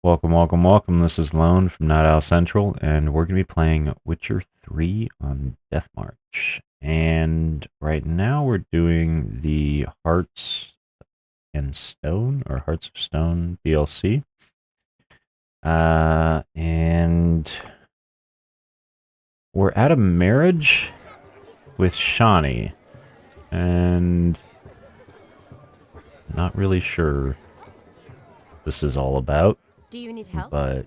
Welcome, welcome, welcome. This is Lone from Night Owl Central, and we're going to be playing Witcher 3 on Death March. And right now we're doing the Hearts and Stone, or Hearts of Stone DLC. And we're at a marriage with Shani, and not really sure what this is all about. Do you need help? But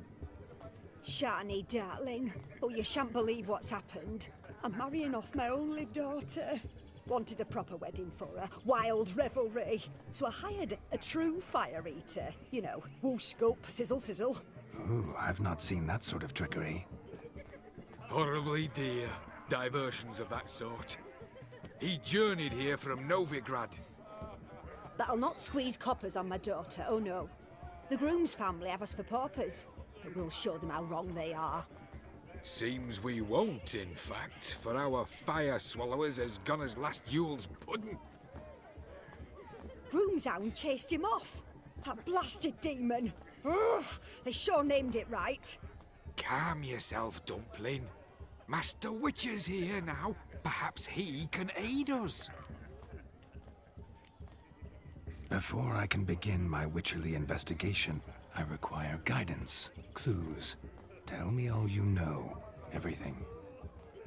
Shani, darling. Oh, you shan't believe what's happened. I'm marrying off my only daughter. Wanted a proper wedding for her, wild revelry. So I hired a true fire eater. You know, whoosh, scope, sizzle, sizzle. Ooh, I've not seen that sort of trickery. Horribly dear diversions of that sort. He journeyed here from Novigrad. But I'll not squeeze coppers on my daughter, oh no. The groom's family have us for paupers, but we'll show them how wrong they are. Seems we won't, in fact, for our fire swallowers has gone as last Yule's pudding. Groom's hound chased him off. That blasted demon. Ugh, they sure named it right. Calm yourself, Dumpling. Master Witcher's here now. Perhaps he can aid us. Before I can begin my witcherly investigation, I require guidance, clues. Tell me all you know. Everything.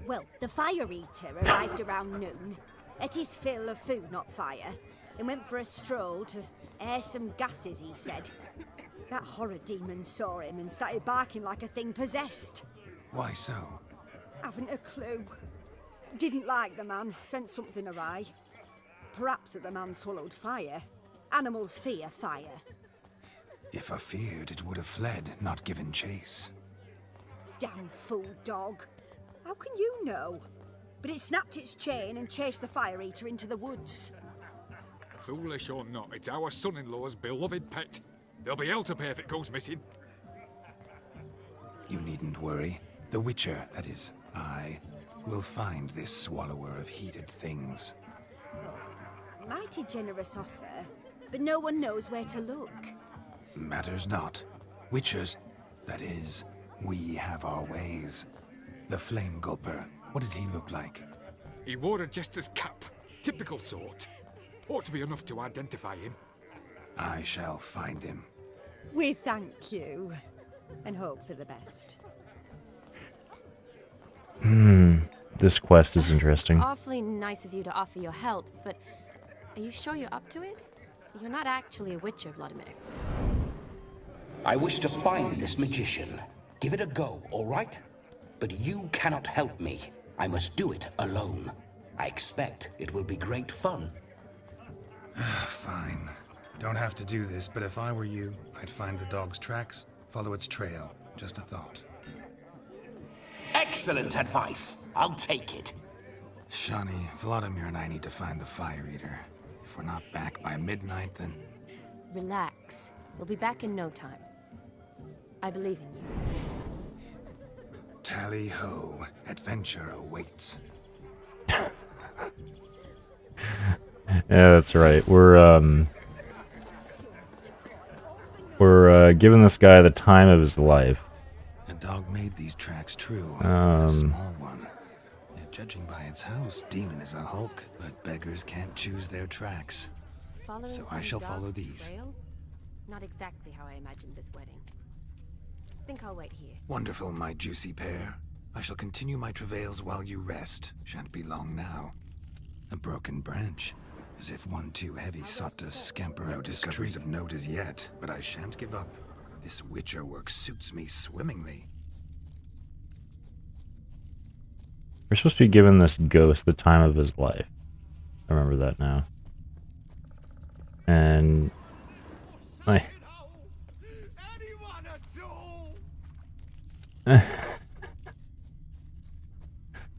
Well, the fire eater arrived around noon, ate his fill of food, not fire, and went for a stroll to air some gases, he said. That horror demon saw him and started barking like a thing possessed. Why so? Haven't a clue. Didn't like the man, sent something awry. Perhaps that the man swallowed fire. Animals fear fire. If I feared, it would have fled, not given chase. Damn fool dog. How can you know? But it snapped its chain and chased the fire eater into the woods. Foolish or not, it's our son-in-law's beloved pet. There'll be hell to pay if it goes missing. You needn't worry. The Witcher, that is, I, will find this swallower of heated things. Mighty generous offer, but no one knows where to look. Matters not. Witchers, that is, we have our ways. The Flame Gulper, what did he look like? He wore a jester's cap. Typical sort. Ought to be enough to identify him. I shall find him. We thank you, and hope for the best. this quest is interesting. Awfully nice of you to offer your help, but are you sure you're up to it? You're not actually a witcher, Vladimir. I wish to find this magician. Give it a go, all right? But you cannot help me. I must do it alone. I expect it will be great fun. Fine. Don't have to do this, but if I were you, I'd find the dog's tracks, follow its trail. Just a thought. Excellent advice. I'll take it. Shani, Vladimir and I need to find the Fire Eater. If we're not back by midnight, then... Relax. We'll be back in no time. I believe in you. Tally-ho, adventure awaits. Yeah, that's right. We're giving this guy the time of his life. A dog made these tracks true. A small one. Yet judging by its house, Demon is a hulk, but beggars can't choose their tracks. Following So I some shall follow dog's these. trail? Not exactly how I imagined this wedding. Think I'll wait here. Wonderful, my juicy pair. I shall continue my travails while you rest. Shan't be long now. A broken branch. As if one too heavy sought to scamper out. No discoveries of note as yet, but I shan't give up. This Witcher work suits me swimmingly. We're supposed to be giving this ghost the time of his life. I remember that now. And... like...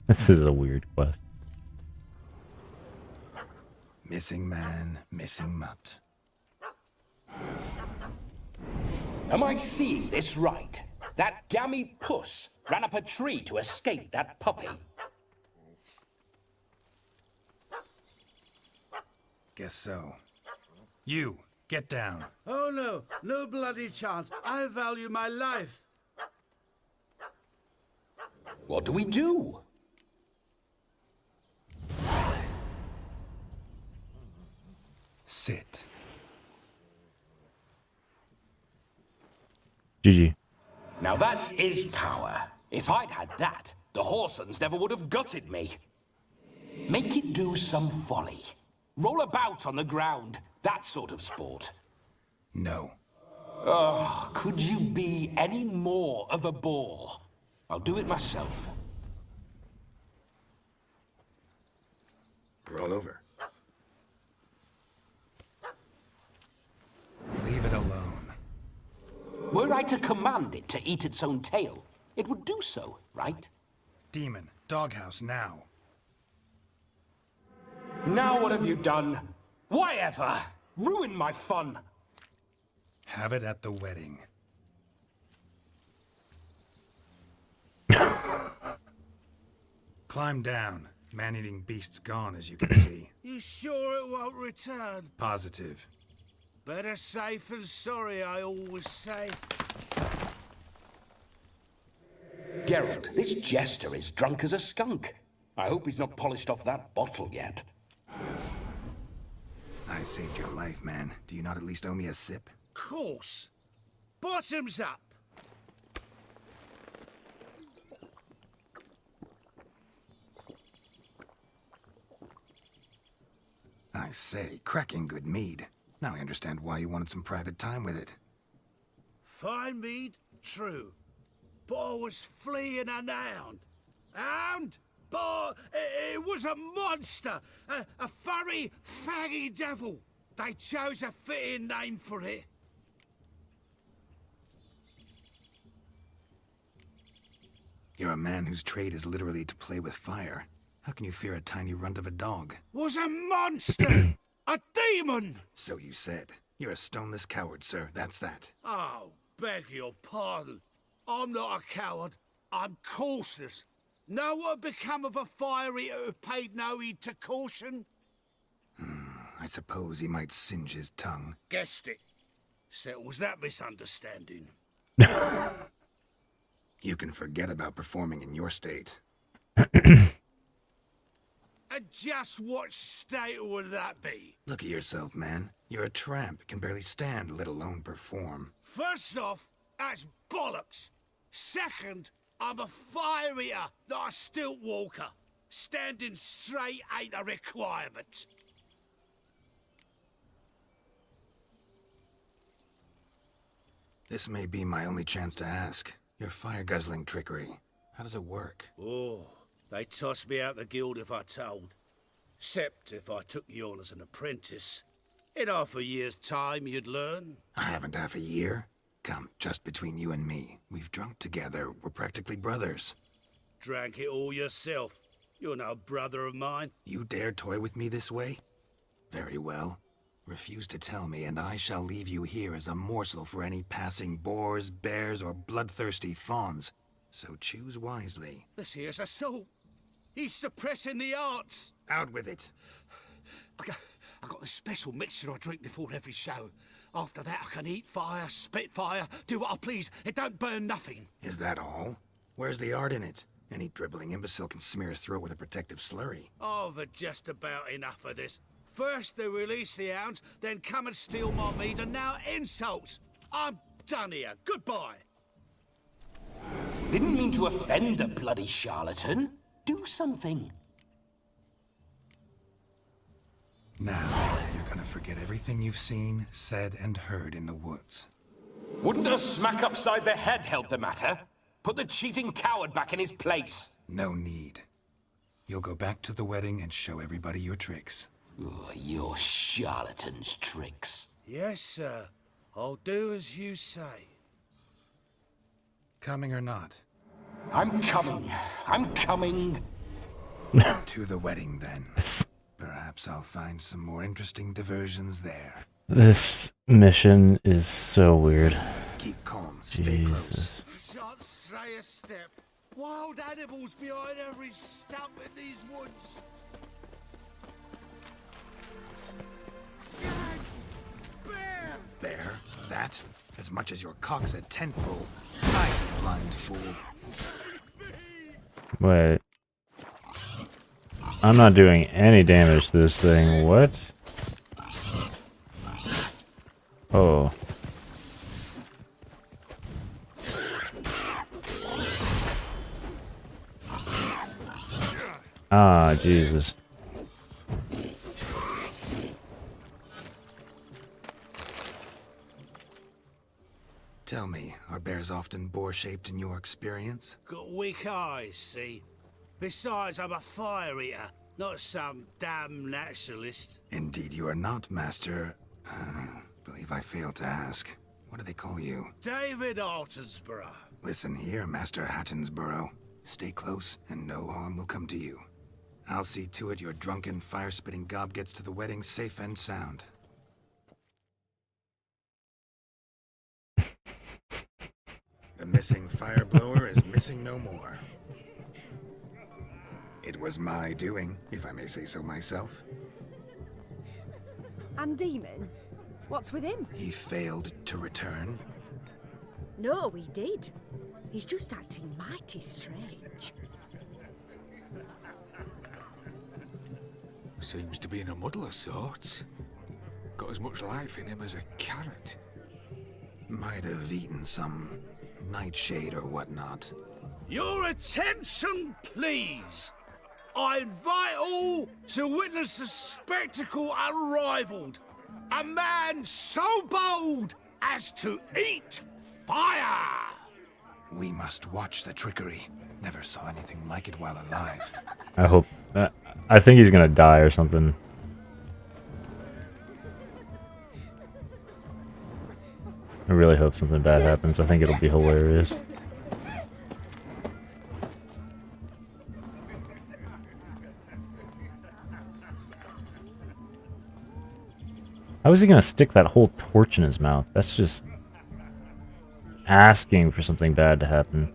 This is a weird quest. Missing man, missing mutt. Am I seeing this right? That gammy puss ran up a tree to escape that puppy. Guess so. You, Get down. Oh no, no bloody chance. I value my life. What do we do? Sit. GG. Now that is power. If I'd had that, the Horsons never would have gutted me. Make it do some folly. Roll about on the ground. That sort of sport. No. Oh, could you be any more of a bore? I'll do it myself. Roll over. Leave it alone. Were I to command it to eat its own tail, it would do so, right? Demon, doghouse now. Now what have you done? Why ever? Ruin my fun. Have it at the wedding. Climb down. Man-eating beast's gone, as you can see. You sure it won't return? Positive. Better safe than sorry, I always say. Geralt, this jester is drunk as a skunk. I hope he's not polished off that bottle yet. I saved your life, man. Do you not at least owe me a sip? Course. Bottoms up. I say, cracking good mead. Now I understand why you wanted some private time with it. Fine mead, true. But I was fleeing a hound. Hound? But it was a monster. A furry, faggy devil. They chose a fitting name for it. You're a man whose trade is literally to play with fire. How can you fear a tiny runt of a dog? Was a monster. A demon. So you said. You're a stoneless coward, sir. That's that. Oh, beg your pardon. I'm not a coward. I'm cautious. Know what had become of a fire eater who paid no heed to caution? I suppose he might singe his tongue. Guessed it. Settles that misunderstanding. You can forget about performing in your state. And just what state would that be? Look at yourself, man. You're a tramp, can barely stand, let alone perform. First off, that's bollocks. Second, I'm a fire eater, not a stilt walker. Standing straight ain't a requirement. This may be my only chance to ask. Your fire-guzzling trickery. How does it work? Oh, they tossed me out the guild if I told. Except if I took you on as an apprentice. In half a year's time, you'd learn. I haven't half a year. Come, just between you and me. We've drunk together. We're practically brothers. Drank it all yourself. You're no brother of mine. You dare toy with me this way? Very well. Refuse to tell me, and I shall leave you here as a morsel for any passing boars, bears, or bloodthirsty fawns. So choose wisely. This here's assault. He's suppressing the arts. Out with it. I got a special mixture I drink before every show. After that, I can eat fire, spit fire, do what I please. It don't burn nothing. Is that all? Where's the art in it? Any dribbling imbecile can smear his throat with a protective slurry. I've had just about enough of this. First they release the hounds, then come and steal my meat, and now insults. I'm done here. Goodbye. Didn't mean to offend the bloody charlatan. Do something. Now, you're gonna forget everything you've seen, said, and heard in the woods. Wouldn't a smack upside the head help the matter? Put the cheating coward back in his place. No need. You'll go back to the wedding and show everybody your tricks. Oh, your charlatan's tricks. Yes, sir. I'll do as you say. Coming or not? I'm coming. I'm coming. To the wedding, then. Perhaps I'll find some more interesting diversions there. This mission is so weird. Keep calm. Stay close. Jesus. I shan't stray a step. Wild animals behind every stump in these woods. Cats! Bears! Bear, that? As much as your cock's a tent pole. I, blind fool. Wait. I'm not doing any damage to this thing. What? Oh. Ah, Jesus. Tell me, are bears often boar-shaped in your experience? Got weak eyes, see? Besides, I'm a fire eater, not some damn naturalist. Indeed you are not, Master. Believe I failed to ask. What do they call you? David Altonsborough. Listen here, Master Hattonsborough. Stay close, and no harm will come to you. I'll see to it your drunken, fire-spitting gob gets to the wedding safe and sound. The missing fire blower is missing no more. It was my doing, if I may say so myself. And Demon? What's with him? He failed to return. No, he did. He's just acting mighty strange. Seems to be in a muddle of sorts. Got as much life in him as a carrot. Might have eaten some nightshade or whatnot. Your attention, please. I invite all to witness a spectacle unrivaled. A man so bold as to eat fire. We must watch the trickery. Never saw anything like it while alive. I hope. I think he's gonna die or something. I really hope something bad happens. I think it'll be hilarious. How is he gonna stick that whole torch in his mouth? That's just asking for something bad to happen.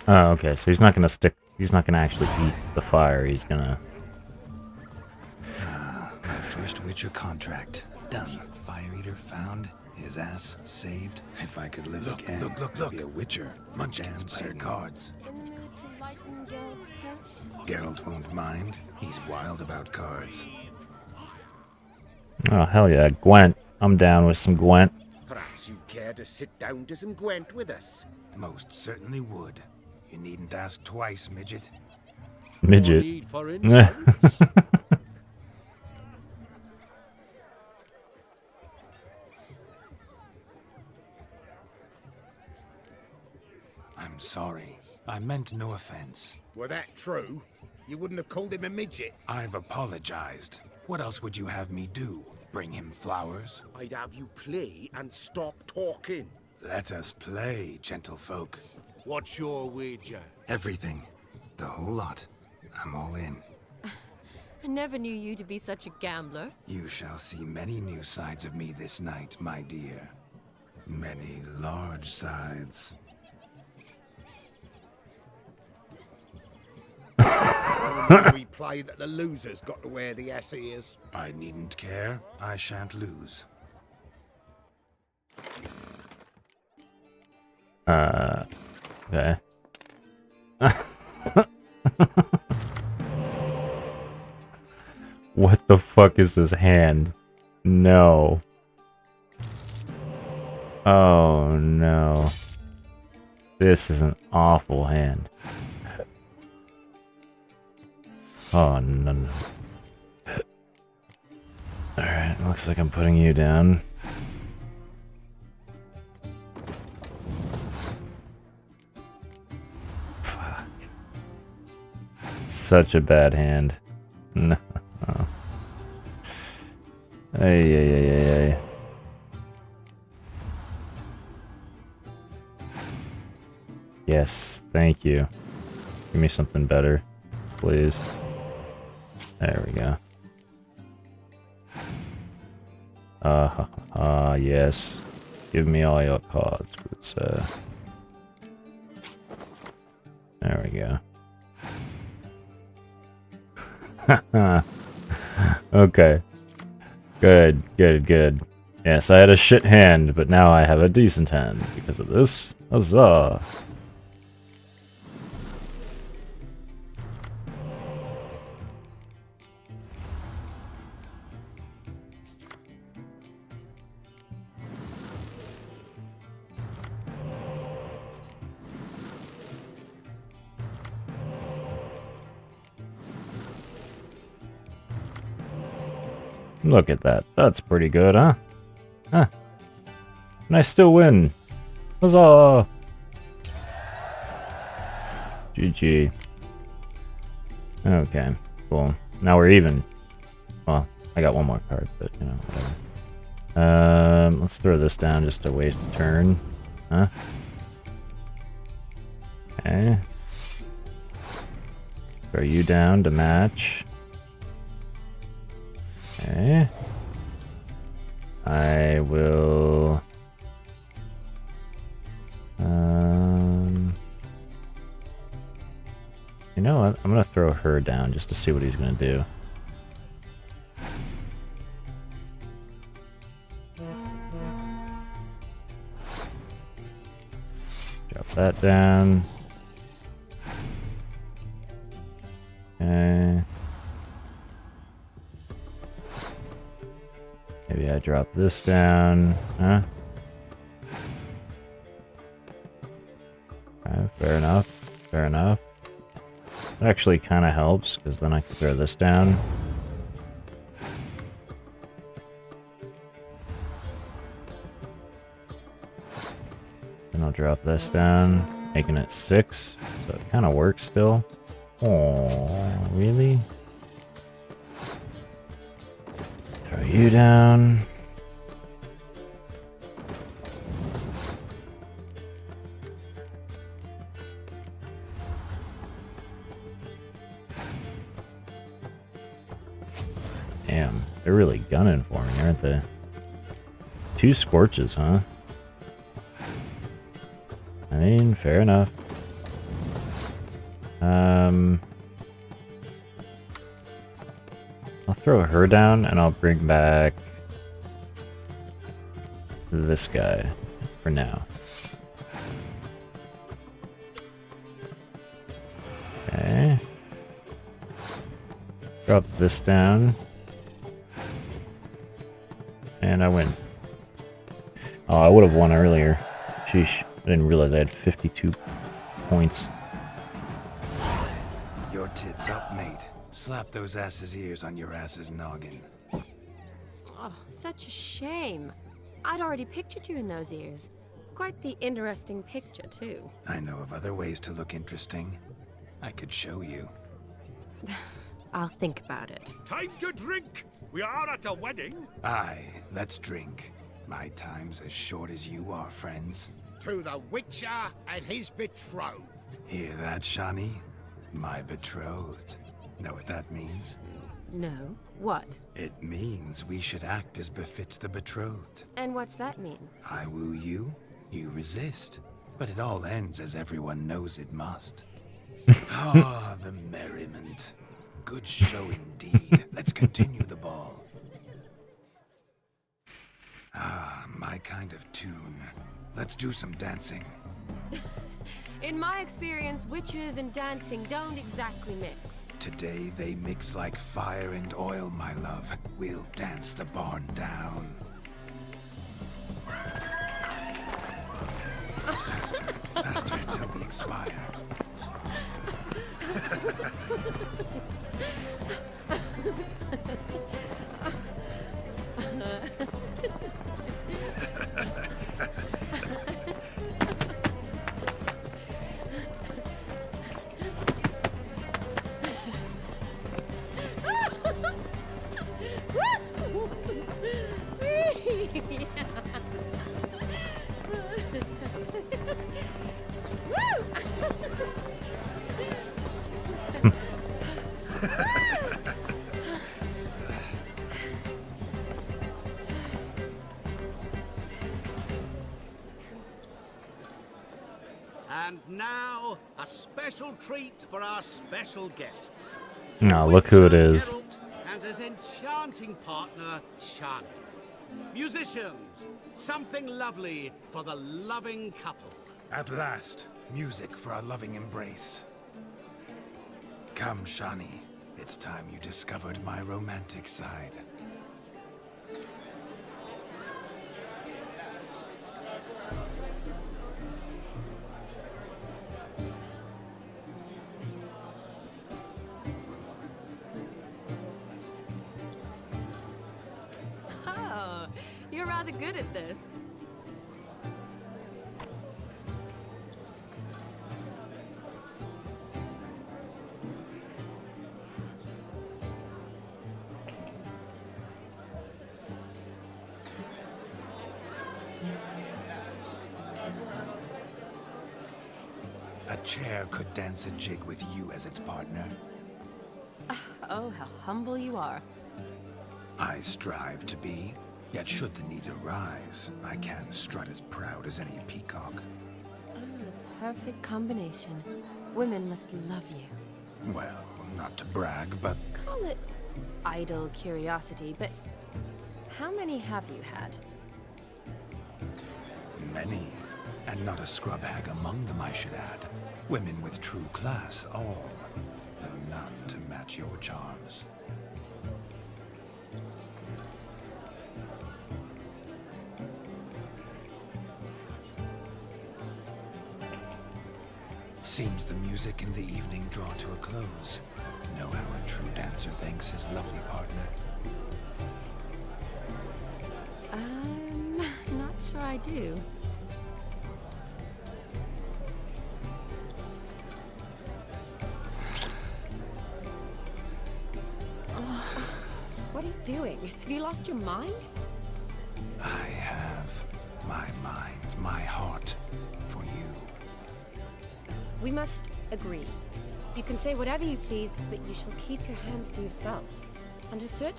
Oh, okay, so he's not gonna stick, he's not gonna actually eat the fire, he's gonna... My first Witcher contract. Done. Fire Eater found. His ass saved. If I could live again, I'd be a Witcher. Munchkins by your cards. In the mood to lighten Geralt's purse? Geralt won't mind. He's wild about cards. Oh, hell yeah, Gwent. I'm down with some Gwent. Perhaps you'd care to sit down to some Gwent with us. Most certainly would. You needn't ask twice, midget. Midget. Need for instance. I'm sorry. I meant no offense. Were that true, you wouldn't have called him a midget. I've apologized. What else would you have me do? Bring him flowers? I'd have you play and stop talking. Let us play, gentlefolk. What's your wager? Everything. The whole lot. I'm all in. I never knew you to be such a gambler. You shall see many new sides of me this night, my dear. Many large sides. We play that the loser's got to wear the ass ears. I needn't care. I shan't lose. Okay. What the fuck is this hand? No. Oh no. This is an awful hand. Oh no no. Alright, looks like I'm putting you down. Fuck. Such a bad hand. No. Ay. Yes, thank you. Give me something better, please. There we go. Yes. Give me all your cards, good sir. There we go. Okay. Good, good, good. Yes, I had a shit hand, but now I have a decent hand because of this. Huzzah! Look at that. That's pretty good, huh? Huh. And I still win. Huzzah! GG. Okay, cool. Now we're even. Well, I got one more card, but, you know, whatever. Let's throw this down just to waste a turn. Huh? Okay. Throw you down to match. Okay. I will... You know what? I'm gonna throw her down just to see what he's gonna do. Drop that down. Okay. Maybe I drop this down, huh? Okay, fair enough, fair enough. It actually kind of helps, because then I can throw this down. Then I'll drop this down, making it 6, so it kind of works still. Oh, really? Throw you down. Damn, they're really gunning for me, aren't they? 2 scorches, huh? I mean, fair enough. I'll throw her down and I'll bring back this guy for now. Okay. Drop this down. And I win. Oh, I would have won earlier. Sheesh. I didn't realize I had 52 points. Your tits up, mate. Slap those asses' ears on your ass's noggin. Oh, such a shame. I'd already pictured you in those ears. Quite the interesting picture, too. I know of other ways to look interesting. I could show you. I'll think about it. Time to drink! We are at a wedding. Aye, let's drink. My time's as short as you are, friends. To the Witcher and his betrothed. Hear that, Shani? My betrothed. Know what that means? No. What? It means we should act as befits the betrothed. And what's that mean? I woo you, you resist. But it all ends as everyone knows it must. Ah, the merriment. Good show indeed. Let's continue the ball. Ah, my kind of tune. Let's do some dancing. In my experience, witches and dancing don't exactly mix. Today they mix like fire and oil, my love. We'll dance the barn down. Faster, faster till we expire. And now, a special treat for our special guests. Oh, look who it Witcher is. Geralt and his enchanting partner, Shani. Musicians, something lovely for the loving couple. At last, music for a loving embrace. Come, Shani. It's time you discovered my romantic side. Oh, you're rather good at this. A chair could dance a jig with you as its partner. Oh, how humble you are. I strive to be, yet should the need arise, I can strut as proud as any peacock. The perfect combination. Women must love you. Well, not to brag, but Call it idle curiosity, but how many have you had? many. And not a scrub hag among them, I should add. Women with true class, all. Though none to match your charms. Seems the music in the evening draw to a close. Know how a true dancer thanks his lovely partner. I'm not sure I do. What are you doing? Have you lost your mind? I have my mind, my heart for you. We must agree. You can say whatever you please, but you shall keep your hands to yourself. Understood?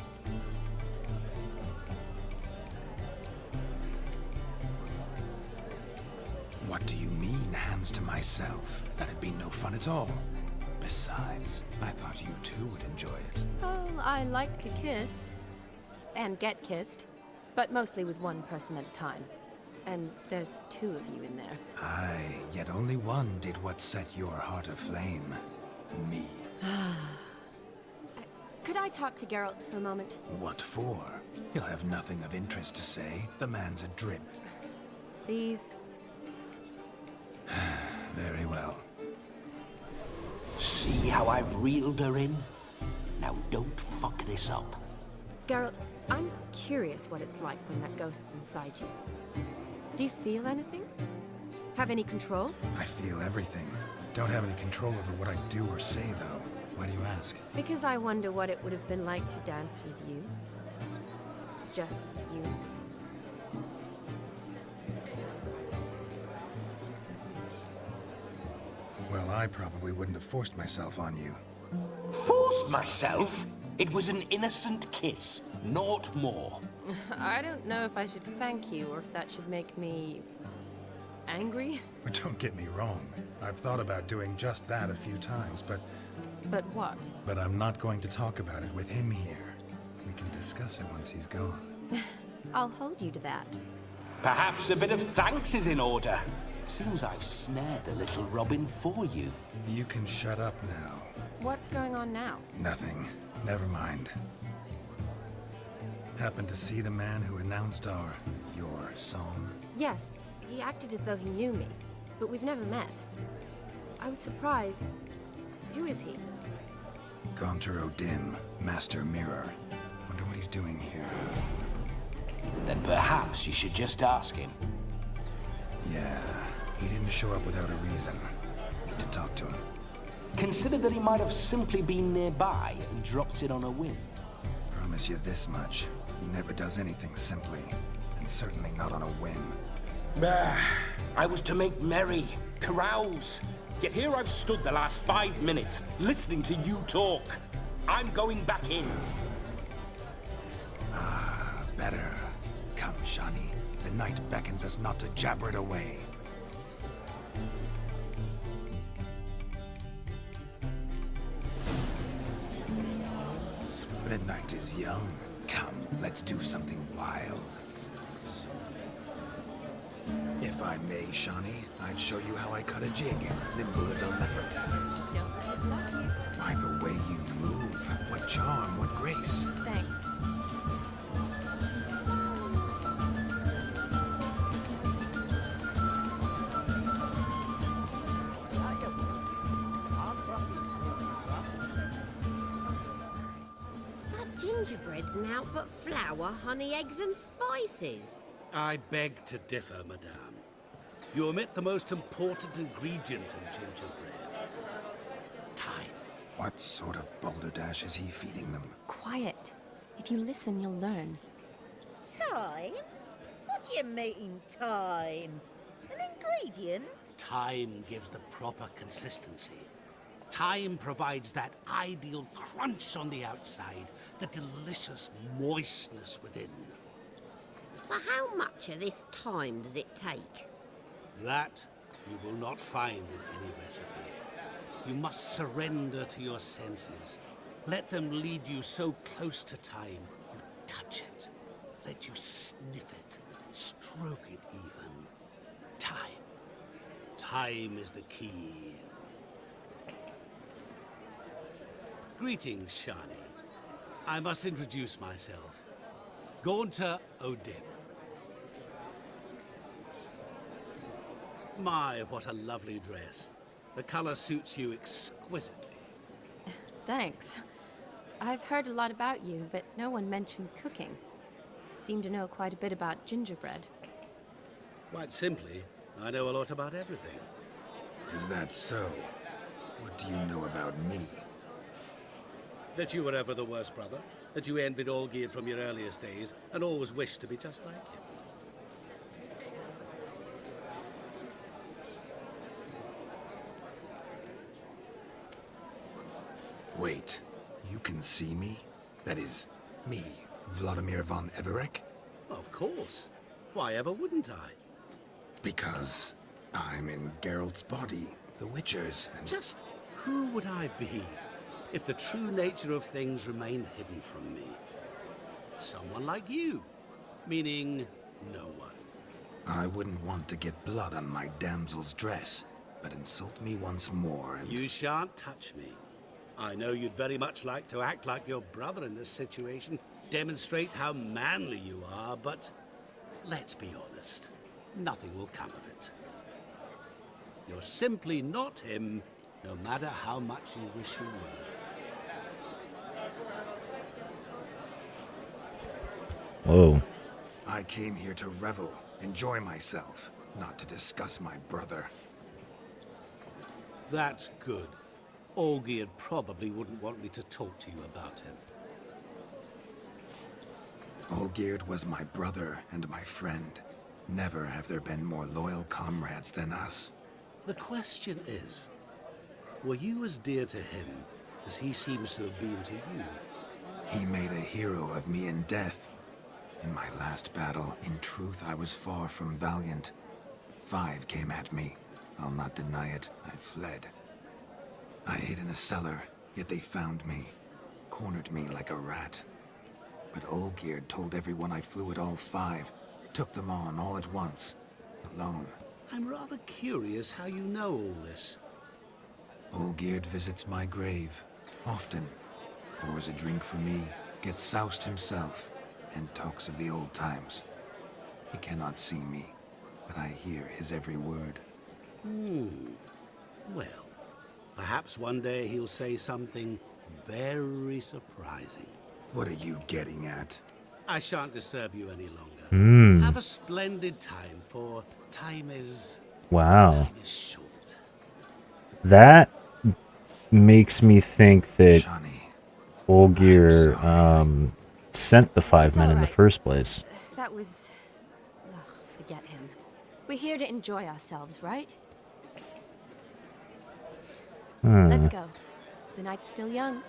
What do you mean, hands to myself? That'd be no fun at all. Besides, I thought you too would enjoy it. Oh, I like to kiss. And get kissed. But mostly with one person at a time. And there's two of you in there. Aye, yet only one did what set your heart aflame. Me. Could I talk to Geralt for a moment? What for? He'll have nothing of interest to say. The man's a drip. Please? Very well. See how I've reeled her in? Now don't fuck this up. Geralt, I'm curious what it's like when that ghost's inside you. Do you feel anything? Have any control? I feel everything. Don't have any control over what I do or say, though. Why do you ask? Because I wonder what it would have been like to dance with you. Just you. Well, I probably wouldn't have forced myself on you. Forced myself? It was an innocent kiss, naught more. I don't know if I should thank you or if that should make me angry. But don't get me wrong. I've thought about doing just that a few times, but What? I'm not going to talk about it with him here. We can discuss it once he's gone. I'll hold you to that. Perhaps a bit of thanks is in order. Seems I've snared the little Robin for you. You can shut up now. What's going on now? Nothing. Never mind. Happened to see the man who announced your song? Yes, he acted as though he knew me, but we've never met. I was surprised. Who is he? Gaunter O'Dim, Master Mirror. Wonder what he's doing here. Then perhaps you should just ask him. Yeah, he didn't show up without a reason. Need to talk to him. Consider that he might have simply been nearby and dropped it on a whim. Promise you this much. He never does anything simply, and certainly not on a whim. Bah, I was to make merry, carouse. Yet here I've stood the last 5 minutes, listening to you talk. I'm going back in. Better. Come, Shani. The night beckons us not to jabber it away. Night is young. Come, let's do something wild. If I may, Shawnee, I'd show you how I cut a jig, nimble as a leopard. Don't let me stop you. By the way you move, what charm, what grace. Thanks. That gingerbread's now but flour, honey, eggs, and spices. I beg to differ, madame. You omit the most important ingredient in gingerbread. Time. What sort of balderdash is he feeding them? Quiet. If you listen, you'll learn. Time? What do you mean, time? An ingredient? Time gives the proper consistency. Time provides that ideal crunch on the outside, the delicious moistness within. So how much of this time does it take? That you will not find in any recipe. You must surrender to your senses. Let them lead you so close to time, you touch it. Let you sniff it, stroke it even. Time. Time is the key. Greetings, Shani. I must introduce myself. Gaunter O'Dim. My, what a lovely dress. The color suits you exquisitely. Thanks. I've heard a lot about you, but no one mentioned cooking. Seem to know quite a bit about gingerbread. Quite simply, I know a lot about everything. Is that so? What do you know about me? That you were ever the worst brother, that you envied Olgierd from your earliest days, and always wished to be just like him. Wait, you can see me? That is, me, Vladimir von Everec? Of course. Why ever wouldn't I? Because I'm in Geralt's body, the Witcher's, and Just who would I be if the true nature of things remained hidden from me? Someone like you, meaning no one. I wouldn't want to get blood on my damsel's dress, but insult me once more and... You shan't touch me. I know you'd very much like to act like your brother in this situation, demonstrate how manly you are, but let's be honest, nothing will come of it. You're simply not him, no matter how much you wish you were. Whoa. I came here to revel, enjoy myself, not to discuss my brother. That's good. Olgierd probably wouldn't want me to talk to you about him. Olgierd was my brother and my friend. Never have there been more loyal comrades than us. The question is, were you as dear to him as he seems to have been to you? He made a hero of me in death. In my last battle, in truth, I was far from valiant. 5 came at me. I'll not deny it, I fled. I hid in a cellar, yet they found me, cornered me like a rat. But Olgierd told everyone I flew at all 5, took them on all at once, alone. I'm rather curious how you know all this. Olgierd visits my grave, often. Pours a drink for me, gets soused himself, and talks of the old times. He cannot see me, but I hear his every word. Well, perhaps one day he'll say something very surprising. What are you getting at? I shan't disturb you any longer. Have a splendid time, for time is Wow. short. That makes me think that Shani, Olgierd sent the 5 It's men all in the right. first place. That was... Ugh, forget him. We're here to enjoy ourselves, right? Let's go. The night's still young.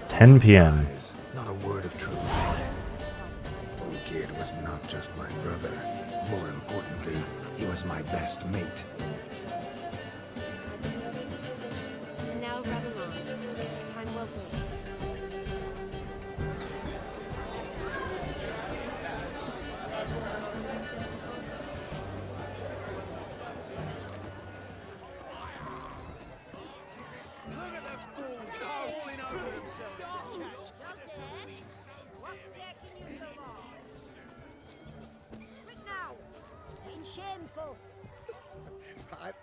10 p.m. lies, not a word of truth. Olgierd was not just my brother. More importantly, he was my best mate. And now revel on. Time well played. careful. Right.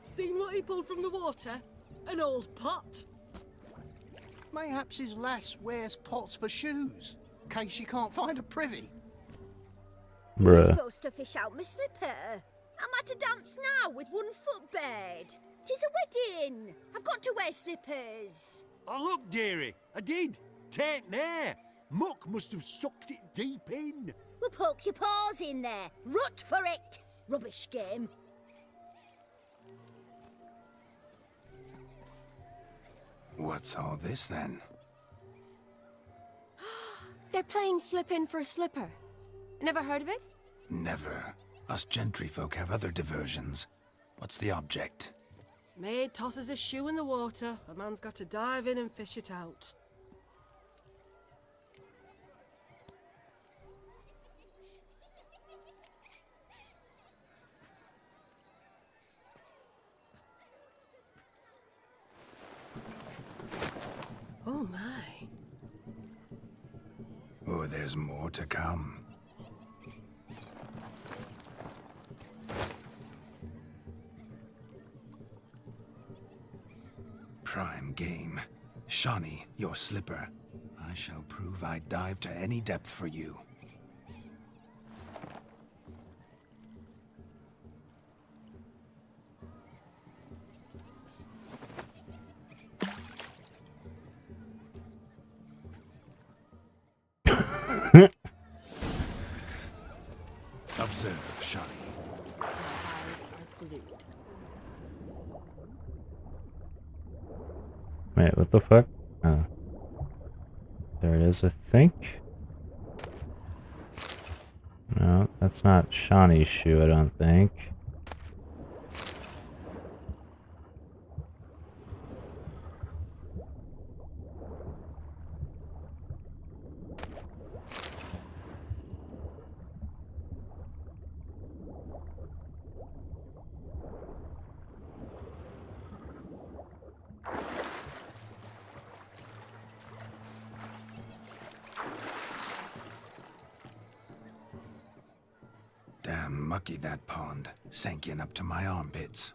Seen what he pulled from the water? An old pot. Mayhaps his lass wears pots for shoes, in case she can't find a privy. You're Bruh. supposed to fish out my slipper. I'm at a dance now with 1 foot bed. 'Tis a wedding. I've got to wear slippers. Oh, look, dearie, I did. Tain't there. Muck must have sucked it deep in. Well, poke your paws in there. Rut for it. Rubbish game. What's all this then? They're playing slip in for a slipper. Never heard of it? Never. Us gentry folk have other diversions. What's the object? Maid tosses a shoe in the water. A man's got to dive in and fish it out. Oh my. Oh, there's more to come. Prime game. Shawnee, your slipper. I shall prove I dive to any depth for you. Observe, Shawnee. My eyes are glued. Wait, what the fuck? Oh. There it is, I think. No, that's not Shawnee's shoe, I don't think. Damn mucky that pond. Sank in up to my armpits.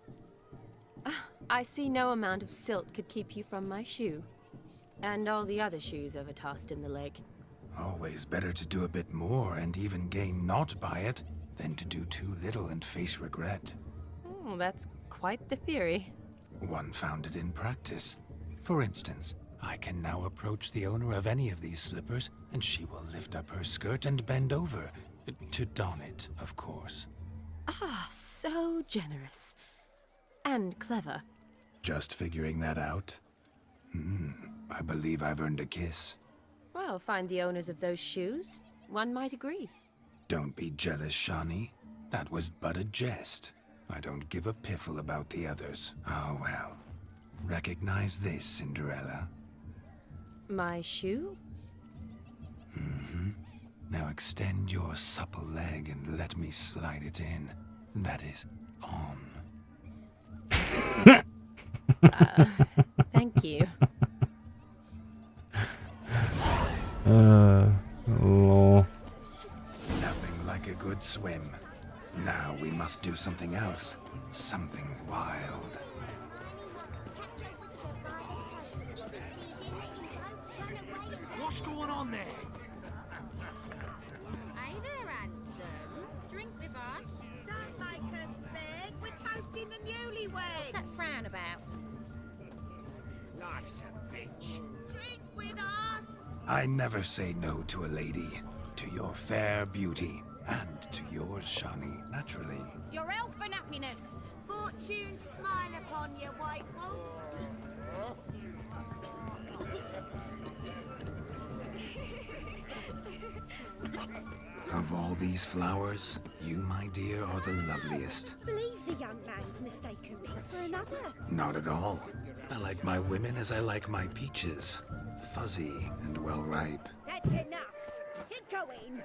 I see no amount of silt could keep you from my shoe. And all the other shoes overtossed in the lake. Always better to do a bit more and even gain naught by it than to do too little and face regret. Oh, that's quite the theory. One founded in practice. For instance, I can now approach the owner of any of these slippers, and she will lift up her skirt and bend over. To don it, of course. Ah, so generous. And clever. Just figuring that out? I believe I've earned a kiss. Well, find the owners of those shoes. One might agree. Don't be jealous, Shawnee. That was but a jest. I don't give a piffle about the others. Oh well. Recognize this, Cinderella. My shoe? Now extend your supple leg and let me slide it in. That is, on. Thank you. Lol. Nothing like a good swim. Now we must do something else. Something wild. What's going on there? Hey there, handsome. Drink with us. Don't make us beg. We're toasting the newlyweds. What's that frown about? Life's a bitch. Drink with us. I never say no to a lady. To your fair beauty. And to yours, Shawnee, naturally. Your elfin happiness. Fortune smile upon you, White Wolf. Of all these flowers, you, my dear, are the loveliest. Believe the young man's mistaken me for another. Not at all. I like my women as I like my peaches. Fuzzy and well ripe. That's enough. Get going.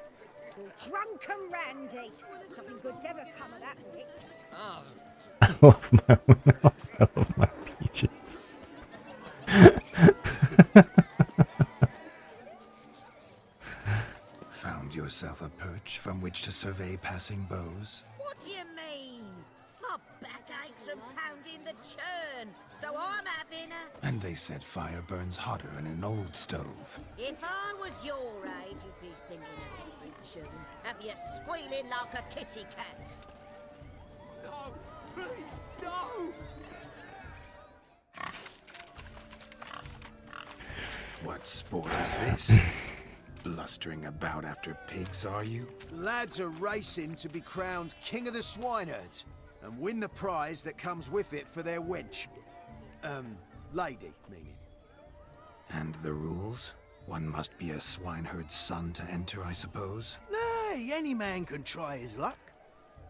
You're drunk and randy. Nothing good's ever come of that mix. I love my peaches. which to survey passing bows? What do you mean? My back aches from pounding the churn, so I'm having a... And they said fire burns hotter in an old stove. If I was your age, you'd be singing a different tune. Have you squealing like a kitty cat? No, please, no! What sport is this? Blustering about after pigs, are you? Lads are racing to be crowned King of the Swineherds and win the prize that comes with it for their wench. Lady, meaning. And the rules? One must be a swineherd's son to enter, I suppose? Nay, any man can try his luck.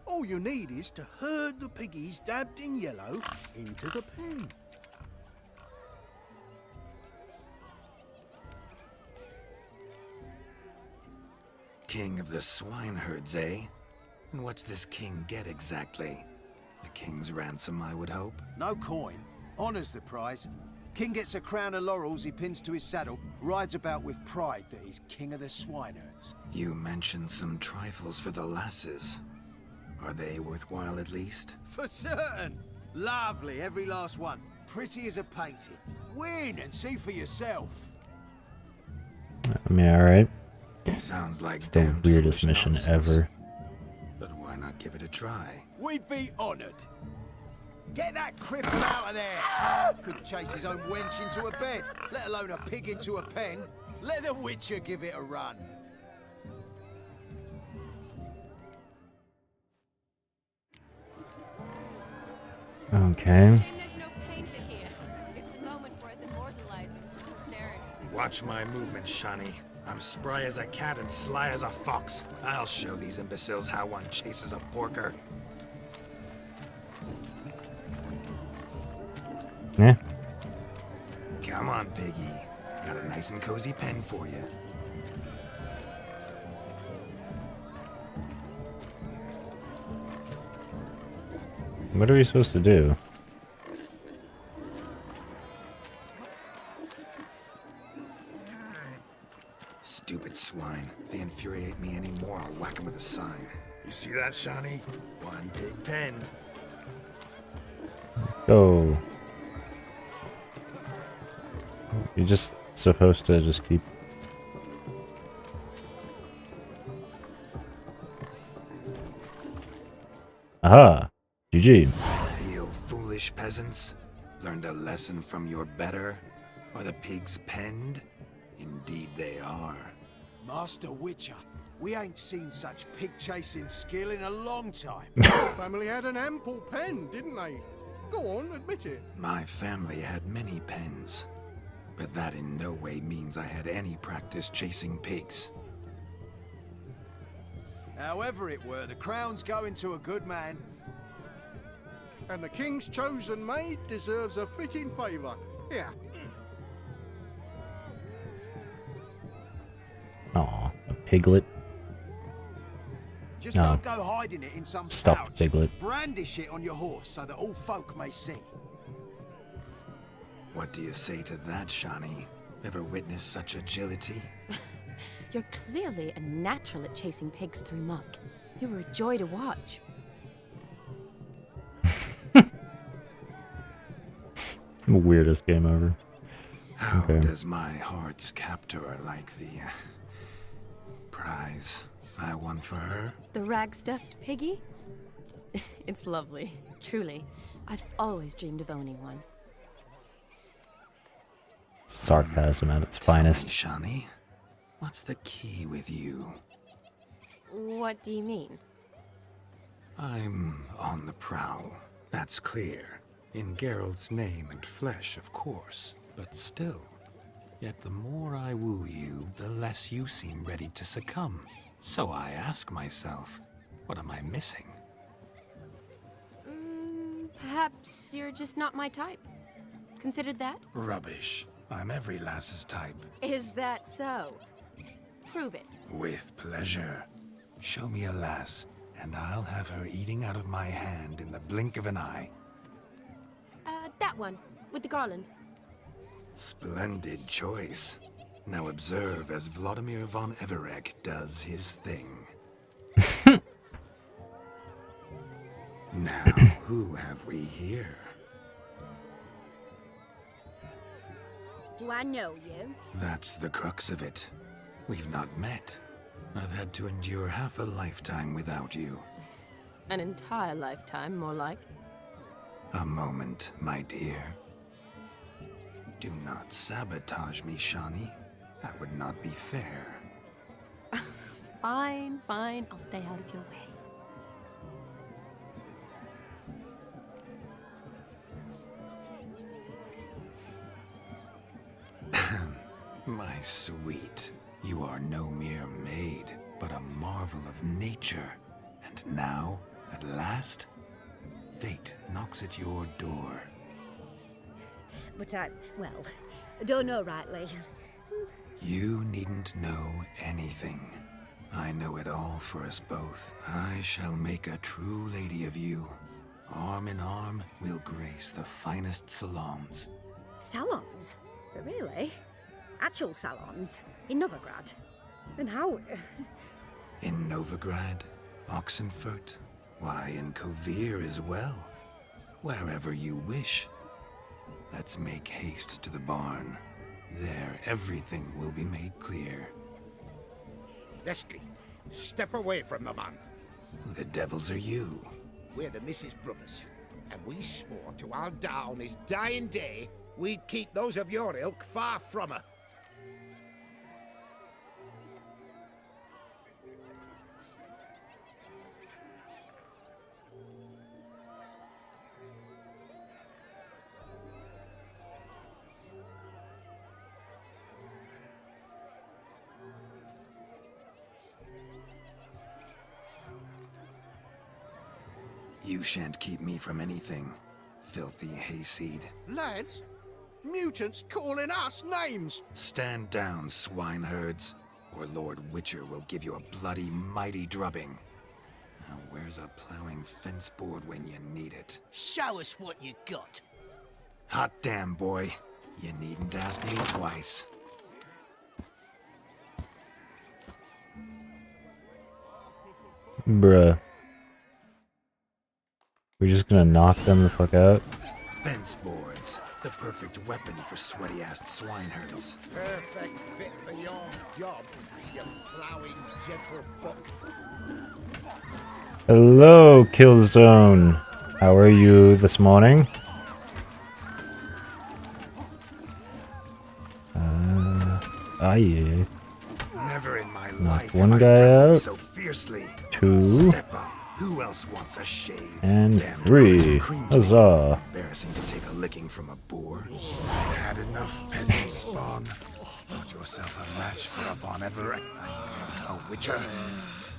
All you need is to herd the piggies dabbed in yellow into the pen. King of the swineherds, eh? And what's this king get exactly? A king's ransom, I would hope. No coin. Honours the prize. King gets a crown of laurels he pins to his saddle, rides about with pride that he's king of the swineherds. You mentioned some trifles for the lasses. Are they worthwhile at least? For certain. Lovely, every last one. Pretty as a painting. Win and see for yourself. I mean, alright. Sounds like It's the damned weirdest foolish mission nonsense. ever. But why not give it a try? We'd be honoured. Get that cripple out of there! Couldn't chase his own wench into a bed, let alone a pig into a pen. Let the Witcher give it a run. Okay. Shame there's no painted here. It's a moment worth immortalizing for posterity. Watch my movements, Shani. I'm spry as a cat and sly as a fox. I'll show these imbeciles how one chases a porker. Yeah. Come on, piggy. Got a nice and cozy pen for you. What are we supposed to do? Stupid swine. They infuriate me anymore. I'll whack them with a sign. You see that, Shani? One big pen. Go. You're just supposed to just keep... Aha! GG. Feel foolish, peasants? Learned a lesson from your better? Are the pigs penned? Indeed they are. Master Witcher, we ain't seen such pig-chasing skill in a long time. Your family had an ample pen, didn't they? Go on, admit it. My family had many pens, but that in no way means I had any practice chasing pigs. However it were, the crown's going to a good man. And the king's chosen maid deserves a fitting favour. Here. Aw, a piglet. Just No. don't go hiding it in some Stuffed pouch. piglet. Brandish it on your horse so that all folk may see. What do you say to that, Shani? Ever witnessed such agility? You're clearly a natural at chasing pigs through muck. You were a joy to watch. Weirdest game ever. How Okay. does my heart's captor like the prize I won for her? The rag-stuffed piggy? It's lovely, truly. I've always dreamed of owning one. Sarcasm at its Tell me, finest. Shani, what's the key with you? What do you mean? I'm on the prowl. That's clear. In Geralt's name and flesh, of course. But still. Yet the more I woo you, the less you seem ready to succumb. So I ask myself, what am I missing? Perhaps you're just not my type. Considered that? Rubbish. I'm every lass's type. Is that so? Prove it. With pleasure. Show me a lass, and I'll have her eating out of my hand in the blink of an eye. That one, with the garland. Splendid choice. Now observe as Vladimir von Everek does his thing. Now, who have we here? Do I know you? That's the crux of it. We've not met. I've had to endure half a lifetime without you. An entire lifetime, more like. A moment, my dear. Do not sabotage me, Shani. That would not be fair. Fine, fine. I'll stay out of your way. My sweet, you are no mere maid, but a marvel of nature. And now, at last, fate knocks at your door. But well, I don't know rightly. You needn't know anything. I know it all for us both. I shall make a true lady of you. Arm in arm, we'll grace the finest salons. Salons? Really? Actual salons? In Novigrad? Then how... In Novigrad, Oxenfurt, why, in Kovir as well. Wherever you wish. Let's make haste to the barn. There, everything will be made clear. Lesky, step away from the man. Who the devils are you? We're the Mrs. Brothers, and we swore to our down his dying day we'd keep those of your ilk far from her. You shan't keep me from anything, filthy hayseed. Lads, mutants calling us names. Stand down, swineherds, or Lord Witcher will give you a bloody mighty drubbing. Now, where's a plowing fence board when you need it? Show us what you got. Hot damn, boy. You needn't ask me twice. Bruh. We're just gonna knock them the fuck out? Fence boards. The perfect weapon for sweaty-assed swineherds. Perfect fit for your job, you plowing gentle fuck. Hello, Killzone. How are you this morning? Yeah. Never in my Knock life one have I guy reveled out. so fiercely. Two. Step up. Who else wants a shave? And Damn 3. cream to me. Huzzah. Embarrassing to take a licking from a boor. Had enough peasant spawn. Thought yourself a match for a Von Everett. A witcher.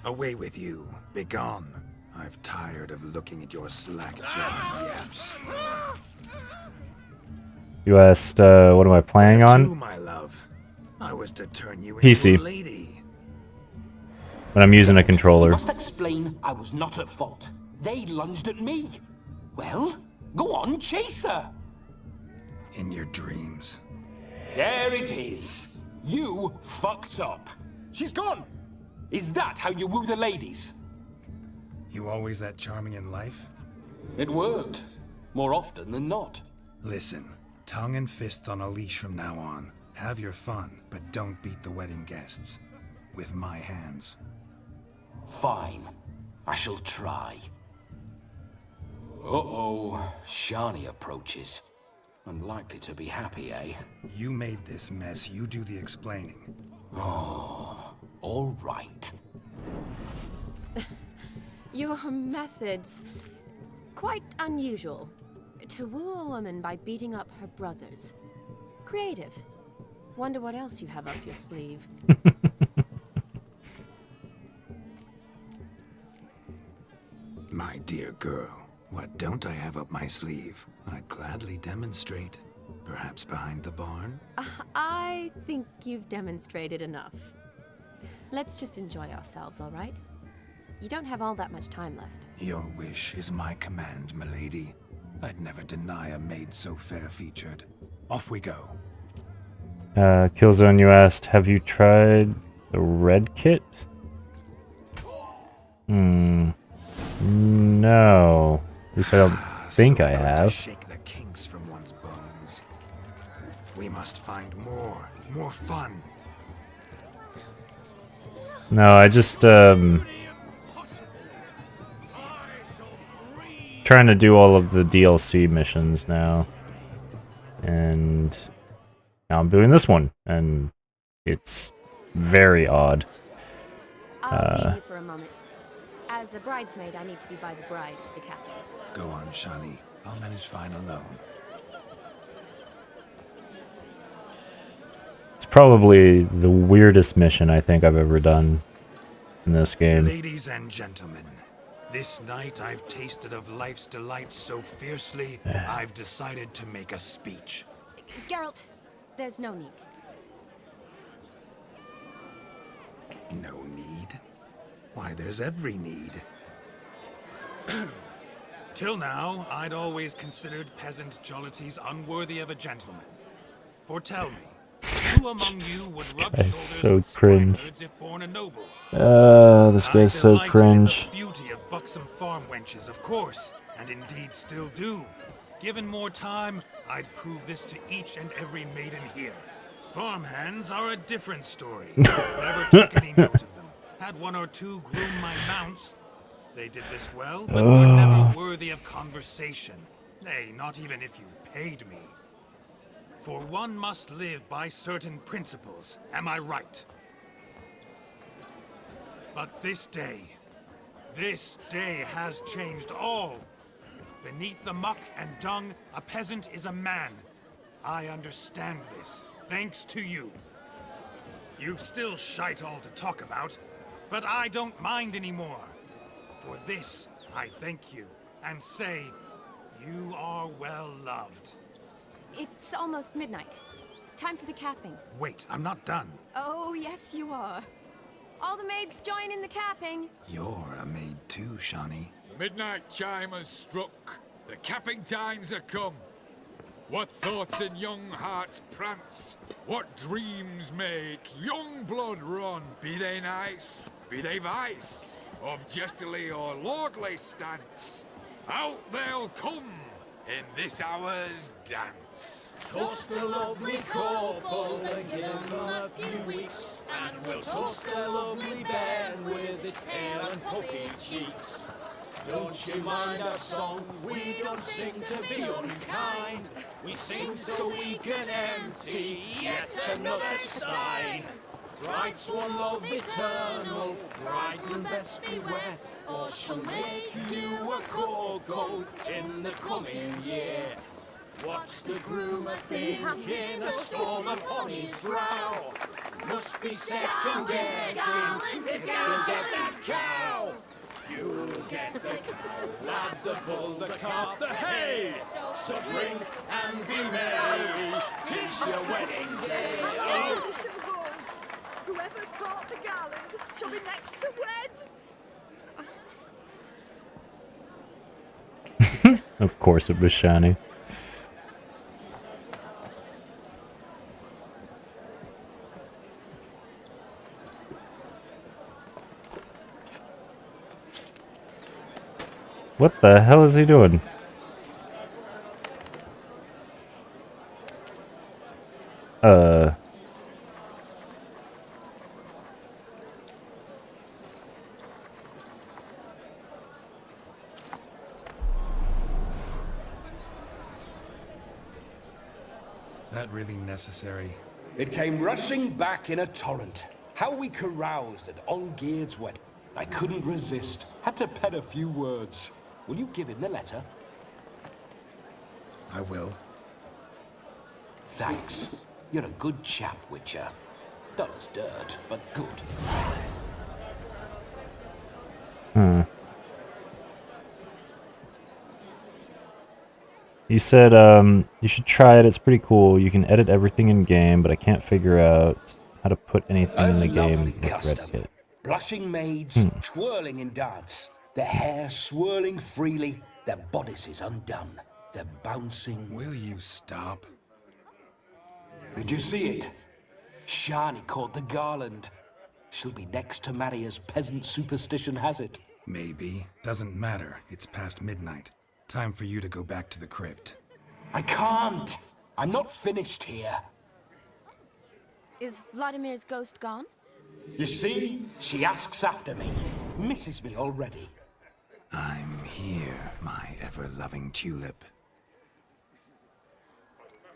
Away with you. Begone. I've tired of looking at your slack-jawed yaps. You asked, what am I playing Where to, on? my love? I was to turn you PC. into a lady. But I'm using a You controller. must explain I was not at fault. They lunged at me. Well, go on, chase her. In your dreams. There it is. You fucked up. She's gone. Is that how you woo the ladies? You always that charming in life? It worked. More often than not. Listen, tongue and fists on a leash from now on. Have your fun, but don't beat the wedding guests. With my hands. Fine. I shall try. Uh-oh. Shani approaches. Unlikely to be happy, eh? You made this mess, you do the explaining. Oh, all right. Your methods... quite unusual. To woo a woman by beating up her brothers. Creative. Wonder what else you have up your sleeve. My dear girl, what don't I have up my sleeve? I'd gladly demonstrate. Perhaps behind the barn? I think you've demonstrated enough. Let's just enjoy ourselves, all right? You don't have all that much time left. Your wish is my command, milady. I'd never deny a maid so fair-featured. Off we go. Killzone, you asked, have you tried the red kit? No. At least I don't think I good to have. shake the kinks from one's bones. We must find more fun. No, I just trying to do all of the DLC missions now. And now I'm doing this one, and it's very odd. I'll leave you for a moment. As a bridesmaid, I need to be by the bride for the captain. Go on, Shani. I'll manage fine alone. It's probably the weirdest mission I think I've ever done in this game. Ladies and gentlemen, this night I've tasted of life's delights so fiercely, I've decided to make a speech. Geralt, there's no need. No need? Why, there's every need. Till now, I'd always considered peasant jollities unworthy of a gentleman. For tell me, who among you would rub shoulders so with cringe. swineherds if born a noble? This guy's so delighted cringe. in the beauty of buxom farm wenches, of course, and indeed still do. Given more time, I'd prove this to each and every maiden here. Farmhands are a different story. Never took any note of them. Had one or two groom my mounts. They did this well, but were never worthy of conversation. Nay, not even if you paid me. For one must live by certain principles, am I right? But this day has changed all. Beneath the muck and dung, a peasant is a man. I understand this, thanks to you. You've still shite all to talk about, but I don't mind anymore. For this, I thank you, and say, you are well loved. It's almost midnight. Time for the capping. Wait, I'm not done. Oh, yes, you are. All the maids join in the capping. You're a maid too, Shani. The midnight chime has struck. The capping times are come. What thoughts in young hearts prance? What dreams make young blood run? Be they nice, be they vice, of jestily or lordly stance, out they'll come in this hour's dance. Toast the lovely couple and give them a few weeks, and we'll toast the lovely bed with its pale and puffy cheeks. Don't you mind our song? We don't sing to be unkind. We sing so we can empty yet another stein. Bright swan love eternal, bridegroom best beware, or she'll make you a cold in the coming year. What's the groom a-thinking? A storm upon his brow. Must be second guessing if you'll get that cow. You'll get the cow, lad, the bull, the calf, the hay. So drink and be merry, 'tis your wedding day. Oh. Tradition holds. Whoever caught the garland shall be next to wed. Of course it was Shani. What the hell is he doing? That really necessary? It came rushing back in a torrent. How we caroused at Olgierd's wedding. I couldn't resist. Had to pen a few words. Will you give him the letter? I will. Thanks. You're a good chap, Witcher. Dull as dirt, but good. You said, you should try it, it's pretty cool. You can edit everything in game, but I can't figure out how to put anything in the game with Redkit. Blushing maids, twirling in dance. Their hair swirling freely, their bodices undone. They're bouncing. Will you stop? Did you see it? Shani caught the garland. She'll be next to marry as peasant superstition has it. Maybe. Doesn't matter. It's past midnight. Time for you to go back to the crypt. I can't! I'm not finished here. Is Vladimir's ghost gone? You see? She asks after me. Misses me already. I'm here, my ever-loving tulip.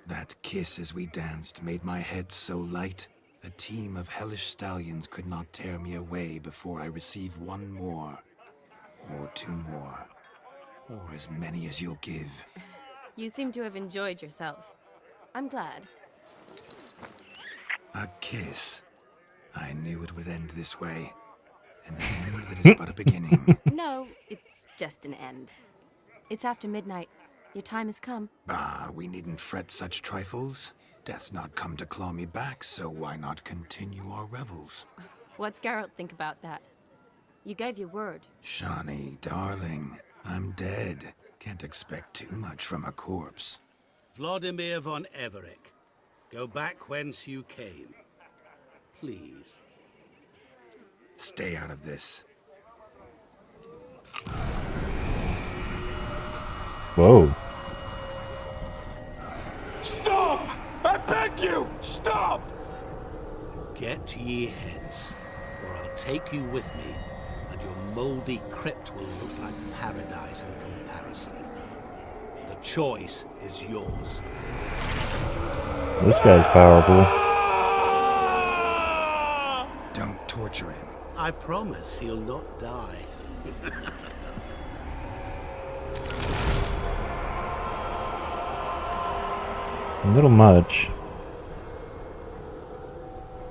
That kiss as we danced made my head so light. A team of hellish stallions could not tear me away before I receive one more. Or two more. Or as many as you'll give. You seem to have enjoyed yourself. I'm glad. A kiss. I knew it would end this way. An end that is but a beginning. No, it's just an end. It's after midnight. Your time has come. Bah, we needn't fret such trifles. Death's not come to claw me back, so why not continue our revels? What's Geralt think about that? You gave your word. Shani, darling, I'm dead. Can't expect too much from a corpse. Vladimir von Everec, go back whence you came. Please. Stay out of this. Whoa. Stop! I beg you! Stop! Get ye hence, or I'll take you with me, and your mouldy crypt will look like paradise in comparison. The choice is yours. This guy's powerful. Don't torture him. I promise he'll not die. A little much.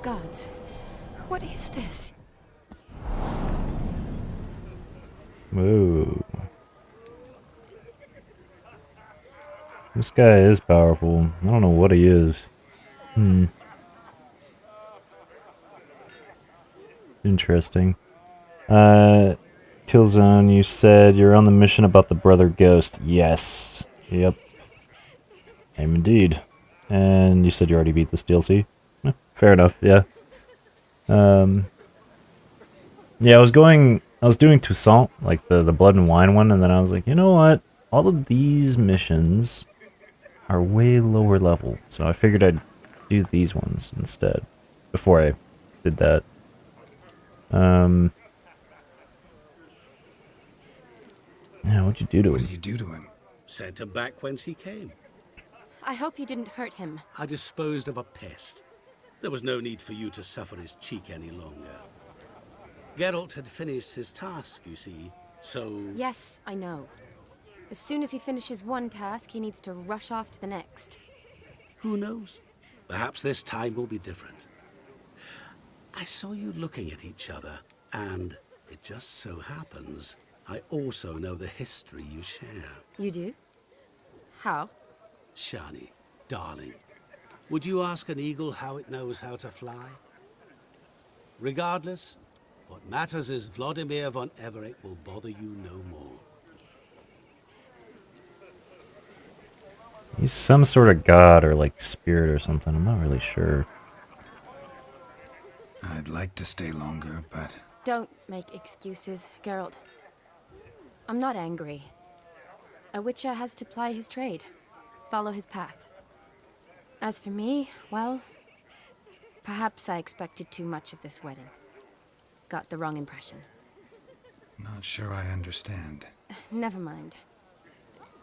Gods, what is this? Whoa. This guy is powerful. I don't know what he is. Interesting. Killzone, you said you're on the mission about the brother ghost. Yes. Yep. I am indeed. And you said you already beat this DLC? Fair enough, yeah. Yeah, I was doing Toussaint, like the Blood and Wine one, and then I was like, you know what? All of these missions are way lower level, so I figured I'd do these ones instead, before I did that. Yeah, what'd you do to What him? did you do to him? Sent him back whence he came. I hope you didn't hurt him. I disposed of a pest. There was no need for you to suffer his cheek any longer. Geralt had finished his task, you see, so... Yes, I know. As soon as he finishes one task, he needs to rush off to the next. Who knows? Perhaps this time will be different. I saw you looking at each other, and it just so happens I also know the history you share. You do? How? Shani, darling, would you ask an eagle how it knows how to fly? Regardless, what matters is Vladimir von Everec will bother you no more. He's some sort of god or like spirit or something. I'm not really sure. I'd like to stay longer, but... Don't make excuses, Geralt. I'm not angry. A witcher has to ply his trade, follow his path. As for me, well, perhaps I expected too much of this wedding. Got the wrong impression. Not sure I understand. Never mind.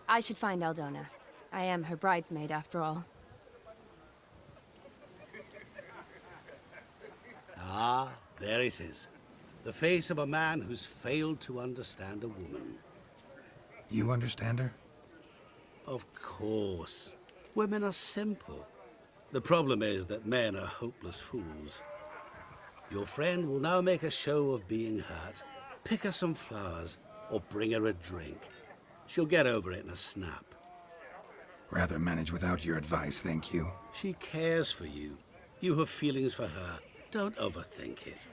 I should find Aldona. I am her bridesmaid, after all. Ah, there it is. The face of a man who's failed to understand a woman. You understand her? Of course. Women are simple. The problem is that men are hopeless fools. Your friend will now make a show of being hurt, pick her some flowers, or bring her a drink. She'll get over it in a snap. Rather manage without your advice, thank you. She cares for you. You have feelings for her. Don't overthink it.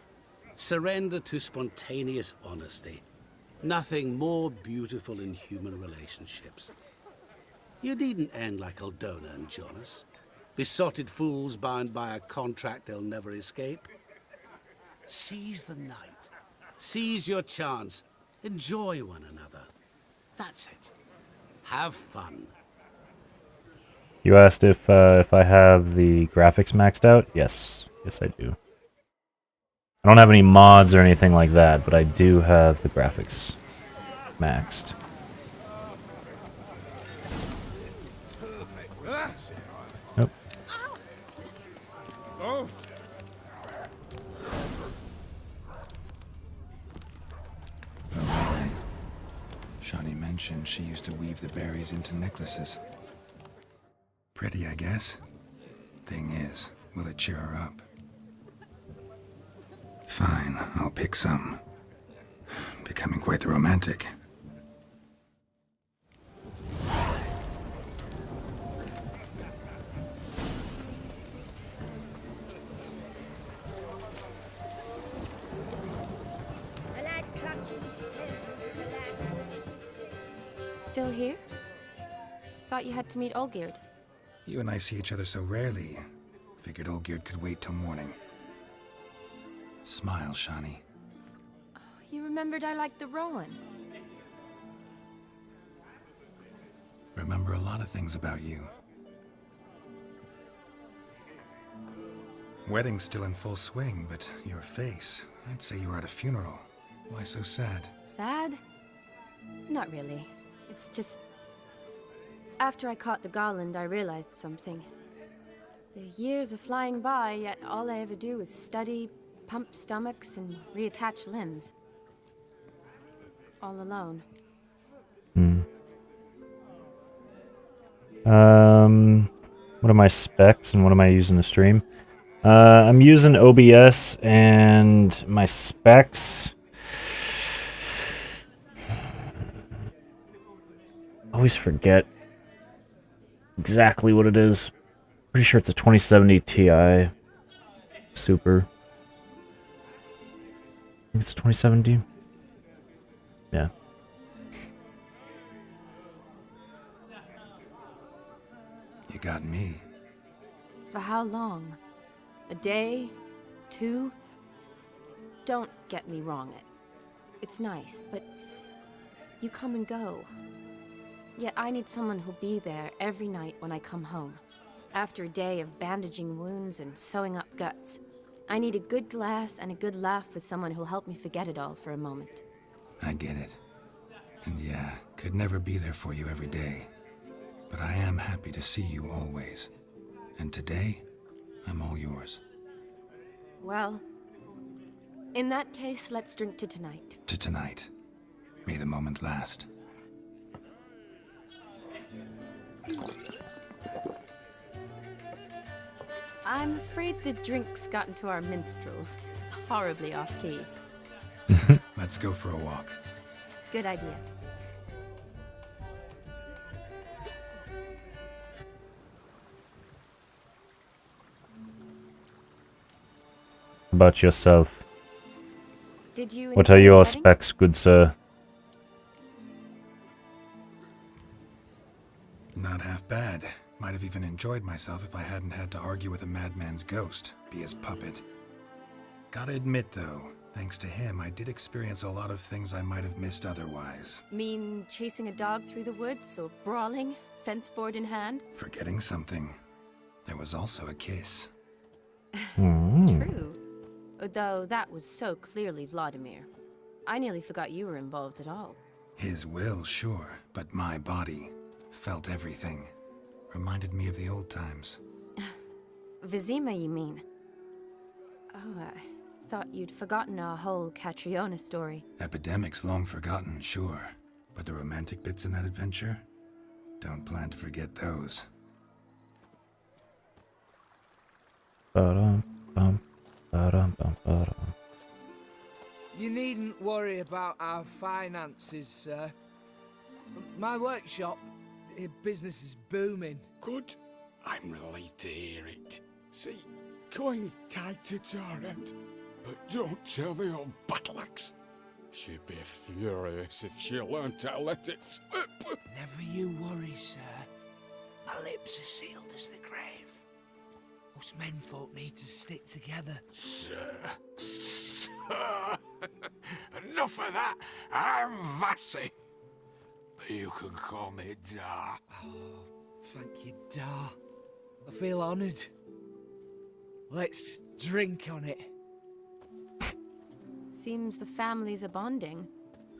Surrender to spontaneous honesty. Nothing more beautiful in human relationships. You needn't end like Aldona and Jonas. Besotted fools bound by a contract they'll never escape. Seize the night. Seize your chance. enjoy one another. That's it. Have fun. You asked if I have the graphics maxed out? Yes. Yes, I do. I don't have any mods or anything like that, but I do have the graphics maxed. Nope. Oh. Shani mentioned she used to weave the berries into necklaces. Pretty, I guess. Thing is, will it cheer her up? Fine, I'll pick some. Becoming quite the romantic. A lad clutching stills is a lad holding still. Still here? Thought you had to meet Olgierd. You and I see each other so rarely. Figured Olgierd could wait till morning. Smile, Shani. You remembered I liked the Rowan. Remember a lot of things about you. Wedding's still in full swing, but your face, I'd say you were at a funeral. Why so sad? Sad? Not really. It's just... After I caught the garland, I realized something. The years are flying by, yet all I ever do is study, pump stomachs, and reattach limbs. All alone. What are my specs and what am I using to stream? I'm using OBS and my specs. Always forget exactly what it is. Pretty sure it's a 2070 Ti Super. I think it's 2070. Yeah. You got me. For how long? A day? 2? Don't get me wrong. It's nice, but you come and go. Yet I need someone who'll be there every night when I come home. After a day of bandaging wounds and sewing up guts, I need a good glass and a good laugh with someone who'll help me forget it all for a moment. I get it. And yeah, could never be there for you every day. But I am happy to see you always. And today, I'm all yours. Well, in that case, let's drink to tonight. To tonight. May the moment last. I'm afraid the drinks got into our minstrels. Horribly off-key. Let's go for a walk. Good idea. About yourself. Did you What enjoy are the your wedding? specs, good sir? Not half bad. Might have even enjoyed myself if I hadn't had to argue with a madman's ghost, be his puppet. Gotta admit though, thanks to him, I did experience a lot of things I might have missed otherwise. Mean chasing a dog through the woods or brawling, fence board in hand? Forgetting something. There was also a kiss. True. Though that was so clearly Vladimir. I nearly forgot you were involved at all. His will, sure, but my body felt everything. Reminded me of the old times. Vizima, you mean? Oh, I thought you'd forgotten our whole Catriona story. Epidemics long forgotten, sure. But the romantic bits in that adventure? Don't plan to forget those. Ba-dum, bum, ba-dum, bum, ba-dum. You needn't worry about our finances, sir. My workshop, business is booming. Good. I'm relieved to hear it. See, coin's tied to Torrent. But don't tell the old battle-axe. She'd be furious if she learned to let it slip. Never you worry, sir. My lips are sealed as the grave. Us menfolk need to stick together. Sir. Enough of that. I'm Vassy. But you can call me Dar. Thank you, Dar. I feel honoured. Let's drink on it. Seems the families are bonding.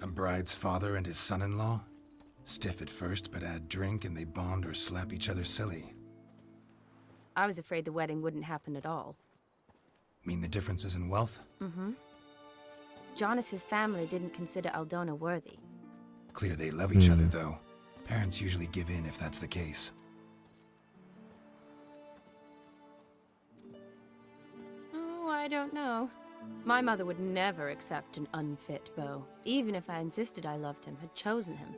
A bride's father and his son-in-law? Stiff at first, but add drink and they bond or slap each other silly. I was afraid the wedding wouldn't happen at all. Mean the differences in wealth? Mm-hmm. Jonas's family didn't consider Aldona worthy. Clear they love each other, though. Parents usually give in if that's the case. Oh, I don't know. My mother would never accept an unfit beau, even if I insisted I loved him, had chosen him.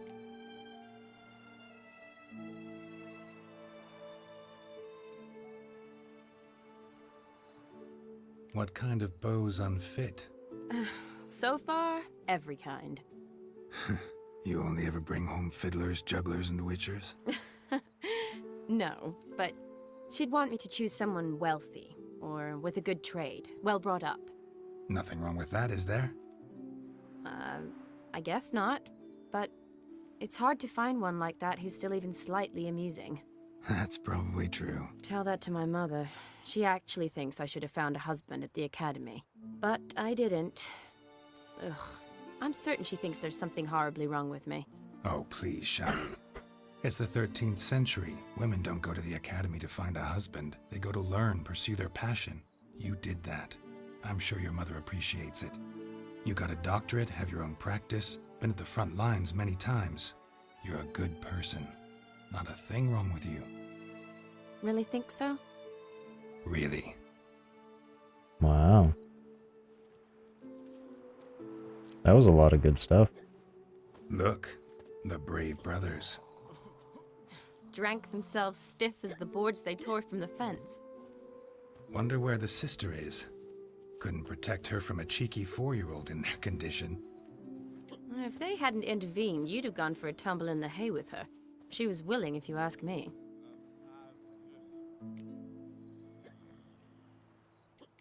What kind of beau's unfit? So far, every kind. You only ever bring home fiddlers, jugglers, and witchers? No, but she'd want me to choose someone wealthy, or with a good trade, well brought up. Nothing wrong with that, is there? I guess not, but it's hard to find one like that who's still even slightly amusing. That's probably true. Tell that to my mother. She actually thinks I should have found a husband at the academy. But I didn't. Ugh. I'm certain she thinks there's something horribly wrong with me. Oh, please, Shani. It's the 13th century. Women don't go to the academy to find a husband. They go to learn, pursue their passion. You did that. I'm sure your mother appreciates it. You got a doctorate, have your own practice, been at the front lines many times. You're a good person. Not a thing wrong with you. Really think so? Really. Wow. That was a lot of good stuff. Look, the brave brothers. Drank themselves stiff as the boards they tore from the fence. Wonder where the sister is. Couldn't protect her from a cheeky 4-year-old in their condition. If they hadn't intervened, you'd have gone for a tumble in the hay with her. She was willing, if you ask me.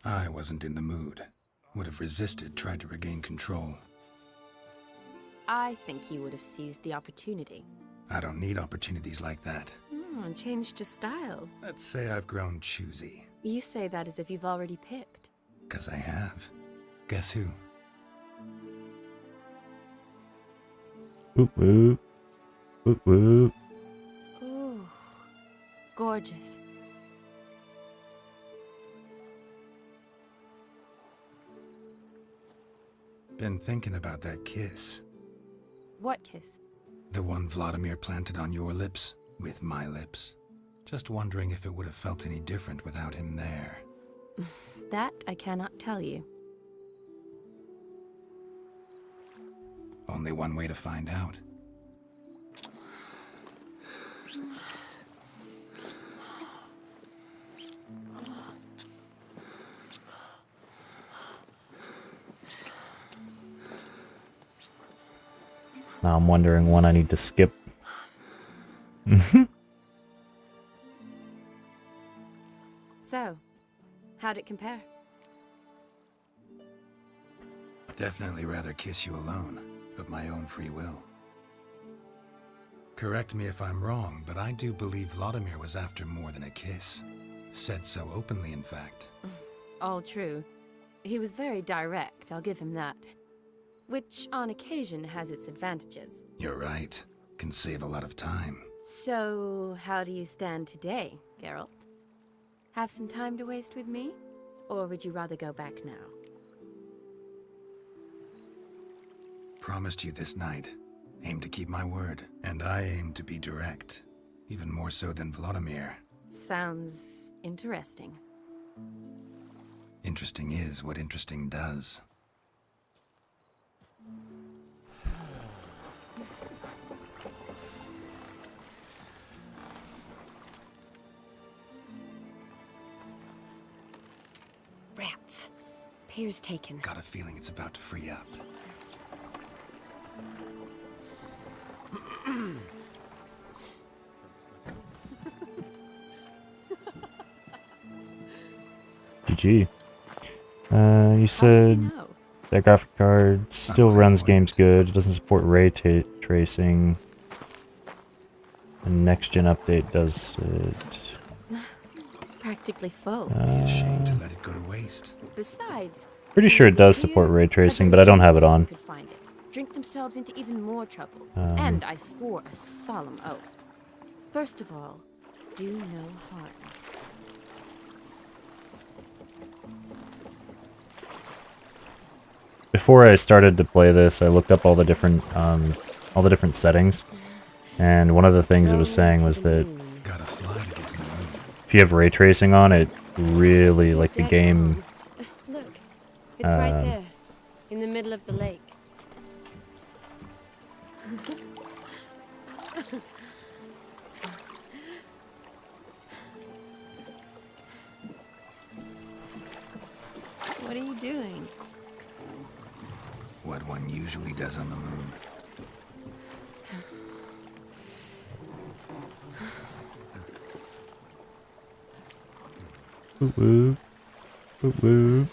I wasn't in the mood. Would have resisted, tried to regain control. I think you would have seized the opportunity. I don't need opportunities like that. And changed your style. Let's say I've grown choosy. You say that as if you've already picked. 'Cause I have. Guess who? Whoop whoop. Whoop whoop. Ooh, gorgeous. Been thinking about that kiss. What kiss? The one Vladimir planted on your lips, with my lips. Just wondering if it would have felt any different without him there. That I cannot tell you. Only one way to find out. Now I'm wondering when I need to skip. So, how'd it compare? Definitely rather kiss you alone, of my own free will. Correct me if I'm wrong, but I do believe Vladimir was after more than a kiss. Said so openly, in fact. All true. He was very direct, I'll give him that. Which, on occasion, has its advantages. You're right. Can save a lot of time. So, how do you stand today, Geralt? Have some time to waste with me? Or would you rather go back now? Promised you this night. Aim to keep my word. And I aim to be direct. Even more so than Vladimir. Sounds interesting. Interesting is what interesting does. Rats. Pier's taken. Got a feeling it's about to free up. GG. You said That graphic card still runs games good. It doesn't support ray tracing. The next gen update does it. Practically full. Be ashamed to let it go to waste. Besides, Pretty sure it does support ray tracing, but I don't have it on. could find it, drink themselves into even more trouble. And I swore a solemn oath. First of all, do no harm. Before I started to play this, I looked up all the different settings, and one of the things it was saying was that Gotta fly to get to the moon. if you have ray tracing on, it really, like, the game. Look, it's right there, in the middle of the lake. What are you doing? What one usually does on the moon. Woo woo. Woo woo.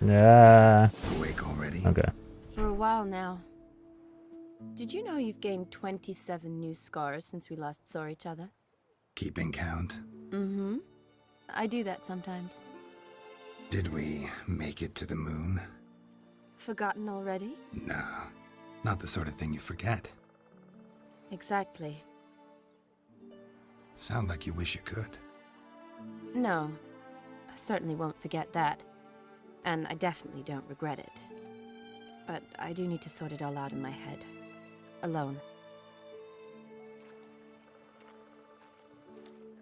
Yeah. Awake already? Okay. For a while now. Did you know you've gained 27 new scars since we last saw each other? Keeping count? Mm-hmm. I do that sometimes. Did we make it to the moon? Forgotten already? No. Not the sort of thing you forget. Exactly. Sound like you wish you could. No. I certainly won't forget that. And I definitely don't regret it. But I do need to sort it all out in my head. Alone.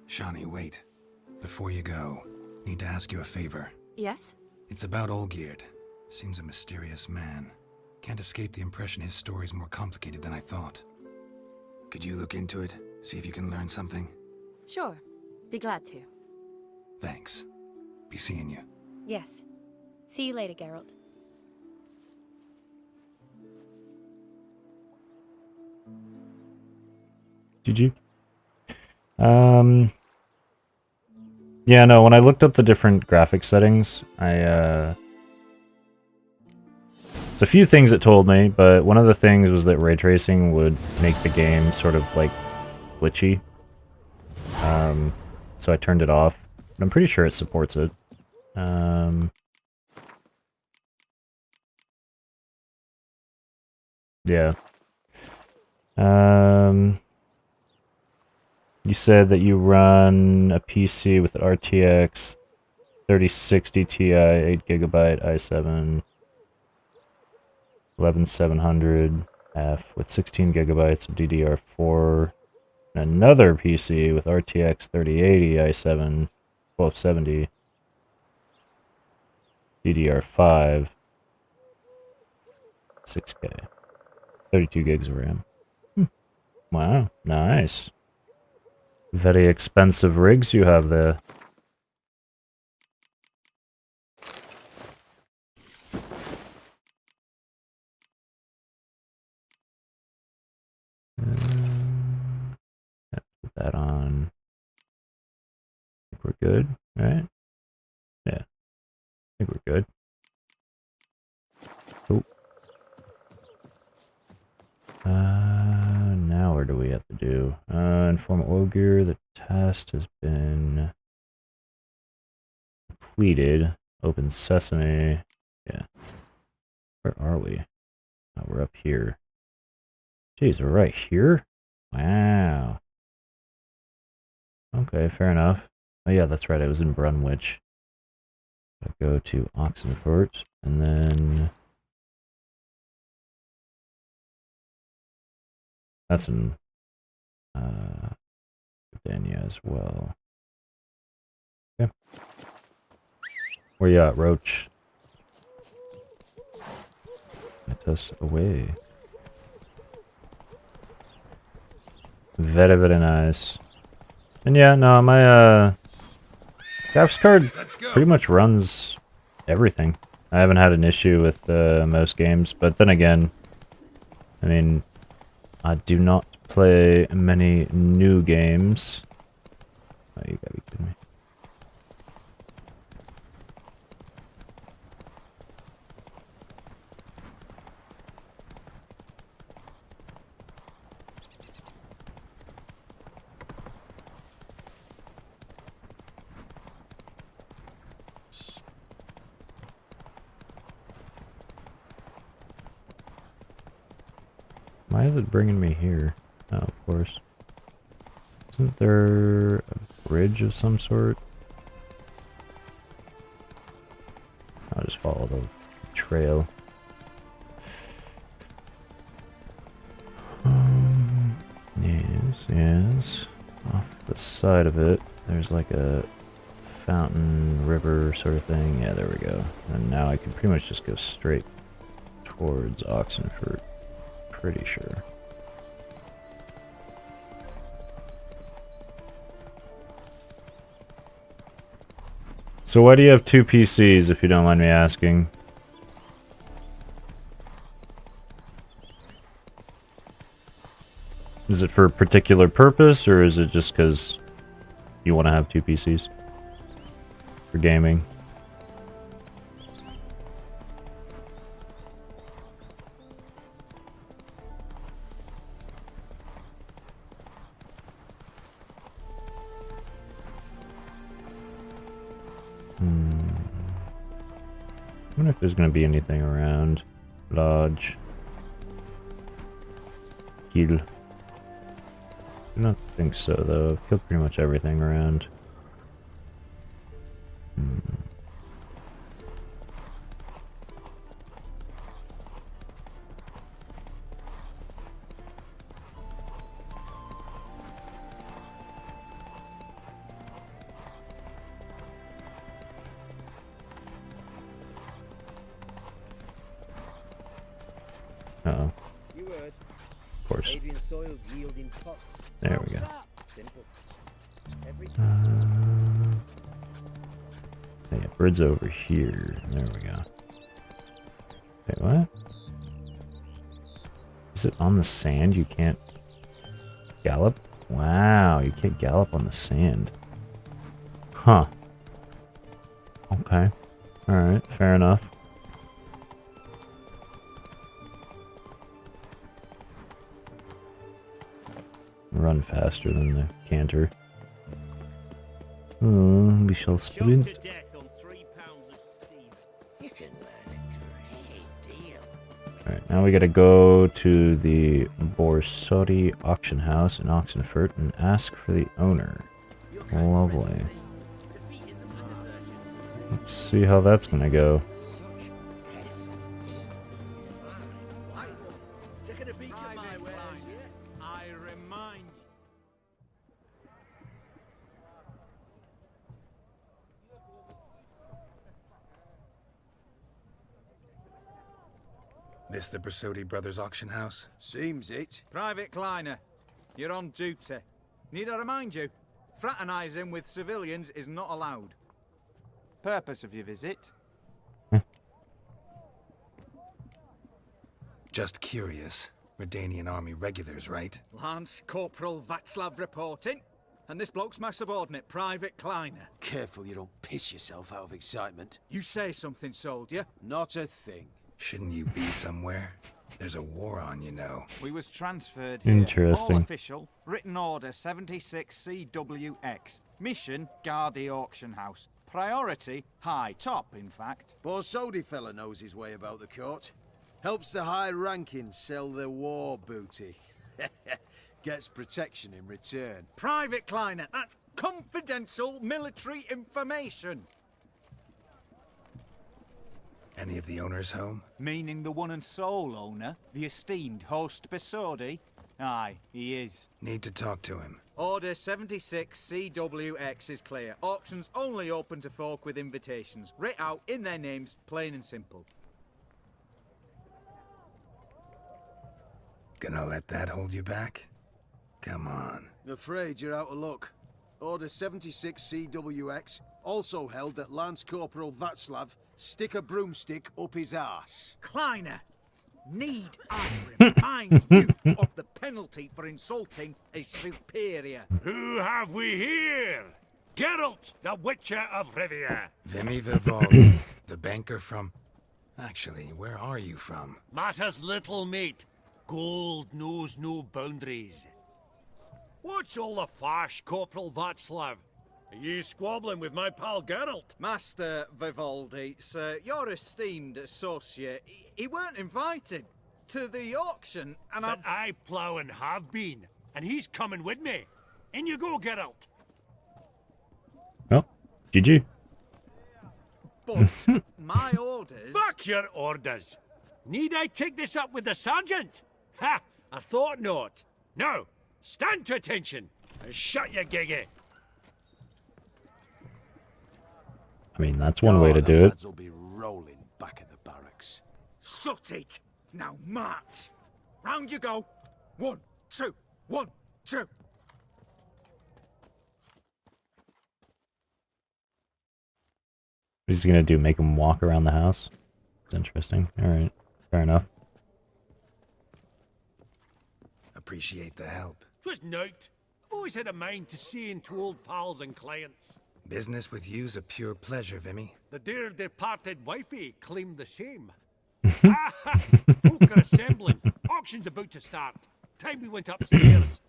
Shani, wait. Before you go, need to ask you a favor. Yes? It's about Olgierd. Seems a mysterious man. Can't escape the impression his story's more complicated than I thought. Could you look into it? See if you can learn something? Sure. Be glad to. Thanks. Be seeing you. Yes. See you later, Geralt. GG. Yeah, no, when I looked up the different graphic settings, there's a few things it told me, but one of the things was that ray tracing would make the game sort of, like, glitchy. So I turned it off. But I'm pretty sure it supports it. Yeah. You said that you run a PC with an RTX 3060 Ti, 8GB i7, 11700F with 16GB of DDR4, and another PC with RTX 3080 i7, 1270, DDR5, 6K, 32 gigs of RAM. Wow, nice. Very expensive rigs you have there. Put that on. I think we're good, right? Yeah. I think we're good. Oh. Now where do we have to do? Inform Olgierd, the test has been completed. Open Sesame. Yeah. Where are we? Oh, we're up here. Jeez, we're right here? Wow. Okay, fair enough. Oh yeah, that's right, I was in Brunwich. I go to Oxenfurt, and then... That's in Dania as well. Okay. Where you at, Roach? Let us away. Very, very nice. And yeah, no, my graphics card pretty much runs everything. I haven't had an issue with most games, but then again, I mean, I do not play many new games. Oh, you gotta be kidding me. Why is it bringing me here? Oh, of course. Isn't there a bridge of some sort? I'll just follow the trail. Yes. Off the side of it, there's like a fountain, river sort of thing. Yeah, there we go. And now I can pretty much just go straight towards Oxenfurt. Pretty sure. So why do you have two PCs, if you don't mind me asking? Is it for a particular purpose, or is it just because you want to have two PCs for gaming? I wonder if there's going to be anything around. Lodge. Kill. I don't think so, though. I've killed pretty much everything around. Uh-oh. You heard. Of course. Adrian soils yielding pots. There we go. Simple. Yeah, bird's over here. There we go. Wait, what? Is it on the sand? You can't gallop? Wow, you can't gallop on the sand. Huh. Okay. Alright, fair enough. Run faster than the canter. We shall sprint. Alright, now we gotta go to the Borsodi auction house in Oxenfurt and ask for the owner. Lovely. Let's see how that's gonna go. This the Bersodi Brothers auction house? Seems it. Private Kleiner, you're on duty. Need I remind you, fraternizing with civilians is not allowed. Purpose of your visit? Just curious. Redanian army regulars, right? Lance Corporal Václav reporting. And this bloke's my subordinate, Private Kleiner. Careful you don't piss yourself out of excitement. You say something, soldier. Not a thing. Shouldn't you be somewhere? There's a war on, you know. We was transferred here. Interesting. All official. Written order 76 CWX. Mission, guard the auction house. Priority, high. Top, in fact. Borsodi fella knows his way about the court. Helps the high rankings sell their war booty. Gets protection in return. Private Kleiner, that's confidential military information. Any of the owners home? Meaning the one and sole owner, the esteemed host Bersodi? Aye, he is. Need to talk to him. Order 76 CWX is clear. Auctions only open to folk with invitations. Writ out in their names, plain and simple. Gonna let that hold you back? Come on. Afraid you're out of luck. Order 76 CWX, also held that Lance Corporal Václav stick a broomstick up his arse. Kleiner! Need I remind you of the penalty for insulting a superior? Who have we here? Geralt, the Witcher of Rivia. Vimy Vivaldi, the banker from... Actually, where are you from? Matters little, mate. Gold knows no boundaries. What's all the fash, Corporal Václav? Are you squabbling with my pal Geralt? Master Vivaldi, sir, your esteemed associate, he weren't invited to the auction, and But I plough and have been, and he's coming with me. In you go, Geralt. Oh, GG. But my orders... Fuck your orders. Need I take this up with the sergeant? Ha! I thought not. Now, stand to attention and shut your giggy. I mean, that's one way to do it. Lads will be rolling back at the barracks. Sut it! Now march! Round you go! 1, 2, 1, 2! What's he gonna do? Make him walk around the house? It's interesting. Alright, fair enough. Appreciate the help. 'Twas nowt. I've always had a mind to seeing to old pals and clients. Business with you's a pure pleasure, Vimy. The dear departed wifey claimed the same. Folk are assembling. Auction's about to start. Time we went upstairs.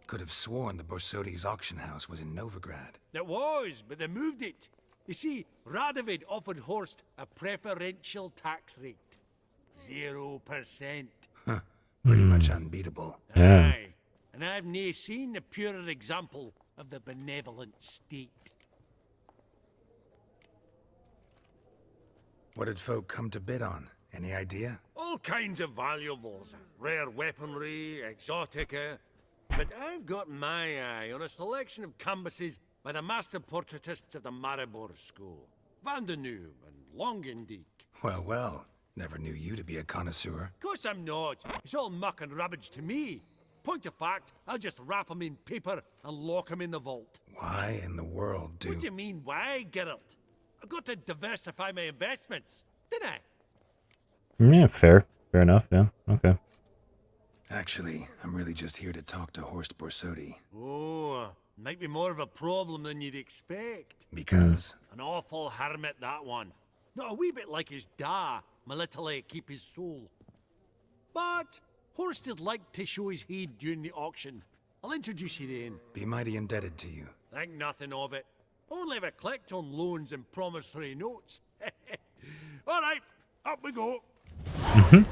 Could have sworn the Borsodi's auction house was in Novigrad. There was, but they moved it. You see, Radovid offered Horst a preferential tax rate. 0%. Huh. Pretty much unbeatable. Yeah. Aye. And I've nae seen a purer example of the benevolent state. What did folk come to bid on? Any idea? All kinds of valuables. Rare weaponry, exotica. But I've got my eye on a selection of canvases by the master portraitists of the Maribor School. Van de Neuve and Longendijk. Well, well. Never knew you to be a connoisseur. Of course I'm not. It's all muck and rubbish to me. Point of fact, I'll just wrap 'em in paper and lock 'em in the vault. Why in the world do... What do you mean, why, Geralt? I've got to diversify my investments, didn't I? Yeah, fair. Fair enough, yeah. Okay. Actually, I'm really just here to talk to Horst Borsodi. Oh, might be more of a problem than you'd expect. Because? An awful hermit, that one. Not a wee bit like his da, military keep his soul. But Horst is like to show his head during the auction. I'll introduce you then. Be mighty indebted to you. Think nothing of it. Only ever collect on loans and promissory notes. All right, up we go. Egg,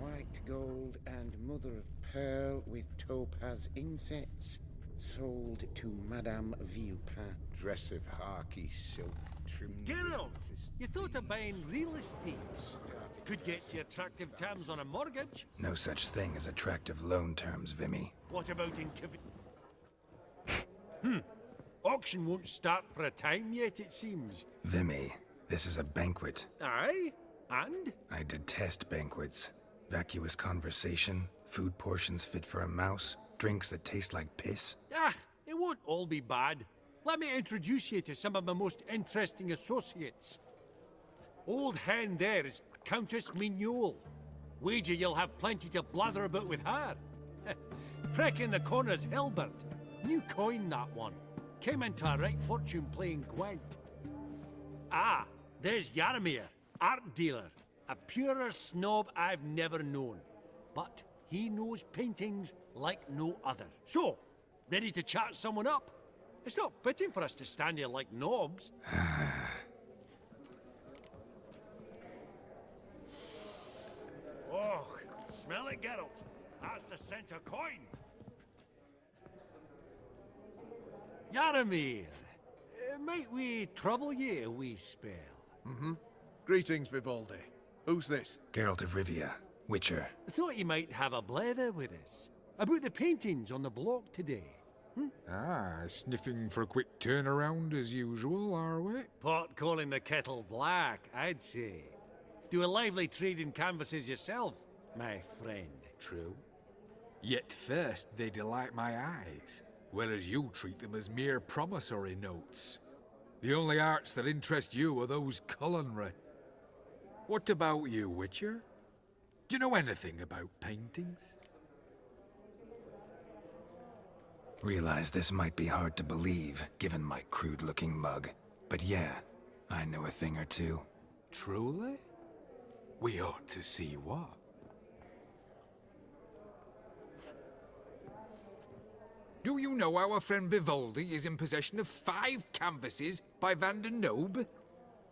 white gold, and mother of pearl with topaz insets. Sold to Madame Villepin. Dress of harky silk trimmed. Geralt, you thought of buying real estate. Could get you attractive terms on a mortgage. No such thing as attractive loan terms, Vimy. What about in Auction won't start for a time yet, it seems. Vimy, this is a banquet. Aye? And? I detest banquets. Vacuous conversation, food portions fit for a mouse, drinks that taste like piss. Ah, it won't all be bad. Let me introduce you to some of my most interesting associates. Old hen there is Countess Mignol. Wager you'll have plenty to blather about with her. Prick in the corner's Hilbert. New coin, that one. Came into a right fortune playing Gwent. Ah, there's Yaramir, art dealer. A purer snob I've never known. But he knows paintings like no other. So, ready to chat someone up? It's not fitting for us to stand here like knobs. Oh, smell it, Geralt. That's the scent of coin. Yaramir, might we trouble ye a wee spell? Greetings, Vivaldi. Who's this? Geralt of Rivia, Witcher. Thought you might have a blether with us. About the paintings on the block today. Ah, sniffing for a quick turnaround as usual, are we? Pot calling the kettle black, I'd say. Do a lively trade in canvases yourself, my friend. True. Yet first they delight my eyes. whereas you treat them as mere promissory notes. The only arts that interest you are those culinary. What about you, Witcher? Do you know anything about paintings? Realize this might be hard to believe, given my crude-looking mug. But yeah, I know a thing or two. Truly? We ought to see what. Do you know our friend Vivaldi is in possession of 5 canvases by Van der Nobe?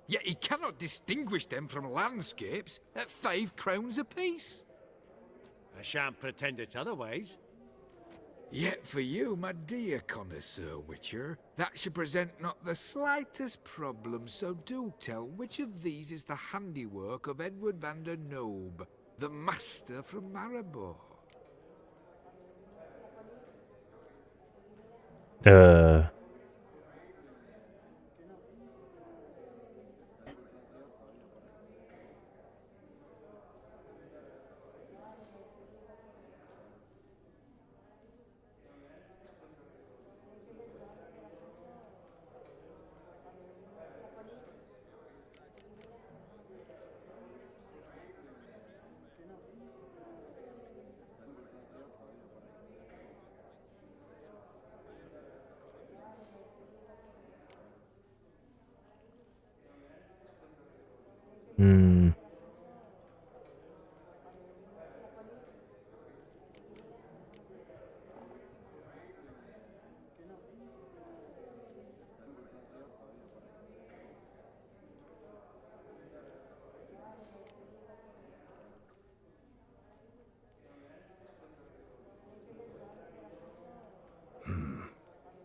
Yet he cannot distinguish them from landscapes at 5 crowns apiece. I shan't pretend it's otherwise. Yet for you, my dear connoisseur Witcher, that should present not the slightest problem, so do tell which of these is the handiwork of Edward van der Nobe, the master from Maribor. Hmm.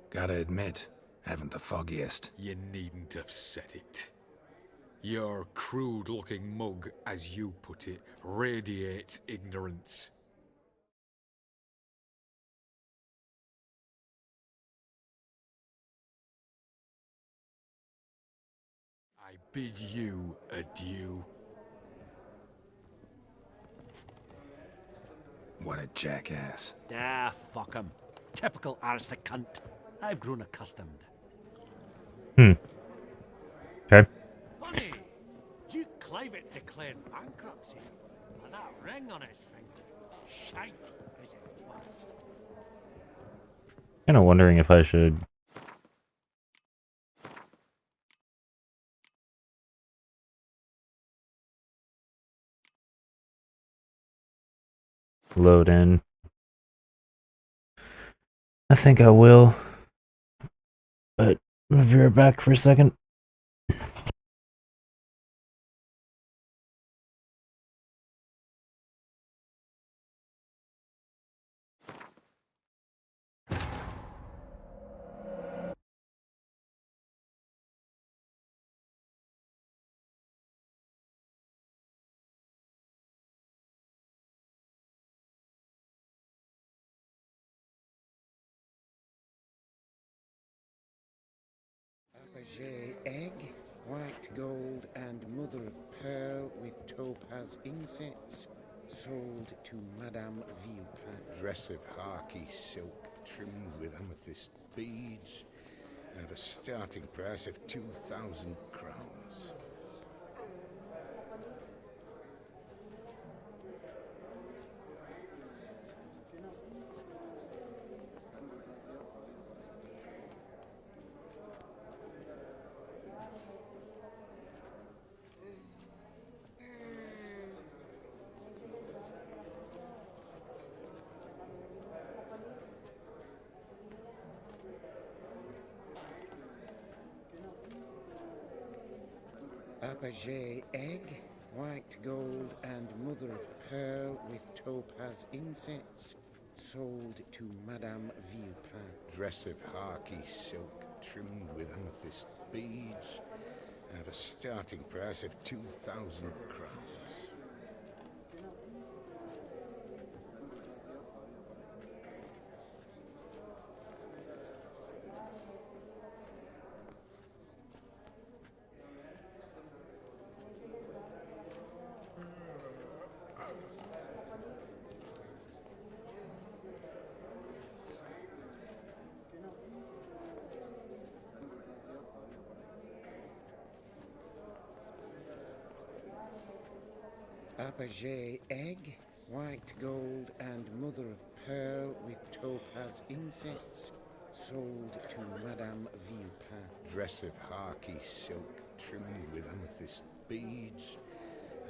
Gotta admit, haven't the foggiest. You needn't have said it. Your crude-looking mug, as you put it, radiates ignorance. I bid you adieu. What a jackass. Ah, fuck him. Typical aristocrat cunt. I've grown accustomed. Okay. Funny, Duke Clivet declared bankruptcy with that ring on his finger. Shite, is it fat? Kind of wondering if I should load in. I think I will, but I'll be right back for a second. Fabergé egg, white gold and mother of pearl with topaz insets, sold to Madame Villepin. Dress of harky silk trimmed with amethyst beads, at a starting price of 2,000 crowns. Fabergé egg, white gold and mother of pearl with topaz insets, sold to Madame Villepin. Dress of harky silk trimmed with amethyst beads, at a starting price of 2,000 crowns. Apogee egg, white gold, and mother of pearl with topaz insets. Sold to Madame Villepin. Dress of harky silk trimmed with amethyst beads.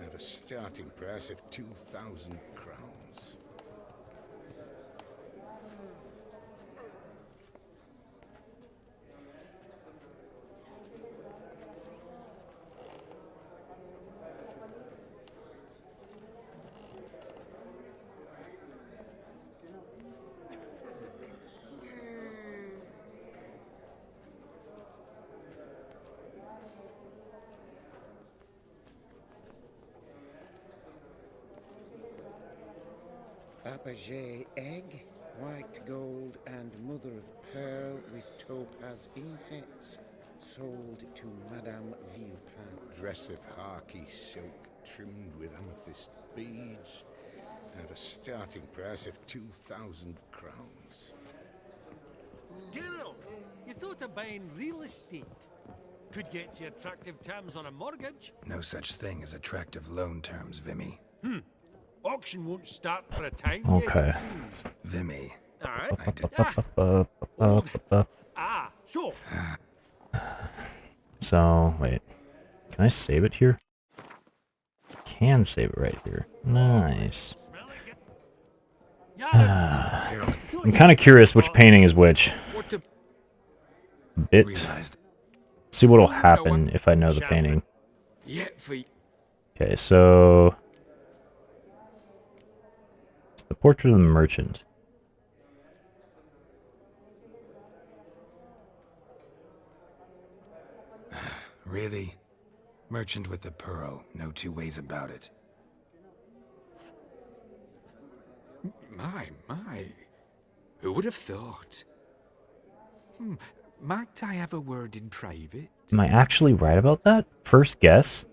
At a starting price of 2,000 crowns. Apogee egg, white gold, and mother of pearl with topaz insets. Sold to Madame Villepin. Dress of harky silk trimmed with amethyst beads. At a starting price of 2,000 crowns. Geralt, you thought of buying real estate. Could get you attractive terms on a mortgage. No such thing as attractive loan terms, Vimy. Auction won't start for a time Okay. yet, it seems. Vimy. Alright. I did. So, So, wait. Can I save it here? Can save it right here. Nice. I'm kind of curious which painting is which. Bit. See what'll happen if I know the painting. Okay, so it's the portrait of the merchant. Really? Merchant with the pearl. No two ways about it. My. Who would have thought? Might I have a word in private? Am I actually right about that? First guess?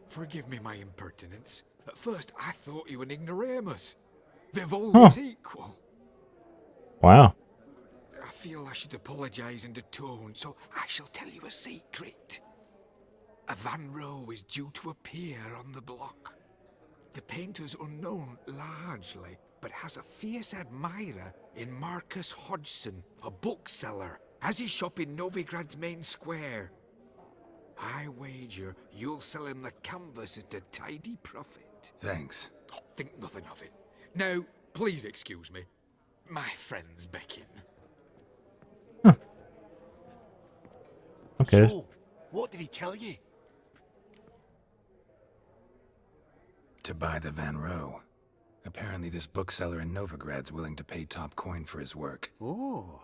Forgive me my impertinence. At first, I thought you an ignoramus. Vivaldi's equal. Wow. I feel I should apologize and atone, so I shall tell you a secret. A Van Rowe is due to appear on the block. The painter's unknown, largely, but has a fierce admirer in Marcus Hodgson, a bookseller, has his shop in Novigrad's main square. I wager you'll sell him the canvas at a tidy profit. Thanks. Think nothing of it. Now, please excuse me. My friend's beckon. Okay. So, what did he tell you? To buy the Van Rowe. Apparently this bookseller in Novigrad's willing to pay top coin for his work. Oh,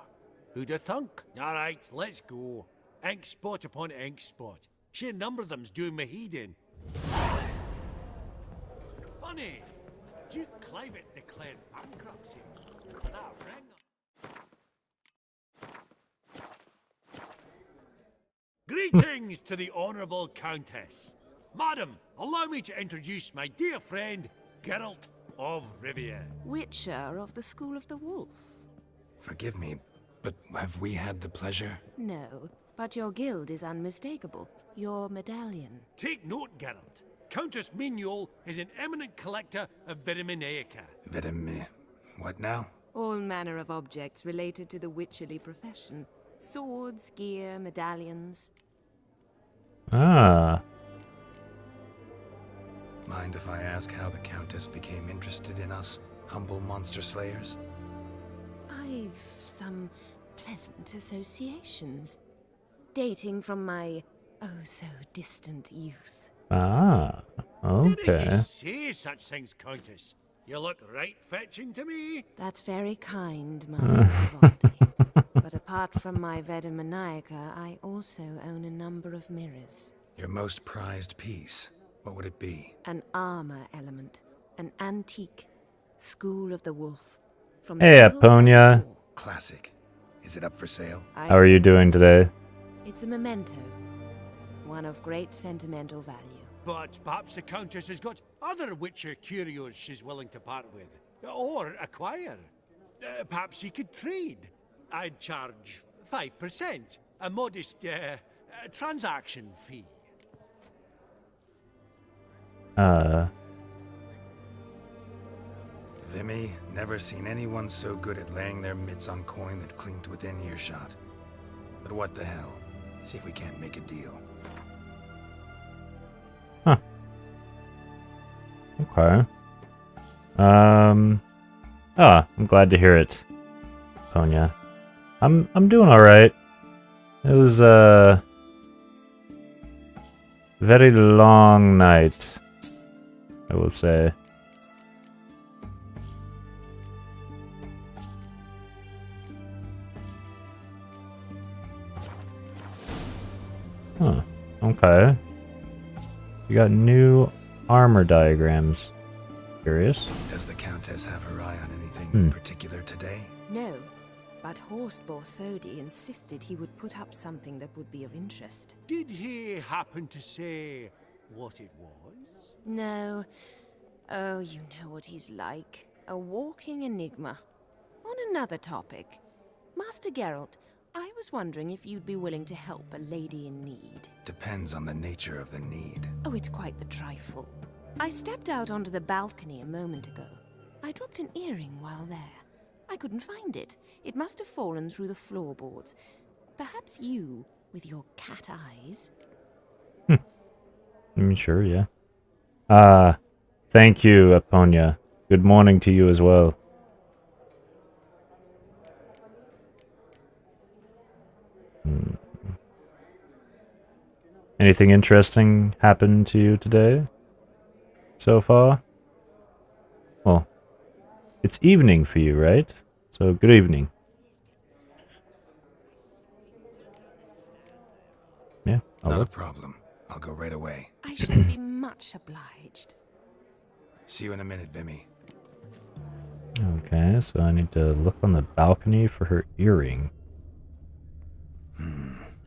who'd have thunk? All right, let's go. Ink spot upon ink spot. Sheer number of them's doing me heed in. Funny, Duke Clivet declared bankruptcy. That rang. Greetings to the Honourable Countess. Madam, allow me to introduce my dear friend, Geralt of Rivia. Witcher of the School of the Wolf. Forgive me, but have we had the pleasure? No, but your guild is unmistakable. Your medallion. Take note, Geralt. Countess Mignol is an eminent collector of Vitaminaica. What now? All manner of objects related to the witcherly profession. Swords, gear, medallions. Ah. Mind if I ask how the Countess became interested in us, humble monster slayers? I've some pleasant associations. Dating from my oh-so-distant youth. Ah. Didn't Okay. you say such things, Countess? You look right fetching to me. That's very kind, Master Vivaldi. But apart from my Vedamaniaca, I also own a number of mirrors. Your most prized piece, what would it be? An armor element. An antique. School of the Wolf. From Hey, the World Aponia. War. Classic. Is it up for sale? How are you doing today? It's a memento. One of great sentimental value. But perhaps the Countess has got other Witcher curios she's willing to part with. Or acquire. Perhaps you could trade. I'd charge 5%. A modest transaction fee. Vimy, never seen anyone so good at laying their mitts on coin that clinked within earshot. But what the hell? See if we can't make a deal. Huh. Okay. I'm glad to hear it, Ponya. I'm doing alright. It was a very long night, I will say. Huh. Okay. You got new armor diagrams. Curious. Does the Countess have her eye on anything Hmm. particular today? No, but Horst Borsodi insisted he would put up something that would be of interest. Did he happen to say what it was? No. Oh, you know what he's like. A walking enigma. On another topic, Master Geralt, I was wondering if you'd be willing to help a lady in need. Depends on the nature of the need. Oh, it's quite the trifle. I stepped out onto the balcony a moment ago. I dropped an earring while there. I couldn't find it. It must have fallen through the floorboards. Perhaps you, with your cat eyes... Sure, yeah. Thank you, Aponia. Good morning to you as well. Anything interesting happened to you today? So far? Well, it's evening for you, right? So, good evening. Yeah. Not a problem. I'll go right away. I should be much obliged. See you in a minute, Vimy. Okay, so I need to look on the balcony for her earring.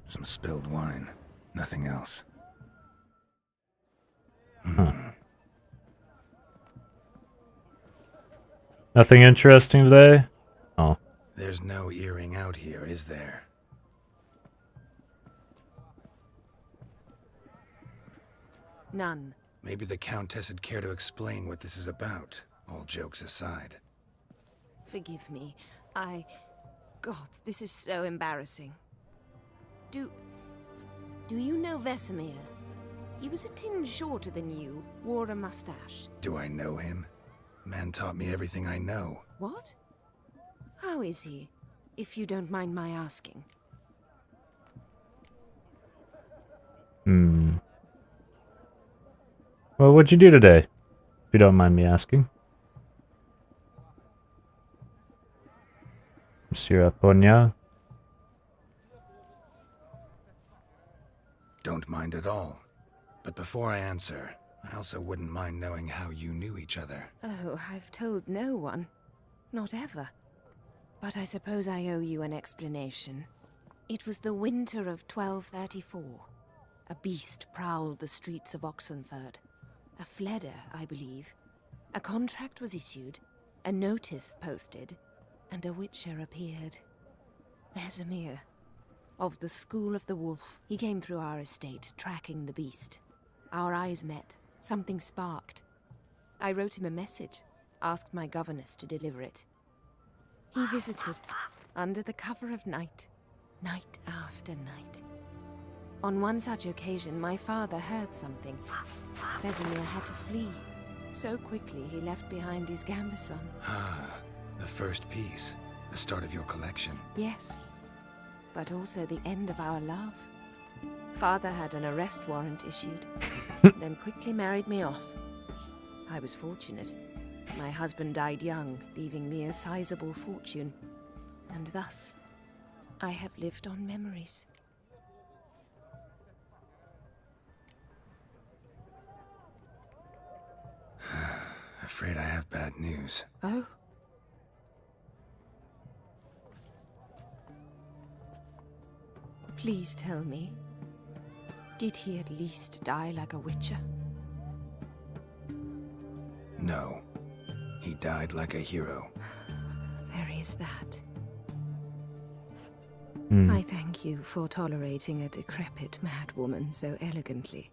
Some spilled wine. Nothing else. Huh. Nothing interesting today? Oh. There's no earring out here, is there? None. Maybe the Countess would care to explain what this is about, all jokes aside. Forgive me. God, this is so embarrassing. Do you know Vesemir? He was a tinge shorter than you, wore a mustache. Do I know him? Man taught me everything I know. What? How is he, if you don't mind my asking? Well, what'd you do today? If you don't mind me asking. Monsieur Aponia? Don't mind at all. But before I answer, I also wouldn't mind knowing how you knew each other. Oh, I've told no one. Not ever. But I suppose I owe you an explanation. It was the winter of 1234. A beast prowled the streets of Oxenford. A Fleder, I believe. A contract was issued, a notice posted, and a witcher appeared. Vesemir. Of the School of the Wolf. He came through our estate, tracking the beast. Our eyes met. Something sparked. I wrote him a message, asked my governess to deliver it. He visited, under the cover of night, night after night. On one such occasion, my father heard something. Vesemir had to flee. So quickly, he left behind his gambeson. Ah, the first piece. The start of your collection. Yes, but also the end of our love. Father had an arrest warrant issued, then quickly married me off. I was fortunate. My husband died young, leaving me a sizable fortune. And thus, I have lived on memories. Afraid I have bad news. Oh? Please tell me, did he at least die like a witcher? No. He died like a hero. There is that. Hmm. I thank you for tolerating a decrepit madwoman so elegantly.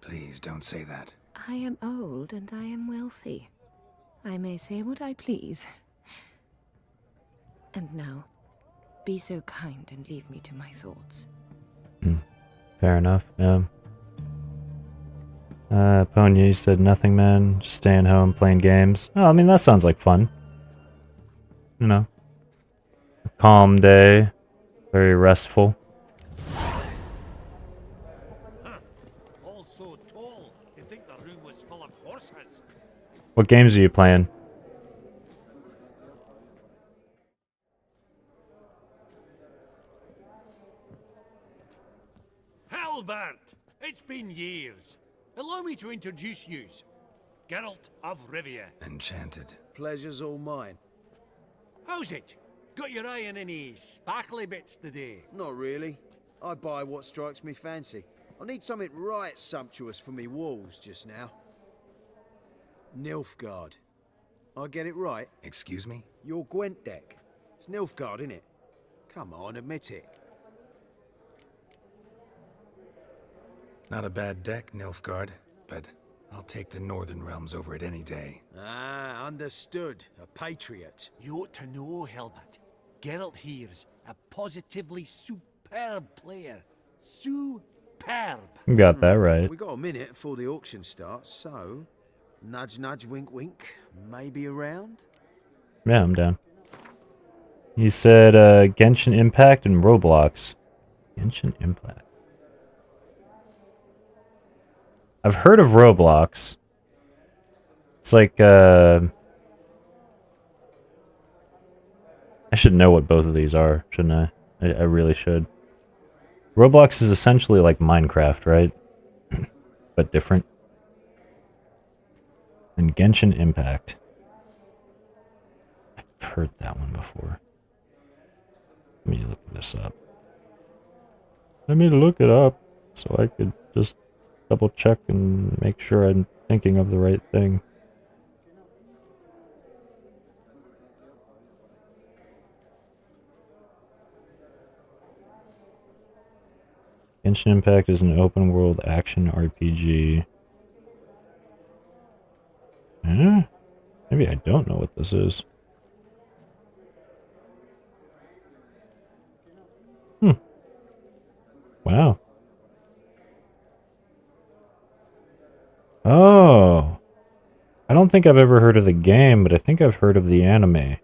Please don't say that. I am old and I am wealthy. I may say what I please. And now, be so kind and leave me to my thoughts. Fair enough, yeah. Ponya, you said nothing, man. Just staying home, playing games. Oh, I mean, that sounds like fun. You know. A calm day. Very restful. All so tall, you'd think the room was full of horses. What games are you playing? Halbert! It's been years. Allow me to introduce yous. Geralt of Rivia. Enchanted. Pleasure's all mine. How's it? Got your eye on any sparkly bits today? Not really. I buy what strikes me fancy. I need something right sumptuous for me walls just now. Nilfgaard. I get it right? Excuse me? Your Gwent deck. It's Nilfgaard, innit? Come on, admit it. Not a bad deck, Nilfgaard, but I'll take the Northern Realms over it any day. Ah, understood. A patriot. You ought to know, Helmut. Geralt here's a positively superb player. Superb. You got that right. We got a minute before the auction starts, so... Nudge, nudge, wink, wink. Maybe around? Yeah, I'm down. You said Genshin Impact and Roblox. Genshin Impact. I've heard of Roblox. It's like, I should know what both of these are, shouldn't I? I really should. Roblox is essentially like Minecraft, right? But different. And Genshin Impact. I've heard that one before. Let me look this up. Let me look it up so I could just double check and make sure I'm thinking of the right thing. Genshin Impact is an open world action RPG. Maybe I don't know what this is. Wow. Oh. I don't think I've ever heard of the game, but I think I've heard of the anime.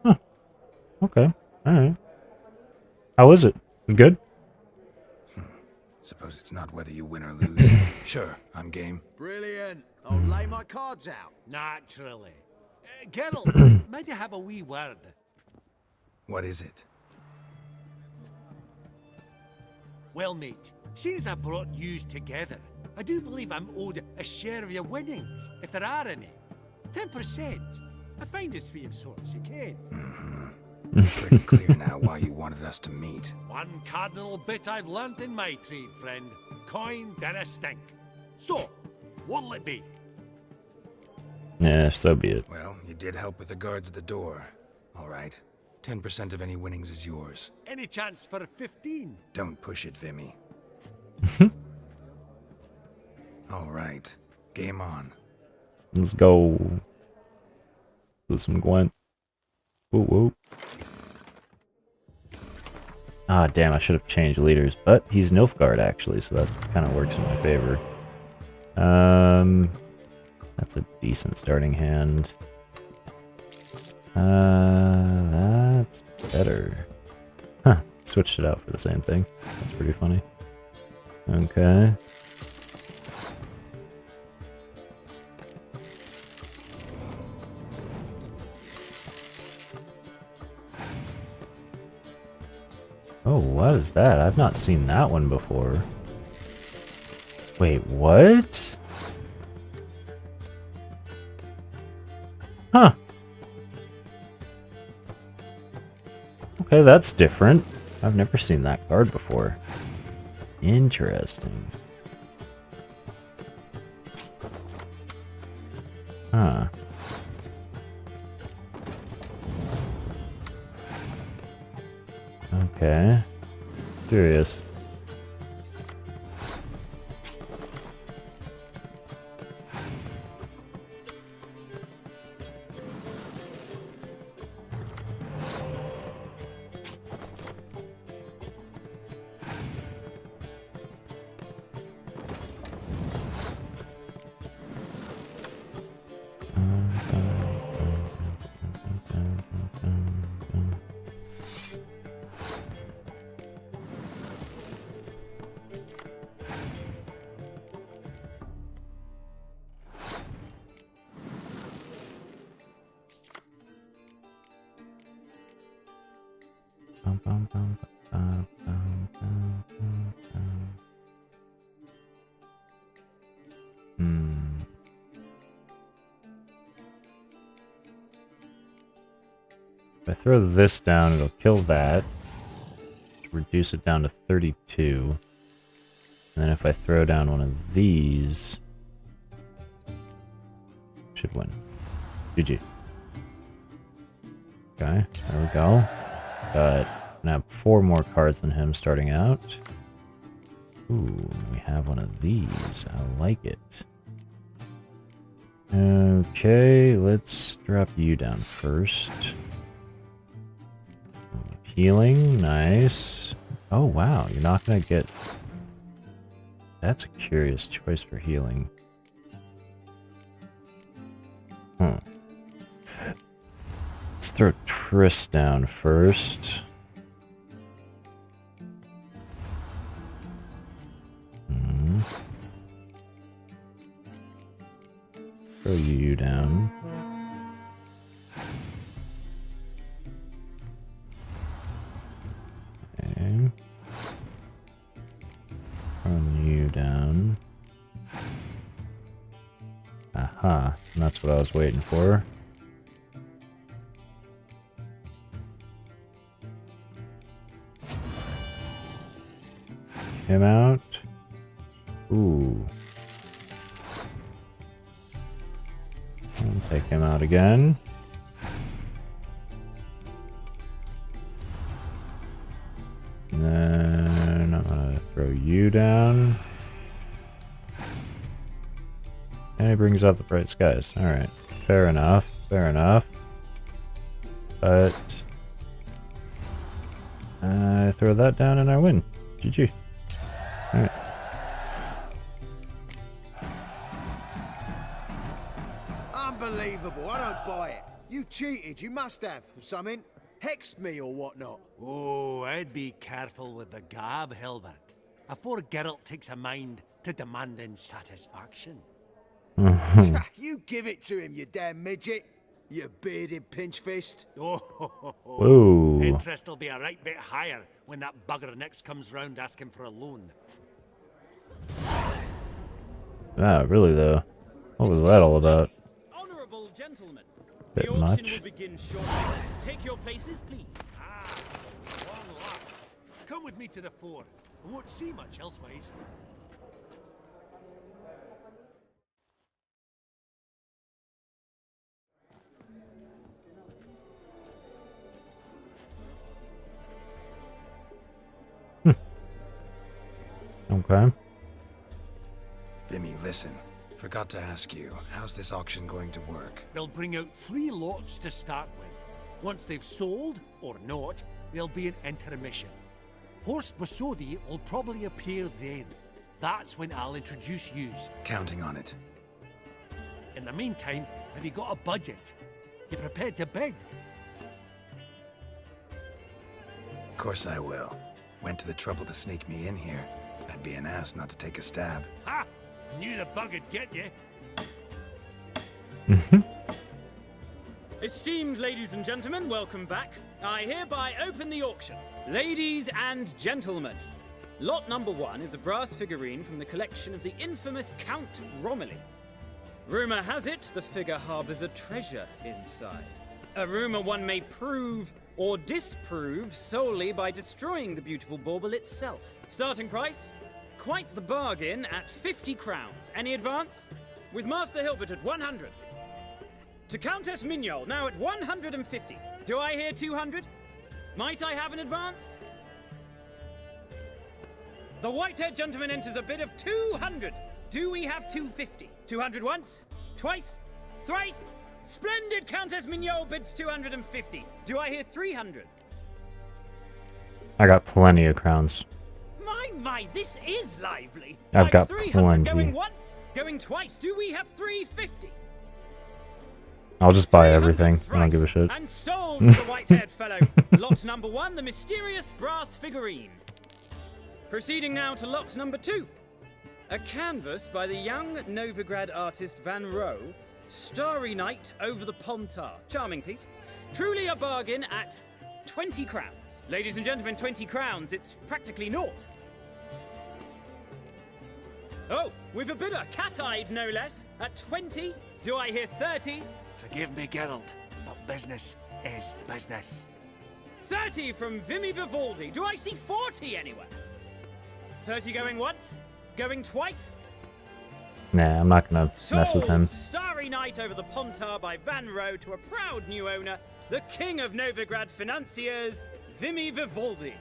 Huh. Okay. Alright. How is it? Good? Suppose it's not whether you win or lose. Sure, I'm game. Brilliant. I'll lay my cards out. Naturally. Geralt, might you have a wee word? What is it? Well, mate, seeing as I brought yous together, I do believe I'm owed a share of your winnings, if there are any. 10%. A finder's fee of sorts, you can. Pretty clear now why you wanted us to meet. One cardinal bit I've learnt in my trade, friend. Coin dinna stink. So, what'll it be? Yeah, so be it. Well, you did help with the guards at the door. All right. 10% of any winnings is yours. Any chance for 15? Don't push it, Vimy. All right. Game on. Let's go. Do some Gwent. Woo woo. Ah, damn, I should have changed leaders, but he's Nilfgaard actually, so that kind of works in my favor. That's a decent starting hand. That's better. Huh, switched it out for the same thing. That's pretty funny. Okay. Oh, what is that? I've not seen that one before. Wait, what? Huh. Okay, that's different. I've never seen that card before. Interesting. Huh. Okay. Curious. If I throw this down, it'll kill that. Reduce it down to 32. And then if I throw down one of these, should win. GG. Okay, there we go. Got now 4 more cards than him starting out. Ooh, we have one of these. I like it. Okay, let's drop you down first. Healing, nice. Oh wow, you're not gonna get... That's a curious choice for healing. Let's throw Triss down first. Throw you down. Okay. Throw you down. Aha, that's what I was waiting for. Him out. Ooh. I'll take him out again. And then I'm gonna throw you down. And he brings out the bright skies. Alright. Fair enough. Fair enough. But I throw that down and I win. GG. Alright. Unbelievable, I don't buy it. You cheated, you must have, or something. Hexed me or whatnot. Oh, I'd be careful with the gab, Hilbert. Afore Geralt takes a mind to demanding satisfaction. You give it to him, you damn midget. You bearded pinch fist. Oh, whoa. Interest will be a right bit higher when that bugger next comes round asking for a loan. Ah, really though. What was that all about? Honorable gentlemen, Bit the auction much. will begin shortly. Take your places, please. Long laugh. Come with me to the fore. I won't see much elsewise. Okay. Vimy, listen. Forgot to ask you, how's this auction going to work? They'll bring out 3 lots to start with. Once they've sold, or not, there'll be an intermission. Horse Bosodi will probably appear then. That's when I'll introduce yous. Counting on it. In the meantime, have you got a budget? You prepared to bid? Of course I will. Went to the trouble to sneak me in here. I'd be an ass not to take a stab. Ha! Knew the bug'd get you. Esteemed ladies and gentlemen, welcome back. I hereby open the auction. Ladies and gentlemen, lot number 1 is a brass figurine from the collection of the infamous Count Romilly. Rumor has it the figure harbors a treasure inside. A rumor one may prove or disprove solely by destroying the beautiful bauble itself. Starting price? Quite the bargain at 50 crowns. Any advance? With Master Hilbert at 100. To Countess Mignol, now at 150. Do I hear 200? Might I have an advance? The white-haired gentleman enters a bid of 200. Do we have 250? 200 once? Twice? Thrice? Splendid! Countess Mignol bids 250. Do I hear 300? I got plenty of crowns. My, this is lively. I've got 300 plenty. going once, going twice. Do we have 350? I'll just buy everything. I don't give a shit. And sold to the white-haired fellow. Lot number 1, the mysterious brass figurine. Proceeding now to lot number 2. A canvas by the young Novigrad artist Van Rohe, Starry Night over the Pontar. Charming piece. Truly a bargain at 20 crowns. Ladies and gentlemen, 20 crowns, it's practically naught. Oh, we've a bidder, cat-eyed no less, at 20. Do I hear 30? Forgive me, Geralt, but business is business. 30 from Vimy Vivaldi. Do I see 40 anywhere? 30 going once? Going twice? Nah, I'm not gonna mess with him. Starry Night over the Pontar by Van Rohe to a proud new owner, the king of Novigrad financiers, Vimy Vivaldi.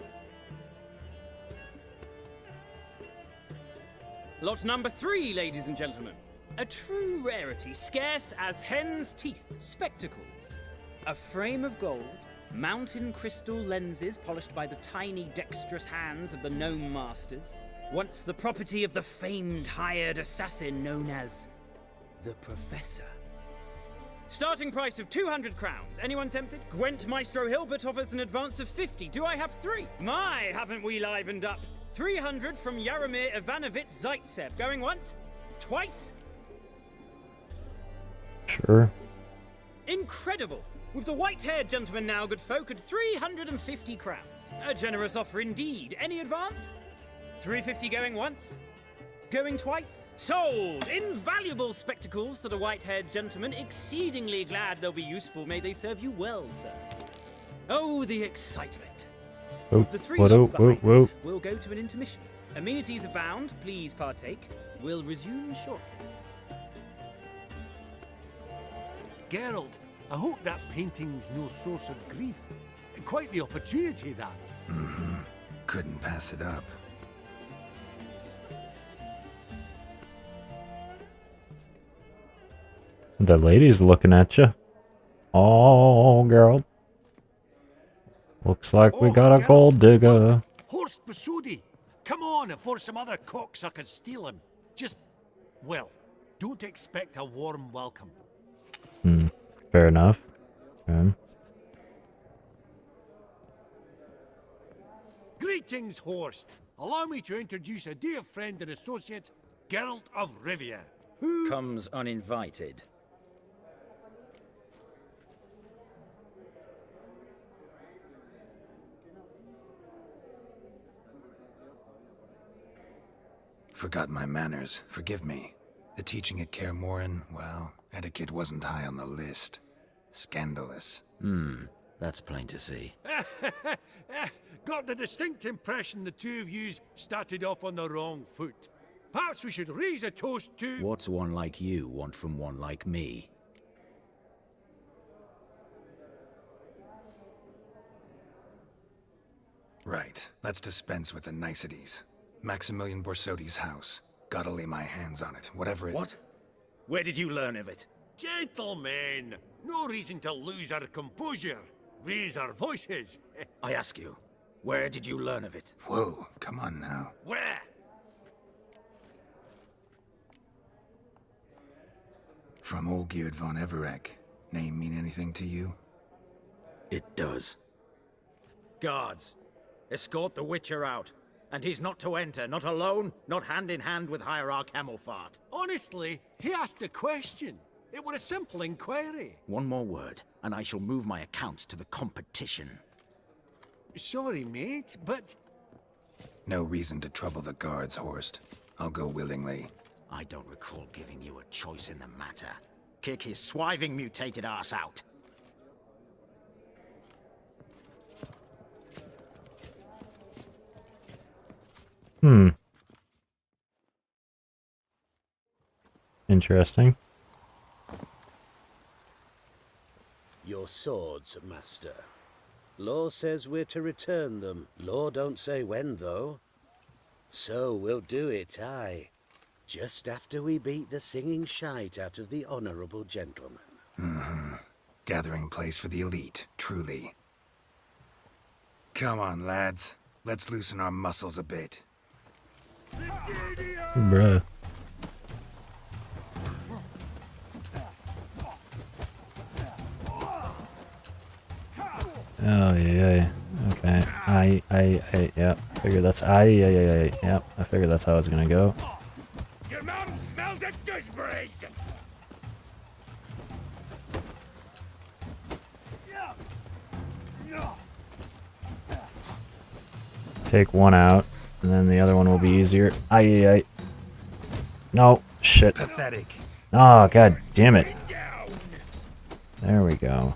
Lot number 3, ladies and gentlemen. A true rarity, scarce as hen's teeth. Spectacles. A frame of gold, mountain crystal lenses polished by the tiny, dexterous hands of the gnome masters. Once the property of the famed hired assassin known as the Professor. Starting price of 200 crowns. Anyone tempted? Gwent Maestro Hilbert offers an advance of 50. Do I have 3? My, haven't we livened up? 300 from Yaromir Ivanovich Zaitsev. Going once? Twice? Sure. Incredible! With the white-haired gentleman now, good folk, at 350 crowns. A generous offer indeed. Any advance? 350 going once? Going twice? Sold! Invaluable spectacles to the white-haired gentleman. Exceedingly glad they'll be useful. May they serve you well, sir. Oh, the excitement. Oh, With the 3 what, lots oh, behind whoa. us, we'll go to an intermission. Amenities abound. Please partake. We'll resume shortly. Geralt, I hope that painting's no source of grief. Quite the opportunity, that. Mm-hmm. Couldn't pass it up. The lady's looking at you. Oh, girl. Looks like we got a gold digger. Horst Basudi! Come on before some other cocksuckers steal him. Just, well, don't expect a warm welcome. Fair enough. Okay. Greetings, Horst. Allow me to introduce a dear friend and associate, Geralt of Rivia. Who comes uninvited? Forgot my manners. Forgive me. The teaching at Kaer Morhen, well, etiquette wasn't high on the list. Scandalous. That's plain to see. Got the distinct impression the two of yous started off on the wrong foot. Perhaps we should raise a toast to... What's one like you want from one like me? Right. Let's dispense with the niceties. Maximilian Borsodi's house. Gotta lay my hands on it, whatever it... What? Where did you learn of it? Gentlemen, no reason to lose our composure. Raise our voices. I ask you, where did you learn of it? Whoa, come on now. Where? From Olgierd von Everec. Name mean anything to you? It does. Guards, escort the Witcher out. And he's not to enter, not alone, not hand in hand with Hierarch Hemelfart. Honestly, he asked a question. It were a simple inquiry. One more word, and I shall move my accounts to the competition. Sorry, mate, but... No reason to trouble the guards, Horst. I'll go willingly. I don't recall giving you a choice in the matter. Kick his swiving mutated ass out. Interesting. Your swords, master. Law says we're to return them. Law don't say when, though. So we'll do it, aye. Just after we beat the singing shite out of the honorable gentleman. Gathering place for the elite, truly. Come on, lads. Let's loosen our muscles a bit. Bruh. Oh yeah. Okay. Yeah. I figured that's yeah. I figured that's how it's gonna go. Your mom smells of gooseberries! Take one out, and then the other one will be easier. Aye. No, shit. Pathetic. Oh, god damn it. There we go.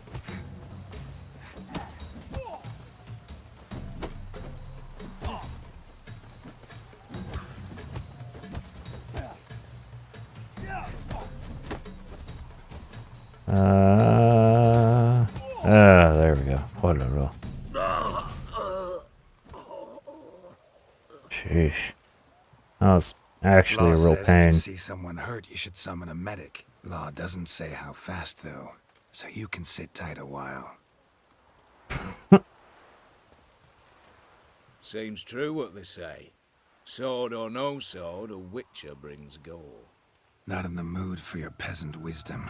There we go. Whatever. Sheesh. That was actually a real says pain. If you see someone hurt, you should summon a medic. Law doesn't say how fast, though, so you can sit tight a while. Seems true what they say. Sword or no sword, a witcher brings gore. Not in the mood for your peasant wisdom.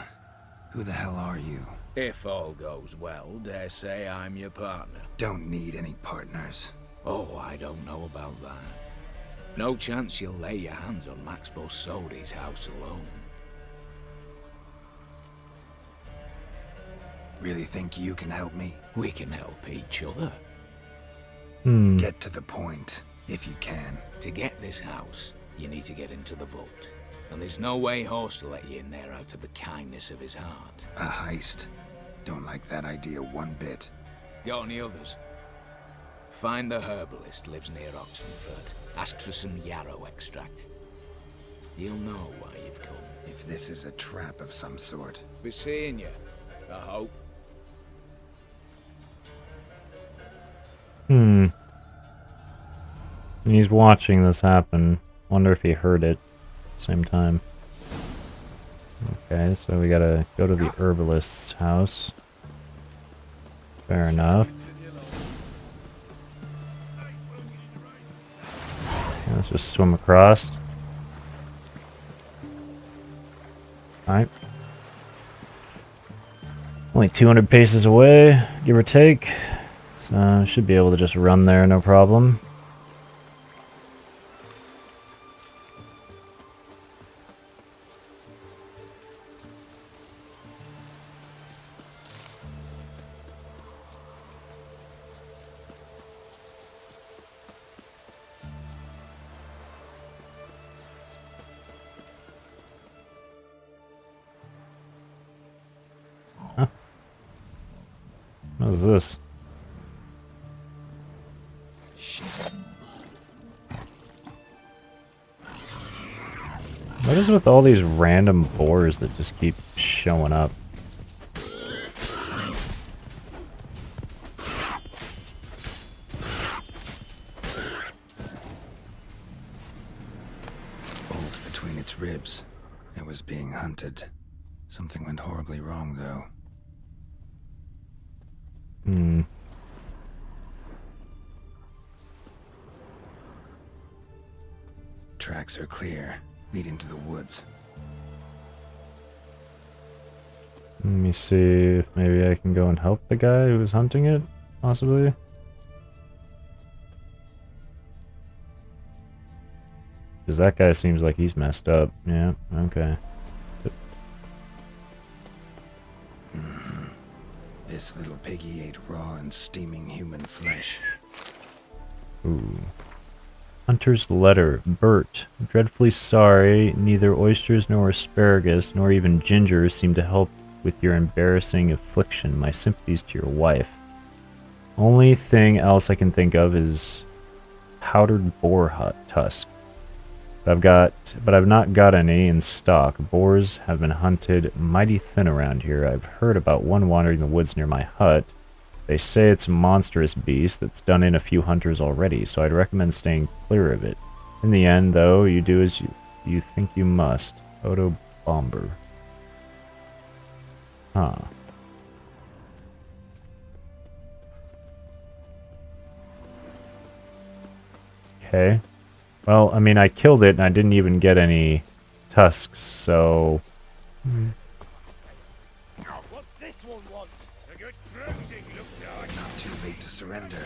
Who the hell are you? If all goes well, dare say I'm your partner. Don't need any partners. Oh, I don't know about that. No chance you'll lay your hands on Max Borsodi's house alone. Really think you can help me? We can help each other. Get to the point, if you can. To get this house, you need to get into the vault. And there's no way Horst will let you in there out of the kindness of his heart. A heist. Don't like that idea one bit. Got any others? Find the herbalist, lives near Oxenfurt. Ask for some yarrow extract. You'll know why you've come. If this is a trap of some sort. Be seeing you, I hope. He's watching this happen. Wonder if he heard it. Same time. Okay, so we gotta go to the herbalist's house. Fair enough. Let's just swim across. Alright. Only 200 paces away, give or take. So should be able to just run there, no problem. What is this? What is with all these random boars that just keep showing up? Bolt between its ribs. It was being hunted. Something went horribly wrong, though. Tracks are clear, leading to the woods. Let me see if maybe I can go and help the guy who was hunting it, possibly. Because that guy seems like he's messed up. Yeah, okay. This little piggy ate raw and steaming human flesh. Ooh. Hunter's letter. Bert. Dreadfully sorry, neither oysters nor asparagus nor even ginger seem to help with your embarrassing affliction. My sympathies to your wife. Only thing else I can think of is powdered boar tusk. But I've not got any in stock. Boars have been hunted mighty thin around here. I've heard about one wandering the woods near my hut. They say it's a monstrous beast that's done in a few hunters already, so I'd recommend staying clear of it. In the end, though, you do as you think you must. Odo Bomber. Huh. Okay. Well, I mean, I killed it and I didn't even get any tusks, so... this one want? A good bruising, looks like. Not too late to surrender.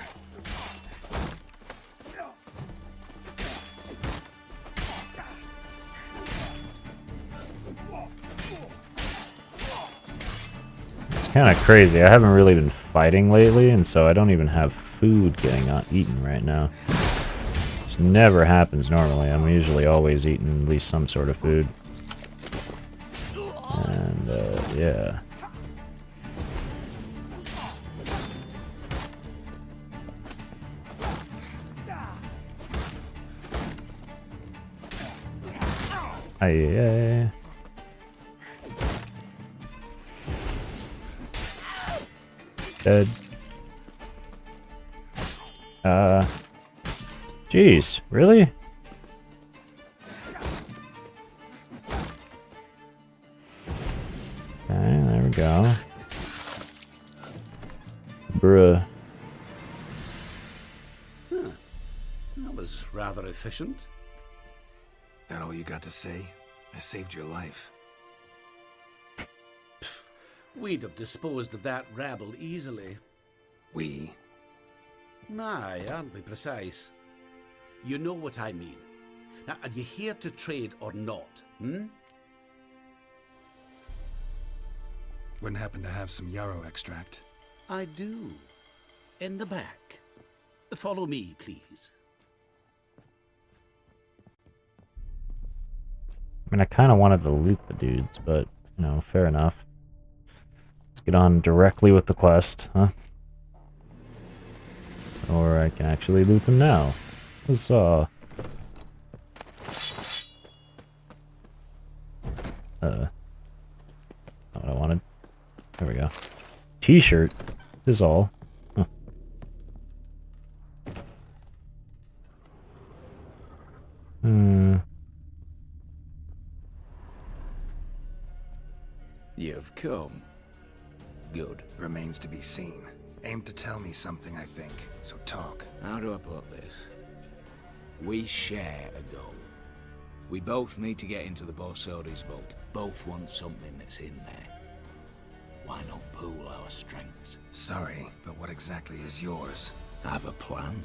It's kind of crazy. I haven't really been fighting lately, and so I don't even have food getting eaten right now. This never happens normally. I'm usually always eating at least some sort of food. And, yeah. Aye. Dead. Jeez, really? Okay, there we go. Bruh. That was rather efficient. That all you got to say? I saved your life. We'd have disposed of that rabble easily. We? Aye, aren't we precise? You know what I mean. Now, are you here to trade or not, hmm? Wouldn't happen to have some yarrow extract. I do. In the back. Follow me, please. I mean, I kind of wanted to loot the dudes, but, you know, fair enough. Let's get on directly with the quest, huh? Or I can actually loot them now. Huzzah. Not what I wanted. There we go. T-shirt is all. Huh. You've come. Good. Remains to be seen. Aim to tell me something, I think. So talk. How do I put this? We share a goal. We both need to get into the Borsodi's vault. Both want something that's in there. Why not pool our strengths? Sorry, but what exactly is yours? Have a plan.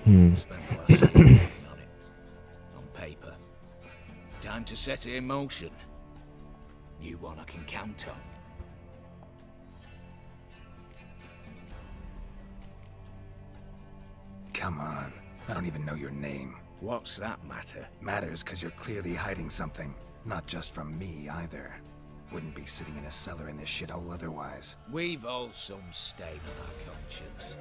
Hmm. Spent the last year working on it. On paper. Time to set it in motion. You one I can count on. Come on. I don't even know your name. What's that matter? Matters because you're clearly hiding something. Not just from me, either. Wouldn't be sitting in a cellar in this shithole otherwise. We've all some stain on our conscience.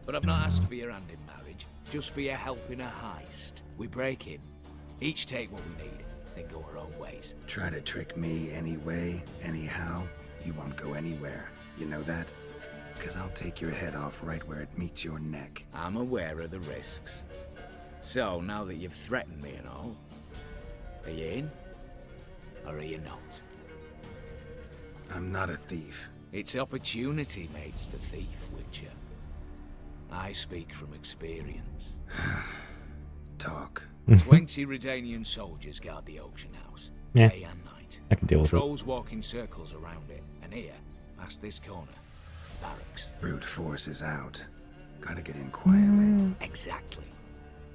But I've not asked for your hand in marriage, just for your help in a heist. We break in, each take what we need, then go our own ways. Try to trick me anyway, anyhow, you won't go anywhere. You know that? Because I'll take your head off right where it meets your neck. I'm aware of the risks. So, now that you've threatened me and all, are you in? Or are you not? I'm not a thief. It's opportunity makes the thief, Witcher. I speak from experience. Talk. 20 Redanian soldiers guard the auction house, day and night. I can deal with it. Trolls walk in circles around it, and here, past this corner, barracks. Brute force is out. Gotta get in quietly. Exactly.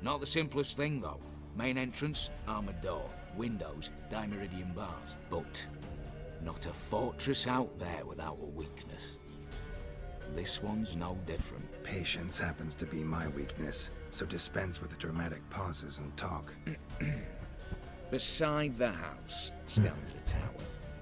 Not the simplest thing, though. Main entrance, armored door. Windows, dimeridian bars. But not a fortress out there without a weakness. This one's no different. Patience happens to be my weakness, so dispense with the dramatic pauses and talk. Beside the house stands a tower,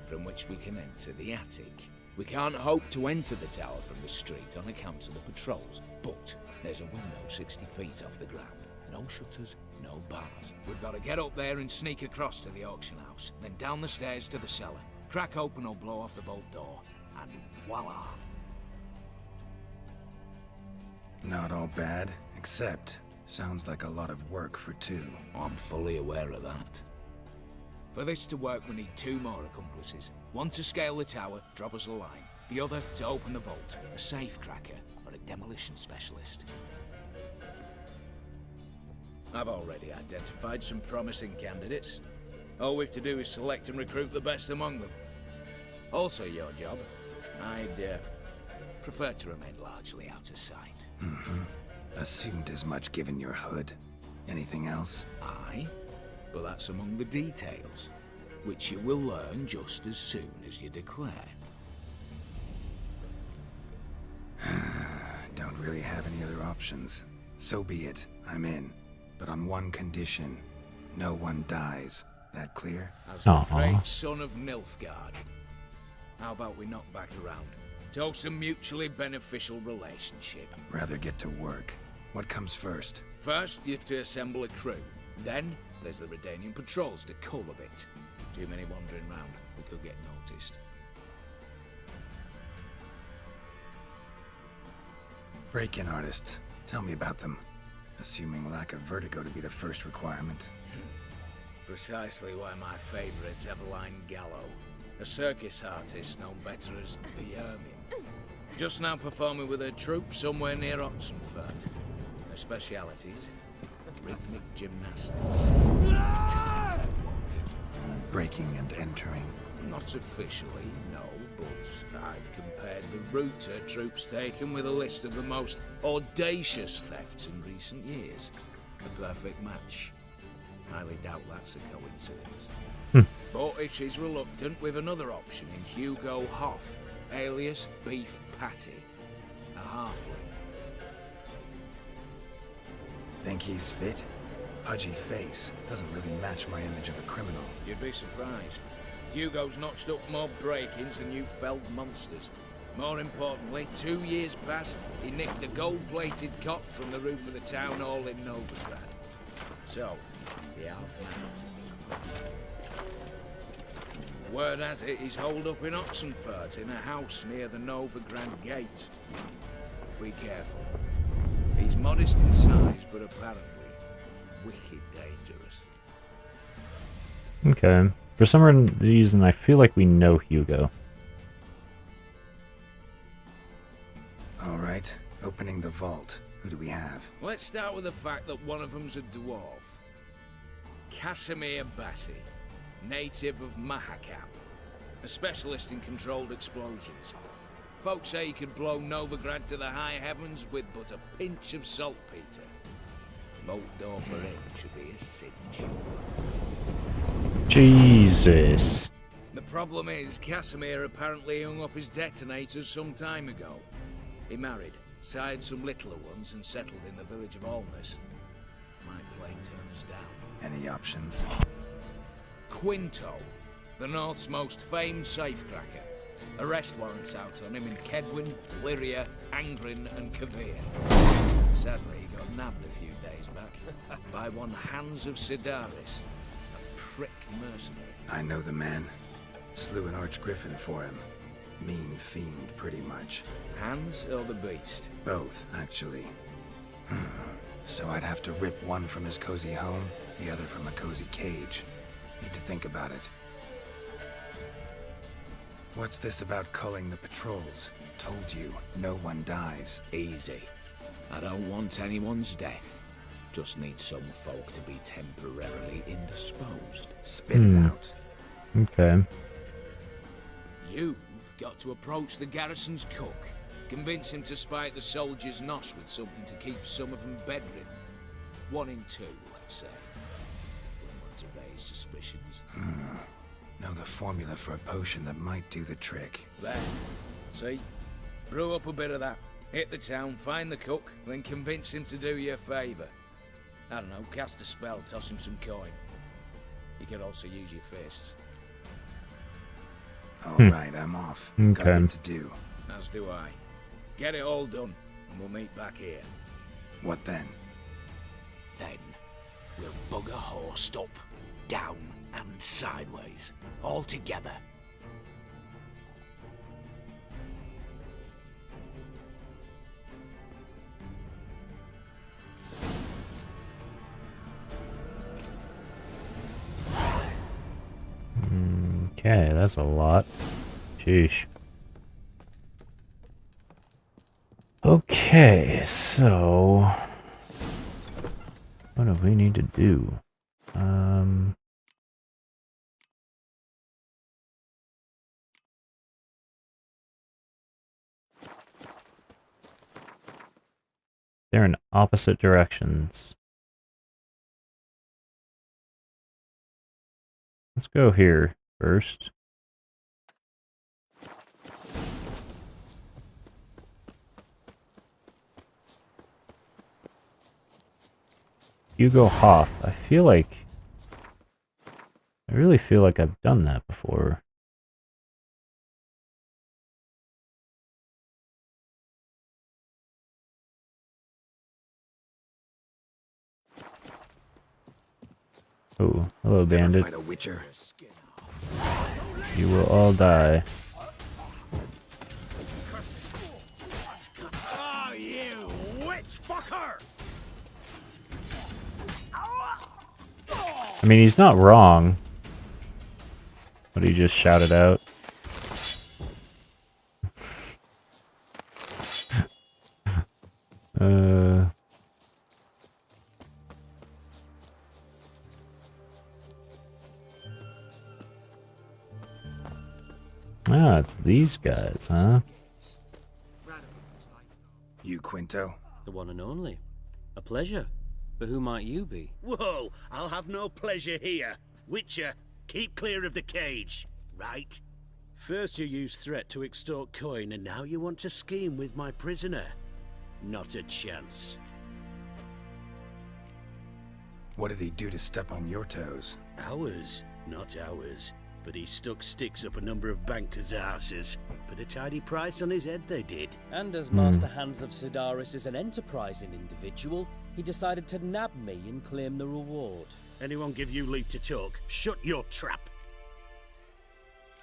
from which we can enter the attic. We can't hope to enter the tower from the street on account of the patrols, but there's a window 60 feet off the ground. No shutters, no bars. We've got to get up there and sneak across to the auction house, then down the stairs to the cellar. Crack open or blow off the vault door, and voila! Not all bad, except sounds like a lot of work for two. I'm fully aware of that. For this to work, we need 2 more accomplices. One to scale the tower, drop us a line. The other to open the vault, a safe cracker or a demolition specialist. I've already identified some promising candidates. All we've to do is select and recruit the best among them. Also your job. I'd prefer to remain largely out of sight. Assumed as much given your hood. Anything else? Aye, but that's among the details, which you will learn just as soon as you declare. Don't really have any other options. So be it. I'm in. But on one condition. No one dies. That clear? As the great son of Nilfgaard. How about we knock back around? Toast a mutually beneficial relationship. Rather get to work. What comes first? First, you have to assemble a crew. Then, there's the Redanian patrols to cull a bit. Too many wandering round. We could get noticed. Break-in artists. Tell me about them. Assuming lack of vertigo to be the first requirement. Precisely why my favourite's Eveline Gallo, a circus artist known better as the Ermine. Just now performing with her troupe somewhere near Oxenfurt. Her specialities: rhythmic gymnastics. Breaking and entering. Not officially, no, but I've compared the route her troupe's taken with a list of the most audacious thefts in recent years. A perfect match. Highly doubt that's a coincidence. But if she's reluctant, we've another option in Hugo Hoff, alias Beef Patty, a halfling. Think he's fit? Pudgy face. Doesn't really match my image of a criminal. You'd be surprised. Hugo's notched up more break-ins than you felled monsters. More importantly, 2 years past, he nicked a gold-plated cot from the roof of the town hall in Novigrad. So, the half-man. Word has it he's holed up in Oxenfurt in a house near the Novigrad gate. Be careful. He's modest in size, but apparently wicked dangerous. Okay. For some reason, I feel like we know Hugo. All right. Opening the vault. Who do we have? Let's start with the fact that one of them's a dwarf. Casimir Batty, native of Mahakam, a specialist in controlled explosions. Folks say he could blow Novigrad to the high heavens with but a pinch of saltpeter. Bolt door for him should be a cinch. Jesus. The problem is, Casimir apparently hung up his detonators some time ago. He married, sired some littler ones, and settled in the village of Alness. Might plain turn us down. Any options? Quinto, the North's most famed safecracker. Arrest warrants out on him in Kedwin, Lyria, Angrin, and Kavir. Sadly, he got nabbed a few days back by one Hans of Sidaris, a prick mercenary. I know the man. Slew an archgriffin for him. Mean fiend, pretty much. Hans or the beast? Both, actually. So I'd have to rip one from his cozy home, the other from a cozy cage. Need to think about it. What's this about culling the patrols? Told you, no one dies. Easy. I don't want anyone's death. Just need some folk to be temporarily indisposed. Spit it out. Okay. You've got to approach the garrison's cook. Convince him to spike the soldiers' nosh with something to keep some of them bedridden. 1 in 2, let's say. Wouldn't want to raise suspicions. Know the formula for a potion that might do the trick. There. See? Brew up a bit of that. Hit the town, find the cook, then convince him to do you a favour. I don't know, cast a spell, toss him some coin. You could also use your fists. Alright, I'm off. Got a bit to do. As do I. Get it all done, and we'll meet back here. What then? Then, we'll bugger horse up, down and sideways, all together. Okay, that's a lot. Sheesh. Okay, so what do we need to do? they're in opposite directions. Let's go here first. Hugo Hoff. I really feel like I've done that before. Oh, hello, bandit. Fight a witcher. You will all die. Oh, you witch fucker! I mean, he's not wrong. But he just shouted out. Ah, it's these guys, huh? You, Quinto? The one and only. A pleasure. But who might you be? Whoa, I'll have no pleasure here. Witcher, keep clear of the cage, right? First you used threat to extort coin, and now you want to scheme with my prisoner. Not a chance. What did he do to step on your toes? Ours, not ours. But he stuck sticks up a number of bankers' asses. Put a tidy price on his head, they did. And as Master Hans of Sidaris is an enterprising individual, he decided to nab me and claim the reward. Anyone give you leave to talk? Shut your trap!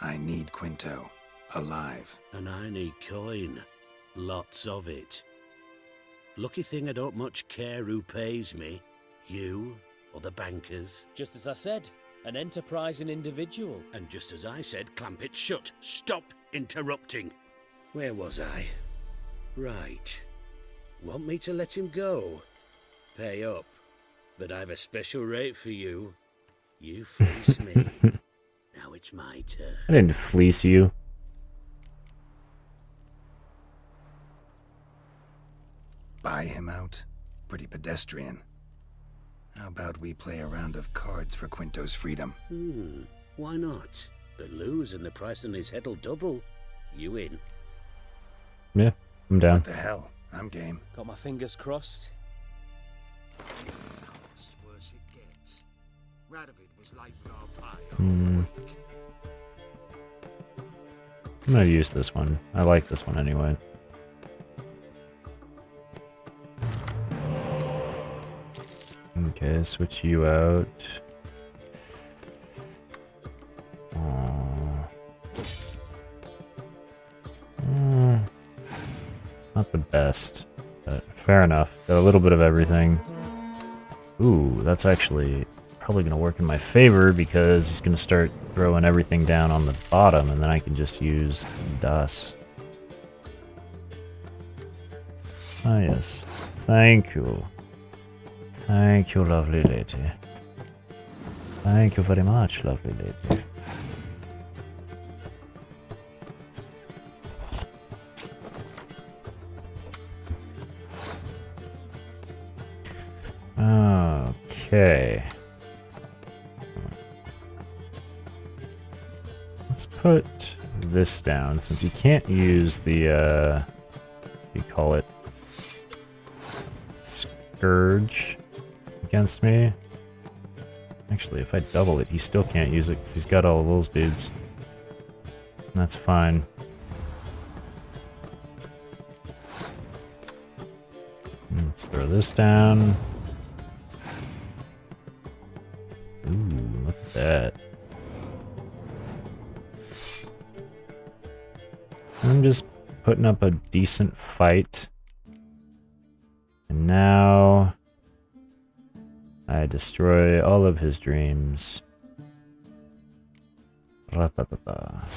I need Quinto. Alive. And I need coin. Lots of it. Lucky thing I don't much care who pays me. You or the bankers. Just as I said, an enterprising individual. And just as I said, clamp it shut. Stop interrupting. Where was I? Right. Want me to let him go? Pay up. But I've a special rate for you. You fleece me. Now it's my turn. I didn't fleece you. Buy him out? Pretty pedestrian. How about we play a round of cards for Quinto's freedom? Why not? But lose and the price on his head'll double. You in? Yeah, I'm down. What the hell? I'm game. Got my fingers crossed. This is worse it gets. Radovid was late with our pay. I'm gonna use this one. I like this one anyway. Okay, switch you out. Not the best, but fair enough. Got a little bit of everything. Ooh, that's actually probably going to work in my favor because he's going to start throwing everything down on the bottom, and then I can just use Das. Ah, yes. Thank you. Thank you, lovely lady. Thank you very much, lovely lady. Okay. Let's put this down since you can't use the, what do you call it? Scourge against me. Actually, if I double it, he still can't use it because he's got all those dudes. That's fine. Let's throw this down. Ooh, look at that. I'm just putting up a decent fight. And now I destroy all of his dreams. Ra-ta-ta-ta.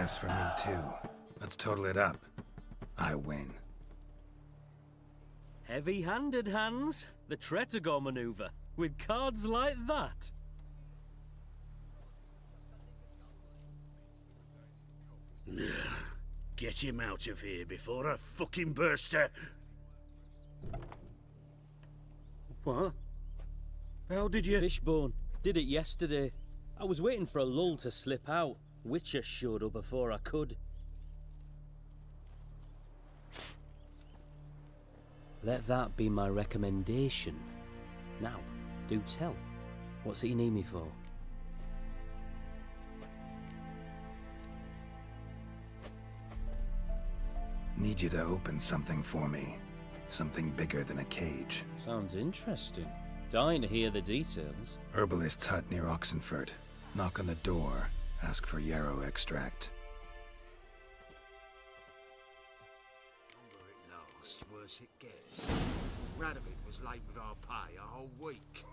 pass for me, too. Let's total it up. I win. Heavy-handed, Hans. The Tretogor maneuver. With cards like that. Get him out of here before I fucking burst a... What? How did you... Fishbone. Did it yesterday. I was waiting for a lull to slip out. Witcher showed up before I could. Let that be my recommendation. Now, do tell. What's it you need me for? Need you to open something for me. Something bigger than a cage. Sounds interesting. Dying to hear the details. Herbalist's hut near Oxenfurt. Knock on the door. Ask for yarrow extract. Longer it lasts, worse it gets. Radovid was late with our pay a whole week.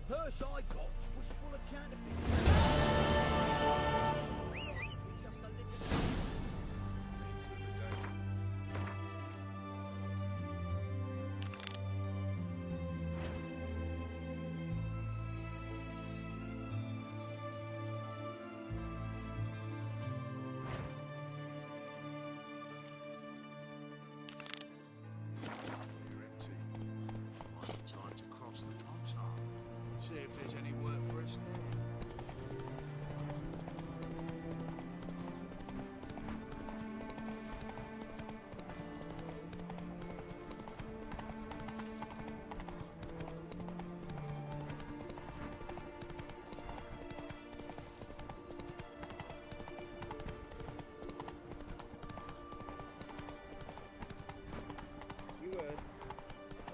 Purse I got was full of counterfeit. Just a little... Time to cross the Pontar. See if there's any work for us there. You heard.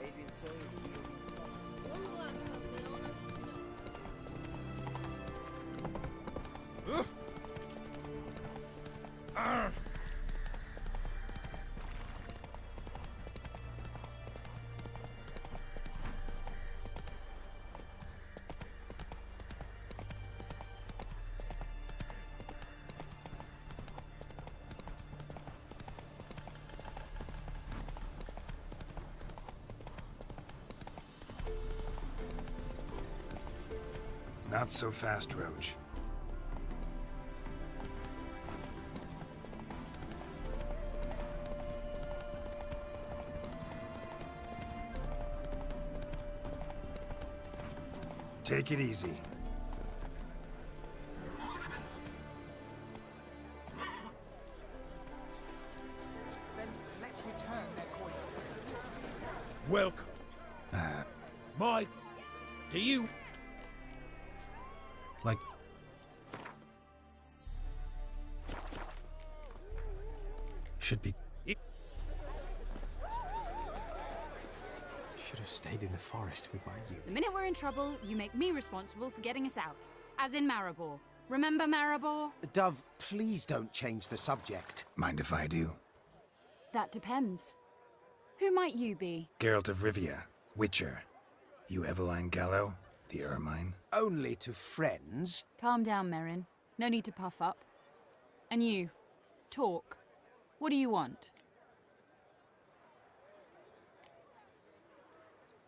Adrian Sawyer to you. Not so fast, Roach. Take it easy. Then let's return their coin to them. Welcome. Mike, do you... Like... Should be... Should have stayed in the forest with my youth. The minute we're in trouble, you make me responsible for getting us out. As in Maribor. Remember Maribor? Dove, please don't change the subject. Mind if I do? That depends. Who might you be? Geralt of Rivia, Witcher. You Eveline Gallo, the Ermine? Only to friends. Calm down, Merrin. No need to puff up. And you, talk. What do you want?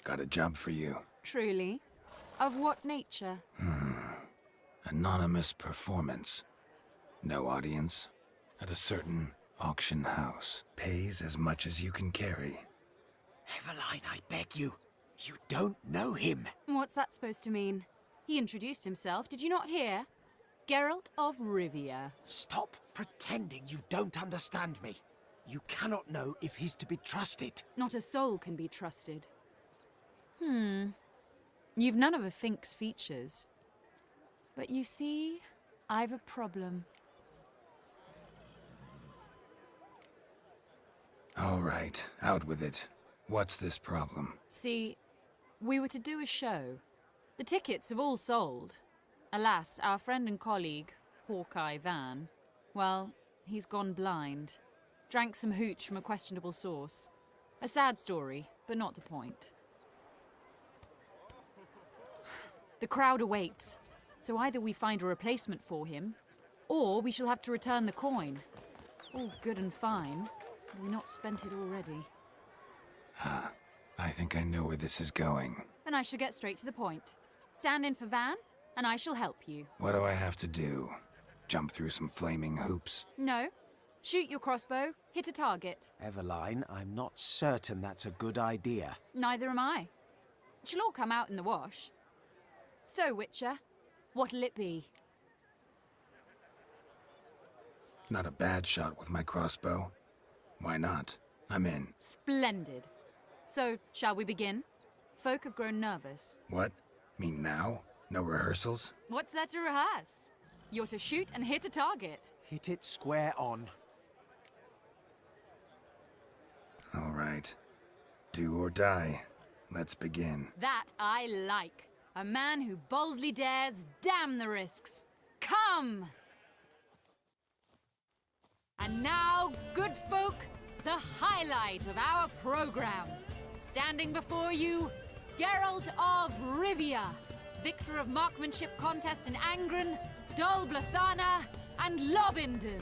Got a job for you. Truly? Of what nature? Anonymous performance. No audience. At a certain auction house. Pays as much as you can carry. Eveline, I beg you. You don't know him. What's that supposed to mean? He introduced himself, did you not hear? Geralt of Rivia. Stop pretending you don't understand me. You cannot know if he's to be trusted. Not a soul can be trusted. You've none of a Fink's features. But you see, I've a problem. All right, out with it. What's this problem? See, we were to do a show. The tickets have all sold. Alas, our friend and colleague, Hawkeye Van, well, he's gone blind. Drank some hooch from a questionable source. A sad story, but not the point. The crowd awaits, so either we find a replacement for him, or we shall have to return the coin. All good and fine. Have we not spent it already? I think I know where this is going. Then I shall get straight to the point. Stand in for Van, and I shall help you. What do I have to do? Jump through some flaming hoops? No. Shoot your crossbow, hit a target. Eveline, I'm not certain that's a good idea. Neither am I. It shall all come out in the wash. So, Witcher, what'll it be? Not a bad shot with my crossbow. Why not? I'm in. Splendid. So, shall we begin? Folk have grown nervous. What? Me now? No rehearsals? What's there to rehearse? You're to shoot and hit a target. Hit it square on. All right. Do or die. Let's begin. That I like. A man who boldly dares, damn the risks. Come! And now, good folk, the highlight of our program. Standing before you, Geralt of Rivia, victor of marksmanship contests in Angren, Dol Blathana, and Lobindon.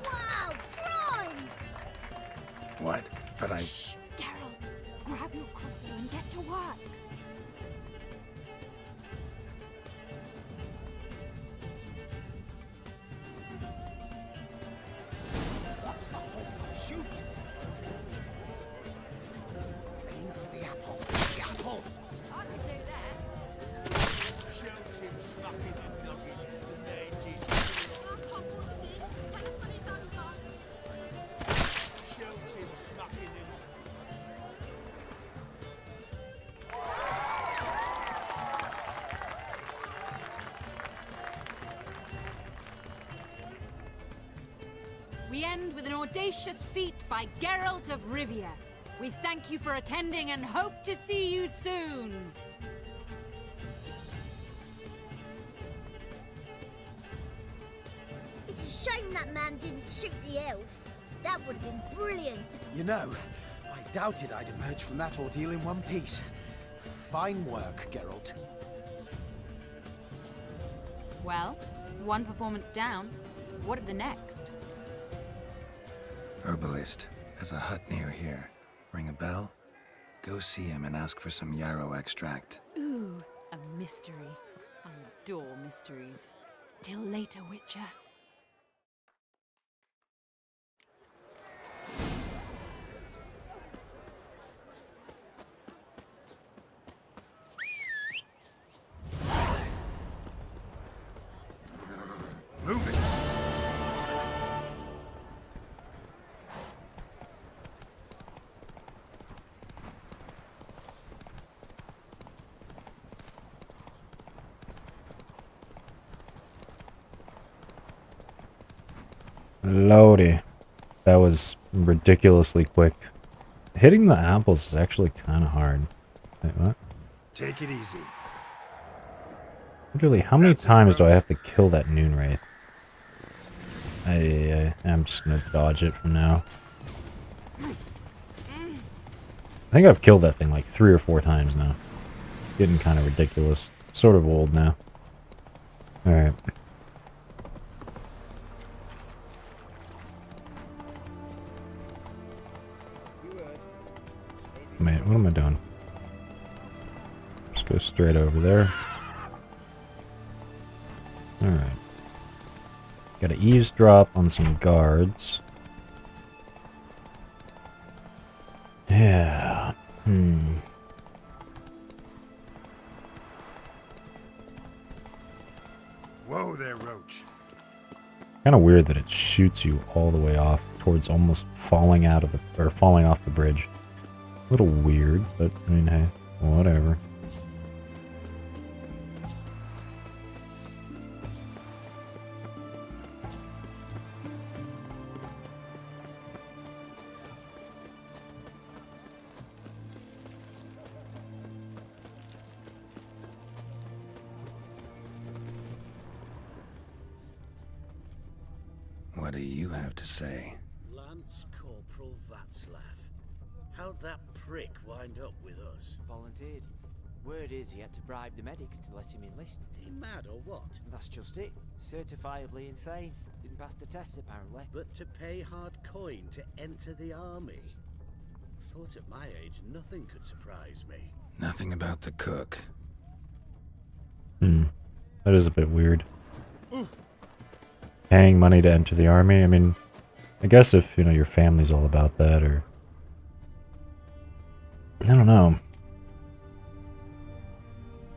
Wow, prime! What? But I... Shh, Geralt, grab your crossbow and get to work. What's the hold-up? Shoot! Aim for the apple. The apple! I can do that. Shoots him smacking the nugget, and then just shoots him smacking the We end with an audacious feat by Geralt of Rivia. We thank you for attending and hope to see you soon. It's a shame that man didn't shoot the elf. That would have been brilliant. You know, I doubted I'd emerge from that ordeal in one piece. Fine work, Geralt. Well, one performance down. What of the next? Herbalist has a hut near here. Ring a bell? Go see him and ask for some yarrow extract. Ooh, a mystery. I adore mysteries. Till later, Witcher. Move it! Lordy. That was ridiculously quick. Hitting the apples is actually kind of hard. Wait, what? Take it easy. Literally, how many times do I have to kill that Noon Wraith? I'm just gonna dodge it from now. I think I've killed that thing like 3 or 4 times now. Getting kind of ridiculous. Sort of old now. Alright. Wait, what am I doing? Just go straight over there. Alright. Gotta eavesdrop on some guards. Yeah. Whoa there, Roach. Kind of weird that it shoots you all the way off towards almost falling out of the, or falling off the bridge. A little weird, but I mean, hey, whatever. What do you have to say? Lance Corporal Václav. How'd that prick wind up with us? Volunteered. Word is he had to bribe the medics to let him enlist. He mad or what? That's just it. Certifiably insane. Didn't pass the tests apparently. But to pay hard coin to enter the army? Thought at my age nothing could surprise me. Nothing about the cook. That is a bit weird. Paying money to enter the army, I mean, I guess if, you know, your family's all about that, or... I don't know.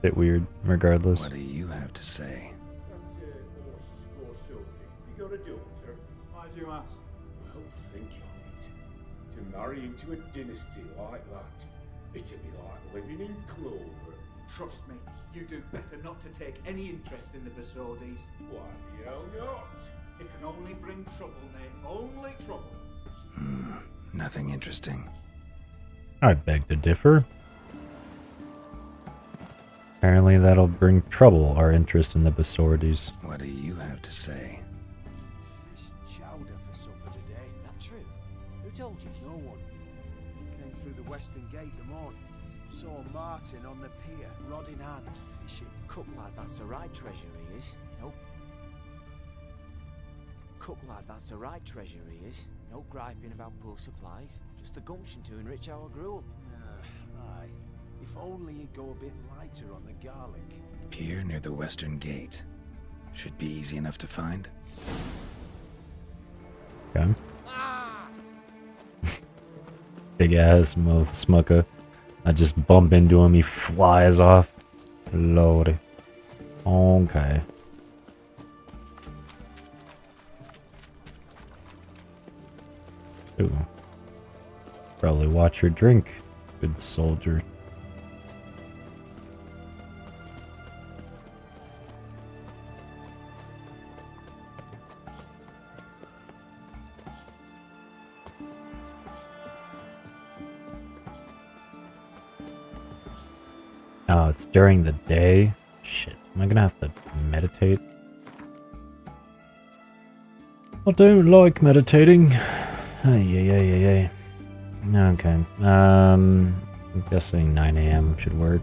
Bit weird, regardless. What do you have to say? You got a daughter? Why do you ask? Well, think on it. To marry into a dynasty like that, it'd be like living in clover. Trust me, you do better not to take any interest in the Besodis. Why the hell not? It can only bring trouble, mate. Only trouble. Nothing interesting. I beg to differ. Apparently that'll bring trouble, our interest in the Besordis. What do you have to say? Fish chowder for supper today. That true? Who told you? No one. Came through the western gate the morning. Saw Martin on the pier, rod in hand, fishing. Cook lad, that's the right treasure he is. Nope. Cook lad, that's the right treasure he is. No griping about poor supplies. Just the gumption to enrich our gruel. Aye. If only he'd go a bit lighter on the garlic. Pier near the western gate. Should be easy enough to find. Okay. Big ass smucker. I just bump into him, he flies off. Lordy. Okay. Ooh. Probably watch your drink, good soldier. Oh, it's during the day? Shit, am I gonna have to meditate? I don't like meditating. Ay. Okay, I'm guessing 9 AM should work.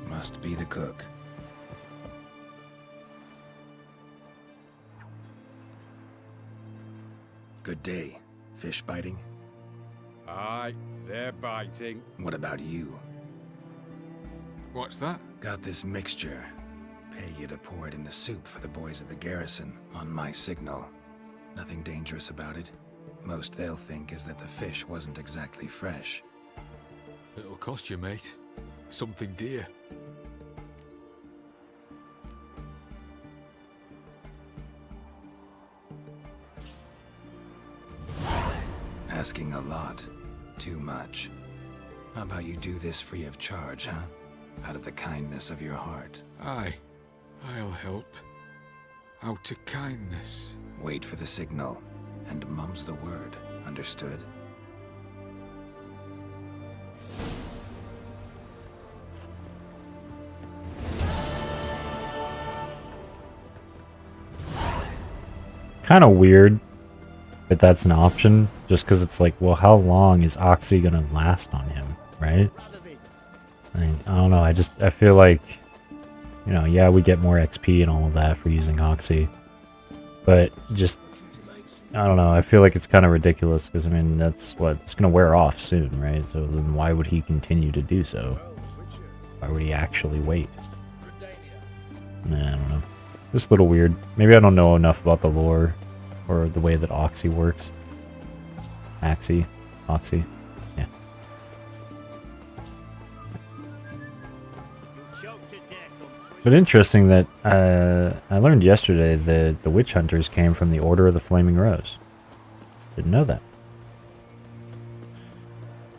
Must be the cook. Good day. Fish biting? Aye, they're biting. What about you? What's that? Got this mixture. Pay you to pour it in the soup for the boys at the garrison, on my signal. Nothing dangerous about it. Most they'll think is that the fish wasn't exactly fresh. It'll cost you, mate. Something dear. Asking a lot. Too much. How about you do this free of charge, huh? Out of the kindness of your heart. Aye, I'll help. Out of kindness. Wait for the signal, and mum's the word. Understood? Kind of weird that that's an option, just because it's like, well, how long is Oxy gonna last on him, right? I mean, I don't know, I feel like, you know, yeah, we get more XP and all of that for using Oxy, but just, I don't know, I feel like it's kind of ridiculous, because, I mean, that's what, it's gonna wear off soon, right? So then why would he continue to do so? Why would he actually wait? Nah, I don't know. It's a little weird. Maybe I don't know enough about the lore or the way that Oxy works. Oxy. Yeah. But interesting that I learned yesterday that the witch hunters came from the Order of the Flaming Rose. Didn't know that.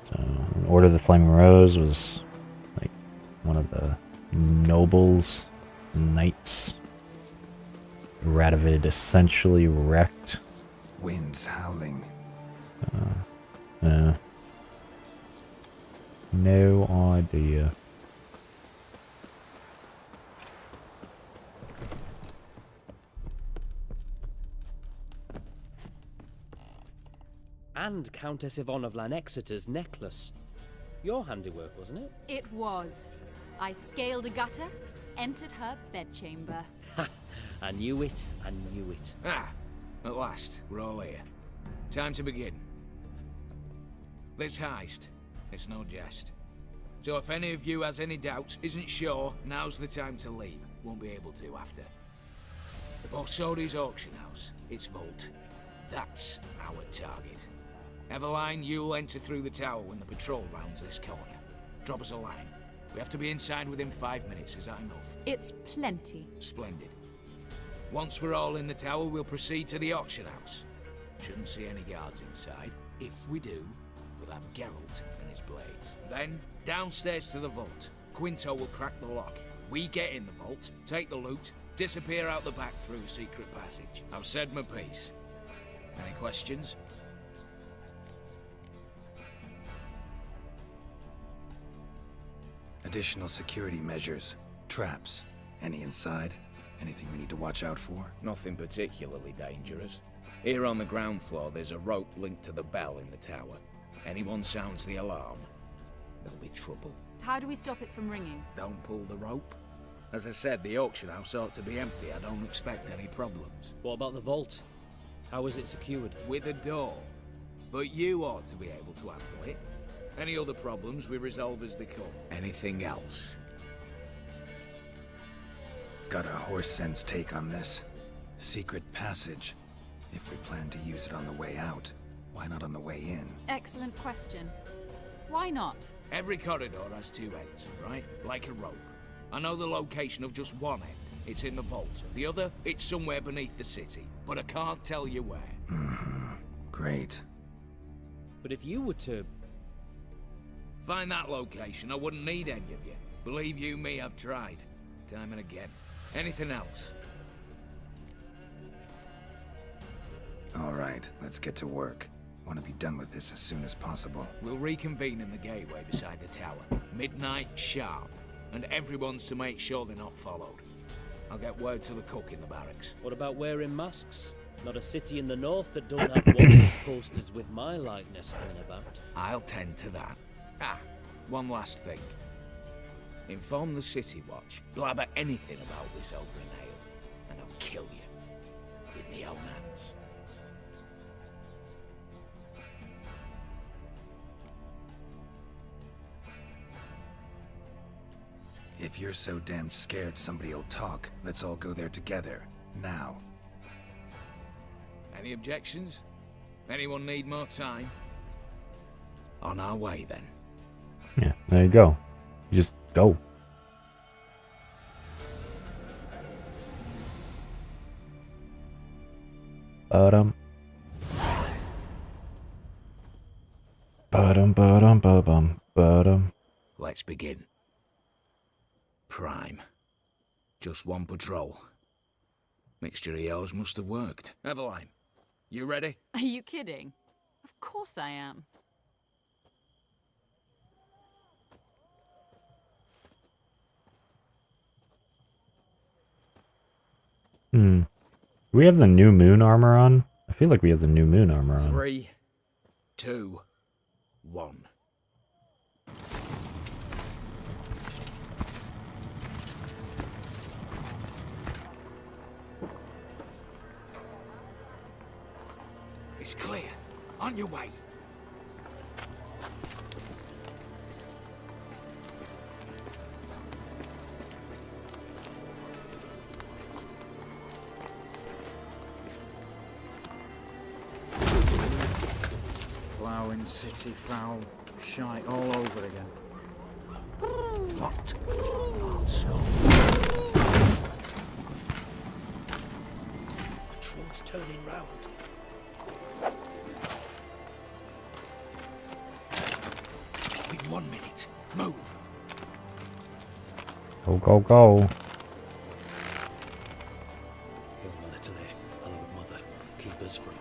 So, Order of the Flaming Rose was like one of the nobles, knights. Radovid essentially wrecked. Winds howling. No idea. And Countess Yvonne of Lanexeter's necklace. Your handiwork, wasn't it? It was. I scaled a gutter, entered her bedchamber. Ha! I knew it, I knew it. Ah, at last, we're all here. Time to begin. This heist, it's no jest. So if any of you has any doubts, isn't sure, now's the time to leave. Won't be able to after. The Borsodi's auction house, its vault. That's our target. Eveline, you'll enter through the tower when the patrol rounds this corner. Drop us a line. We have to be inside within 5 minutes, is that enough? It's plenty. Splendid. Once we're all in the tower, we'll proceed to the auction house. Shouldn't see any guards inside. If we do, we'll have Geralt and his blades. Then, downstairs to the vault. Quinto will crack the lock. We get in the vault, take the loot, disappear out the back through a secret passage. I've said my piece. Any questions? Additional security measures. Traps. Any inside? Anything we need to watch out for? Nothing particularly dangerous. Here on the ground floor, there's a rope linked to the bell in the tower. Anyone sounds the alarm, there'll be trouble. How do we stop it from ringing? Don't pull the rope. As I said, the auction house ought to be empty. I don't expect any problems. What about the vault? How is it secured? With a door. But you ought to be able to handle it. Any other problems we resolve as they come. Anything else? Got a horse sense take on this. Secret passage. If we plan to use it on the way out, why not on the way in? Excellent question. Why not? Every corridor has two ends, right? Like a rope. I know the location of just one end. It's in the vault. The other, it's somewhere beneath the city. But I can't tell you where. Great. But if you were to... find that location, I wouldn't need any of you. Believe you me, I've tried. Time and again. Anything else? All right, let's get to work. Want to be done with this as soon as possible. We'll reconvene in the gateway beside the tower. Midnight sharp. And everyone's to make sure they're not followed. I'll get word to the cook in the barracks. What about wearing masks? Not a city in the north that don't have wanted posters with my likeness hanging about. I'll tend to that. Ah, one last thing. Inform the City Watch. Blabber anything about this over an ale, and I'll kill you. With me own hands. If you're so damn scared somebody'll talk, let's all go there together. Now. Any objections? Anyone need more time? On our way, then. Yeah, there you go. You just go. Ba-dum. Ba-dum, ba-dum, ba-bum, ba-dum. Let's begin. Prime. Just one patrol. Mixture of yours must have worked. Eveline, you ready? Are you kidding? Of course I am. Do we have the new moon armor on? I feel like we have the new moon armor on. 3, 2, 1. It's clear. On your way. Ploughing city foul. Shite all over again. What? Also. Patrol's turning round. We've 1 minute. Move. Go, go, go. Hail Military, hallowed mother, keep us from.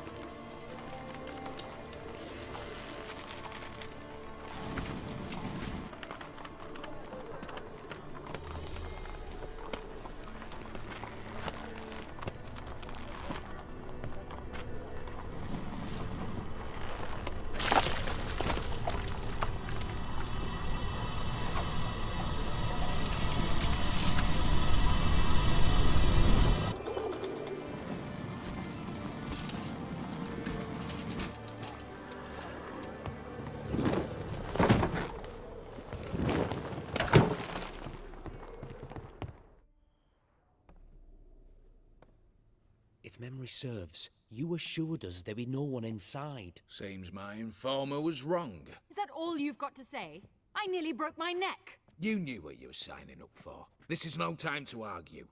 memory serves, you assured us there be no one inside. Seems my informer was wrong. Is that all you've got to say? I nearly broke my neck. You knew what you were signing up for. This is no time to argue.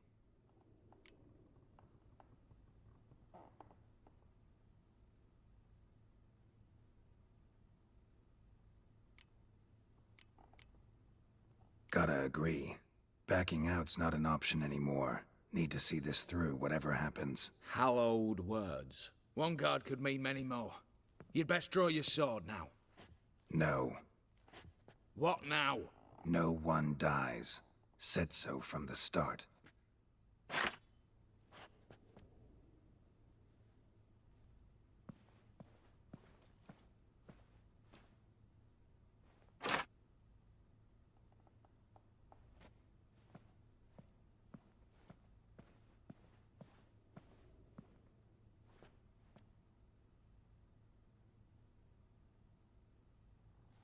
Gotta agree. Backing out's not an option anymore. Need to see this through, whatever happens. Hallowed words. One guard could mean many more. You'd best draw your sword now. No. What now? No one dies. Said so from the start.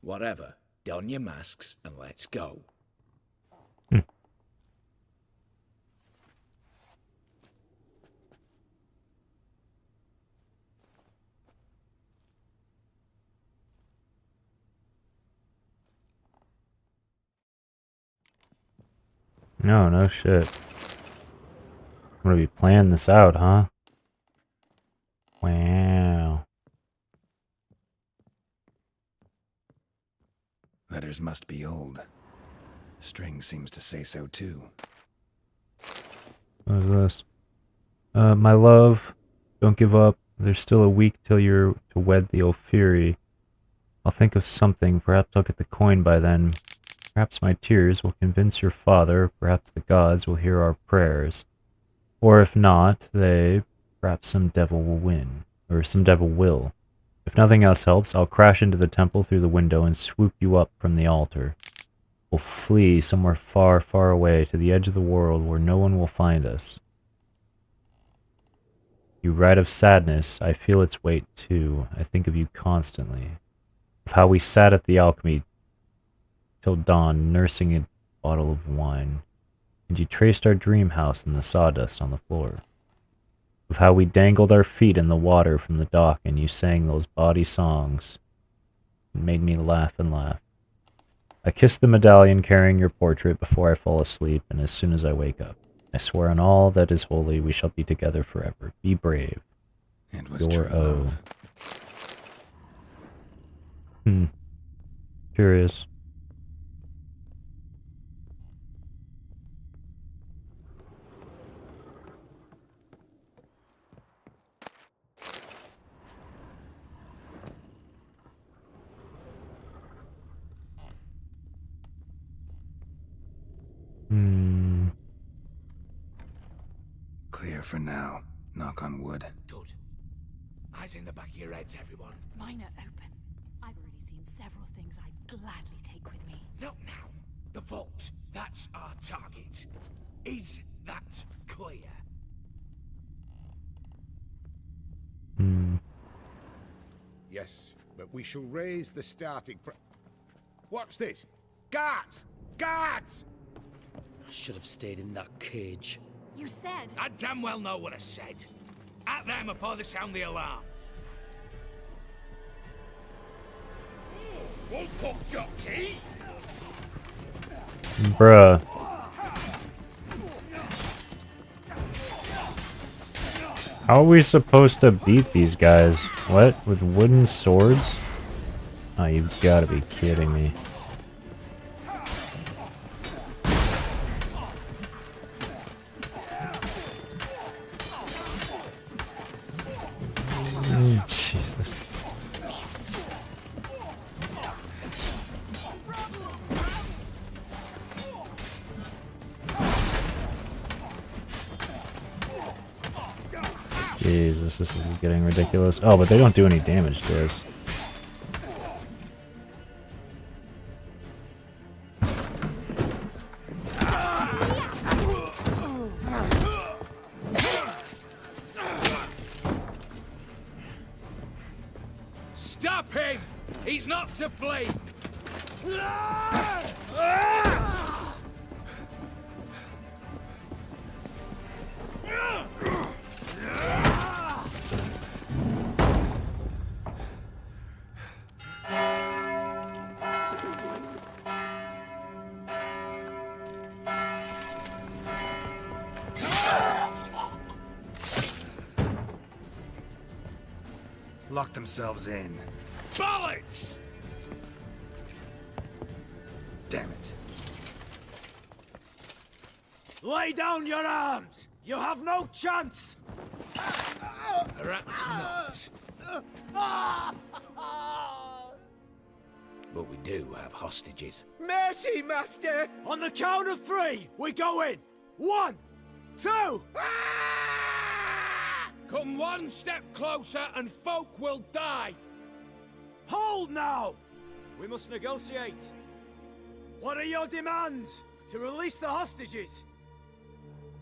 Whatever. Don your masks and let's go. No shit. I'm gonna be planning this out, huh? Wow. Letters must be old. String seems to say so too. What is this? My love, don't give up. There's still a week till you're to wed the Ophiri. I'll think of something. Perhaps I'll get the coin by then. Perhaps my tears will convince your father. Perhaps the gods will hear our prayers. Or if not, perhaps some devil will win. Or some devil will. If nothing else helps, I'll crash into the temple through the window and swoop you up from the altar. We'll flee somewhere far, far away to the edge of the world where no one will find us. You write of sadness, I feel its weight too. I think of you constantly. Of how we sat at the alchemy till dawn, nursing a bottle of wine. And you traced our dream house in the sawdust on the floor. Of how we dangled our feet in the water from the dock and you sang those bawdy songs. It made me laugh and laugh. I kiss the medallion carrying your portrait before I fall asleep and as soon as I wake up. I swear on all that is holy we shall be together forever. Be brave. It was Your true O. love. Curious. Clear for now. Knock on wood. Good. Eyes in the back of your heads, everyone. Mine are open. I've already seen several things I'd gladly take with me. Not now. The vault. That's our target. Is that clear? Yes, but we shall raise the starting What's this? Guards! Guards! I should have stayed in that cage. You said... I damn well know what I said. At them before they sound the alarm. Wolfpop's got tea? Bruh. How are we supposed to beat these guys? What? With wooden swords? Oh, you've got to be kidding me. Jesus. Jesus, this is getting ridiculous. Oh, but they don't do any damage to us. Stop him! He's not to flee! locked themselves in. Bollocks! Damn it. Lay down your arms! You have no chance! Perhaps not. But we do have hostages. Mercy, Master! On the count of 3, we go in! 1, 2... Come one step closer and folk will die! Hold now! We must negotiate. What are your demands? To release the hostages?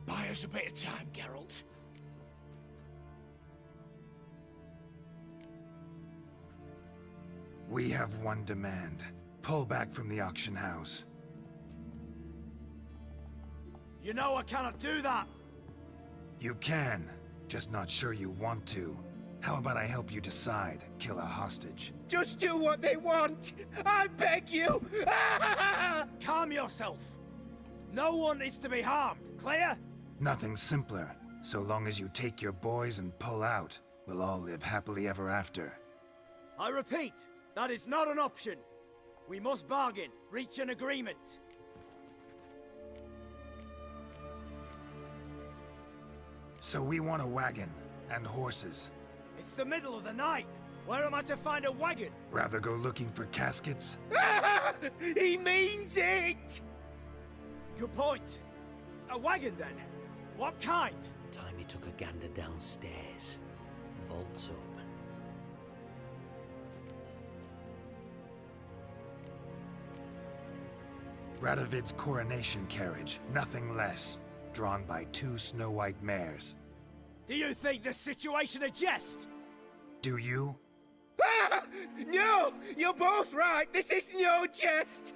Buy us a bit of time, Geralt. We have one demand. Pull back from the auction house. You know I cannot do that! You can, just not sure you want to. How about I help you decide? Kill a hostage. Just do what they want! I beg you! Calm yourself! No one is to be harmed, clear? Nothing simpler. So long as you take your boys and pull out, we'll all live happily ever after. I repeat, that is not an option. We must bargain, reach an agreement. So we want a wagon, and horses. It's the middle of the night. Where am I to find a wagon? Rather go looking for caskets? He means it! Good point. A wagon, then? What kind? Time he took a gander downstairs. Vault's open. Radovid's coronation carriage, nothing less. Drawn by 2 snow-white mares. Do you think this situation a jest? Do you? No! You're both right! This is no jest!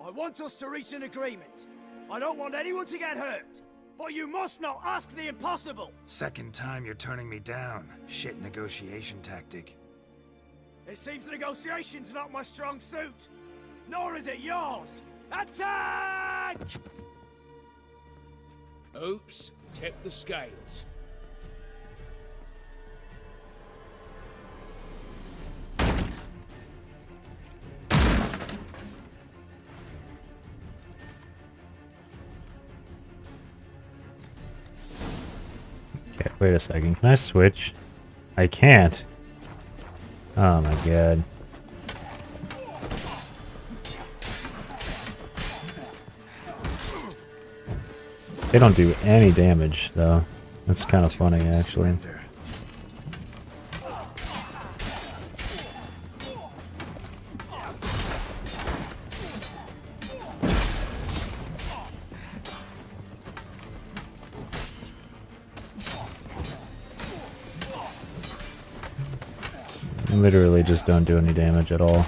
I want us to reach an agreement. I don't want anyone to get hurt. But you must not ask the impossible! Second time you're turning me down. Shit negotiation tactic. It seems negotiation's not my strong suit. Nor is it yours! Attack! Oops, tip the scales. Okay, wait a second. Can I switch? I can't. Oh my god. They don't do any damage, though. That's kind of funny, actually. Literally just don't do any damage at all.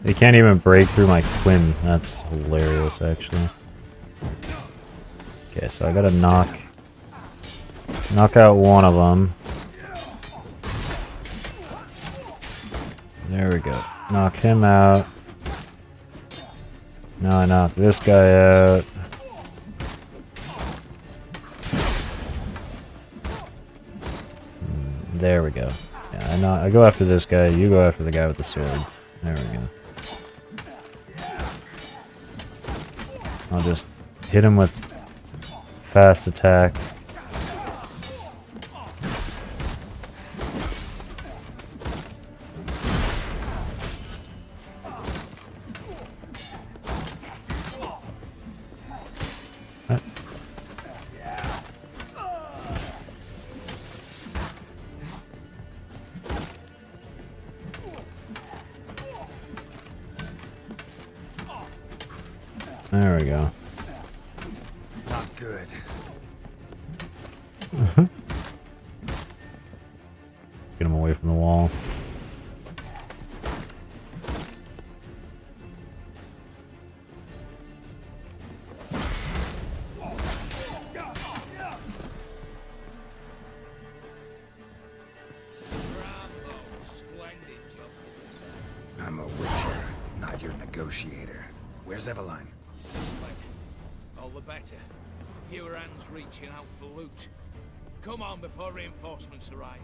They can't even break through my Quinn. That's hilarious, actually. Okay, so I gotta knock out one of them. There we go. Knock him out. Now I knock this guy out. There we go. Yeah, I go after this guy. You go after the guy with the sword. There we go. I'll just hit him with fast attack. There we go. Not good. Get him away from the wall. I'm a witcher, not your negotiator. Where's Eveline? All the better. Fewer hands reaching out for loot. Come on before reinforcements arrive.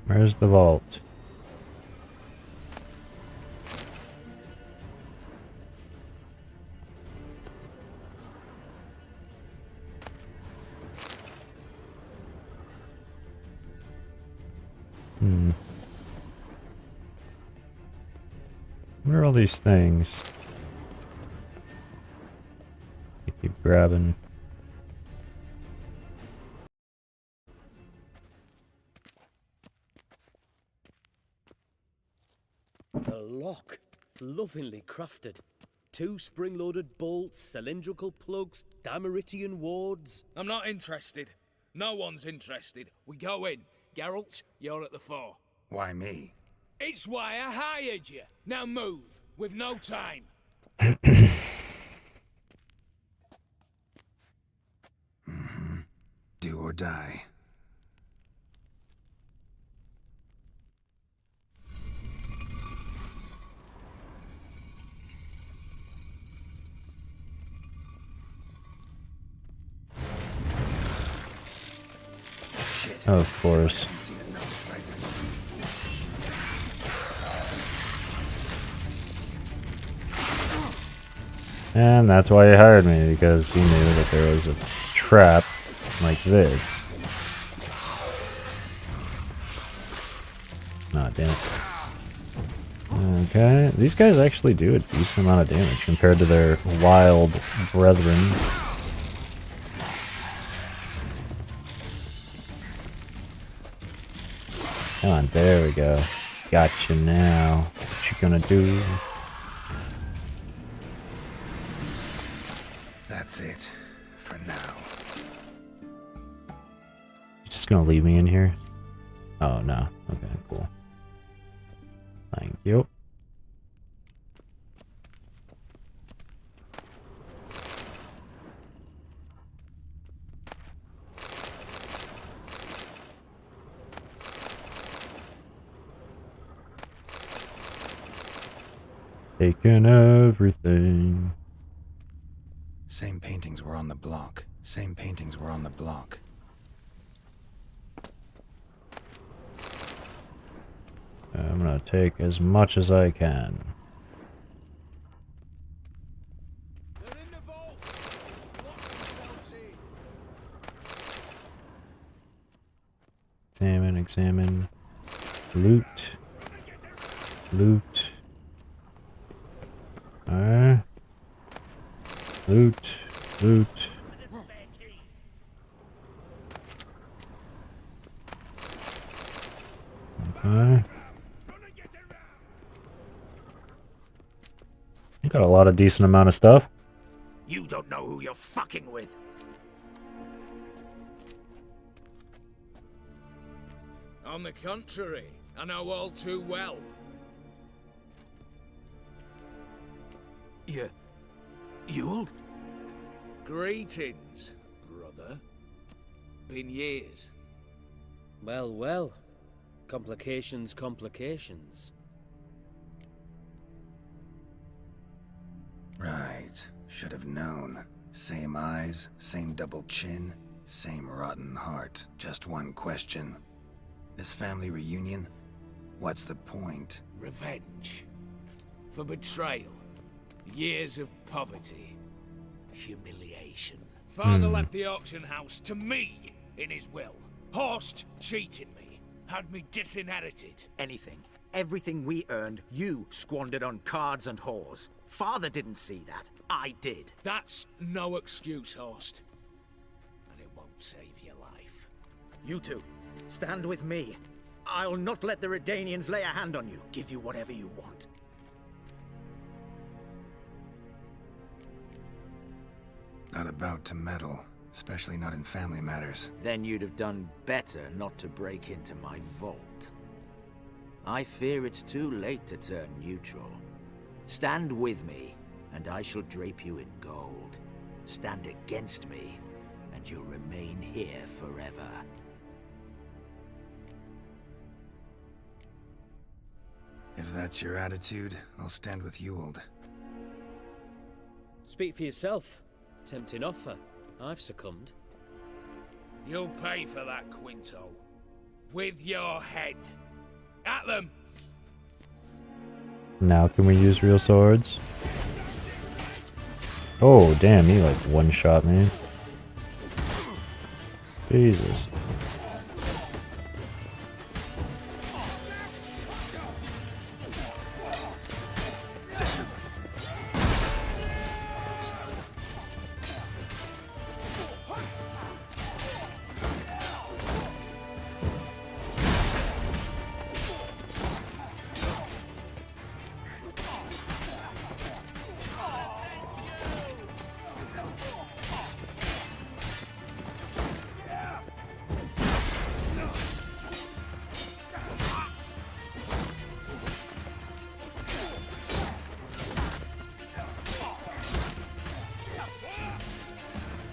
Where's the vault? What are all these things? I keep grabbing. A lock, lovingly crafted. 2 spring-loaded bolts, cylindrical plugs, Dameritian wards. I'm not interested. No one's interested. We go in. Geralt, you're at the fore. Why me? It's why I hired you. Now move. We've no time. Do or die. Of course. And that's why he hired me, because he knew that there was a trap like this. Ah, damn it. Okay, these guys actually do a decent amount of damage compared to their wild brethren. Come on, there we go. Gotcha now. What you gonna do? That's it. For now. You just gonna leave me in here? Oh, no. Okay, cool. Thank you. Taking everything. Same paintings were on the block. Same paintings were on the block. I'm gonna take as much as I can. Examine, examine. Loot. Loot. Alright. Loot. Loot. Okay. You got a lot of decent amount of stuff. You don't know who you're fucking with. On the contrary, I know all too well. Ewald? Greetings, brother. Been years. Well, well. Complications, complications. Right. Should have known. Same eyes, same double chin, same rotten heart. Just one question. This family reunion? What's the point? Revenge. For betrayal. Years of poverty. Humiliation. Father left the auction house to me in his will. Horst cheated me. Had me disinherited. Anything. Everything we earned, you squandered on cards and whores. Father didn't see that. I did. That's no excuse, Horst. And it won't save your life. You two, stand with me. I'll not let the Redanians lay a hand on you. Give you whatever you want. Not about to meddle, especially not in family matters. Then you'd have done better not to break into my vault. I fear it's too late to turn neutral. Stand with me, and I shall drape you in gold. Stand against me, and you'll remain here forever. If that's your attitude, I'll stand with Ewald. Speak for yourself. Tempting offer. I've succumbed. You'll pay for that, Quinto. with your head. At them! Now can we use real swords? Oh, damn, he like one-shot me. Jesus.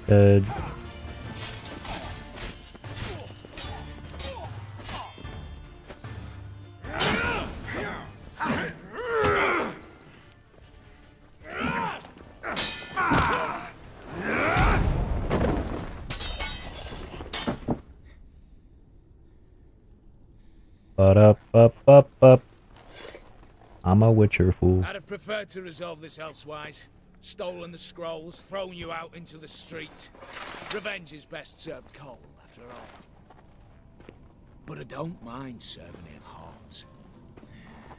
Dead. Up. I'm a Witcher fool. I'd have preferred to resolve this elsewise. Stolen the scrolls, thrown you out into the street. Revenge is best served cold, after all. But I don't mind serving him hot.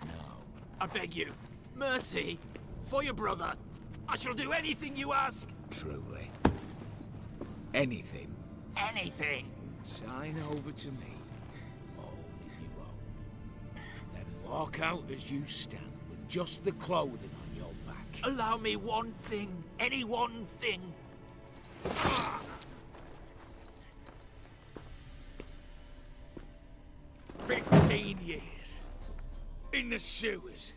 No. I beg you, mercy, for your brother. I shall do anything you ask. Truly. Anything. Anything. Sign over to me all that you own. Then walk out as you stand with just the clothing on your back. Allow me one thing, any one thing. 15 years. In the sewers.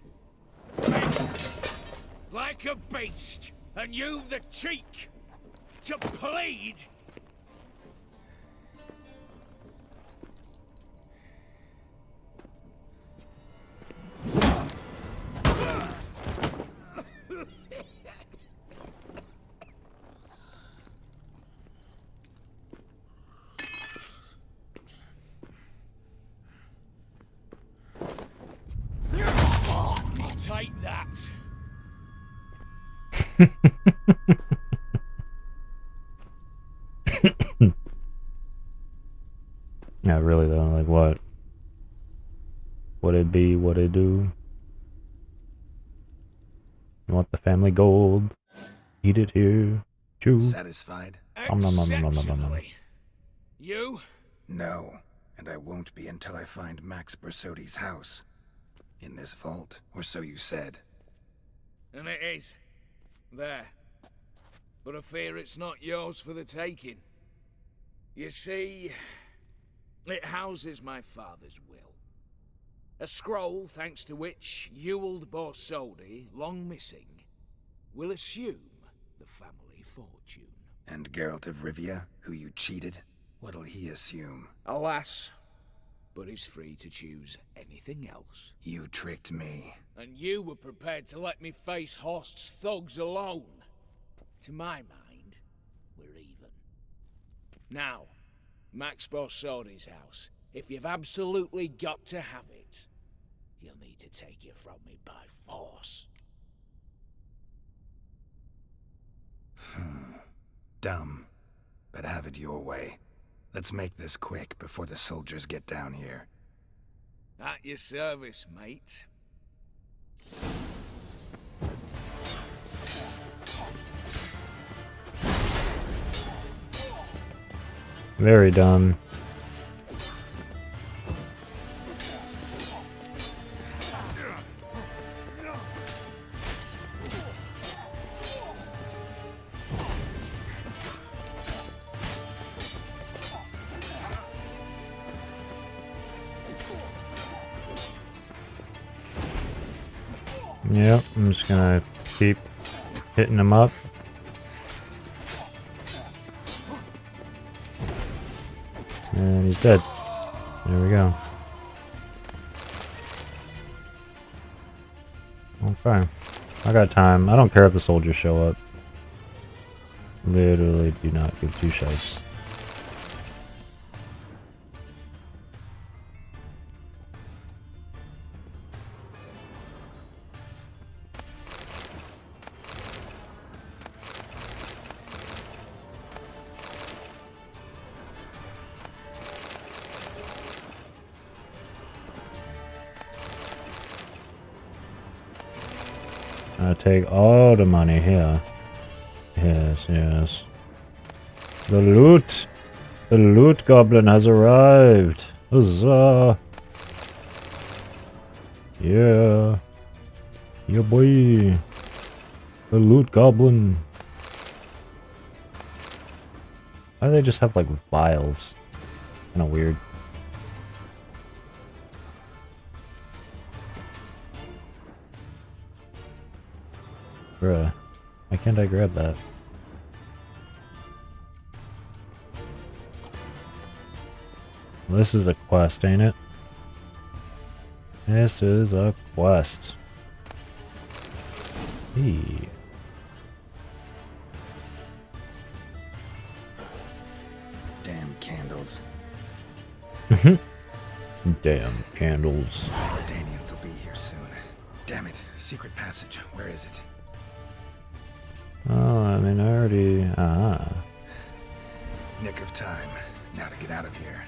Like a beast. And you've the cheek to plead. Take that. Yeah, really though, like what? What it be, what it do? You want the family gold? Eat it here. Chew. Satisfied? Exceptionally. You? No, and I won't be until I find Max Bersodi's house. In this vault, or so you said. And it is. There. But I fear it's not yours for the taking. You see, it houses my father's will. A scroll thanks to which Ewald Borsodi, long missing, will assume the family fortune. And Geralt of Rivia, who you cheated, what'll he assume? Alas, but he's free to choose anything else. You tricked me. And you were prepared to let me face Horst's thugs alone. To my mind, we're even. Now, Max Borsodi's house. If you've absolutely got to have it, you'll need to take it from me by force. Dumb. But have it your way. Let's make this quick before the soldiers get down here. At your service, mate. Very dumb. Yep, I'm just gonna keep hitting him up. And he's dead. There we go. Okay. I got time. I don't care if the soldiers show up. Literally do not give two shites. I take all the money here. Yes, yes. The loot! The loot goblin has arrived! Huzzah! Yeah. Yeah, boy. The loot goblin. Why do they just have like vials? Kinda weird. Bruh. Why can't I grab that? Well, this is a quest, ain't it? This is a quest. Hey. Damn candles. Damn candles. Danians will be here soon. Damn it. Secret passage. Where is it? Oh, I mean, I already... Nick of time. Now to get out of here.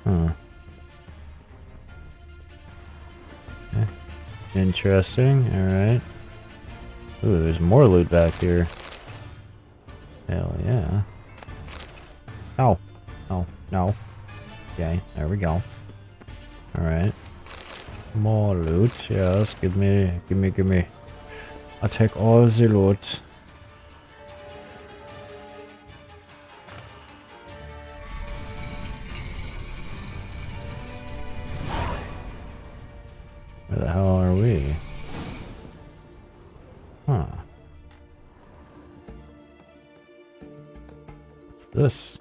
Huh. Okay. Interesting, alright. Ooh, there's more loot back here. Hell yeah. Oh. Oh, no. Okay, there we go. Alright. More loot, yes, give me. I'll take all the loot. Where the hell are we? Huh. What's this?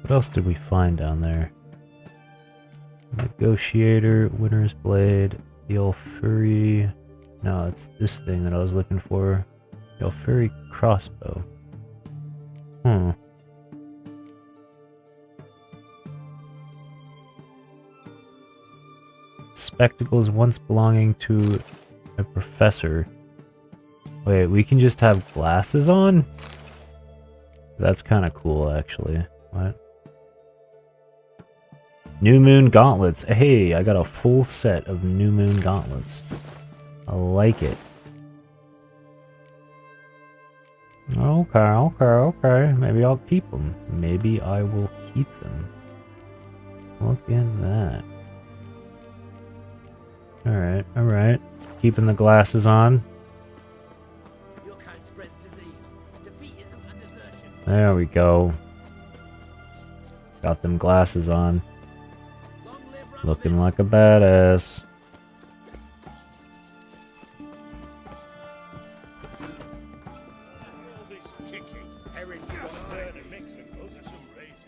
What else did we find down there? Negotiator, Winter's Blade, the Alfuri... No, it's this thing that I was looking for. The Alfuri crossbow. Spectacles once belonging to a professor. Wait, we can just have glasses on? That's kind of cool, actually. What? New Moon Gauntlets. Hey, I got a full set of New Moon Gauntlets. I like it. Okay. Maybe I'll keep them. Maybe I will keep them. Look at that. Alright. Keeping the glasses on. There we go. Got them glasses on. Looking like a badass.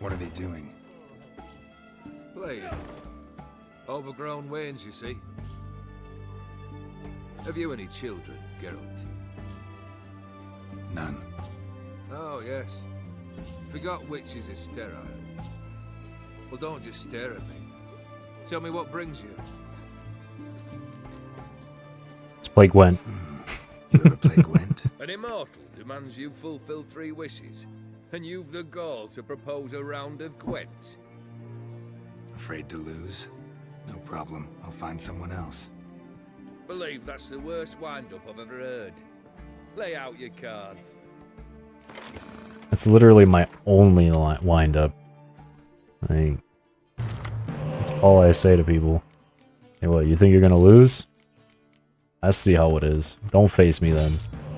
What are they doing? Playing. Overgrown wains, you see. Have you any children, Geralt? None. Oh, yes. Forgot witches is sterile. Well, don't just stare at me. Tell me what brings you. It's Plague Gwent. You ever play Gwent? An immortal demands you fulfill 3 wishes, and you've the gall to propose a round of Gwent. Afraid to lose? No problem. I'll find someone else. Believe that's the worst wind-up I've ever heard. Lay out your cards. That's literally my only wind-up. Like, that's all I say to people. Hey, what, you think you're gonna lose? I see how it is. Don't face me then.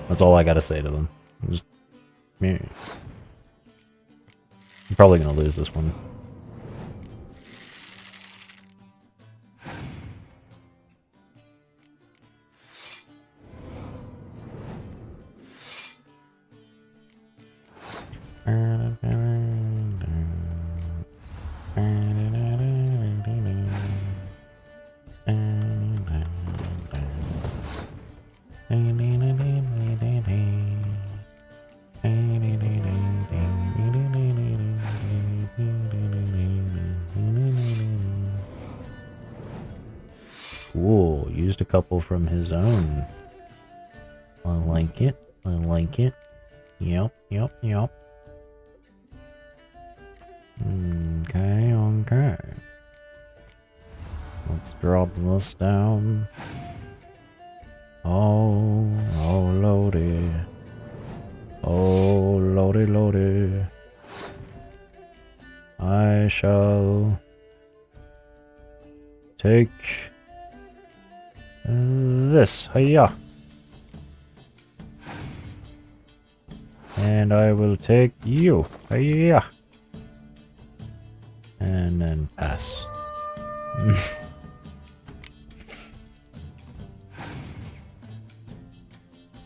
That's all I gotta say to them. Just... I'm probably gonna lose this one. used a couple from his own. I like it. I like it. Yep, yep, yep. Okay, okay. Let's drop this down. Oh, lordy. Oh, lordy, lordy. I shall take this. Hiya. And I will take you. Hiya. And then pass.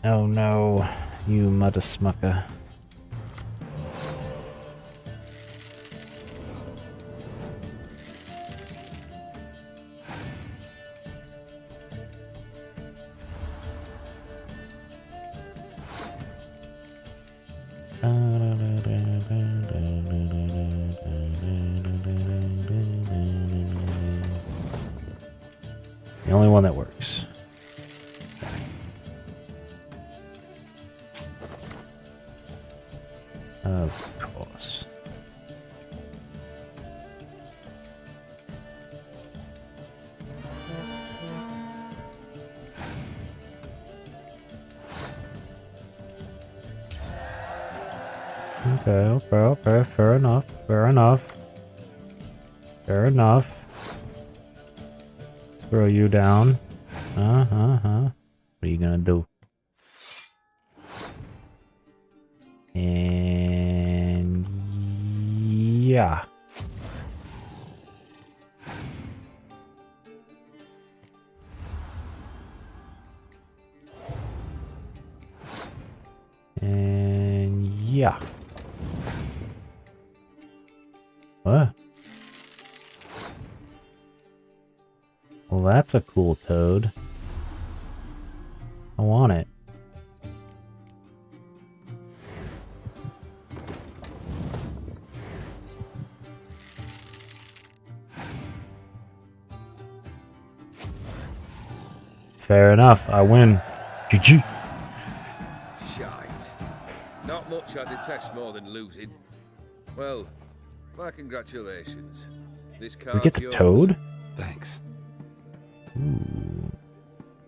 Oh no, you mother smucker. The only one that works. Of course. Okay, fair enough, fair enough. Fair enough. Let's throw you down. What are you gonna do? And yeah. And yeah. What? Well, that's a cool toad. I want it. Fair enough, I win. GG. Shite. Not much I detest more than losing. Well, my congratulations. This card's We get the yours. toad? Thanks. Ooh.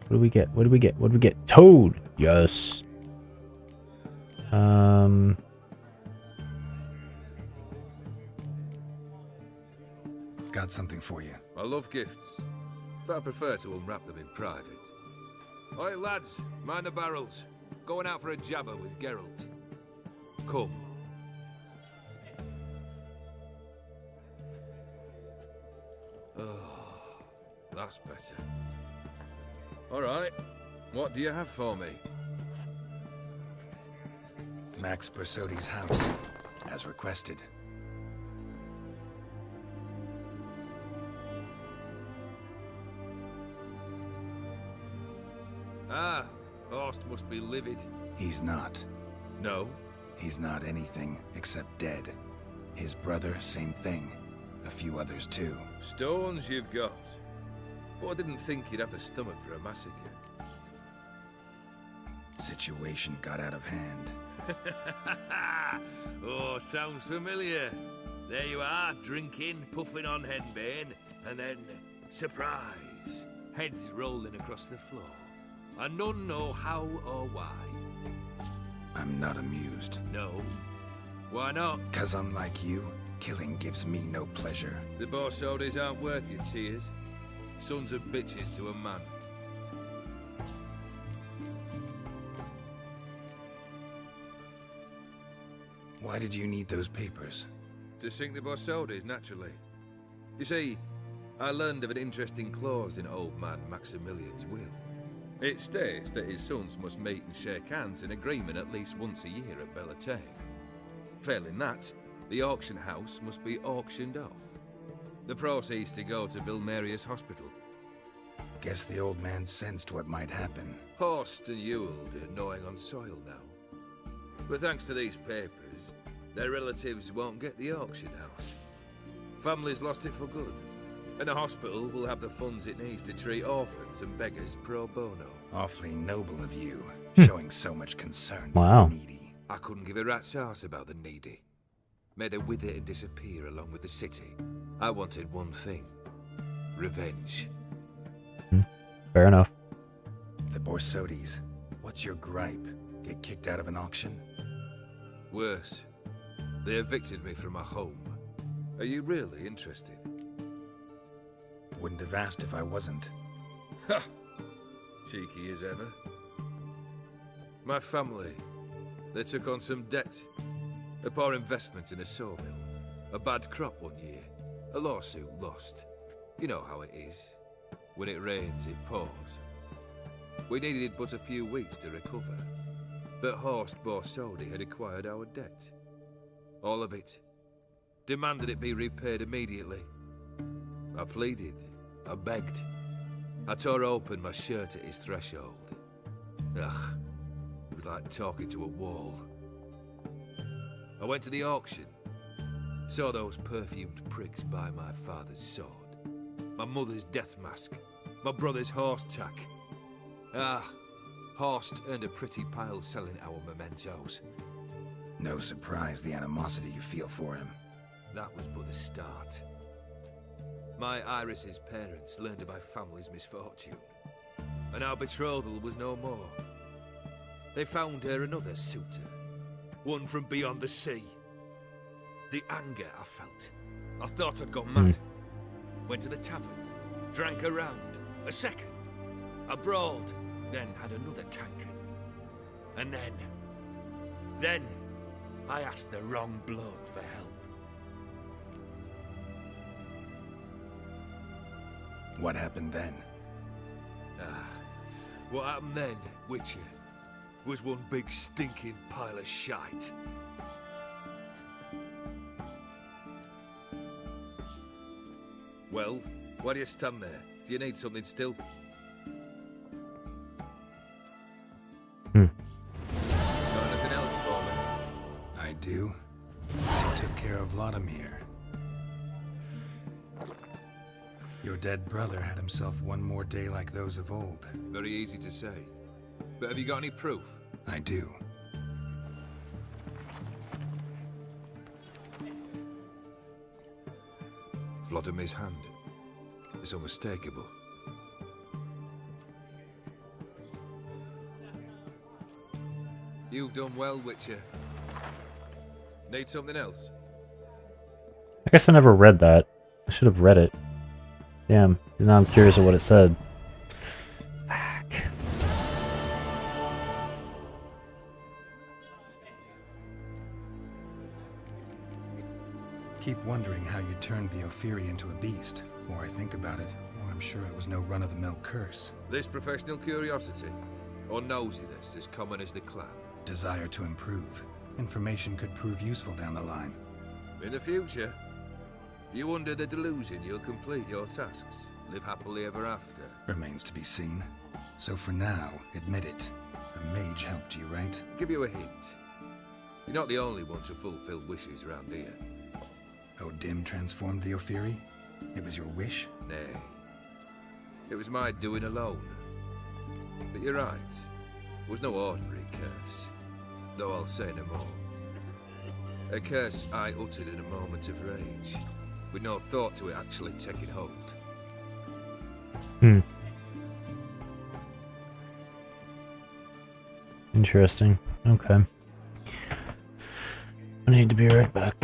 What do we get? What do we get? What do we get? Toad! Yes. Got something for you. I love gifts, but I prefer to unwrap them in private. Oi, lads, mind the barrels. Going out for a jabber with Geralt. Come. Oh, that's better. All right, what do you have for me? Max Bersodi's house, as requested. Ah, Horst must be livid. He's not. No? He's not anything except dead. His brother, same thing. A few others too. Stones you've got. But I didn't think you'd have the stomach for a massacre. Situation got out of hand. Oh, sounds familiar. There you are, drinking, puffing on henbane, and then, surprise, heads rolling across the floor. And none know how or why. I'm not amused. No? Why not? 'Cause unlike you, killing gives me no pleasure. The Borsodis aren't worth your tears. Sons of bitches to a man. Why did you need those papers? To sink the Borsodis, naturally. You see, I learned of an interesting clause in old man Maximilian's will. It states that his sons must meet and shake hands in agreement at least once a year at Bellatane. Failing that, the auction house must be auctioned off. The proceeds to go to Vilmerius Hospital. Guess the old man sensed what might happen. Horst and Ewald are gnawing on soil now. But thanks to these papers, their relatives won't get the auction house. Families lost it for good. And the hospital will have the funds it needs to treat orphans and beggars pro bono. Awfully noble of you, Hmm. showing so much concern Wow. for the needy. I couldn't give a rat's ass about the needy. May they wither and disappear along with the city. I wanted one thing. Revenge. Fair enough. The Borsodis, what's your gripe? Get kicked out of an auction? Worse. They evicted me from my home. Are you really interested? Wouldn't have asked if I wasn't. Ha! Cheeky as ever. My family, they took on some debt. A poor investment in a sawmill. A bad crop one year. A lawsuit lost. You know how it is. When it rains, it pours. We needed but a few weeks to recover. But Horst Borsodi had acquired our debt. All of it. Demanded it be repaid immediately. I pleaded. I begged. I tore open my shirt at his threshold. Ugh. It was like talking to a wall. I went to the auction. Saw those perfumed pricks buy my father's sword. My mother's death mask. My brother's horse tack. Ah, Horst earned a pretty pile selling our mementos. No surprise the animosity you feel for him. That was but the start. My Iris's parents learned of my family's misfortune, and our betrothal was no more. They found her another suitor, one from beyond the sea. The anger I felt. I thought I'd gone mad. Went to the tavern, drank a round, a second. I brawled, then had another tankard. And then I asked the wrong bloke for help. What happened then? What happened then, Witcher, was one big stinking pile of shite. Well, why do you stand there? Do you need something still? Got anything else for me? I do. She took care of Vladimir. Your dead brother had himself one more day like those of old. Very easy to say. But have you got any proof? I do. Vladimir's hand. It's unmistakable. You've done well, Witcher. Need something else? I guess I never read that. I should have read it. Damn, because now I'm curious of what it said. Keep wondering how you turned the Ophiri into a beast. The more I think about it, the more I'm sure it was no run-of-the-mill curse. This professional curiosity, or nosiness as common as the clap? Desire to improve. Information could prove useful down the line. In the future, you under the delusion you'll complete your tasks, live happily ever after. Remains to be seen. So for now, admit it. A mage helped you, right? Give you a hint. You're not the only one to fulfill wishes around here. Odim transformed the Ophiri? It was your wish? Nay. It was my doing alone. But you're right. It was no ordinary curse. Though I'll say no more. A curse I uttered in a moment of rage, with no thought to it actually taking hold. Interesting. Okay. I need to be right back.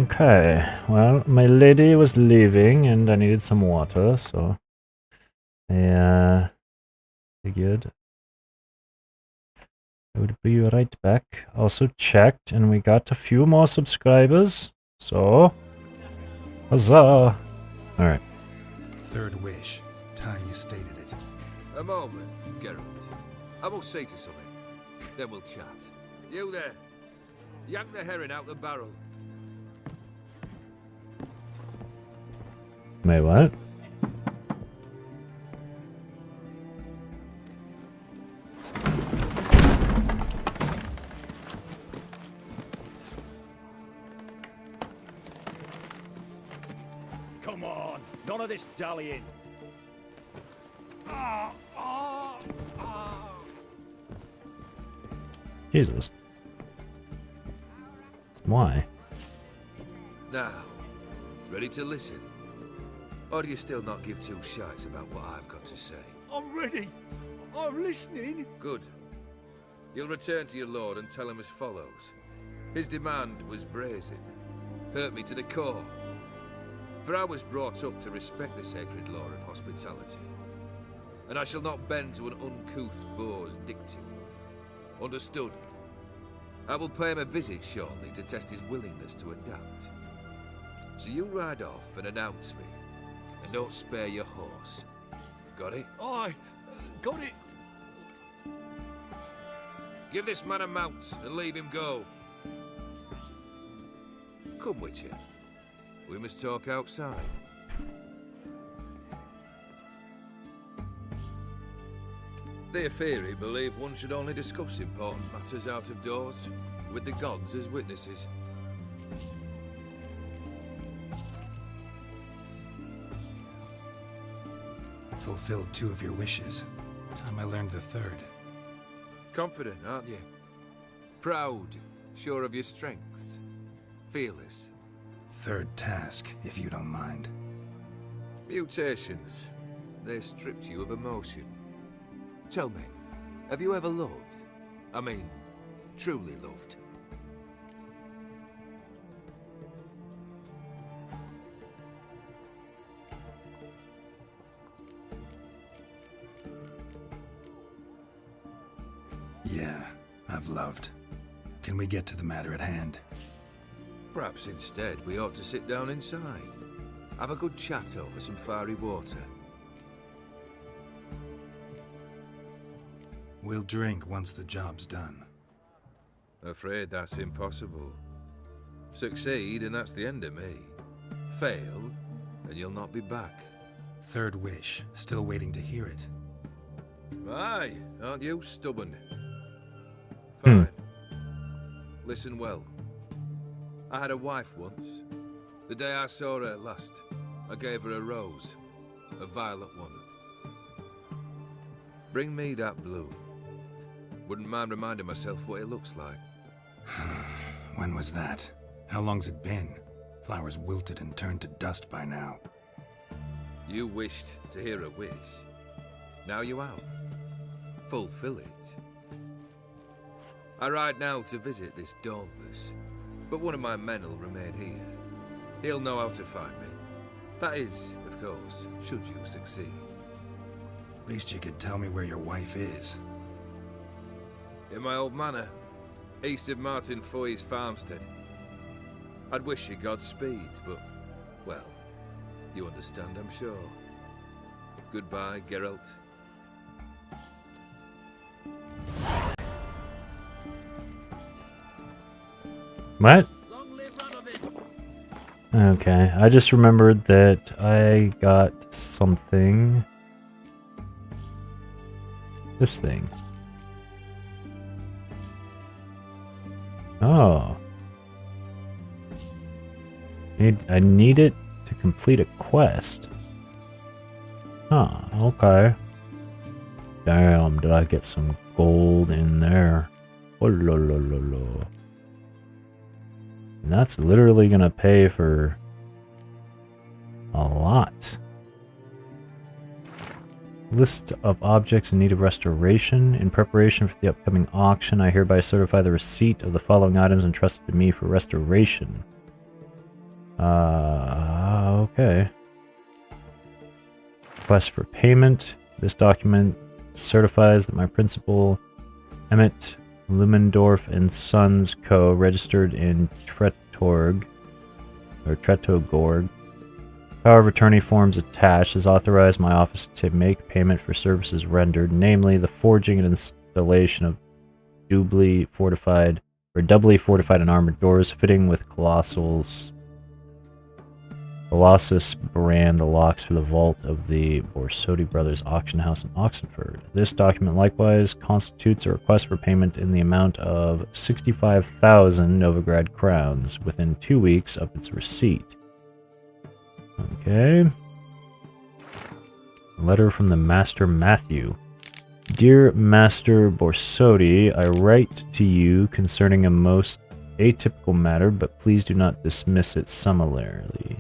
Okay, well, my lady was leaving and I needed some water, so I figured I would be right back. Also checked and we got a few more subscribers, so huzzah! Alright. Third wish. Time you stated it. A moment, Geralt. I will say to something. Then we'll chat. You there. Yank the herring out the barrel. Wait, what? Come on, none of this dallying. Ah, ah, ah. Jesus. Why? Now, ready to listen? Or do you still not give two shites about what I've got to say? I'm ready. I'm listening. Good. You'll return to your lord and tell him as follows. His demand was brazen. Hurt me to the core. For I was brought up to respect the sacred law of hospitality. And I shall not bend to an uncouth boor's dictum. Understood? I will pay him a visit shortly to test his willingness to adapt. So you ride off and announce me. And don't spare your horse. Got it? Aye, got it. Give this man a mount and leave him go. Come, Witcher. We must talk outside. The Aetheri believe one should only discuss important matters out of doors, with the gods as witnesses. Fulfilled 2 of your wishes. Time I learned the 3rd. Confident, aren't you? Proud, sure of your strengths. Fearless. 3rd task, if you don't mind. Mutations. They stripped you of emotion. Tell me, have you ever loved? I mean, truly loved? Yeah, I've loved. Can we get to the matter at hand? Perhaps instead we ought to sit down inside. Have a good chat over some fiery water. We'll drink once the job's done. Afraid that's impossible. Succeed and that's the end of me. Fail and you'll not be back. 3rd wish. Still waiting to hear it. Aye, aren't you stubborn? Fine. Listen well. I had a wife once. The day I saw her last, I gave her a rose. A violet one. Bring me that bloom. Wouldn't mind reminding myself what it looks like. When was that? How long's it been? Flowers wilted and turned to dust by now. You wished to hear a wish. Now you have. Fulfill it. I ride now to visit this Dauntless, but one of my men will remain here. He'll know how to find me. That is, of course, should you succeed. Least you could tell me where your wife is. In my old manor, east of Martin Foy's farmstead. I'd wish you Godspeed, but, well, you understand, I'm sure. Goodbye, Geralt. What? Okay, I just remembered that I got something. This thing. Oh. I need it to complete a quest. Huh, okay. Damn, did I get some gold in there. Oh, lo, lo, lo, lo. And that's literally gonna pay for a lot. List of objects in need of restoration. In preparation for the upcoming auction, I hereby certify the receipt of the following items entrusted to me for restoration. Okay. Request for payment. This document certifies that my principal, Emmett Lumendorf and Sons Co., registered in Tretogorg, power of attorney forms attached, has authorized my office to make payment for services rendered, namely the forging and installation of doubly fortified and armored doors fitting with Colossus brand locks for the vault of the Borsodi Brothers auction house in Oxenford. This document likewise constitutes a request for payment in the amount of 65,000 Novigrad crowns within 2 weeks of its receipt. Okay. Letter from the Master Matthew. Dear Master Borsodi, I write to you concerning a most atypical matter, but please do not dismiss it summarily.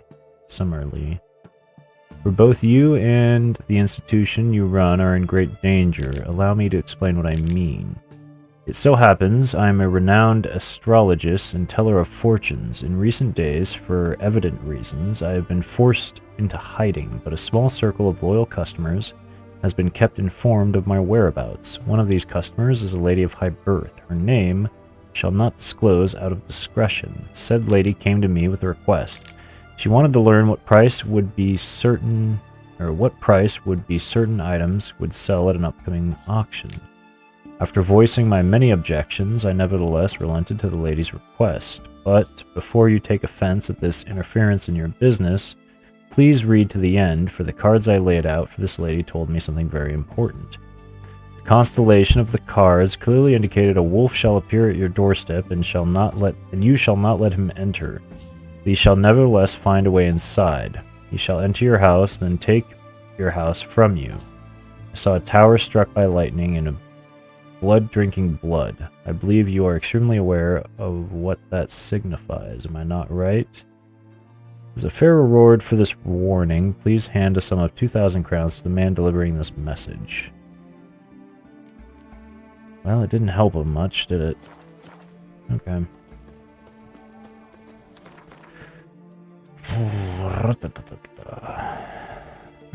For both you and the institution you run are in great danger. Allow me to explain what I mean. It so happens I am a renowned astrologist and teller of fortunes. In recent days, for evident reasons, I have been forced into hiding, but a small circle of loyal customers has been kept informed of my whereabouts. One of these customers is a lady of high birth. Her name shall not disclose out of discretion. Said lady came to me with a request. She wanted to learn what price would be certain items would sell at an upcoming auction. After voicing my many objections, I nevertheless relented to the lady's request. But before you take offense at this interference in your business, please read to the end, for the cards I laid out for this lady told me something very important. The constellation of the cards clearly indicated a wolf shall appear at your doorstep and you shall not let him enter. But he shall nevertheless find a way inside. He shall enter your house, then take your house from you. I saw a tower struck by lightning and a blood-drinking blood. I believe you are extremely aware of what that signifies. Am I not right? As a fair reward for this warning, please hand a sum of 2,000 crowns to the man delivering this message. Well, it didn't help him much, did it? Okay.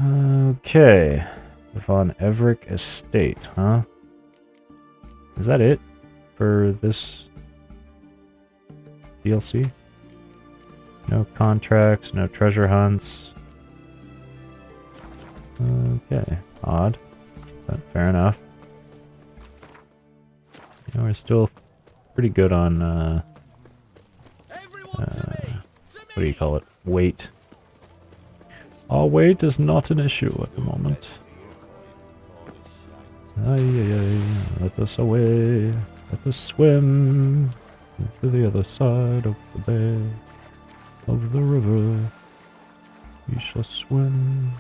Okay. Von Everick Estate, huh? Is that it for this DLC? No contracts, no treasure hunts. Okay, odd, but fair enough. You know, we're still pretty good on, what do you call it? Weight. Our weight is not an issue at the moment. Let us away, let us swim to the other side of the bay, of the river, we shall swim.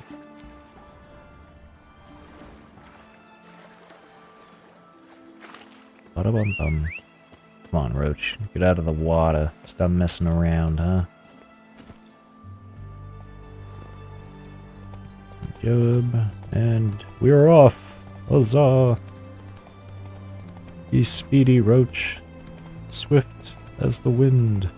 Ba-da-bum-bum. Come on, Roach, get out of the water, stop messing around, huh? Job, and we're off! Huzzah! Be speedy, Roach, swift as the wind.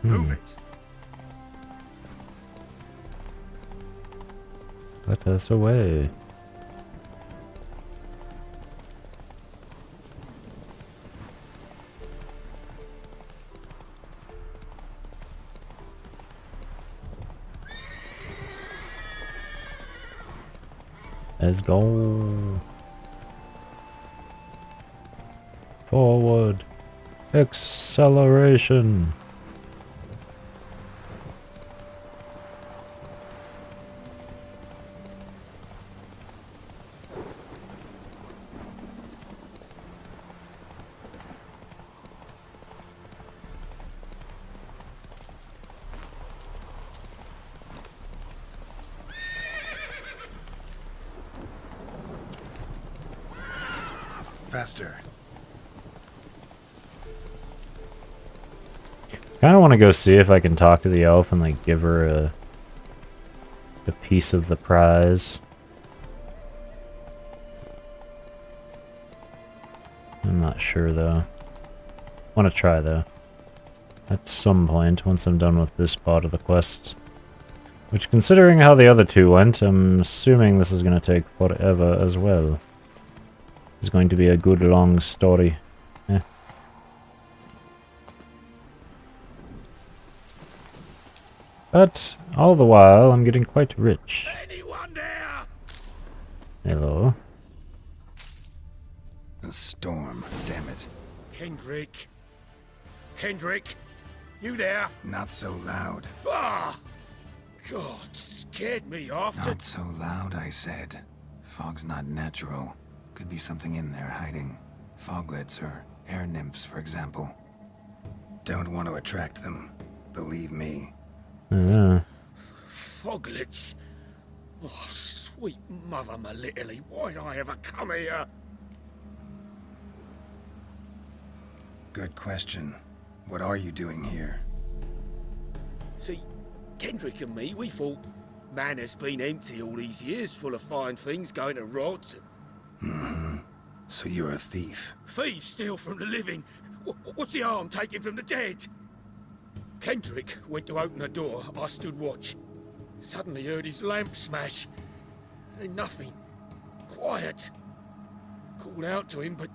Move it. Let us away. Let's go. Forward. Acceleration. Faster. Kind of want to go see if I can talk to the elf and like give her piece of the prize. I'm not sure though. Want to try though. At some point, once I'm done with this part of the quest. Which, considering how the other two went, I'm assuming this is going to take forever as well. It's going to be a good long story. Eh. But, all the while, I'm getting quite rich. Anyone there? Hello. A storm, damn it. Kendrick. Kendrick, you there? Not so loud. Ah! God, scared me off. Not so loud, I said. Fog's not natural. Could be something in there hiding. Foglets or air nymphs, for example. Don't want to attract them. Believe me. Foglets. Oh, sweet mother Melittle, why did I ever come here? Good question. What are you doing here? See, Kendrick and me, we thought Manor's been empty all these years, full of fine things going to rot. Mm-hmm. So you're a thief. Thieves steal from the living. What's the harm taking from the dead? Kendrick went to open the door. I stood watch. Suddenly heard his lamp smash. Then nothing. Quiet. Called out to him, but...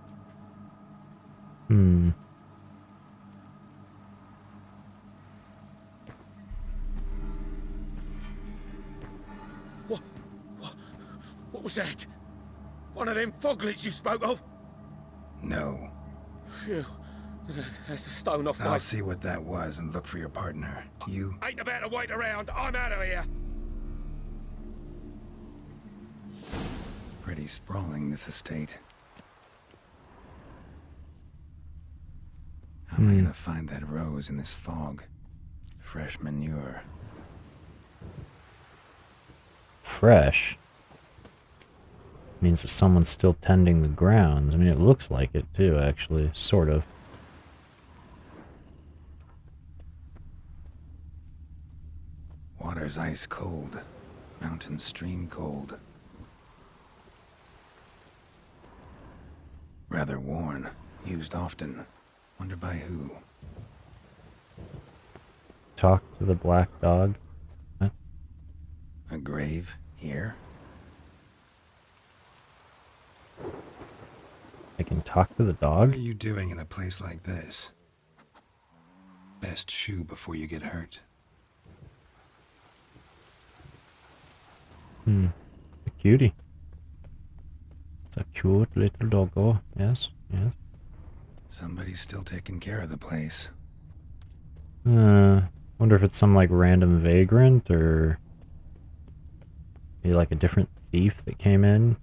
What was that? One of them foglets you spoke of? No. Phew. That's a stone off my... I'll see what that was and look for your partner. You... Ain't about to wait around. I'm out of here. Pretty sprawling, this estate. How am I gonna find that rose in this fog? Fresh manure. Fresh? Means that someone's still tending the grounds. I mean, it looks like it too, actually. Sort of. Water's ice cold. Mountain stream cold. Rather worn. Used often. Wonder by who? Talk to the black dog. What? A grave here? I can talk to the dog? What are you doing in a place like this? Best shoe before you get hurt. A cutie. It's a cute little doggo. Yes, yes. Somebody's still taking care of the place. Wonder if it's some like random vagrant or maybe like a different thief that came in.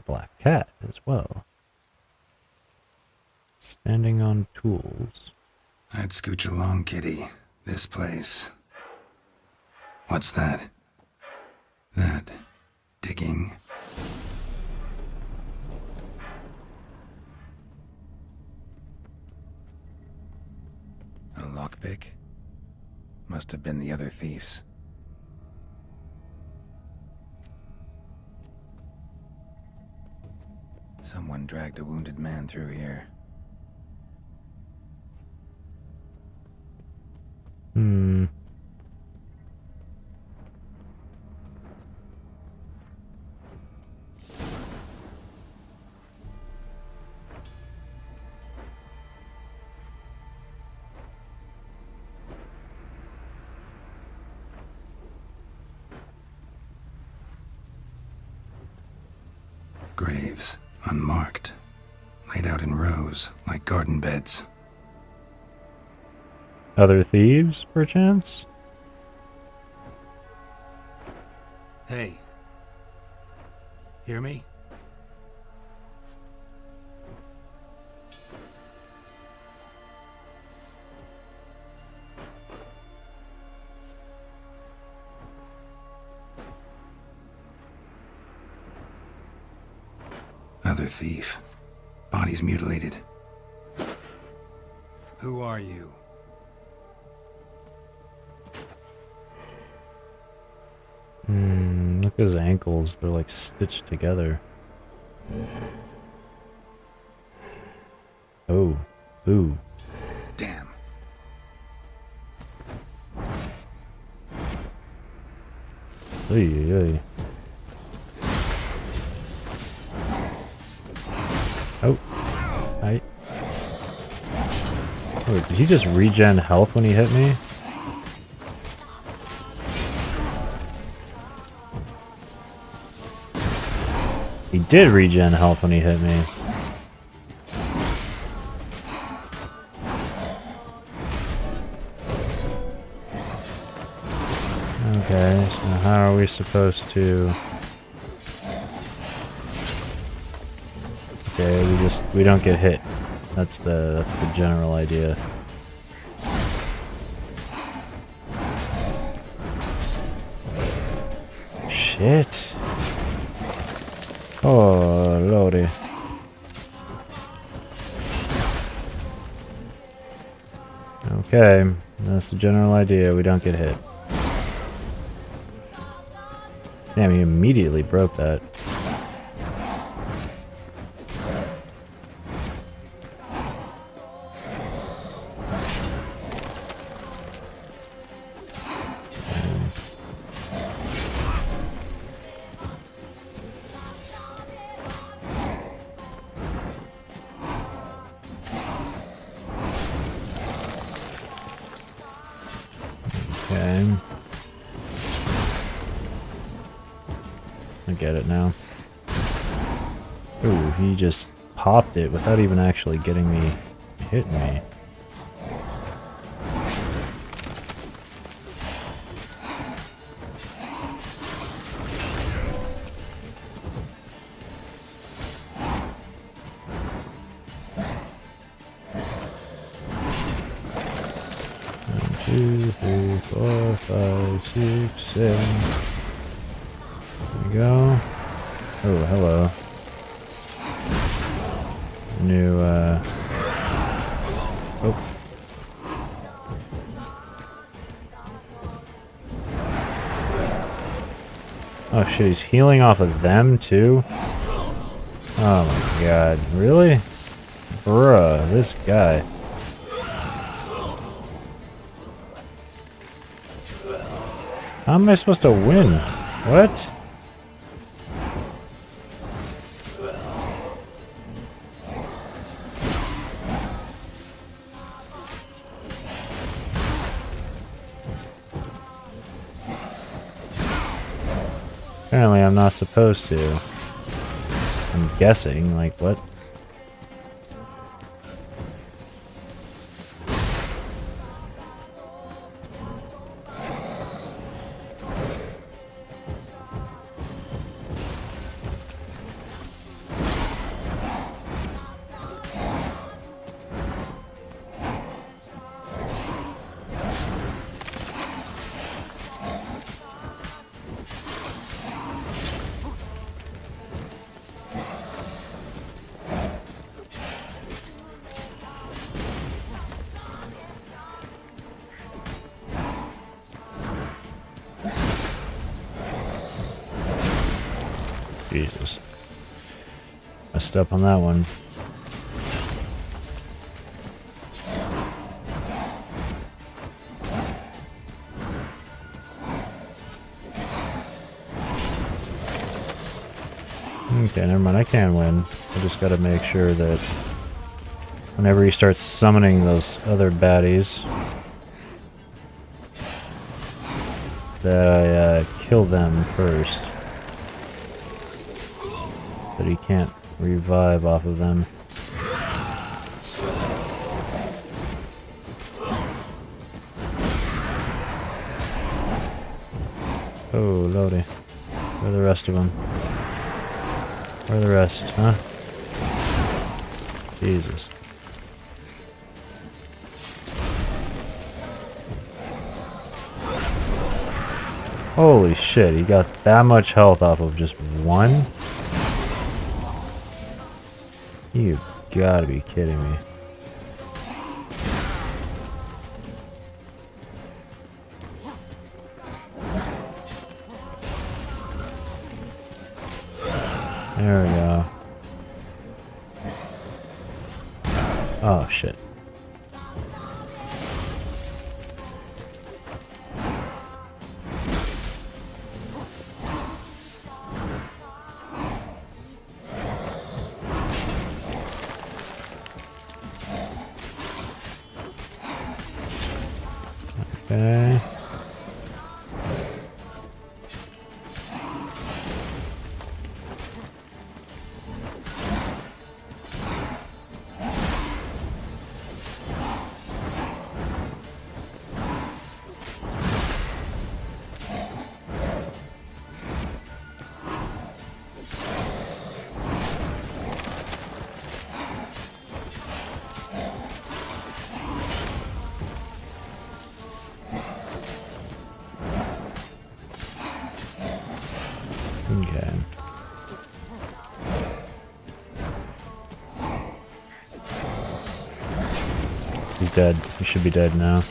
Black cat as well. Standing on tools. I'd scooch along, kitty. This place. What's that? That. Digging. A lockpick? Must have been the other thieves. Someone dragged a wounded man through here. Graves, unmarked, laid out in rows like garden beds. Other thieves, perchance? Hey. Hear me? Other thief. Bodies mutilated. Who are you? Look at his ankles. They're like stitched together. Oh. Ooh. Damn. Oy. Oh. Hi. Oh, did he just regen health when he hit me? He did regen health when he hit me. Okay, so how are we supposed to... Okay, we don't get hit. That's the general idea. Shit. Oh, lordy. Okay, that's the general idea. We don't get hit. Damn, he immediately broke that. Okay. I get it now. Ooh, he just popped it without even actually getting me, hitting me. Two, three, four, five, 6, 7. There we go. Oh, hello. New, oh. Oh shit, he's healing off of them too? Oh my god, really? Bruh, this guy. How am I supposed to win? What? Apparently I'm not supposed to. I'm guessing, like, what? Jesus. Messed up on that one. Okay, never mind. I can win. I just gotta make sure that whenever he starts summoning those other baddies, that I kill them first. But he can't revive off of them. Oh, lordy. Where are the rest of them? Where are the rest, huh? Jesus. Holy shit, he got that much health off of just one? You gotta be kidding me. There we go. Oh shit. Okay. Okay. He's dead. He should be dead now.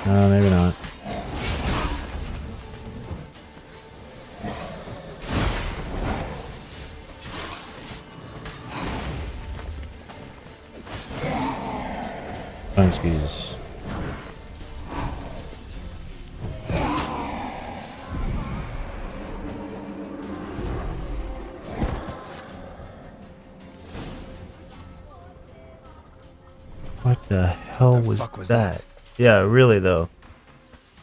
No, maybe not. Funskis. What the hell was that? Yeah, really though.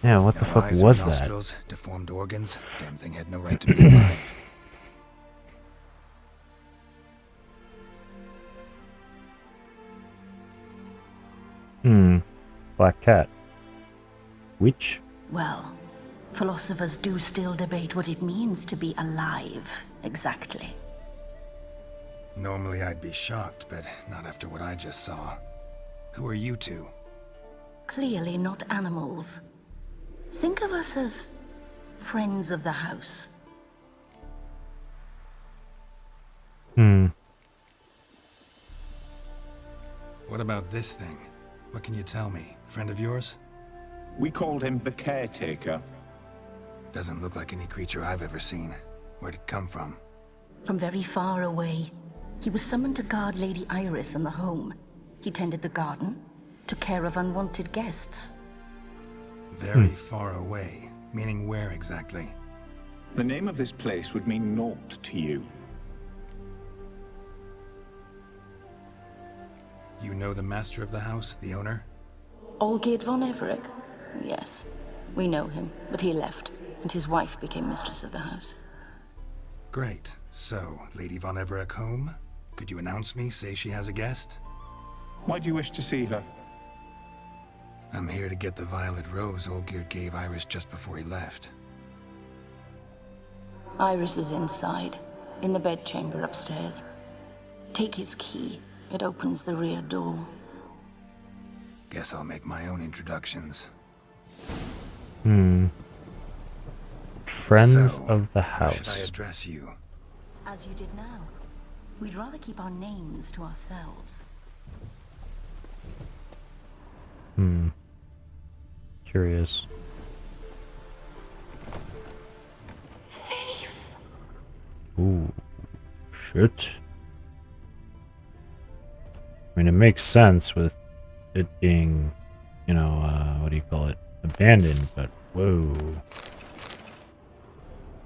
Yeah, what the fuck was that? Nostrils, deformed organs. Damn thing had no right to be alive. Black cat. Witch? Well, philosophers do still debate what it means to be alive, exactly. Normally I'd be shocked, but not after what I just saw. Who are you two? Clearly not animals. Think of us as friends of the house. What about this thing? What can you tell me? Friend of yours? We called him the Caretaker. Doesn't look like any creature I've ever seen. Where'd it come from? From very far away. He was summoned to guard Lady Iris in the home. He tended the garden, took care of unwanted guests. Very far away. Meaning where exactly? The name of this place would mean naught to you. You know the master of the house, the owner? Olgierd von Everec? Yes. We know him, but he left, and his wife became mistress of the house. Great. So, Lady von Everec home? Could you announce me, say she has a guest? Why do you wish to see her? I'm here to get the violet rose Olgierd gave Iris just before he left. Iris is inside, in the bedchamber upstairs. Take his key. It opens the rear door. Guess I'll make my own introductions. Friends So, of the how should I house. address you? As you did now. We'd rather keep our names to ourselves. Curious. Thief! Ooh. Shit. I mean, it makes sense with it being, you know, what do you call it? Abandoned, but whoa.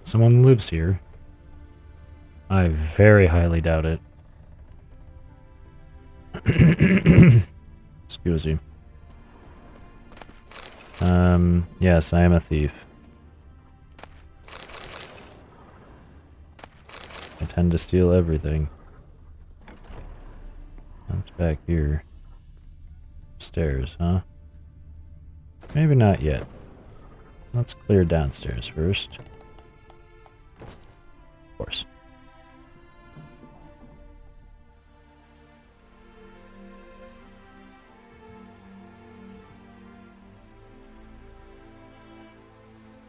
Someone lives here. I very highly doubt it. Excuse me. Yes, I am a thief. I tend to steal everything. That's back here. Stairs, huh? Maybe not yet. Let's clear downstairs first. Of course.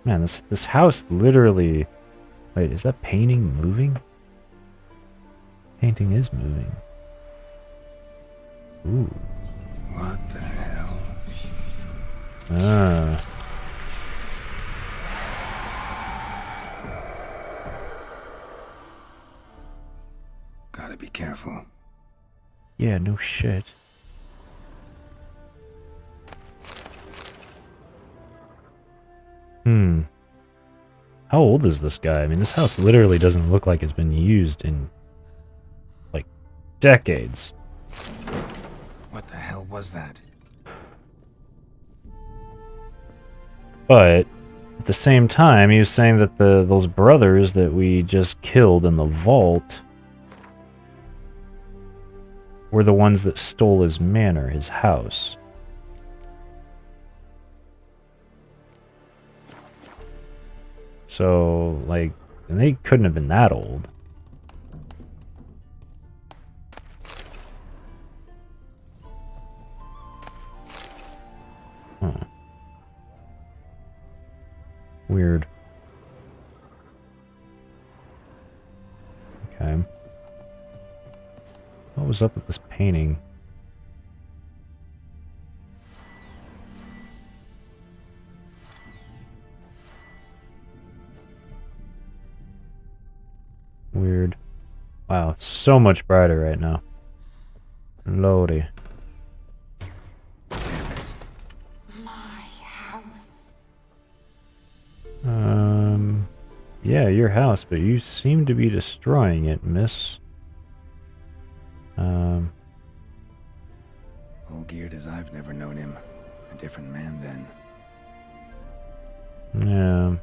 Man, this house literally... Wait, is that painting moving? Painting is moving. Ooh. What the hell? Ah. Yeah, no shit. How old is this guy? I mean, this house literally doesn't look like it's been used in, like, decades. What the hell was that? But at the same time, he was saying that those brothers that we just killed in the vault were the ones that stole his manor, his house. So, like, and they couldn't have been that old. Huh. Weird. Okay. What was up with this painting? Weird. Wow, it's so much brighter right now. Lordy. Yeah, your house, but you seem to be destroying it, miss. All geared as I've never known him. A different man then. Yeah.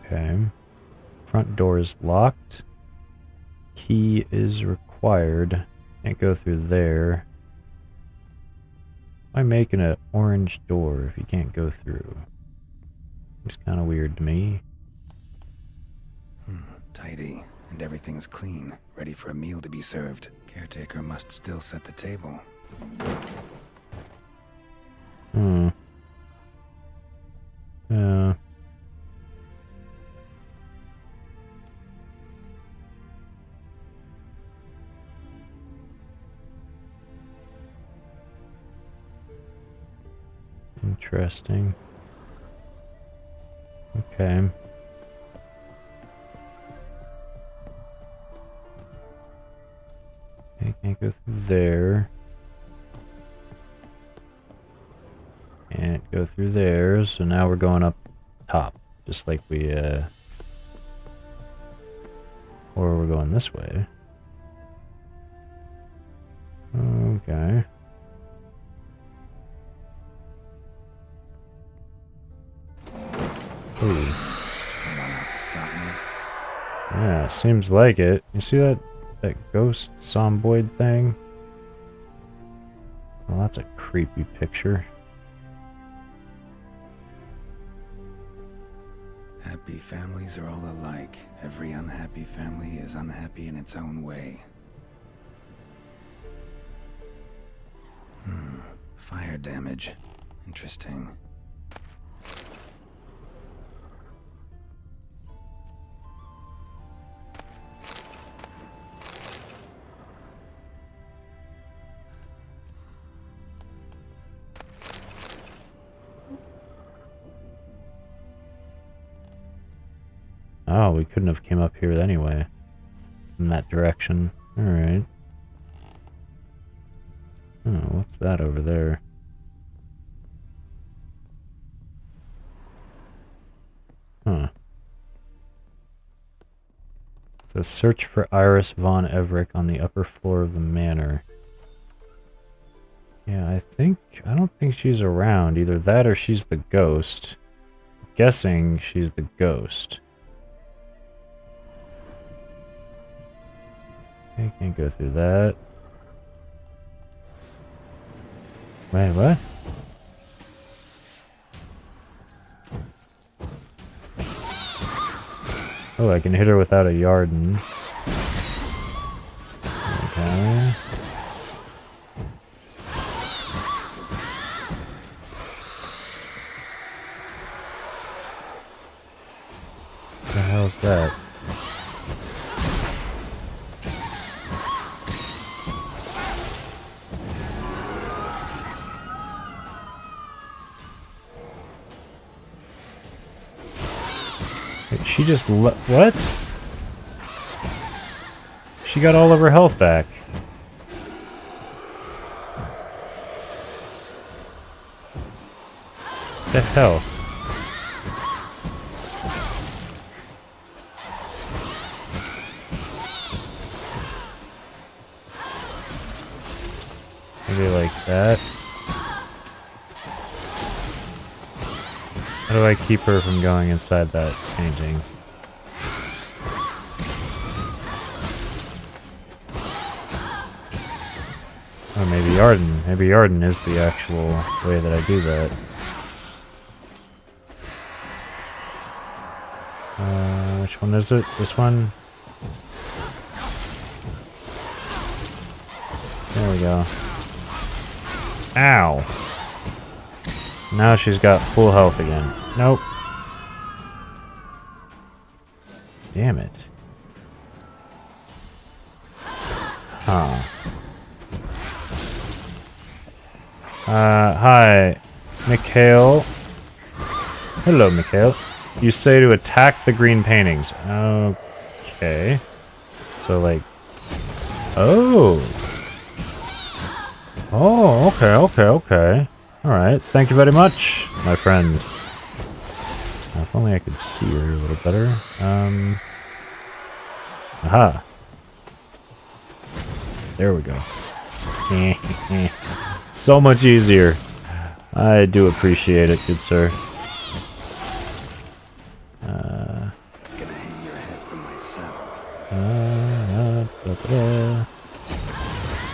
Okay. Front door is locked. Key is required. Can't go through there. Why making an orange door if you can't go through? It's kind of weird to me. Tidy, and everything's clean, ready for a meal to be served. Caretaker must still set the table. Yeah. Interesting. Okay. I can't go through there. Can't go through there, so now we're going up top. Just like we, or we're going this way. Okay. Ooh. Someone out to stop me. Yeah, seems like it. You see that ghost zomboid thing? Well, that's a creepy picture. Happy families are all alike. Every unhappy family is unhappy in its own way. Fire damage. Interesting. Oh, we couldn't have came up here anyway. In that direction. Alright. Oh, what's that over there? Huh. It says search for Iris von Everick on the upper floor of the manor. Yeah, I don't think she's around. Either that or she's the ghost. I'm guessing she's the ghost. I can't go through that. Wait, what? Oh, I can hit her without a Yarden. Okay. What the hell's that? She just what? She got all of her health back. The hell? Maybe like that. How do I keep her from going inside that painting? Oh, maybe Arden. Maybe Arden is the actual way that I do that. Which one is it? This one? There we go. Ow! Now she's got full health again. Nope. Damn it. Huh. Hi, Mikhail. Hello, Mikhail. You say to attack the green paintings. Okay. So, like... Oh! Oh, okay. Alright, thank you very much, my friend. If only I could see her a little better. Aha. There we go. So much easier. I do appreciate it, good sir. Gonna hang your head from my saddle.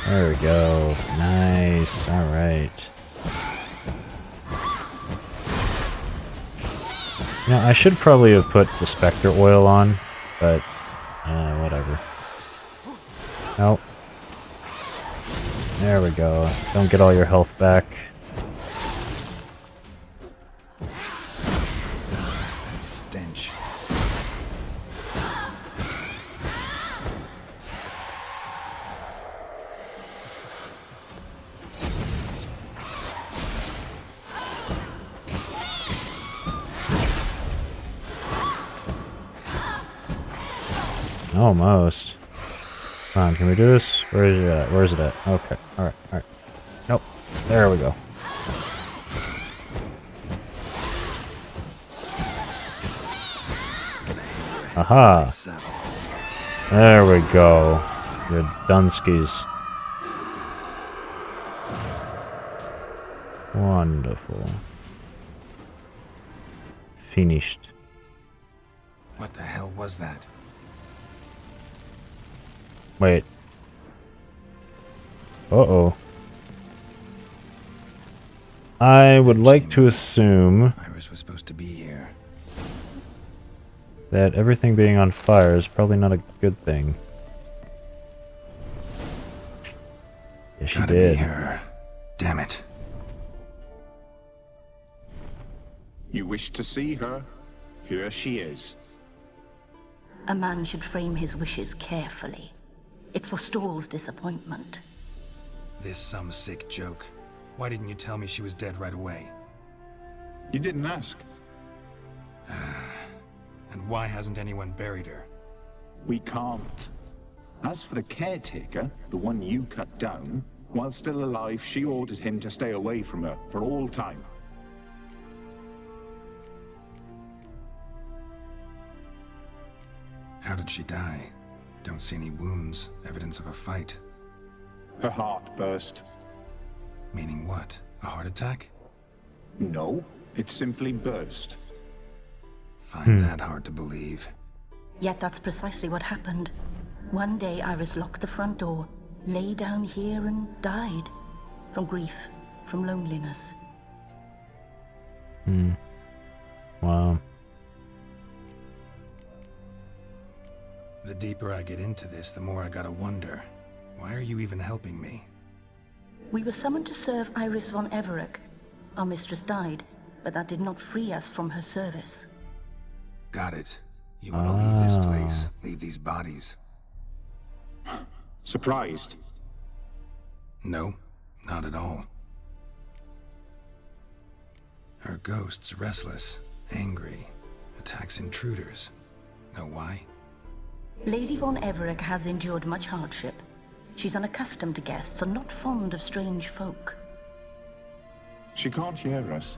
There we go. Nice. Alright. Now, I should probably have put the Spectre oil on, but whatever. Nope. There we go. Don't get all your health back. That stench. Almost. Come on, can we do this? Where is it at? Where is it at? Okay. Alright. Nope. There we go. Aha! There we go. Your Dunskies. Wonderful. Finished. What the hell was that? Wait. Uh-oh. I would like to assume Iris was supposed to be here. that everything being on fire is probably not a good thing. Yes, she Gotta did. be her. Damn it. You wish to see her? Here she is. A man should frame his wishes carefully. It forestalls disappointment. This some sick joke. Why didn't you tell me she was dead right away? You didn't ask. And why hasn't anyone buried her? We can't. As for the caretaker, the one you cut down, while still alive, she ordered him to stay away from her for all time. How did she die? Don't see any wounds, evidence of a fight. Her heart burst. Meaning what? A heart attack? No, it simply burst. Find that hard to believe. Yet that's precisely what happened. One day Iris locked the front door, lay down here and died. From grief, from loneliness. Wow. The deeper I get into this, the more I gotta wonder. Why are you even helping me? We were summoned to serve Iris von Everec. Our mistress died, but that did not free us from her service. Got it. You want to leave this place, leave these bodies. Surprised? No, not at all. Her ghost's restless, angry, attacks intruders. Know why? Lady von Everec has endured much hardship. She's unaccustomed to guests and not fond of strange folk. She can't hear us.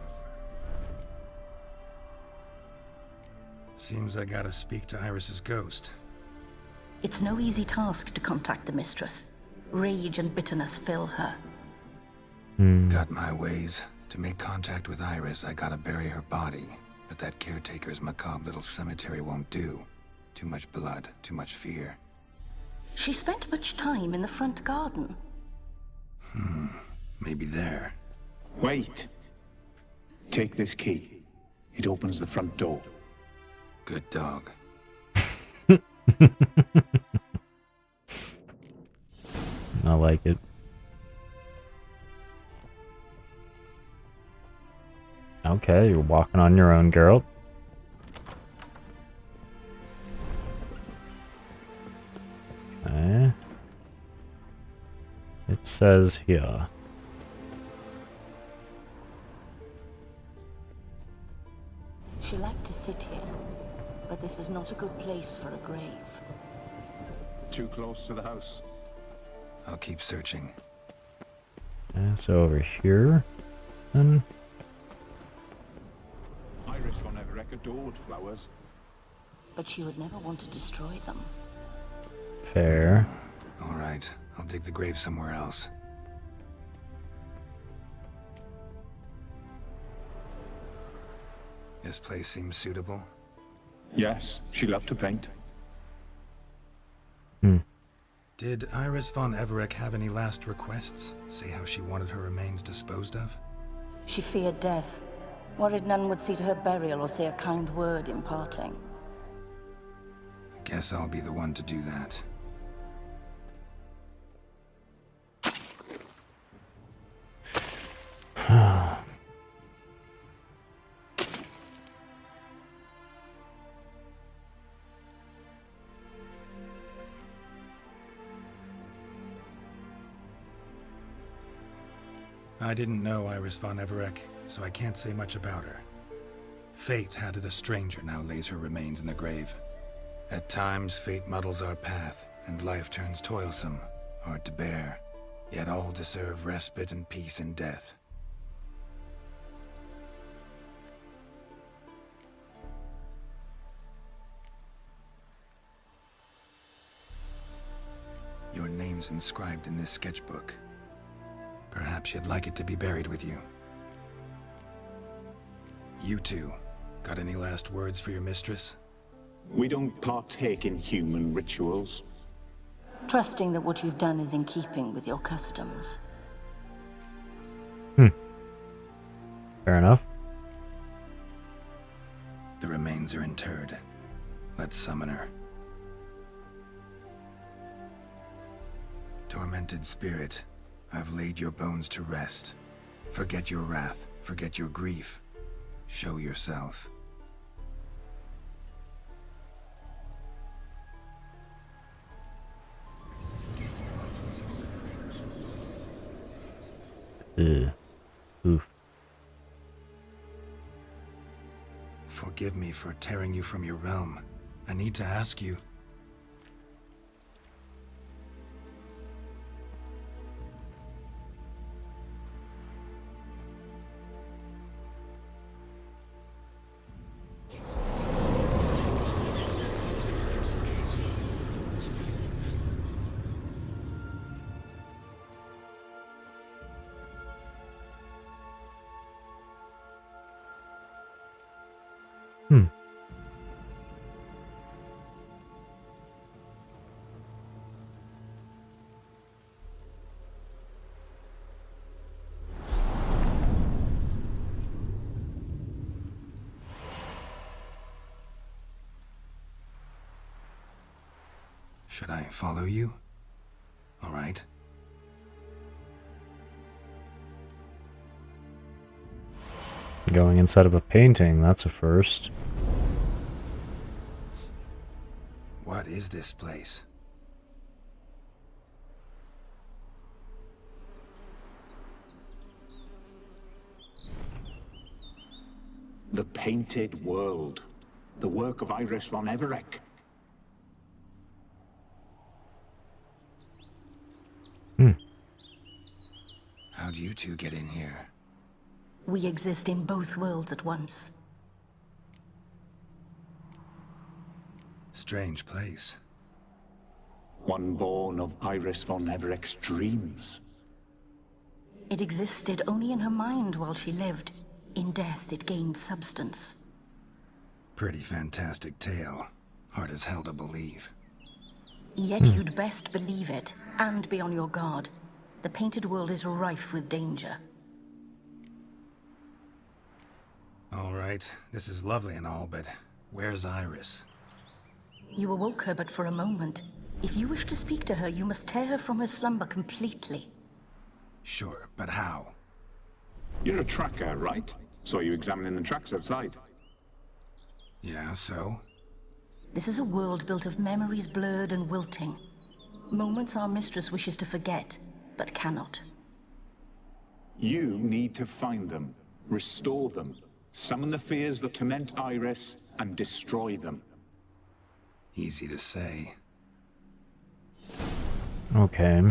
Seems I gotta speak to Iris's ghost. It's no easy task to contact the mistress. Rage and bitterness fill her. Got my ways. To make contact with Iris, I gotta bury her body. But that caretaker's macabre little cemetery won't do. Too much blood, too much fear. She spent much time in the front garden. Maybe there. Wait. Take this key. It opens the front door. Good dog. I like it. Okay, you're walking on your own, Geralt. Okay. It says here. She liked to sit here, but this is not a good place for a grave. Too close to the house. I'll keep searching. Okay, so over here, then. Iris von Everec adored flowers. But she would never want to destroy them. Fair. All right, I'll dig the grave somewhere else. This place seems suitable. Yes, she loved to paint. Did Iris von Everec have any last requests? Say how she wanted her remains disposed of? She feared death, worried none would see to her burial or say a kind word in parting. Guess I'll be the one to do that. I didn't know Iris von Everec, so I can't say much about her. Fate had it a stranger now lays her remains in the grave. At times, fate muddles our path, and life turns toilsome, hard to bear. Yet all deserve respite and peace in death. Your name's inscribed in this sketchbook. Perhaps you'd like it to be buried with you. You two, got any last words for your mistress? We don't partake in human rituals. Trusting that what you've done is in keeping with your customs. Fair enough. The remains are interred. Let's summon her. Tormented spirit, I've laid your bones to rest. Forget your wrath, forget your grief. Show yourself. Oof. Forgive me for tearing you from your realm. I need to ask you. Should I follow you? All right. Going inside of a painting, that's a first. What is this place? The Painted World. The work of Iris von Everec. How'd you two get in here? We exist in both worlds at once. Strange place. One born of Iris von Everett's dreams. It existed only in her mind while she lived. In death, it gained substance. Pretty fantastic tale. Hard as hell to believe. Yet you'd best believe it, and be on your guard. The painted world is rife with danger. All right, this is lovely and all, but where's Iris? You awoke her but for a moment. If you wish to speak to her, you must tear her from her slumber completely. Sure, but how? You're a tracker, right? Saw you examining the tracks outside. Yeah, so? This is a world built of memories blurred and wilting. Moments our mistress wishes to forget, but cannot. You need to find them, restore them, summon the fears that torment Iris, and destroy them. Easy to say. Okay.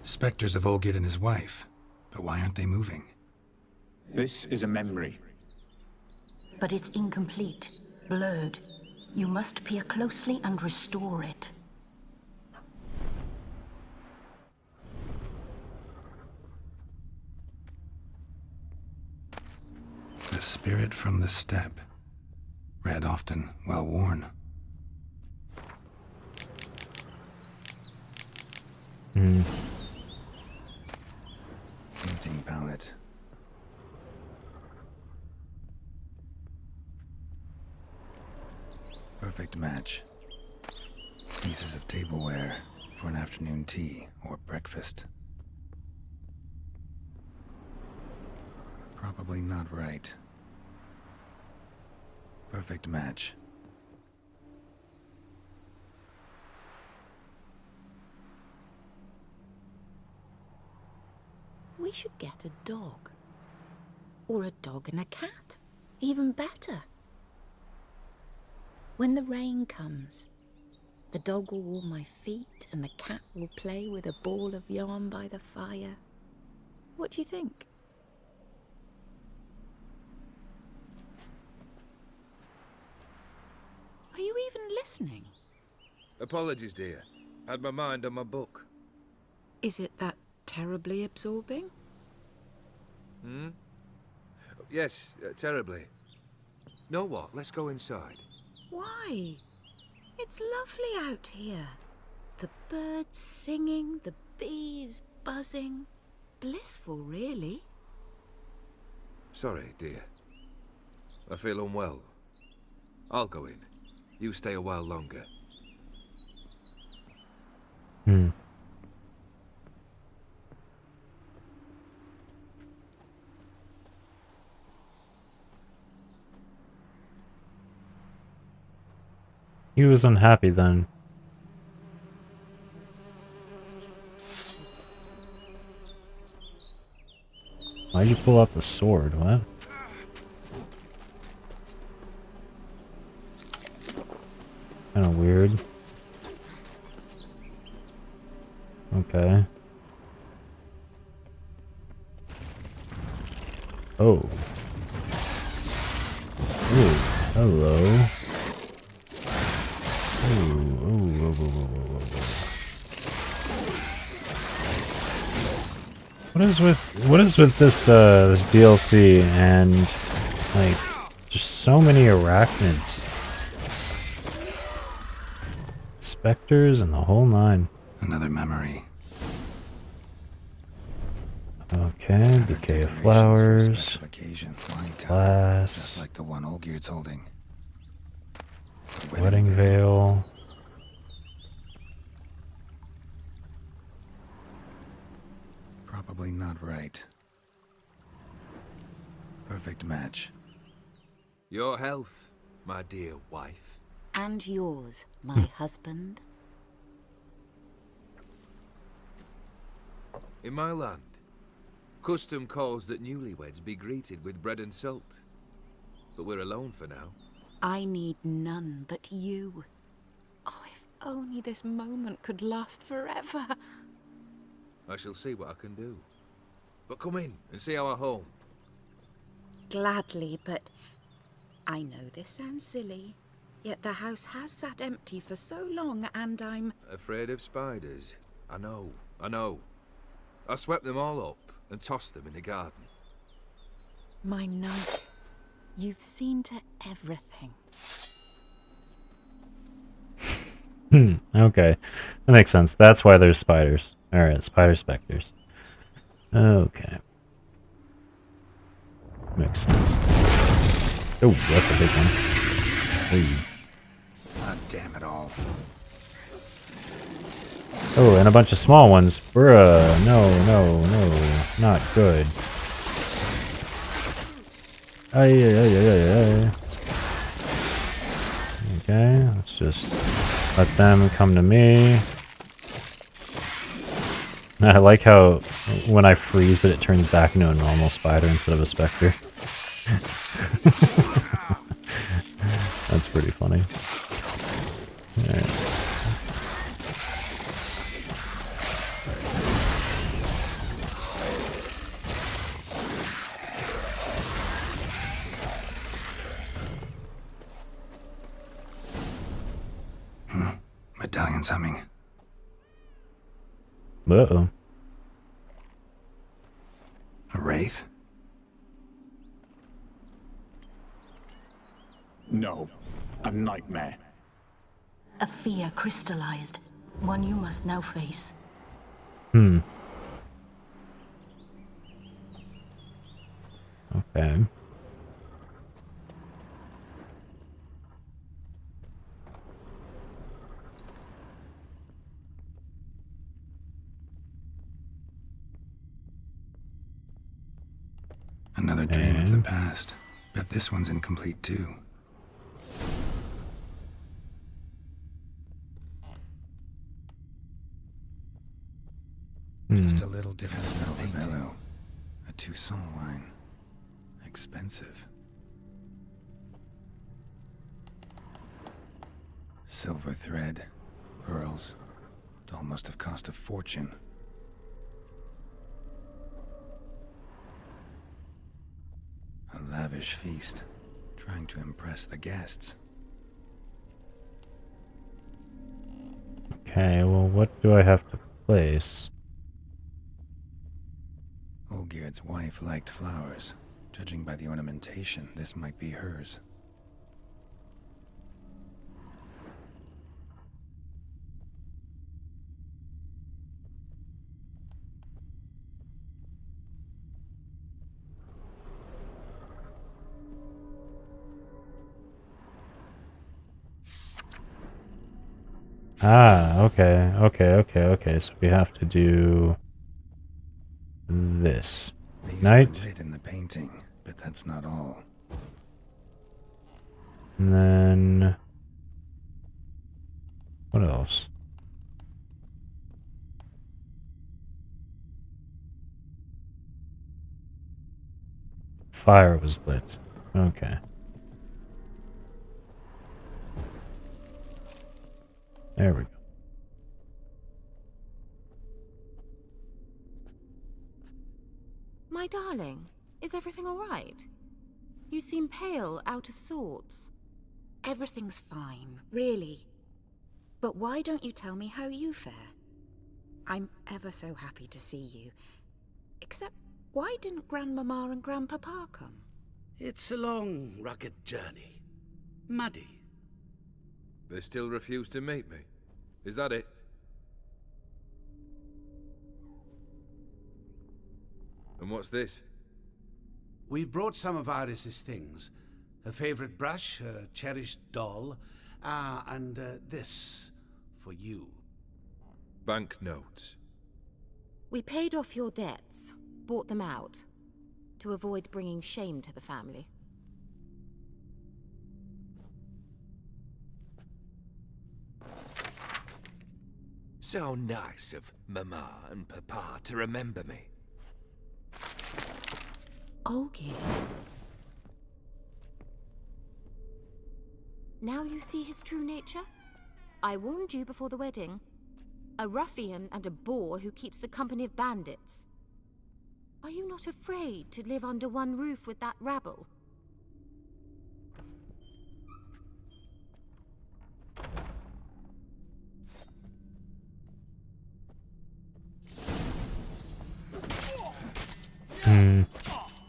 Spectres of Olgierd and his wife. But why aren't they moving? This is a memory. But it's incomplete, blurred. You must peer closely and restore it. The spirit from the steppe. Read often, well worn. Painting palette. Perfect match. Pieces of tableware for an afternoon tea or breakfast. Probably not right. Perfect match. We should get a dog. Or a dog and a cat. Even better. When the rain comes, the dog will warm my feet and the cat will play with a ball of yarn by the fire. What do you think? Are you even listening? Apologies, dear. Had my mind on my book. Is it that terribly absorbing? Yes, terribly. Know what? Let's go inside. Why? It's lovely out here. The birds singing, the bees buzzing. Blissful, really. Sorry, dear. I feel unwell. I'll go in. You stay a while longer. He was unhappy then. Why'd you pull out the sword? What? Kinda weird. Okay. Oh. Ooh, hello. What is with this this DLC and like just so many arachnids, specters, and the whole nine. Another memory. Okay, bouquet of flowers, Occasion. Wine cup. glass, Just like the one Olgierd's holding. wedding veil. Probably not right. Perfect match. Your health, my dear wife. And yours, my husband. In my land, custom calls that newlyweds be greeted with bread and salt. But we're alone for now. I need none but you. Oh, if only this moment could last forever. I shall see what I can do. But come in and see our home. Gladly, but I know this sounds silly, yet the house has sat empty for so long, and I'm... Afraid of spiders? I know. I swept them all up and tossed them in the garden. My knight, you've seen to everything. Okay. That makes sense. That's why there's spiders. Alright, spider specters. Okay. Makes sense. Oh, that's a big one. Ooh. God damn it all. Oh, and a bunch of small ones. Bruh, no, not good. Ay. Okay, let's just let them come to me. I like how when I freeze it, it turns back into a normal spider instead of a specter. That's pretty funny. Alright. Medallion's humming. Uh-oh. A wraith? No, a nightmare. A fear crystallized, one you must now face. Okay. Another dream of the past. Bet this one's incomplete too. Just a little different velvet mellow. A Toussaint wine. Expensive. Silver thread. Pearls. Doll must have cost a fortune. A lavish feast, trying to impress the guests. Okay, well, what do I have to place? Olgierd's wife liked flowers. Judging by the ornamentation, this might be hers. Ah, okay. So we have to do this. These Night. were lit in the painting, but that's not all. And then what else? Fire was lit. Okay. There we go. My darling, is everything all right? You seem pale, out of sorts. Everything's fine, really. But why don't you tell me how you fare? I'm ever so happy to see you. Except, why didn't Grandmama and Grandpapa come? It's a long, rugged journey. Muddy. They still refuse to meet me. Is that it? And what's this? We've brought some of Iris's things. Her favorite brush, her cherished doll, and this for you. Banknotes. We paid off your debts, bought them out, to avoid bringing shame to the family. So nice of Mama and Papa to remember me. Olgierd. Now you see his true nature? I warned you before the wedding. A ruffian and a boor who keeps the company of bandits. Are you not afraid to live under one roof with that rabble?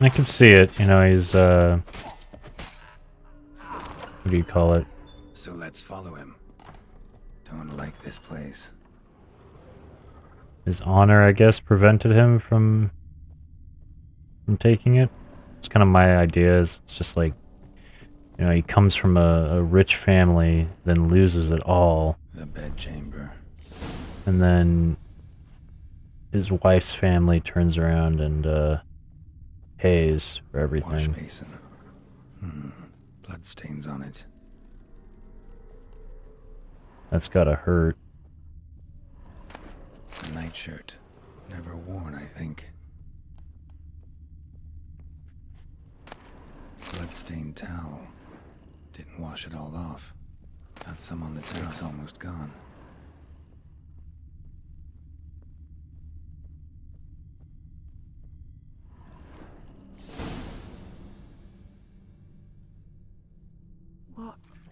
I can see it, you know, he's, what do you call it? So let's follow him. Don't like this place. His honor, I guess, prevented him from taking it. It's kind of my idea, is it's just like, you know, he comes from a rich family, then loses it all. The bedchamber. And then his wife's family turns around and, pays for everything. Wash basin. Bloodstains on it. That's gotta hurt. A nightshirt. Never worn, I think. Bloodstained towel. Didn't wash it all off. Got some on the towel. It's almost gone.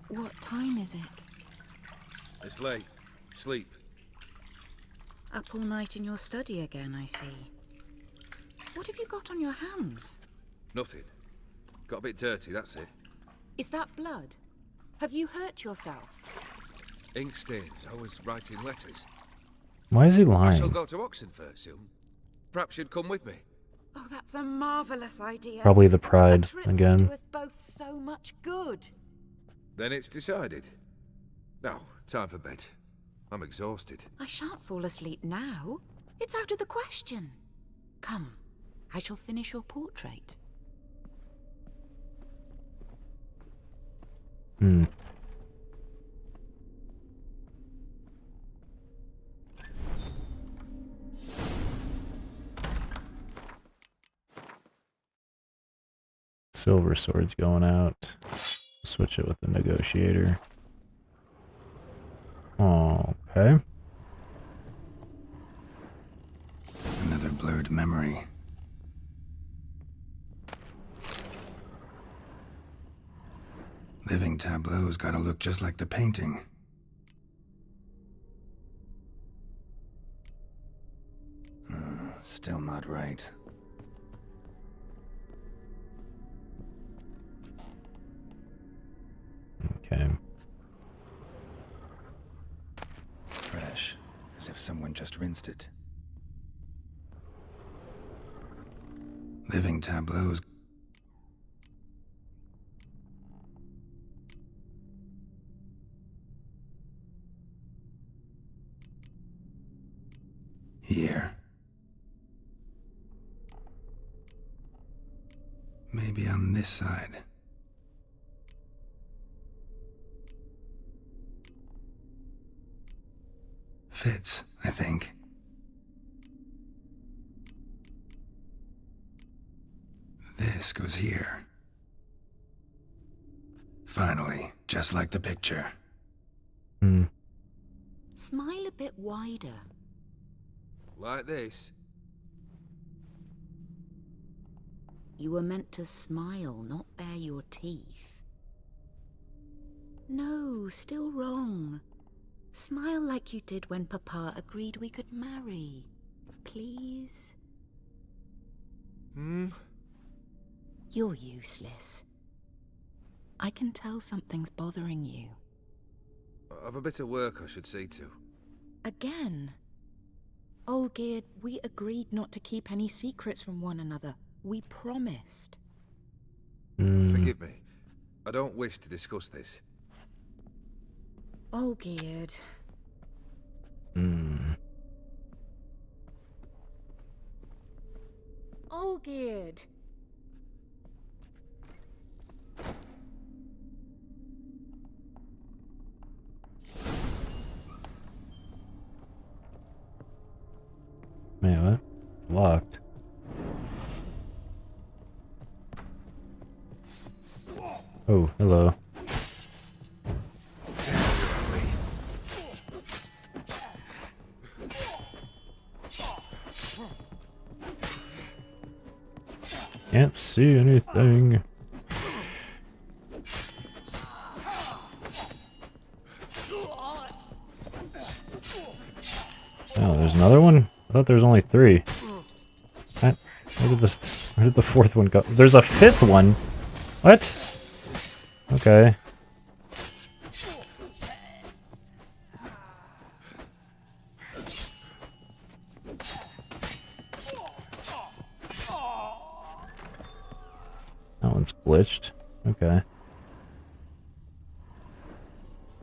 What time is it? It's late. Sleep. Up all night in your study again, I see. What have you got on your hands? Nothing. Got a bit dirty, that's it. Is that blood? Have you hurt yourself? Ink stains. I was writing letters. Why is he I shall lying? go to Oxenfurt soon. Perhaps you'd come with me. Oh, that's a marvelous idea. Probably the pride A trip again. would do us both so much good. Then it's decided. Now, time for bed. I'm exhausted. I shan't fall asleep now. It's out of the question. Come, I shall finish your portrait. Silver sword's going out. Switch it with the negotiator. Okay. Another blurred memory. Living tableau's gotta look just like the painting. Still not right. Okay. Fresh, as if someone just rinsed it. Living tableaus. Here. Maybe on this side. Fits, I think. This goes here. Finally, just like the picture. Smile a bit wider. Like this? You were meant to smile, not bare your teeth. No, still wrong. Smile like you did when Papa agreed we could marry. Please? You're useless. I can tell something's bothering you. I've a bit of work I should see to. Again? Olgierd, we agreed not to keep any secrets from one another. We promised. Forgive me. I don't wish to discuss this. Olgierd. Olgierd. Man, what? It's locked. Oh, hello. Can't see anything. Oh, there's another one? I thought there was only 3. Where did the 4th one go? There's a 5th one? What? Okay. That one's glitched. Okay.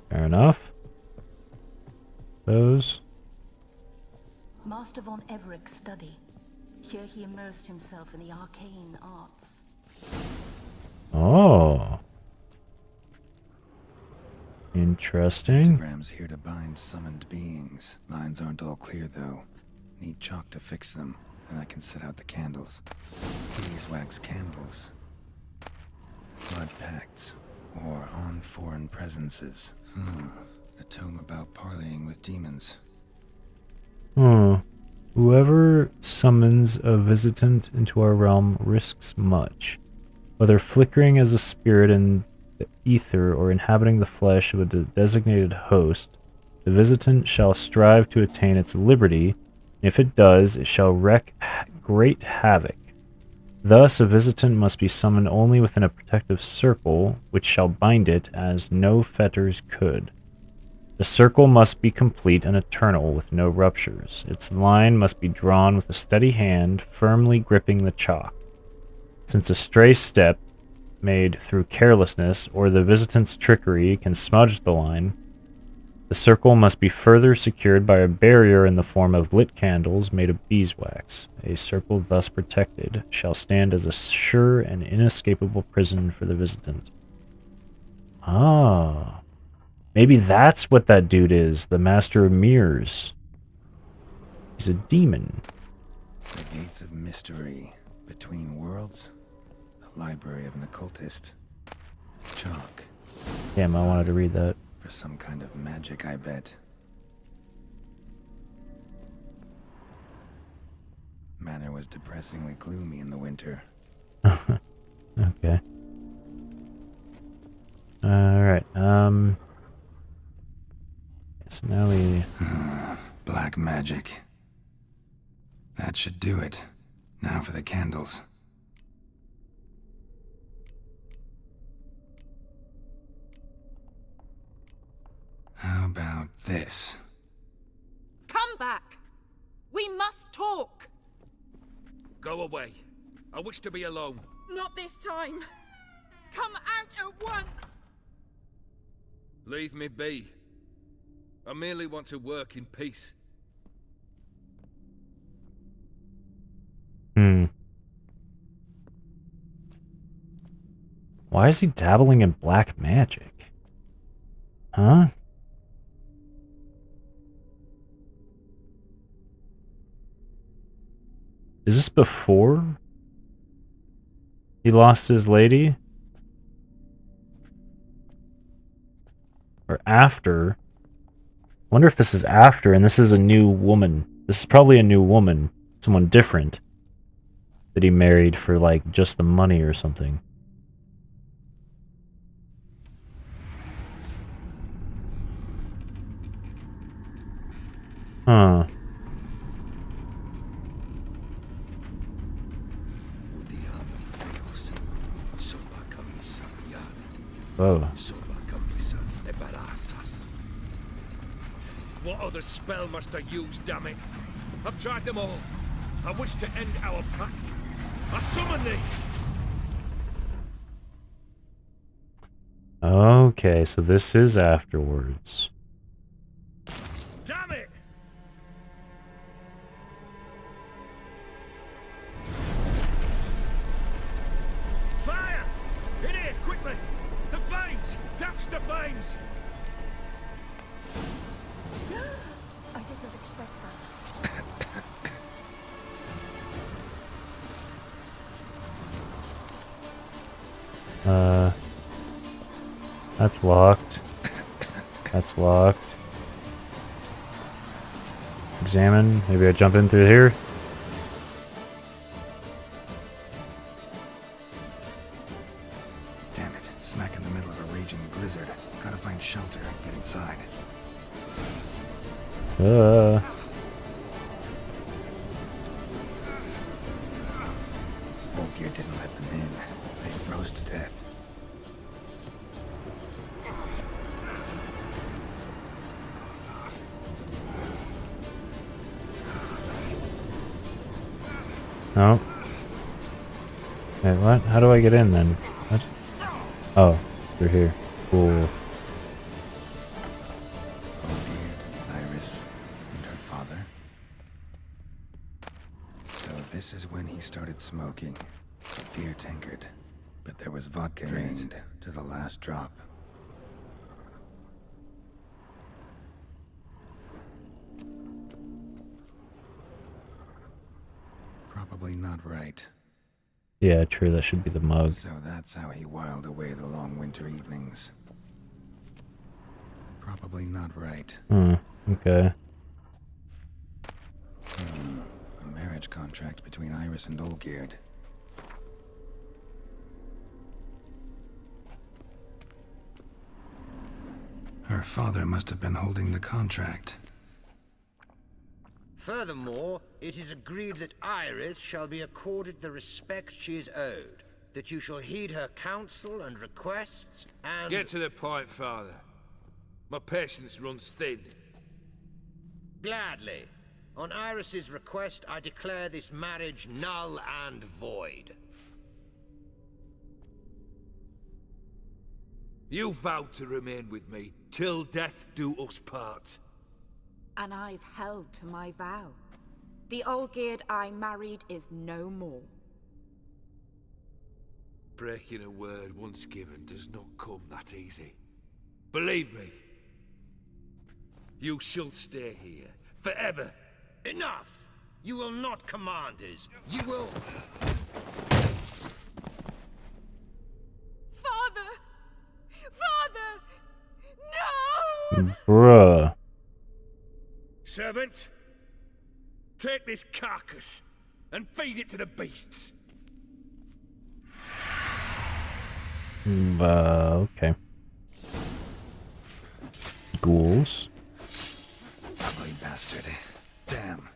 Fair enough. Those. Master von Evereck's study. Here he immersed himself in the arcane arts. Oh. Interesting. Pictograms here to bind summoned beings. Lines aren't all clear though. Need chalk to fix them. Then I can set out the candles. Beeswax candles. Blood pacts. Or on foreign presences. A tome about parleying with demons. Whoever summons a visitant into our realm risks much. Whether flickering as a spirit in the ether or inhabiting the flesh of a designated host, the visitant shall strive to attain its liberty, and if it does, it shall wreak great havoc. Thus, a visitant must be summoned only within a protective circle, which shall bind it as no fetters could. The circle must be complete and eternal, with no ruptures. Its line must be drawn with a steady hand, firmly gripping the chalk. Since a stray step made through carelessness or the visitant's trickery can smudge the line, the circle must be further secured by a barrier in the form of lit candles made of beeswax. A circle thus protected shall stand as a sure and inescapable prison for the visitant. Ah. Maybe that's what that dude is, the Master of Mirrors. He's a demon. The Gates of Mystery. Between Worlds. The Library of an Occultist. Chalk. Damn, I wanted to read that. For some kind of magic, I bet. Manor was depressingly gloomy in the winter. Okay. Alright, so now we... Black magic. That should do it. Now for the candles. How about this? Come back! We must talk! Go away. I wish to be alone. Not this time! Come out at once! Leave me be. I merely want to work in peace. Why is he dabbling in black magic? Huh? Is this before he lost his lady? Or after? I wonder if this is after and this is a new woman. This is probably a new woman. Someone different. That he married for like just the money or something. Huh. Whoa. What other spell must I use, damn it? I've tried them all. I wish to end our pact. I summon thee! Okay, so this is afterwards. Damn it! Fire! In here, quickly! The flames! Douse the flames! I did not expect that. That's locked. That's locked. Examine. Maybe I jump in through here. Smack in the middle of a raging blizzard. Gotta find shelter and get inside. Olgierd didn't let them in. They froze to death. No. Wait, what? How do I get in then? What? Oh, they're here. Cool. Iris, and her father. So this is when he started smoking. Beer tankard. But there was vodka drained to the last drop. Probably not right. Yeah, true. That should be the mug. So that's how he whiled away the long winter evenings. Probably not right. Okay. A marriage contract between Iris and Olgierd. Her father must have been holding the contract. Furthermore, it is agreed that Iris shall be accorded the respect she is owed, that you shall heed her counsel and requests, and— Get to the point, Father. My patience runs thin. Gladly. On Iris's request, I declare this marriage null and void. You vowed to remain with me till death do us part. And I've held to my vow. The Olgierd I married is no more. Breaking a word once given does not come that easy. Believe me. You shall stay here forever. Enough! You will not command us. You will— Father! Father! No! Bruh. Servant, take this carcass and feed it to the beasts. Okay. Ghouls. Ugly bastard. Damn.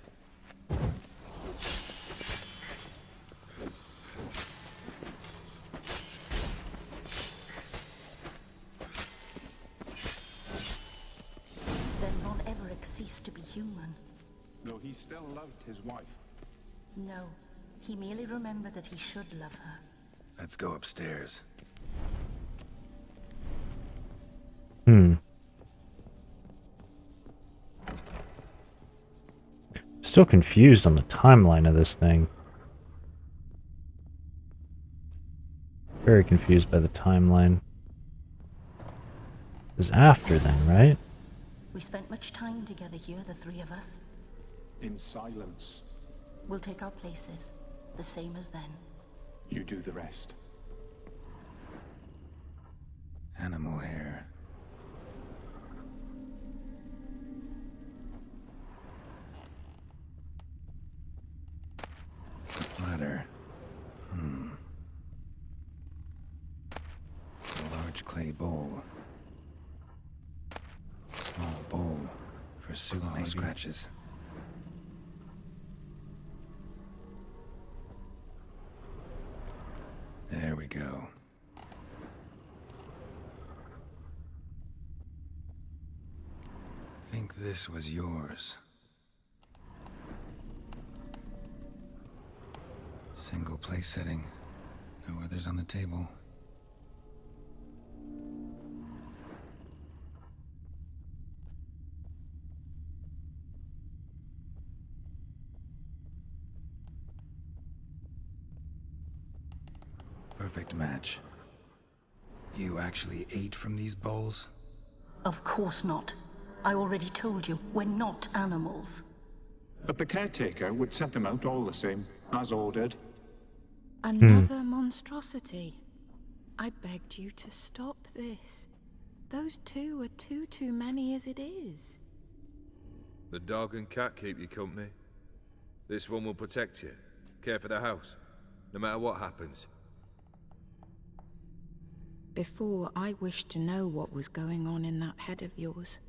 Then Von Everett ceased to be human. Though he still loved his wife. No, he merely remembered that he should love her. Let's go upstairs. Still confused on the timeline of this thing. Very confused by the timeline. It was after then, right? We spent much time together here, the three of us. In silence. We'll take our places, the same as then. You do the rest. Animal hair. Ladder. A large clay bowl. Small bowl for soothing scratches. There we go. Think this was yours. Single place setting. No others on the table. Perfect match. You actually ate from these bowls? Of course not. I already told you, we're not animals. But the caretaker would set them out all the same, as ordered. Another monstrosity. I begged you to stop this. Those two are too many as it is. The dog and cat keep you company. This one will protect you, care for the house, no matter what happens. Before, I wished to know what was going on in that head of yours.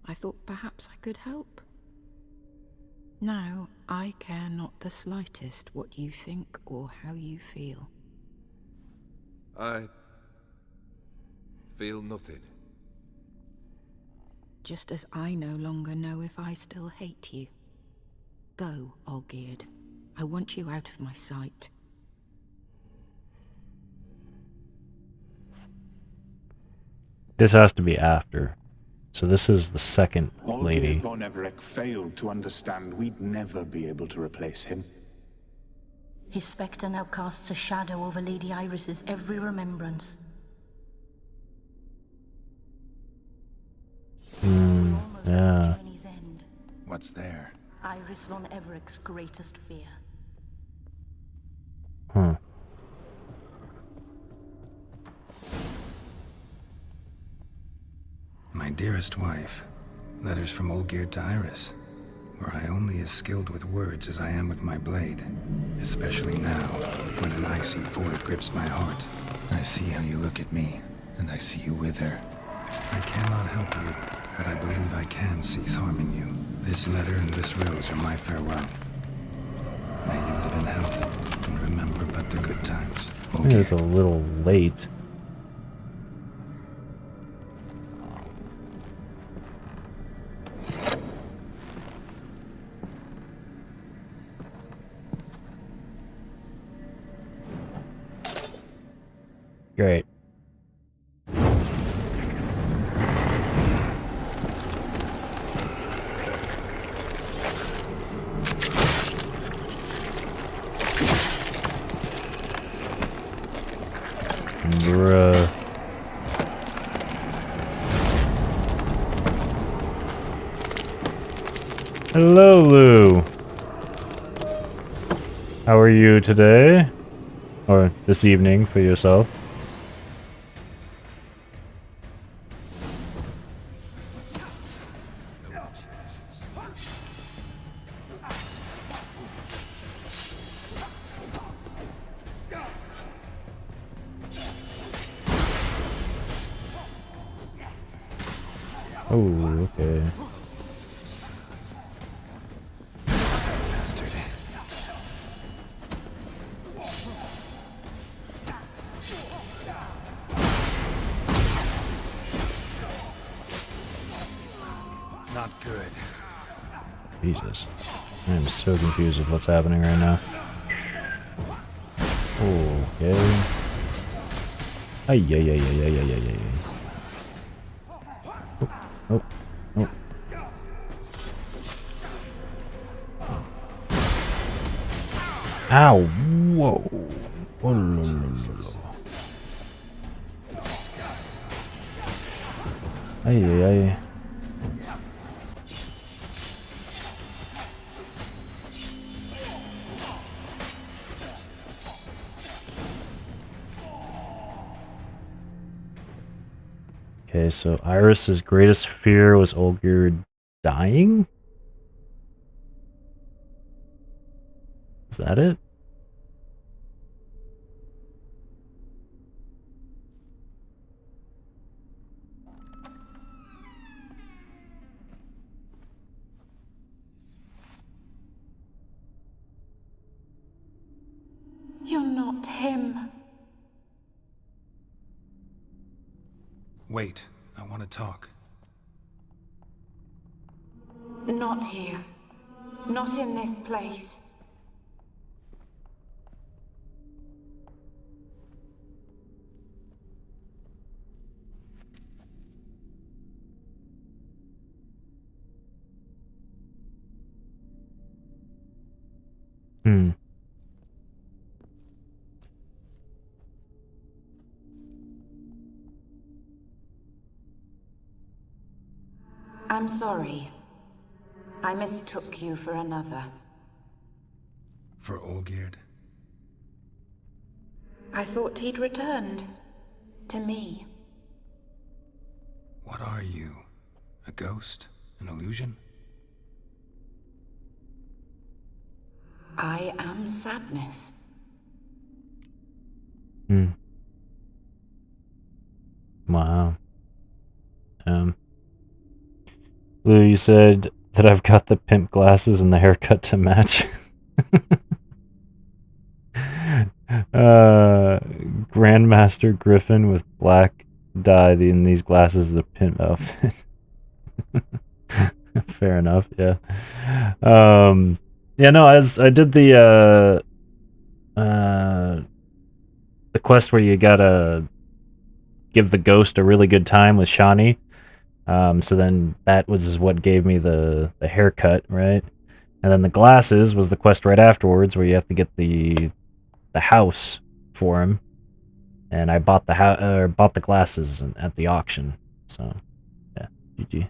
I thought perhaps I could help. Now, I care not the slightest what you think or how you feel. I feel nothing. Just as I no longer know if I still hate you. Go, Olgierd. I want you out of my sight. This has to be after. So this is the second lady. Olgierd von Everec failed to understand we'd never be able to replace him. His spectre now casts a shadow over Lady Iris's every remembrance. Yeah. What's there? Iris von Everec's greatest fear. Huh. My dearest wife, letters from Olgierd to Iris. Were I only as skilled with words as I am with my blade, especially now, when an icy void grips my heart. I see how you look at me, and I see you wither. I cannot help you, but I believe I can cease harming you. This letter and this rose are my farewell. May you live in health, and remember but the good times. I think it's a little late. Great. Bruh. Hello, Lou. How are you today? Or this evening for yourself? Oh, okay. Not good. Jesus. I am so confused with what's happening right now. Okay. Ay, ay, ay, ay, ay, ay, ay, ay. Oh, oh. Ow! Whoa! Oh, lo, lo, lo. Ay, ay, ay. Okay, so Iris's greatest fear was Olgierd dying? Is that it? You're not him. Wait, I want to talk. Not here. Not in this place. I'm sorry. I mistook you for another. For Olgierd? I thought he'd returned. To me. What are you? A ghost? An illusion? I am sadness. Wow. Lou, you said that I've got the pimp glasses and the haircut to match. Grandmaster Griffin with black dye in these glasses is a pimp outfit. Fair enough, yeah. Yeah, no, I did the quest where you gotta give the ghost a really good time with Shani. So then that was what gave me the haircut, right? And then the glasses was the quest right afterwards where you have to get the house for him. And I bought the glasses at the auction. So, yeah, GG.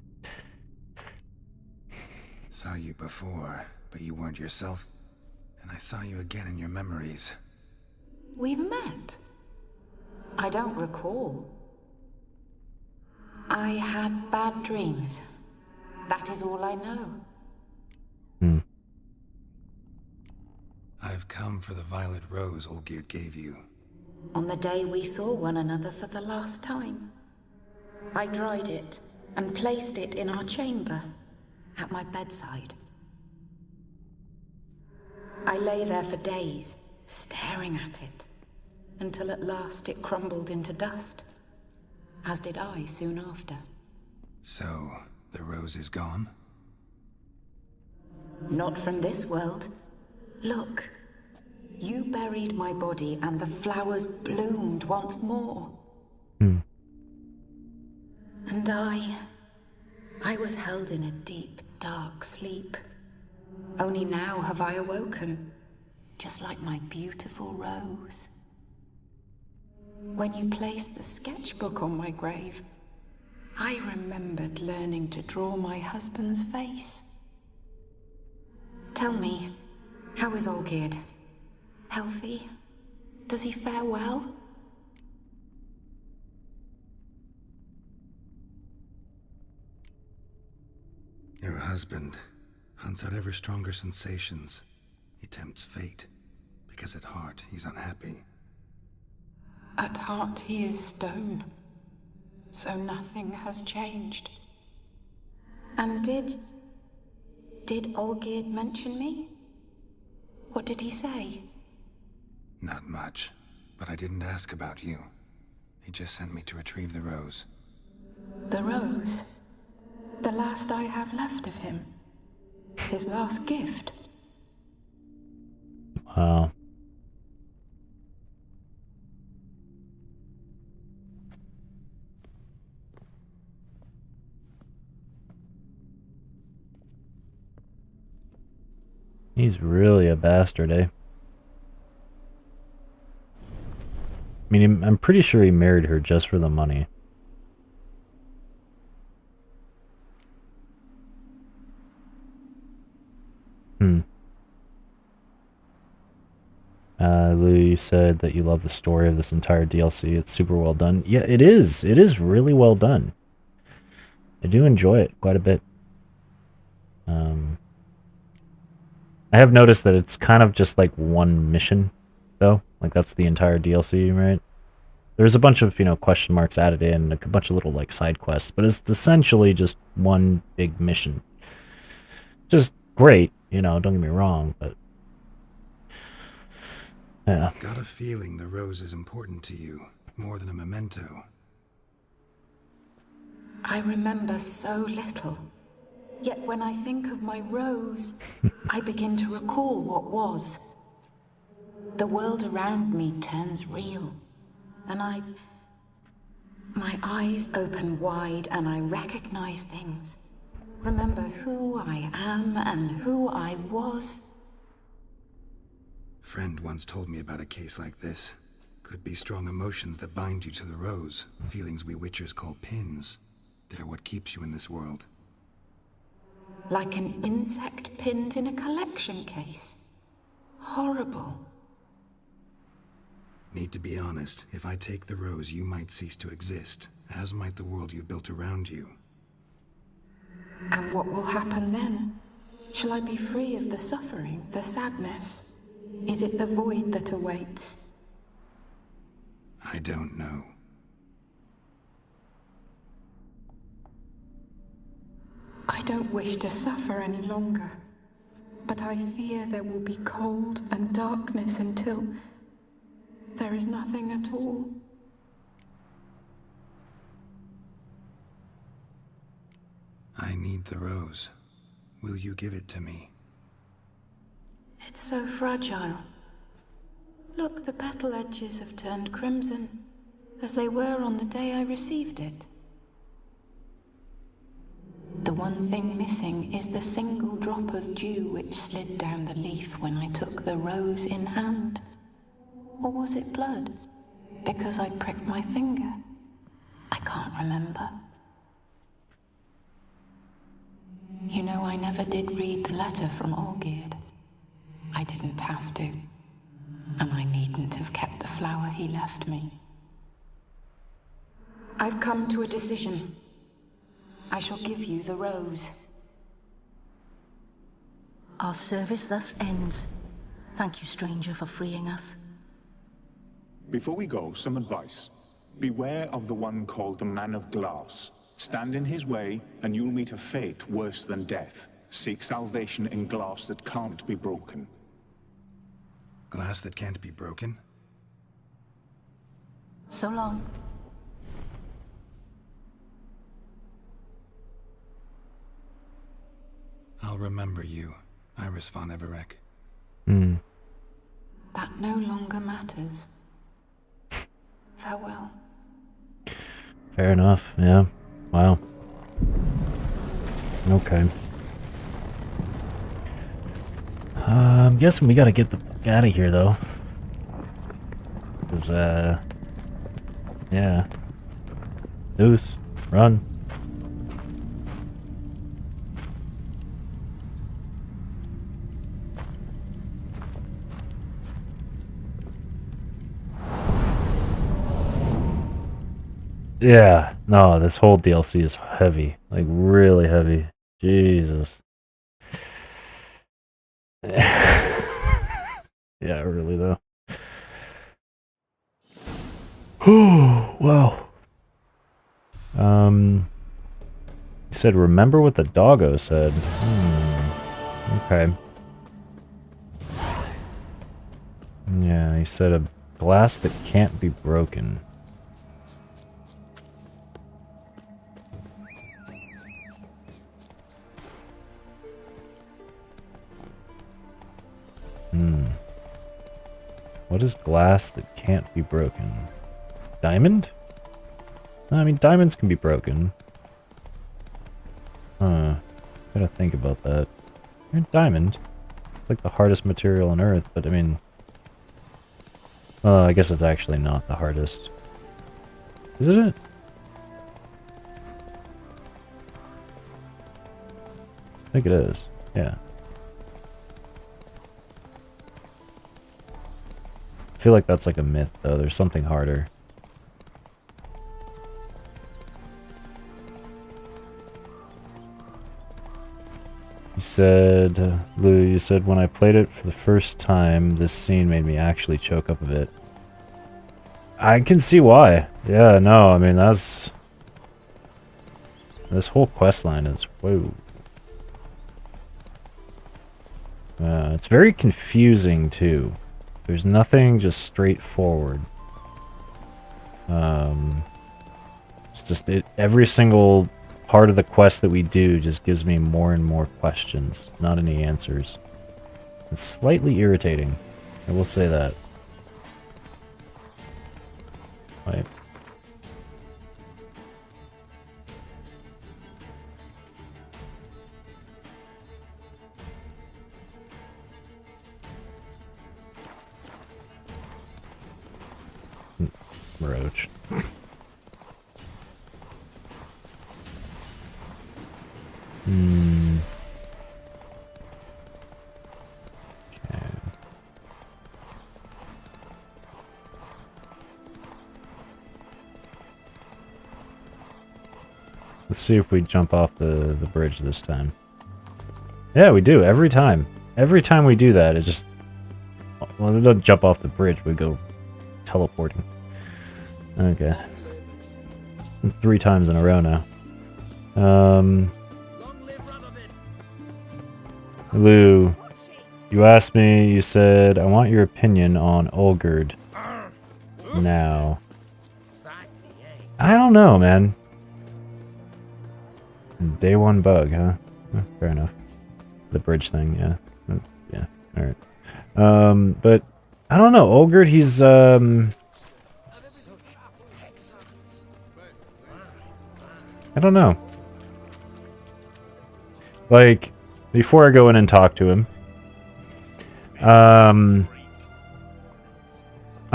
Saw you before, but you weren't yourself. And I saw you again in your memories. We've met. I don't recall. I had bad dreams. That is all I know. I've come for the violet rose Olgierd gave you. On the day we saw one another for the last time, I dried it and placed it in our chamber, at my bedside. I lay there for days, staring at it, until at last it crumbled into dust, as did I soon after. So, the rose is gone? Not from this world. Look, you buried my body and the flowers bloomed once more. And I was held in a deep, dark sleep. Only now have I awoken, just like my beautiful rose. When you placed the sketchbook on my grave, I remembered learning to draw my husband's face. Tell me, how is Olgierd? Healthy? Does he fare well? Your husband hunts out ever stronger sensations. He tempts fate, because at heart he's unhappy. At heart he is stone, so nothing has changed. And did Olgierd mention me? What did he say? Not much, but I didn't ask about you. He just sent me to retrieve the rose. The rose? The last I have left of him? His last gift? Wow. He's really a bastard, eh? I mean, I'm pretty sure he married her just for the money. Lou, you said that you love the story of this entire DLC. It's super well done. Yeah, it is. It is really well done. I do enjoy it quite a bit. I have noticed that it's kind of just like one mission, though. Like, that's the entire DLC, right? There's a bunch of, question marks added in, like a bunch of little, like, side quests, but it's essentially just one big mission. Just great, don't get me wrong, but... yeah. Got a feeling the rose is important to you, more than a memento. I remember so little. Yet when I think of my rose, I begin to recall what was. The world around me turns real, and my eyes open wide and I recognize things. Remember who I am and who I was. Friend once told me about a case like this. Could be strong emotions that bind you to the rose, feelings we witchers call pins. They're what keeps you in this world. Like an insect pinned in a collection case. Horrible. Need to be honest, if I take the rose, you might cease to exist, as might the world you built around you. And what will happen then? Shall I be free of the suffering, the sadness? Is it the void that awaits? I don't know. I don't wish to suffer any longer, but I fear there will be cold and darkness until there is nothing at all. I need the rose. Will you give it to me? It's so fragile. Look, the petal edges have turned crimson, as they were on the day I received it. The one thing missing is the single drop of dew which slid down the leaf when I took the rose in hand. Or was it blood? Because I pricked my finger? I can't remember. You know, I never did read the letter from Olgierd. I didn't have to. And I needn't have kept the flower he left me. I've come to a decision. I shall give you the rose. Our service thus ends. Thank you, stranger, for freeing us. Before we go, some advice. Beware of the one called the Man of Glass. Stand in his way, and you'll meet a fate worse than death. Seek salvation in glass that can't be broken. Glass that can't be broken? So long. I'll remember you, Iris von Everec. That no longer matters. Farewell. Fair enough, yeah. Wow. Okay. I'm guessing we gotta get the fuck out of here, though. Cause, yeah. Deuce. Run. Yeah, no, this whole DLC is heavy. Like, really heavy. Jesus. Yeah, really, though. Wow. You said, remember what the doggo said. Okay. Yeah, he said a glass that can't be broken. What is glass that can't be broken? Diamond? No, I mean, diamonds can be broken. Huh. Gotta think about that. Diamond. It's like the hardest material on Earth, but I mean... I guess it's actually not the hardest. Is it? I think it is. Yeah. I feel like that's like a myth, though. There's something harder. You said, Lou, you said when I played it for the first time, this scene made me actually choke up a bit. I can see why. Yeah, no, I mean, that's... This whole questline is... Whoa. It's very confusing, too. There's nothing just straightforward. It's just every single part of the quest that we do just gives me more and more questions, not any answers. It's slightly irritating. I will say that. Wait. Roach. Okay. Let's see if we jump off the bridge this time. Yeah, we do, every time. Every time we do that, it just... Well, we don't jump off the bridge, we go teleporting. Okay. 3 times in a row now. Lou, you asked me, you said, I want your opinion on Olgerd. Now. I don't know, man. Day one bug, huh? Fair enough. The bridge thing, yeah. Yeah, alright. But I don't know. Olgerd, he's I don't know. Like, before I go in and talk to him, I'm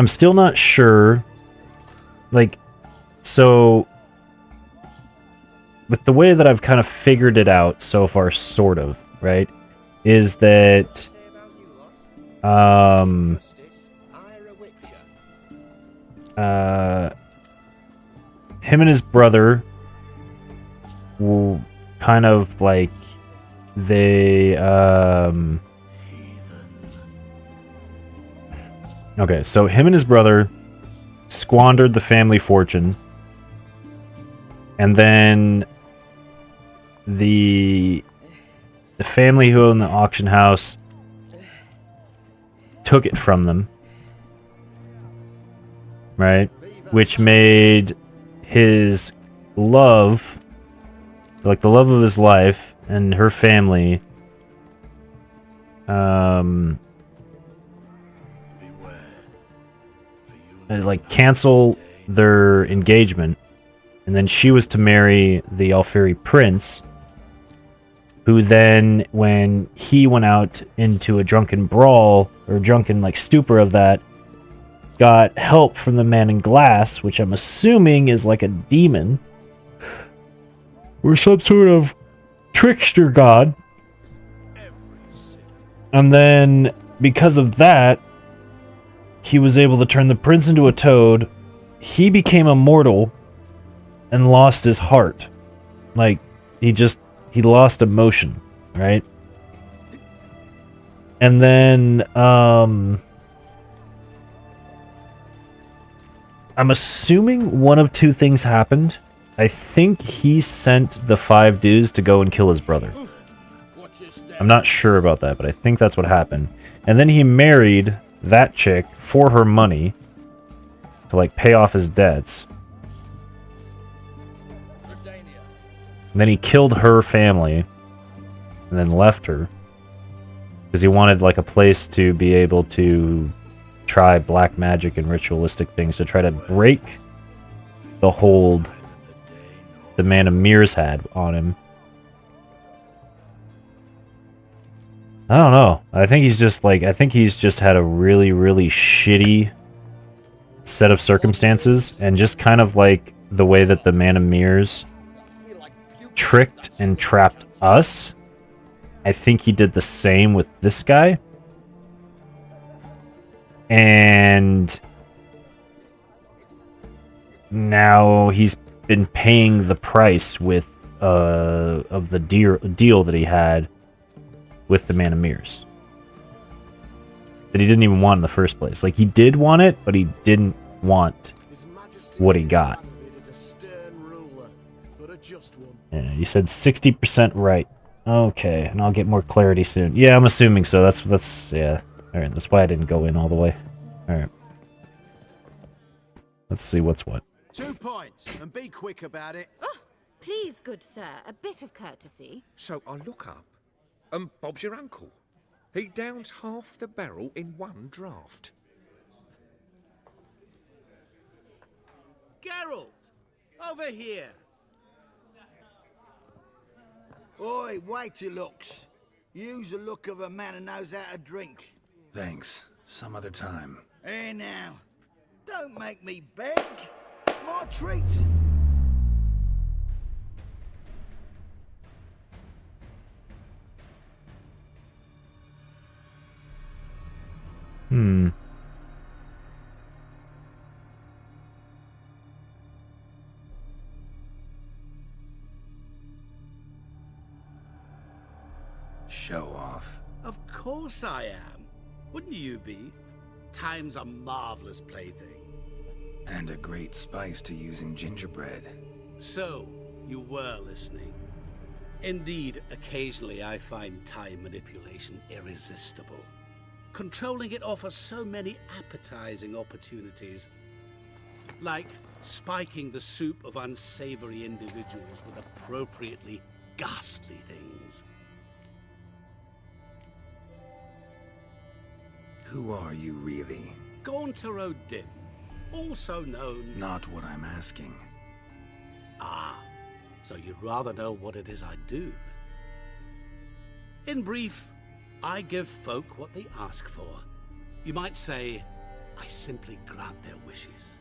still not sure. Like, so with the way that I've kind of figured it out so far, sort of, right, is that him and his brother will kind of like they okay, so him and his brother squandered the family fortune, and then the family who owned the auction house took it from them, right? Which made his love, like the love of his life, and her family, like cancel their engagement, and then she was to marry the Alferi prince, who then, when he went out into a drunken brawl, or drunken like stupor of that, got help from the man in glass, which I'm assuming is like a demon, or some sort of trickster god. And then, because of that, he was able to turn the prince into a toad. He became immortal and lost his heart. Like, he lost emotion, right? And then, I'm assuming one of two things happened. I think he sent the 5 dudes to go and kill his brother. I'm not sure about that, but I think that's what happened. And then he married that chick for her money to like pay off his debts. And then he killed her family and then left her because he wanted like a place to be able to try black magic and ritualistic things to try to break the hold the Man of Mirrors had on him. I don't know. I think he's just had a really, really shitty set of circumstances, and just kind of like the way that the Man of Mirrors tricked and trapped us. I think he did the same with this guy. And now he's been paying the price with of the deal that he had with the Man of Mirrors that he didn't even want in the first place. Like, he did want it, but he didn't want what he got. Yeah, you said 60% right. Okay, and I'll get more clarity soon. Yeah, I'm assuming so. That's yeah. All right, that's why I didn't go in all the way. All right. Let's see what's what. 2 points, and be quick about it. Oh, please, good sir, a bit of courtesy. So I look up, and Bob's your uncle. He downs half the barrel in one draught. Geralt, over here. Oi, waiter looks. Use the look of a man who knows how to drink. Thanks. Some other time. Here now. Don't make me beg. It's my treat. Show off. Of course I am. Wouldn't you be? Time's a marvelous plaything. And a great spice to use in gingerbread. So, you were listening. Indeed, occasionally I find time manipulation irresistible. Controlling it offers so many appetizing opportunities, like spiking the soup of unsavory individuals with appropriately ghastly things. Who are you, really? Gaunter O'Dim, also known... Not what I'm asking. Ah, so you'd rather know what it is I do. In brief, I give folk what they ask for. You might say, I simply grant their wishes.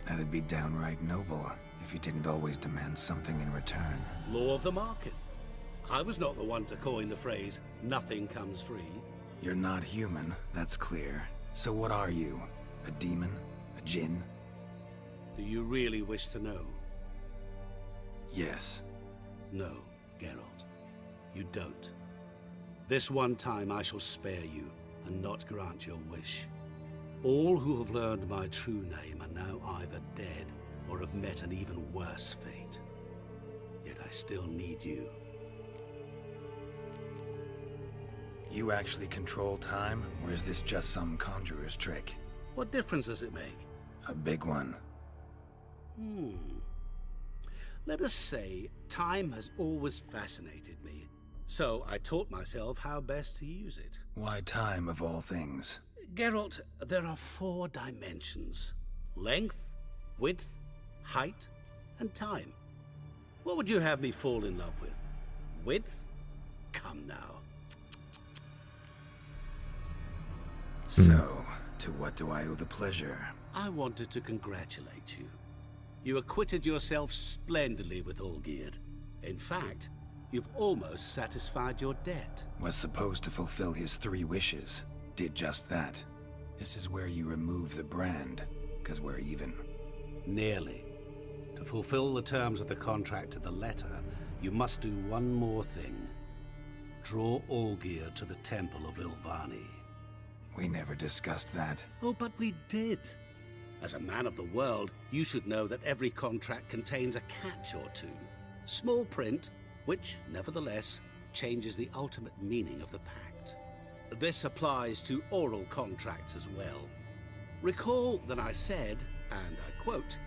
That'd be downright noble if you didn't always demand something in return. Law of the market. I was not the one to coin the phrase, nothing comes free. You're not human, that's clear. So what are you? A demon? A djinn? Do you really wish to know? Yes. No, Geralt. You don't. This one time I shall spare you and not grant your wish. All who have learned my true name are now either dead or have met an even worse fate. Yet I still need you. You actually control time, or is this just some conjurer's trick? What difference does it make? A big one. Let us say time has always fascinated me, so I taught myself how best to use it. Why time, of all things? Geralt, there are 4 dimensions. Length, width, height, and time. What would you have me fall in love with? Width? Come now. So, to what do I owe the pleasure? I wanted to congratulate you. You acquitted yourself splendidly with Olgierd. In fact, you've almost satisfied your debt. Was supposed to fulfill his 3 wishes. Did just that. This is where you remove the brand, because we're even. Nearly. To fulfill the terms of the contract to the letter, you must do one more thing. Draw Olgierd to the Temple of Lilvani. We never discussed that. Oh, but we did. As a man of the world, you should know that every contract contains a catch or two. Small print, which, nevertheless, changes the ultimate meaning of the pact. This applies to oral contracts as well. Recall that I said, and I quote,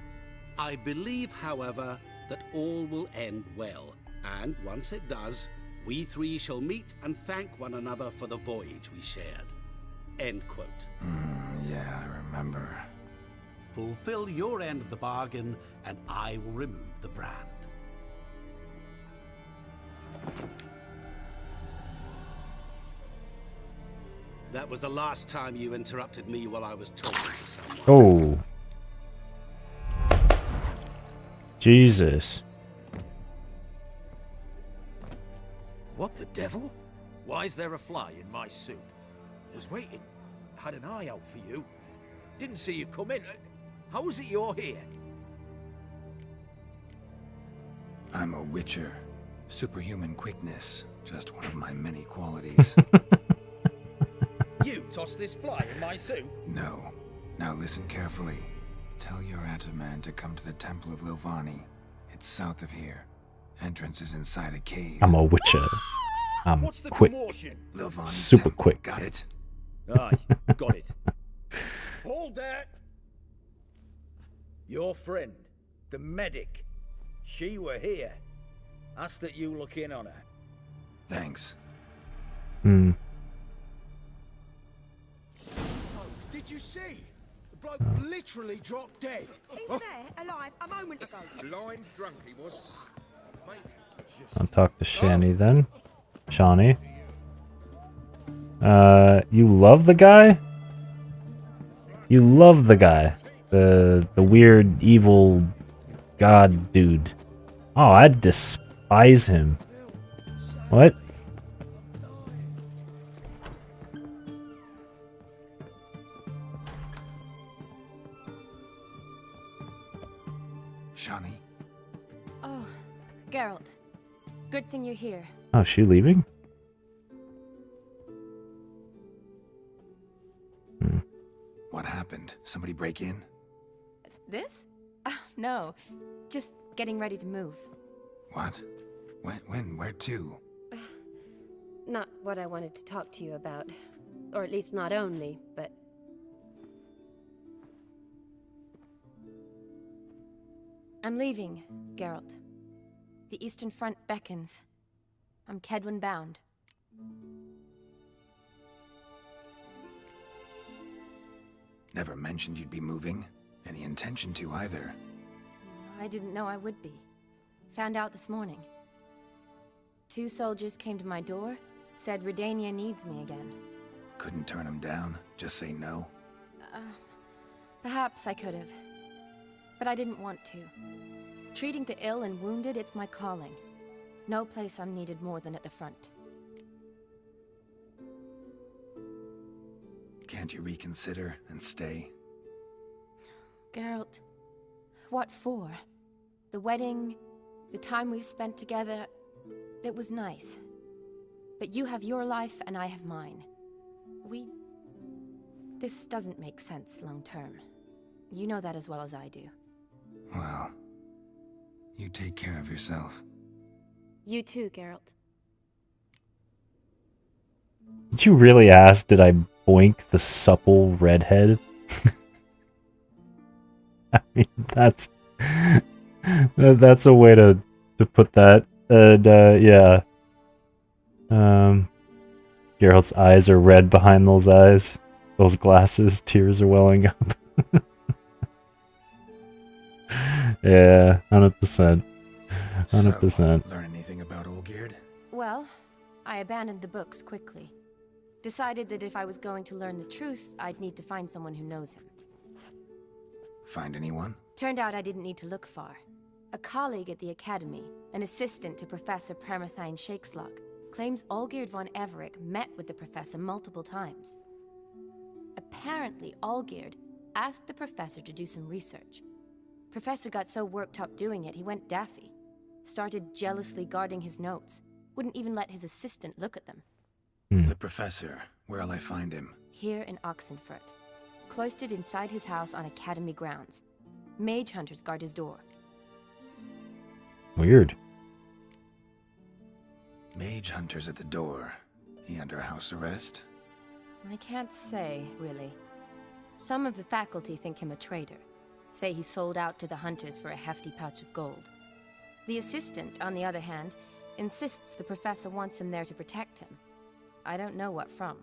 "I believe, however, that all will end well, and once it does, we 3 shall meet and thank one another for the voyage we shared." End quote. Yeah, I remember. Fulfill your end of the bargain, and I will remove the brand. That was the last time you interrupted me while I was talking to someone. Oh. Jesus. What the devil? Why is there a fly in my soup? Was waiting. Had an eye out for you. Didn't see you come in. How is it you're here? I'm a witcher. Superhuman quickness. Just one of my many qualities. You tossed this fly in my soup? No. Now listen carefully. Tell your Ataman to come to the Temple of Lilvani. It's south of here. Entrance is inside a cave. I'm a witcher. I'm What's the quick. commotion? Lilvani Super Temple. quick. Got it? Aye, got it. Hold that! Your friend, the medic, she were here. Ask that you look in on her. Thanks. Oh, did you see? The bloke literally dropped dead. In there, alive, a moment ago. Blind drunk he was. Mate, I'll talk to Shani then. Shani. You love the guy? You love the guy. The weird, evil god dude. Oh, I despise him. What? Shani? Oh, Geralt. Good thing you're here. Oh, is she leaving? What happened? Somebody break in? This? No, just getting ready to move. What? When? Where to? Not what I wanted to talk to you about. Or at least not only, but... I'm leaving, Geralt. The Eastern Front beckons. I'm Kedwin bound. Never mentioned you'd be moving. Any intention to either. I didn't know I would be. Found out this morning. 2 soldiers came to my door, said Redania needs me again. Couldn't turn him down? Just say no? Perhaps I could have. But I didn't want to. Treating the ill and wounded, it's my calling. No place I'm needed more than at the front. Can't you reconsider and stay? Geralt, what for? The wedding, the time we've spent together, it was nice. But you have your life and I have mine. This doesn't make sense long term. You know that as well as I do. Well, you take care of yourself. You too, Geralt. Did you really ask, did I boink the supple redhead? I mean, that's a way to put that. And, yeah. Geralt's eyes are red behind those eyes. Those glasses, tears are welling up. Yeah, 100%. 100%. So, learn anything about Olgierd? Well, I abandoned the books quickly. Decided that if I was going to learn the truth, I'd need to find someone who knows him. Find anyone? Turned out I didn't need to look far. A colleague at the Academy, an assistant to Professor Permathine Shakeslog, claims Olgierd von Everec met with the professor multiple times. Apparently, Olgierd asked the professor to do some research. Professor got so worked up doing it, he went daffy. Started jealously guarding his notes. Wouldn't even let his assistant look at them. The professor. Where'll I find him? Here in Oxenfurt. Cloistered inside his house on Academy grounds. Mage hunters guard his door. Weird. Mage hunters at the door. He under house arrest? I can't say, really. Some of the faculty think him a traitor. Say he sold out to the hunters for a hefty pouch of gold. The assistant, on the other hand, insists the professor wants him there to protect him. I don't know what from.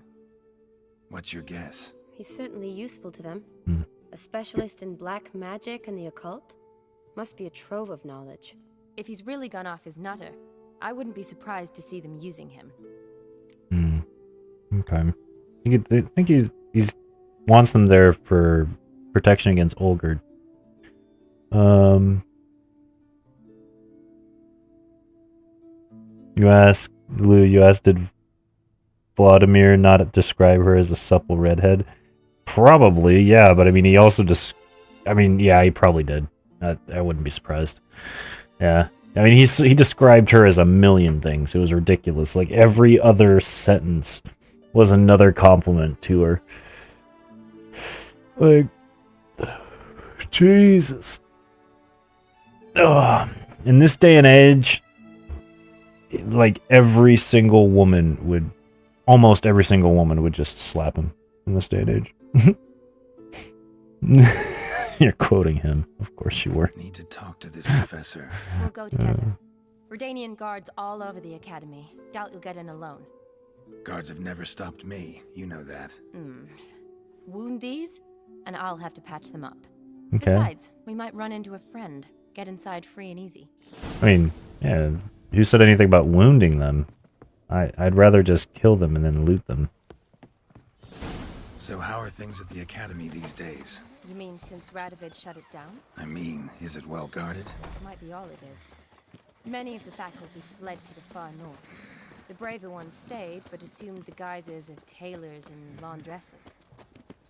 What's your guess? He's certainly useful to them. A specialist in black magic and the occult? Must be a trove of knowledge. If he's really gone off his nutter, I wouldn't be surprised to see them using him. Okay. I think he wants them there for protection against Olgierd. You asked, did Vladimir not describe her as a supple redhead? Probably, yeah, but I mean, he also yeah, he probably did. I wouldn't be surprised. Yeah. I mean, he described her as a million things. It was ridiculous. Like, every other sentence was another compliment to her. Like, Jesus. Ugh. In this day and age, like, almost every single woman would just slap him in this day and age. You're quoting him. Of course you were. Need to talk to this professor. We'll go together. Redanian guards all over the Academy. Doubt you'll get in alone. Guards have never stopped me. You know that. Wound these, and I'll have to patch them up. Okay. Besides, we might run into a friend. Get inside free and easy. I mean, yeah. Who said anything about wounding them? I'd rather just kill them and then loot them. So how are things at the Academy these days? You mean since Radovid shut it down? I mean, is it well guarded? Might be all it is. Many of the faculty fled to the far north. The braver ones stayed, but assumed the guises of tailors and laundresses.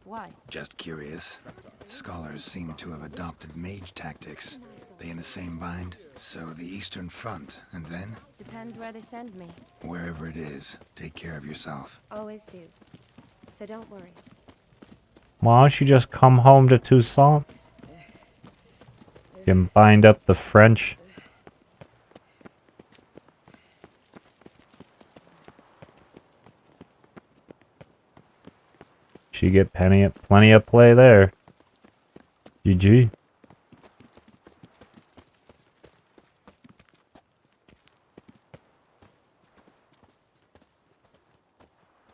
Why? Just curious. Scholars seem to have adopted mage tactics. They in the same bind? So the Eastern Front, and then? Depends where they send me. Wherever it is, take care of yourself. Always do. So don't worry. Why don't you just come home to Toussaint? Can bind up the French. She get plenty of play there. GG.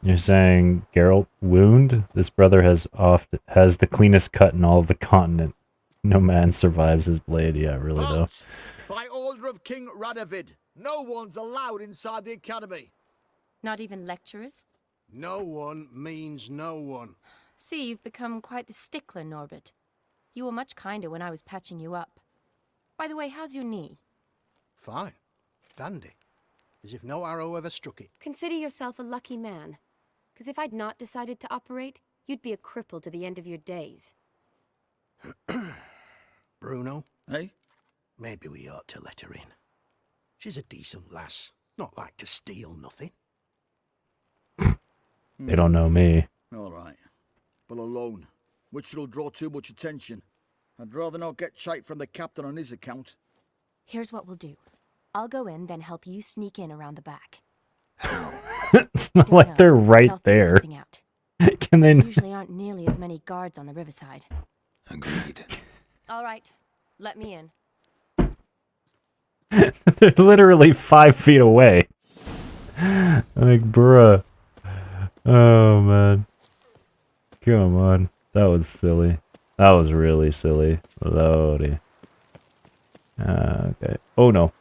You're saying Geralt wound? This brother has the cleanest cut in all of the continent. No man survives his blade. Yeah, really though. Halt! By order of King Radovid, no one's allowed inside the academy. Not even lecturers? No one means no one. See, you've become quite the stickler, Norbert. You were much kinder when I was patching you up. By the way, how's your knee? Fine. Dandy. As if no arrow ever struck it. Consider yourself a lucky man. Because if I'd not decided to operate, you'd be a cripple to the end of your days. Bruno, eh? Maybe we ought to let her in. She's a decent lass. Not like to steal nothing. They don't know me. All right. But alone, which will draw too much attention. I'd rather not get shite from the captain on his account. Here's what we'll do. I'll go in, then help you sneak in around the back. It's not like they're right there. Can they? Usually aren't nearly as many guards on the riverside. Agreed. All right, let me in. They're literally 5 feet away. Like, bruh. Oh, man. Come on. That was silly. That was really silly. Lordy. Okay. Oh, no.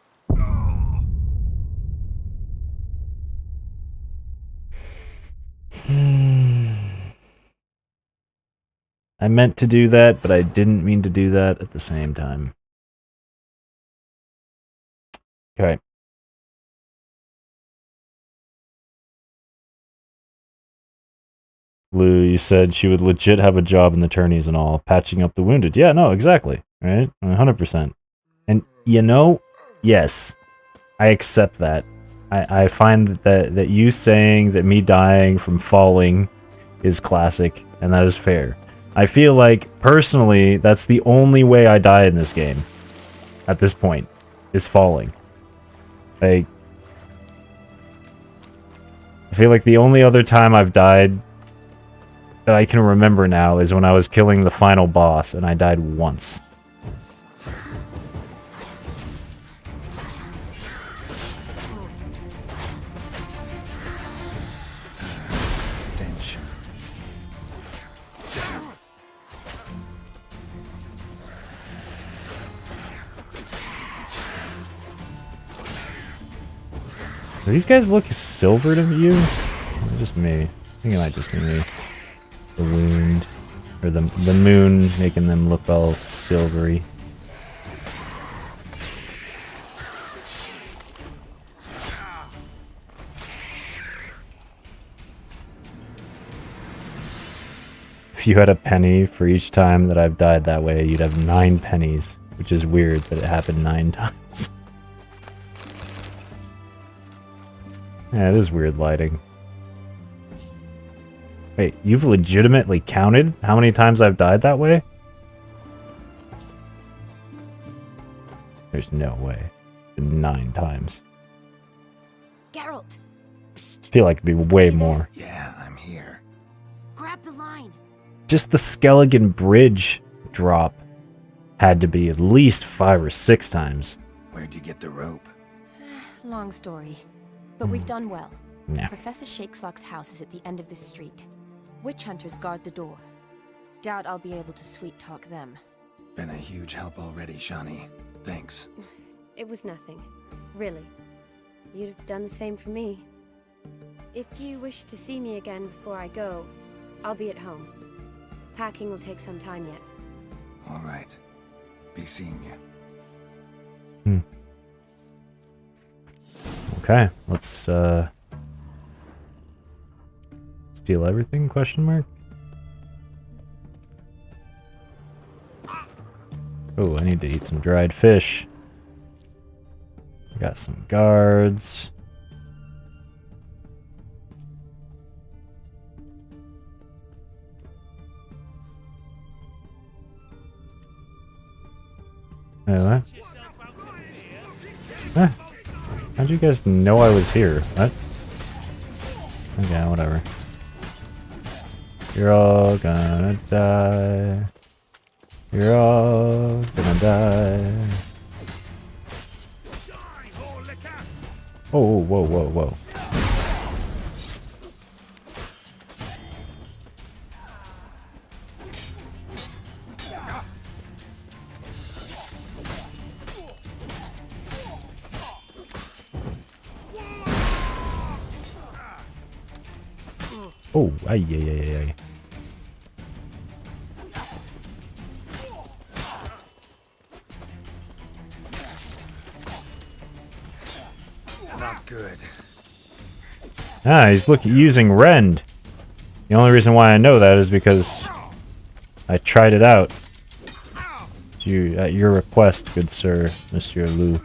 I meant to do that, but I didn't mean to do that at the same time. Okay. Lou, you said she would legit have a job in the tourneys and all, patching up the wounded. Yeah, no, exactly. Right? 100%. And, you know, yes, I accept that. I find that you saying that me dying from falling is classic, and that is fair. I feel like, personally, that's the only way I die in this game, at this point, is falling. Like, I feel like the only other time I've died that I can remember now is when I was killing the final boss, and I died once. Stench. Do these guys look silver to you? Or just me? I think it might just be me. The wound. Or the moon making them look all silvery. If you had a penny for each time that I've died that way, you'd have 9 pennies. Which is weird that it happened 9 times. Yeah, it is weird lighting. Wait, you've legitimately counted how many times I've died that way? There's no way. 9 times. Geralt! I feel like it'd be way more. Yeah, I'm here. Grab the line! Just the Skelligan Bridge drop had to be at least 5 or 6 times. Where'd you get the rope? Long story. But we've done well. Yeah. Professor Shakeslock's house is at the end of this street. Witch hunters guard the door. Doubt I'll be able to sweet-talk them. Been a huge help already, Shani. Thanks. It was nothing. Really. You'd have done the same for me. If you wish to see me again before I go, I'll be at home. Packing will take some time yet. All right. Be seeing you. Okay, let's steal everything, question mark? Oh, I need to eat some dried fish. Got some guards. Wait, what? Huh? How'd you guys know I was here? What? Okay, whatever. You're all gonna die. You're all gonna die. Oh, whoa, whoa, whoa. Oh, ay, ay, ay, ay. Not good. Ah, he's using Rend. The only reason why I know that is because I tried it out. At your request, good sir, Monsieur Lu.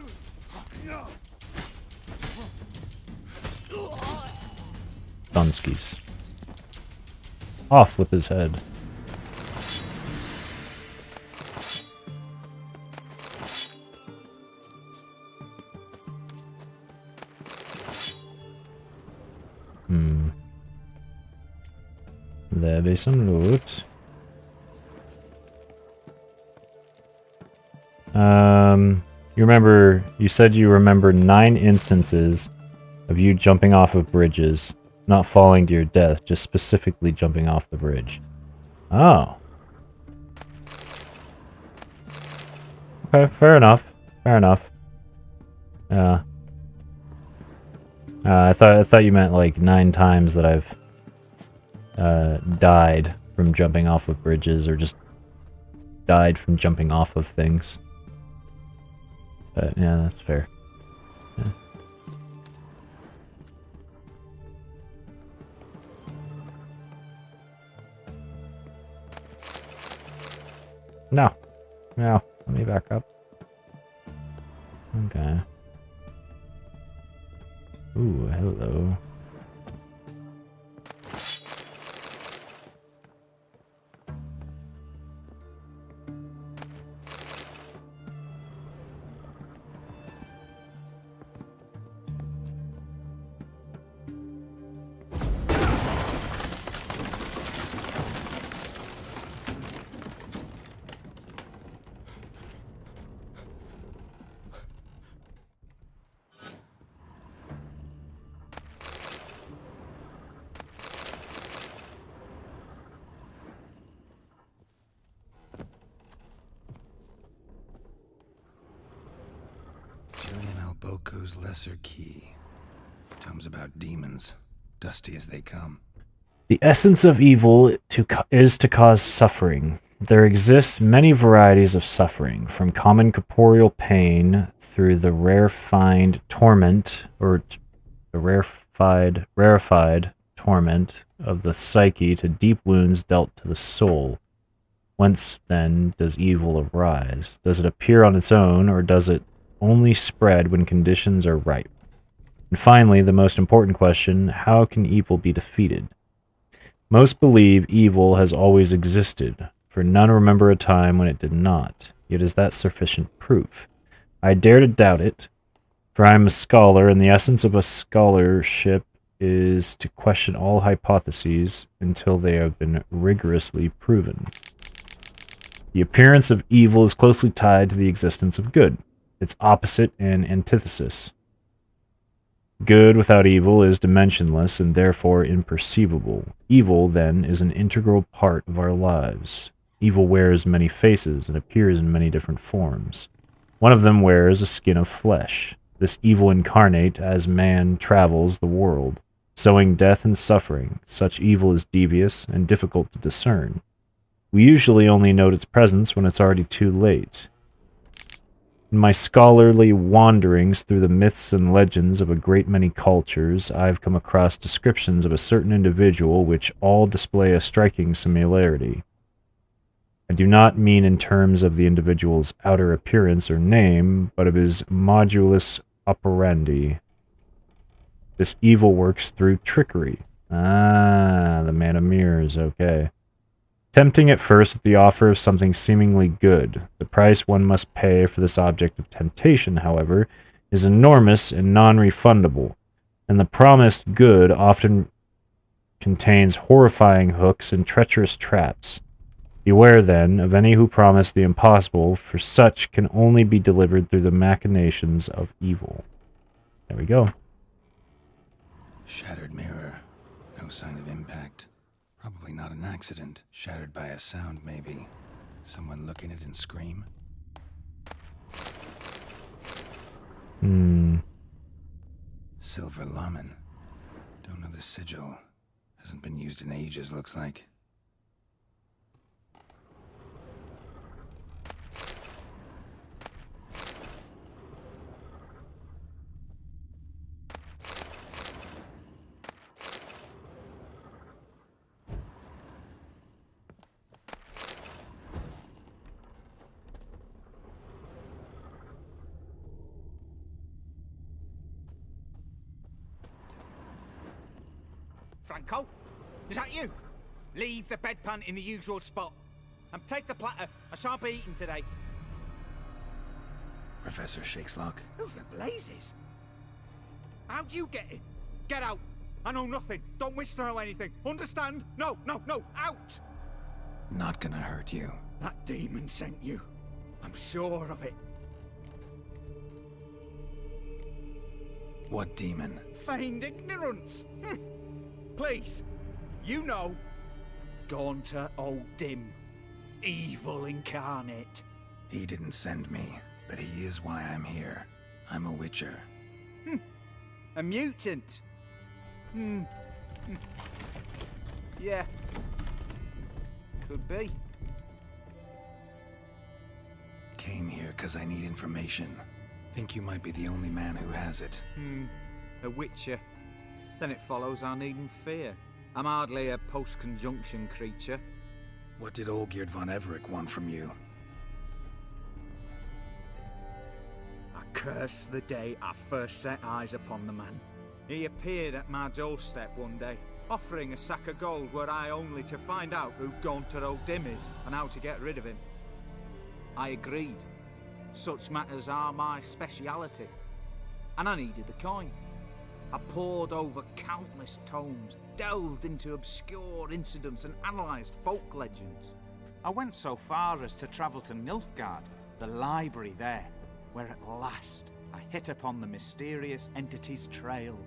Dunskies. Off with his head. There be some loot. You said you remember 9 instances of you jumping off of bridges, not falling to your death, just specifically jumping off the bridge. Oh. Okay, fair enough. Fair enough. Yeah. I thought you meant like 9 times that I've died from jumping off of bridges, or just died from jumping off of things. But yeah, that's fair. Yeah. No. No. Let me back up. Okay. Ooh, hello. Boko's Lesser Key. Tomes about demons, dusty as they come. The essence of evil is to cause suffering. There exists many varieties of suffering, from common corporeal pain through the rarefied torment, or the rarefied torment of the psyche, to deep wounds dealt to the soul. Whence, then, does evil arise? Does it appear on its own, or does it only spread when conditions are ripe? And finally, the most important question, how can evil be defeated? Most believe evil has always existed, for none remember a time when it did not. Yet is that sufficient proof? I dare to doubt it, for I am a scholar, and the essence of a scholarship is to question all hypotheses until they have been rigorously proven. The appearance of evil is closely tied to the existence of good, its opposite and antithesis. Good without evil is dimensionless and therefore imperceivable. Evil, then, is an integral part of our lives. Evil wears many faces and appears in many different forms. One of them wears a skin of flesh. This evil incarnate as man travels the world, sowing death and suffering. Such evil is devious and difficult to discern. We usually only note its presence when it's already too late. In my scholarly wanderings through the myths and legends of a great many cultures, I've come across descriptions of a certain individual which all display a striking similarity. I do not mean in terms of the individual's outer appearance or name, but of his modulus operandi. This evil works through trickery. Ah, the Man of Mirrors, okay. Tempting at first with the offer of something seemingly good. The price one must pay for this object of temptation, however, is enormous and non-refundable, and the promised good often contains horrifying hooks and treacherous traps. Beware, then, of any who promise the impossible, for such can only be delivered through the machinations of evil. There we go. Shattered mirror. No sign of impact. Probably not an accident. Shattered by a sound, maybe. Someone look in it and scream? Silver Laman. Don't know the sigil. Hasn't been used in ages, looks like. Franco? Is that you? Leave the bedpan in the usual spot. And take the platter. I shan't be eating today. Professor Shakeslock? Who the blazes? How'd you get in? Get out. I know nothing. Don't wish to know anything. Understand? No, no, no. Out! Not gonna hurt you. That demon sent you. I'm sure of it. What demon? Feigned ignorance. Please, you know. Gaunter O'Dim. Evil incarnate. He didn't send me, but he is why I'm here. I'm a witcher. A mutant. Yeah. Could be. Came here because I need information. Think you might be the only man who has it. A witcher. Then it follows I needn't fear. I'm hardly a post-conjunction creature. What did Olgierd von Everec want from you? I curse the day I first set eyes upon the man. He appeared at my doorstep one day, offering a sack of gold were I only to find out who Gaunter O'Dim is and how to get rid of him. I agreed. Such matters are my speciality. And I needed the coin. I pored over countless tomes, delved into obscure incidents and analysed folk legends. I went so far as to travel to Nilfgaard, the library there, where at last I hit upon the mysterious entity's trail.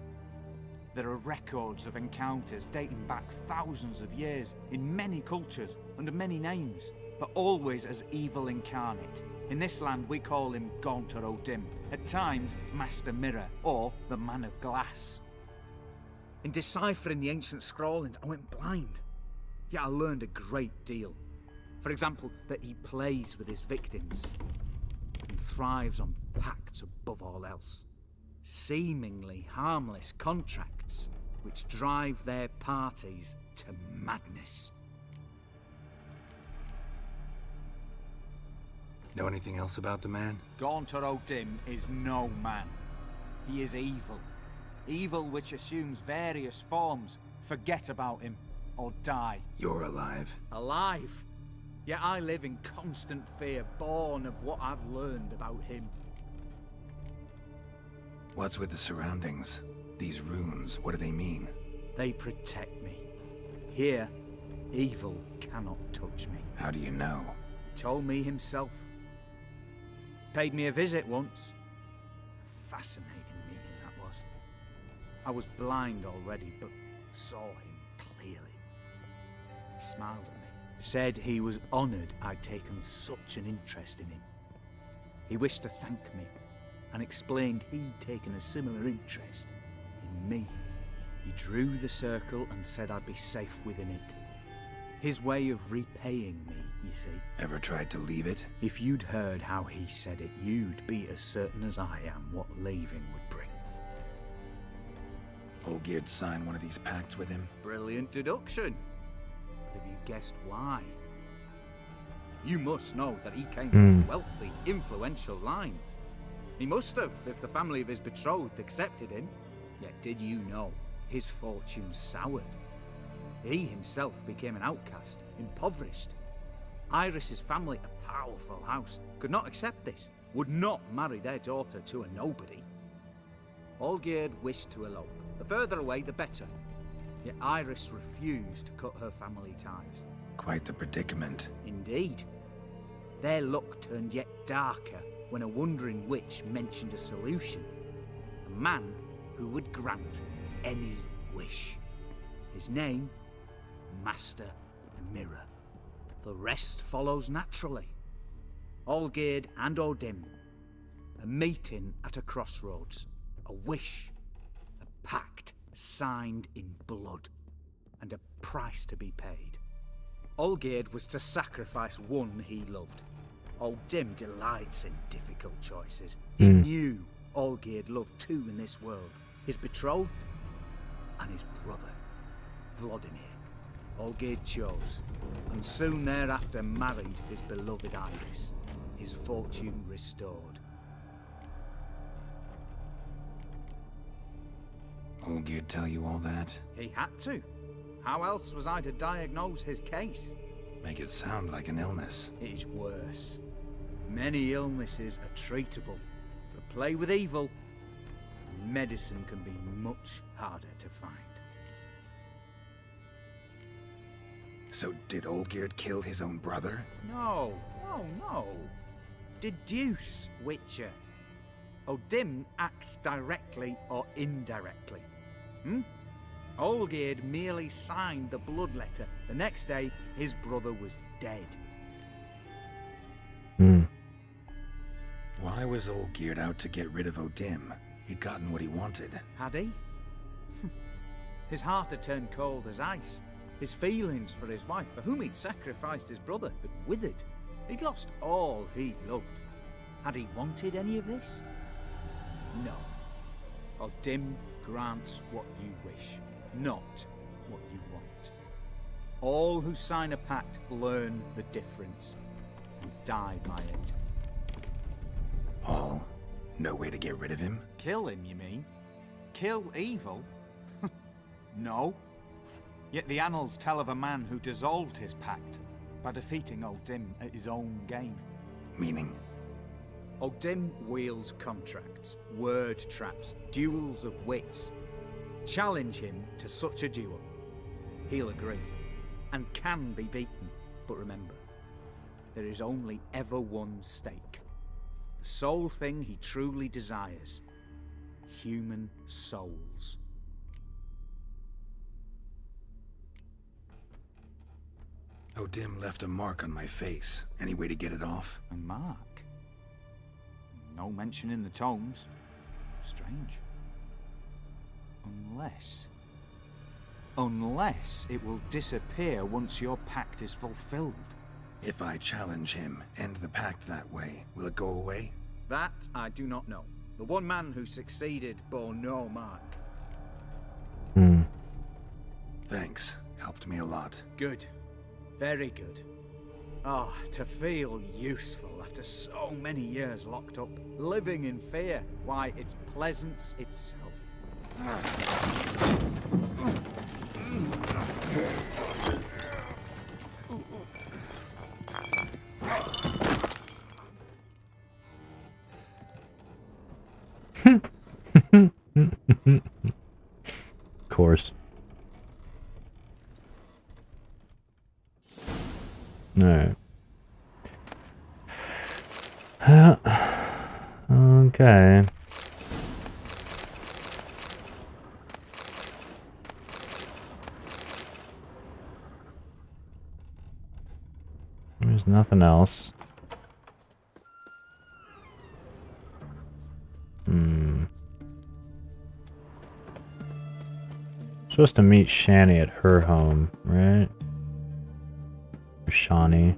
There are records of encounters dating back thousands of years in many cultures under many names, but always as evil incarnate. In this land we call him Gaunter O'Dim, at times Master Mirror or the Man of Glass. In deciphering the ancient scrawlings I went blind, yet I learned a great deal. For example, that he plays with his victims and thrives on pacts above all else. Seemingly harmless contracts which drive their parties to madness. Know anything else about the man? Gaunter O'Dim is no man. He is evil. Evil which assumes various forms. Forget about him, or die. You're alive. Alive? Yet I live in constant fear, born of what I've learned about him. What's with the surroundings? These runes, what do they mean? They protect me. Here, evil cannot touch me. How do you know? He told me himself. Paid me a visit once. A fascinating meeting that was. I was blind already, but saw him clearly. He smiled at me. Said he was honoured I'd taken such an interest in him. He wished to thank me, and explained he'd taken a similar interest in me. He drew the circle and said I'd be safe within it. His way of repaying me, you see. Ever tried to leave it? If you'd heard how he said it, you'd be as certain as I am what leaving would bring. Olgierd signed one of these pacts with him? Brilliant deduction. But have you guessed why? You must know that he came from a wealthy, influential line. He must have, if the family of his betrothed accepted him. Yet did you know his fortune soured? He himself became an outcast, impoverished. Iris's family, a powerful house, could not accept this, would not marry their daughter to a nobody. Olgierd wished to elope. The further away, the better. Yet Iris refused to cut her family ties. Quite the predicament. Indeed. Their luck turned yet darker when a wandering witch mentioned a solution. A man who would grant any wish. His name, Master Mirror. The rest follows naturally. Olgierd and Odim. A meeting at a crossroads. A wish. A pact signed in blood. And a price to be paid. Olgierd was to sacrifice one he loved. Odim delights in difficult choices. He knew Olgierd loved two in this world. His betrothed and his brother, Vladimir. Olgierd chose, and soon thereafter married his beloved Iris, his fortune restored. Olgierd tell you all that? He had to. How else was I to diagnose his case? Make it sound like an illness. It is worse. Many illnesses are treatable, but play with evil, and medicine can be much harder to find. So did Olgierd kill his own brother? No. Deduce, Witcher. Odim acts directly or indirectly. Olgierd merely signed the blood letter. The next day, his brother was dead. Why was Olgierd out to get rid of Odim? He'd gotten what he wanted. Had he? His heart had turned cold as ice. His feelings for his wife, for whom he'd sacrificed his brother, had withered. He'd lost all he'd loved. Had he wanted any of this? No. Odim grants what you wish, not what you want. All who sign a pact learn the difference and die by it. All? No way to get rid of him? Kill him, you mean? Kill evil? No. Yet the annals tell of a man who dissolved his pact by defeating Odim at his own game. Meaning? Odim wields contracts, word traps, duels of wits. Challenge him to such a duel. He'll agree, and can be beaten. But remember, there is only ever one stake. The sole thing he truly desires. Human souls. Odim left a mark on my face. Any way to get it off? A mark? No mention in the tomes. Strange. Unless it will disappear once your pact is fulfilled. If I challenge him, end the pact that way, will it go away? That I do not know. The one man who succeeded bore no mark. Thanks. Helped me a lot. Good. Very good. Oh, to feel useful after so many years locked up, living in fear. Why, it's pleasance itself. Of course. Alright. Okay. There's nothing else. Supposed to meet Shani at her home, right? Or Shani.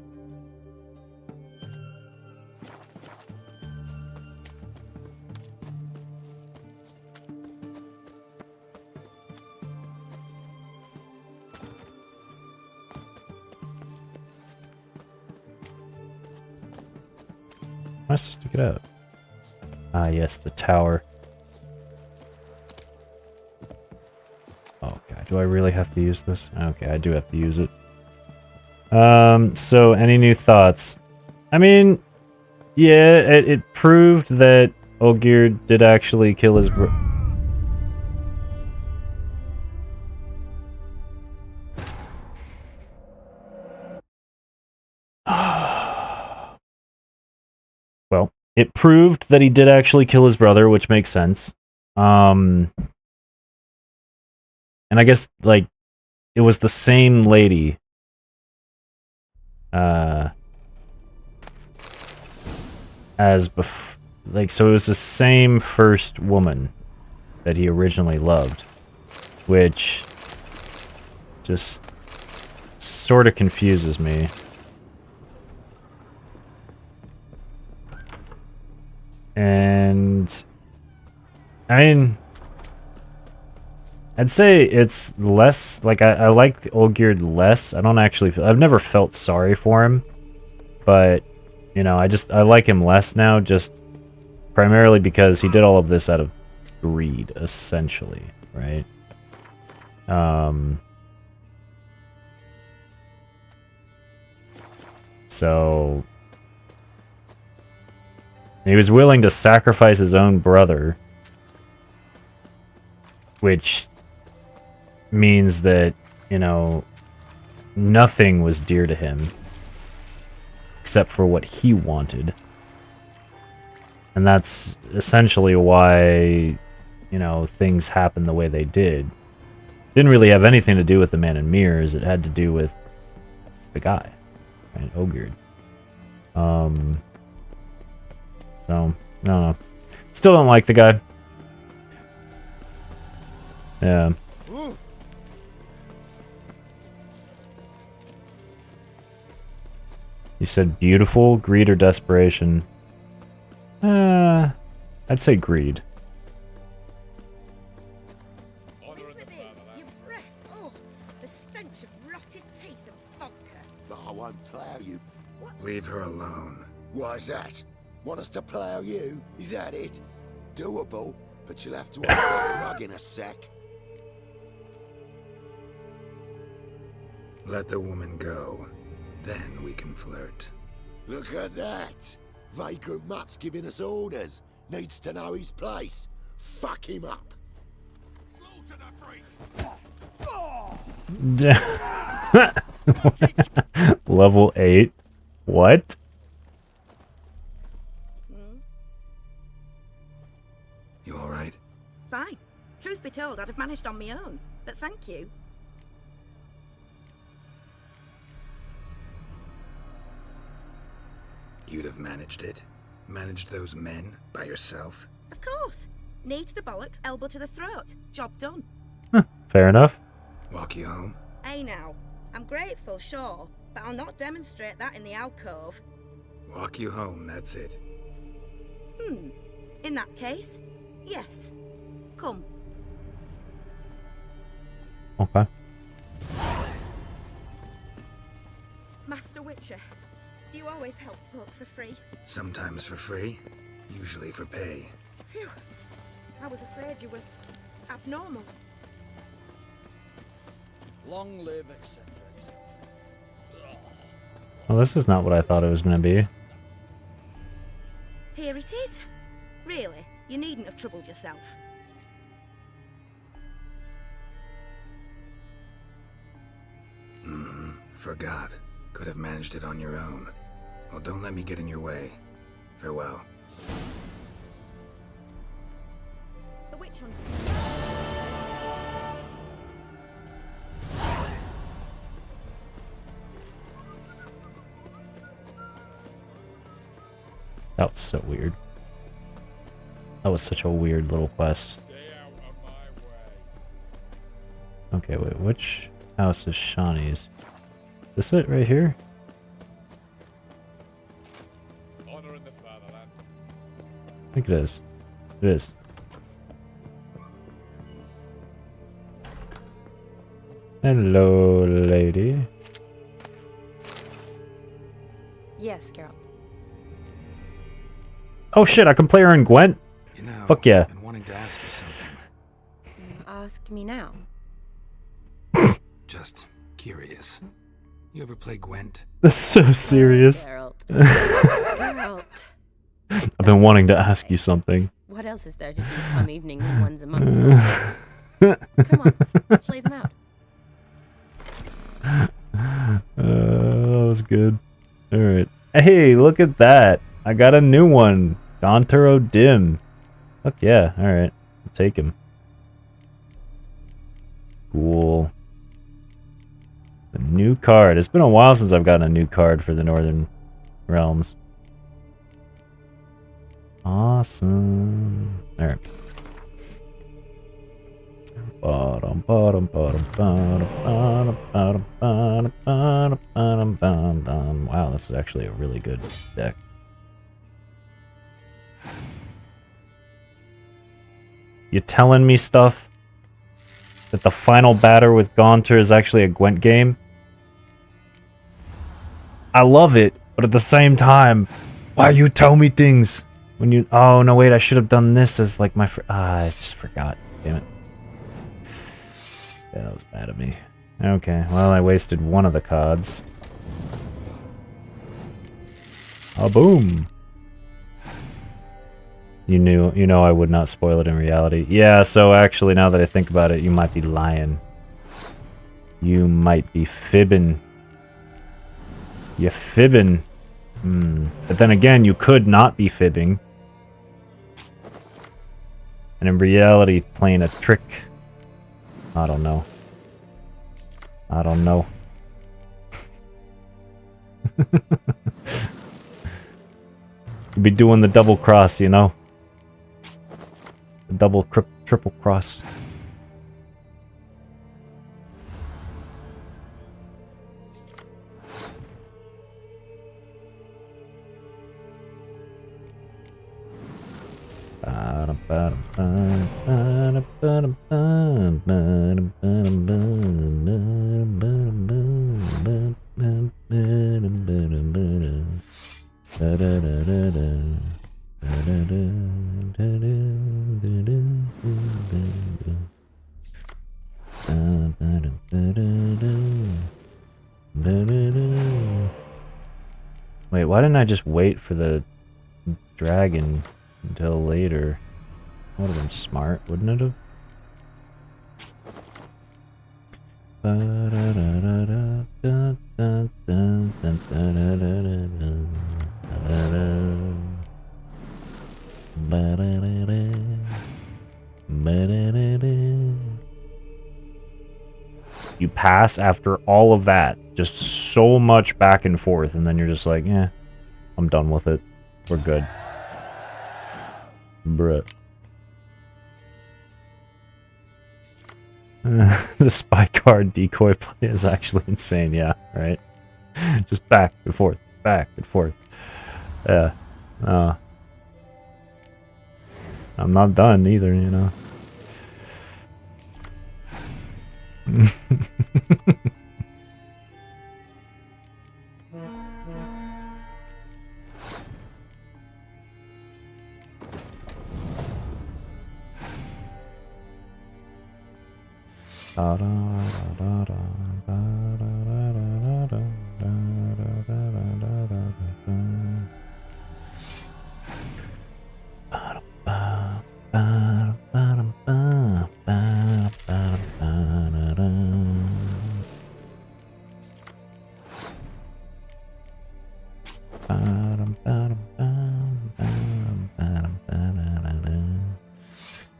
Am I supposed to get up? Ah, yes, the tower. Oh, okay. Do I really have to use this? Okay, I do have to use it. So any new thoughts? I mean, yeah, it proved that Olgierd did actually kill his bro. Well, it proved that he did actually kill his brother, which makes sense. And I guess, like, it was the same lady. As like, so it was the same first woman that he originally loved, which just sort of confuses me. And I mean, I'd say it's less, like, I like the Olgierd less. I don't actually I've never felt sorry for him, but, you know, I like him less now, just primarily because he did all of this out of greed, essentially, right? So he was willing to sacrifice his own brother, which means that, you know, nothing was dear to him except for what he wanted. And that's essentially why, you know, things happened the way they did. Didn't really have anything to do with the man in mirrors. It had to do with the guy, right? Olgierd. So, I don't know. Still don't like the guy. Yeah. You said beautiful, greed, or desperation? I'd say greed. The stench of rotted teeth and vodka. I won't plough you. Leave her alone. Why's that? Want us to plough you? Is that it? Doable, but you'll have to have that rug in a sec. Let the woman go. Then we can flirt. Look at that! Vagrant Mutt's giving us orders. Needs to know his place. Fuck him up. Level 8? What? You alright? Fine. Truth be told, I'd have managed on my own. But thank you. You'd have managed it? Managed those men by yourself? Of course. Knee to the bollocks, elbow to the throat. Job done. Fair enough. Walk you home? Hey now. I'm grateful, sure, but I'll not demonstrate that in the alcove. Walk you home, that's it. In that case, yes. Come. Okay. Master Witcher, do you always help folk for free? Sometimes for free, usually for pay. Phew. I was afraid you were abnormal. Long live, etc., etc. Well, this is not what I thought it was going to be. Here it is. Really, you needn't have troubled yourself. Forgot. Could have managed it on your own. Well, don't let me get in your way. Farewell. The witch hunters. That was so weird. That was such a weird little quest. Okay, wait, which house is Shawnee's? Is this it right here? Honor in the fatherland. I think it is. It is. Hello, lady. Yes, Geralt. Oh shit, I can play her in Gwent? You know, Fuck yeah. I've been wanting to ask you something. Ask me now. Just curious. You ever play Gwent? That's so serious. Geralt. Geralt. I've been wanting to ask you something. What else is there to do come evening when one's amongst soldiers? Come on, let's lay them out. That was good. Alright. Hey, look at that. I got a new one. Gaunter O'Dim. Fuck yeah. Alright. I'll take him. Cool. A new card. It's been a while since I've gotten a new card for the Northern Realms. Awesome. Alright. Wow, this is actually a really good deck. You telling me stuff? That the final batter with Gaunter is actually a Gwent game? I love it, but at the same time, why you tell me things? When you... Oh, no, wait, I should have done this as like my... I just forgot. Damn it. Yeah, that was bad of me. Okay, well, I wasted one of the cards. Oh, boom! You know I would not spoil it in reality. Yeah, so actually, now that I think about it, you might be lying. You might be fibbing. You're fibbing. But then again, you could not be fibbing. And in reality, playing a trick. I don't know. I don't know. You'd be doing the double cross, you know? The double, triple cross. Wait, why didn't I just wait for the dragon until later? That would have been smart, wouldn't it have? You pass after all of that. Just so much back and forth, and then you're just like, yeah, I'm done with it. We're good. Bruh. The spy card decoy play is actually insane, yeah, right? Just back and forth, back and forth. Yeah. I'm not done either, you know.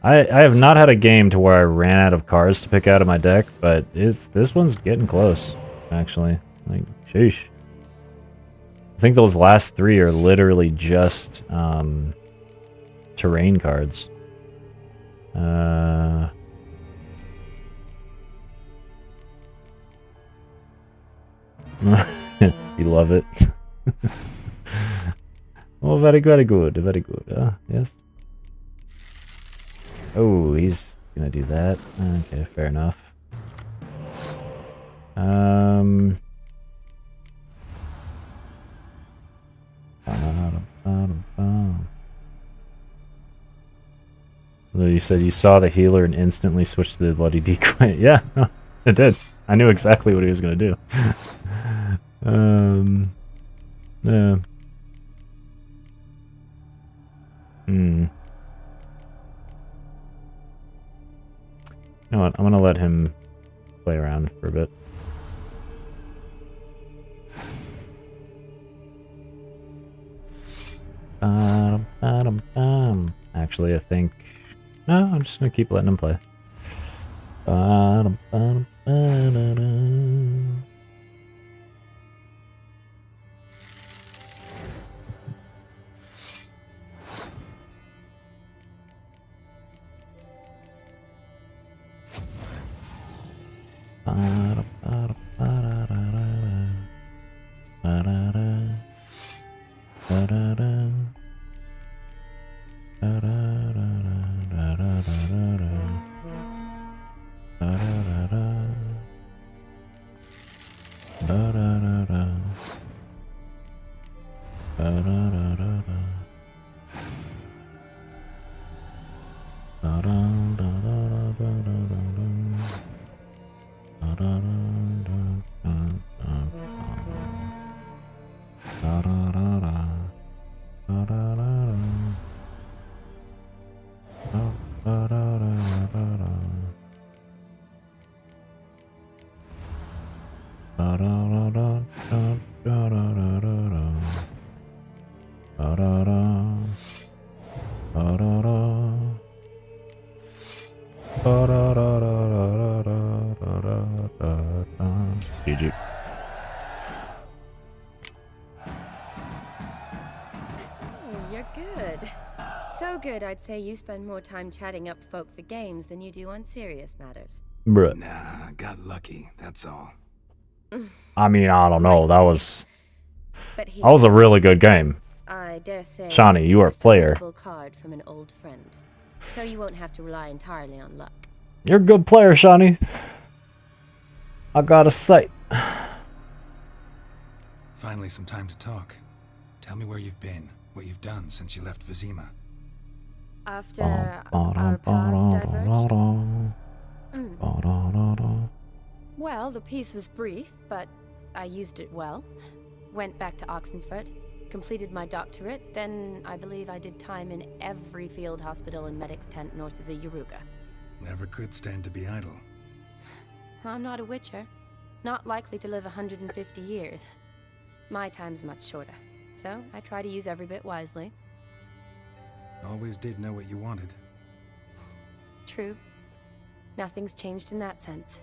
I have not had a game to where I ran out of cards to pick out of my deck, but this one's getting close, actually. Like, sheesh. I think those last three are literally just terrain cards. You love it. Oh, very good, very good. Yes. Oh, he's gonna do that. Okay, fair enough. You said you saw the healer and instantly switched to the bloody decoy. Yeah, it did. I knew exactly what he was going to do. Yeah. You know what? I'm going to let him play around for a bit. Actually, I think... No, I'm just going to keep letting him play. GG. You're good. So good, I'd say you spend more time chatting up folk for games than you do on serious matters. Bruh. Nah, got lucky, that's all. I mean, I don't know. That was But a really good game. I dare say Shawnee, you are a player. card from an old friend. So you won't have to rely entirely on luck. You're a good player, Shawnee. I gotta say. Finally some time to talk. Tell me where you've been, what you've done since you left Vizima. After our paths diverged? Well, the peace was brief, but I used it well. Went back to Oxenfurt, completed my doctorate, then I believe I did time in every field hospital and medic's tent north of the Yaruga. Never could stand to be idle. I'm not a witcher. Not likely to live 150 years. My time's much shorter, so I try to use every bit wisely. Always did know what you wanted. True. Nothing's changed in that sense.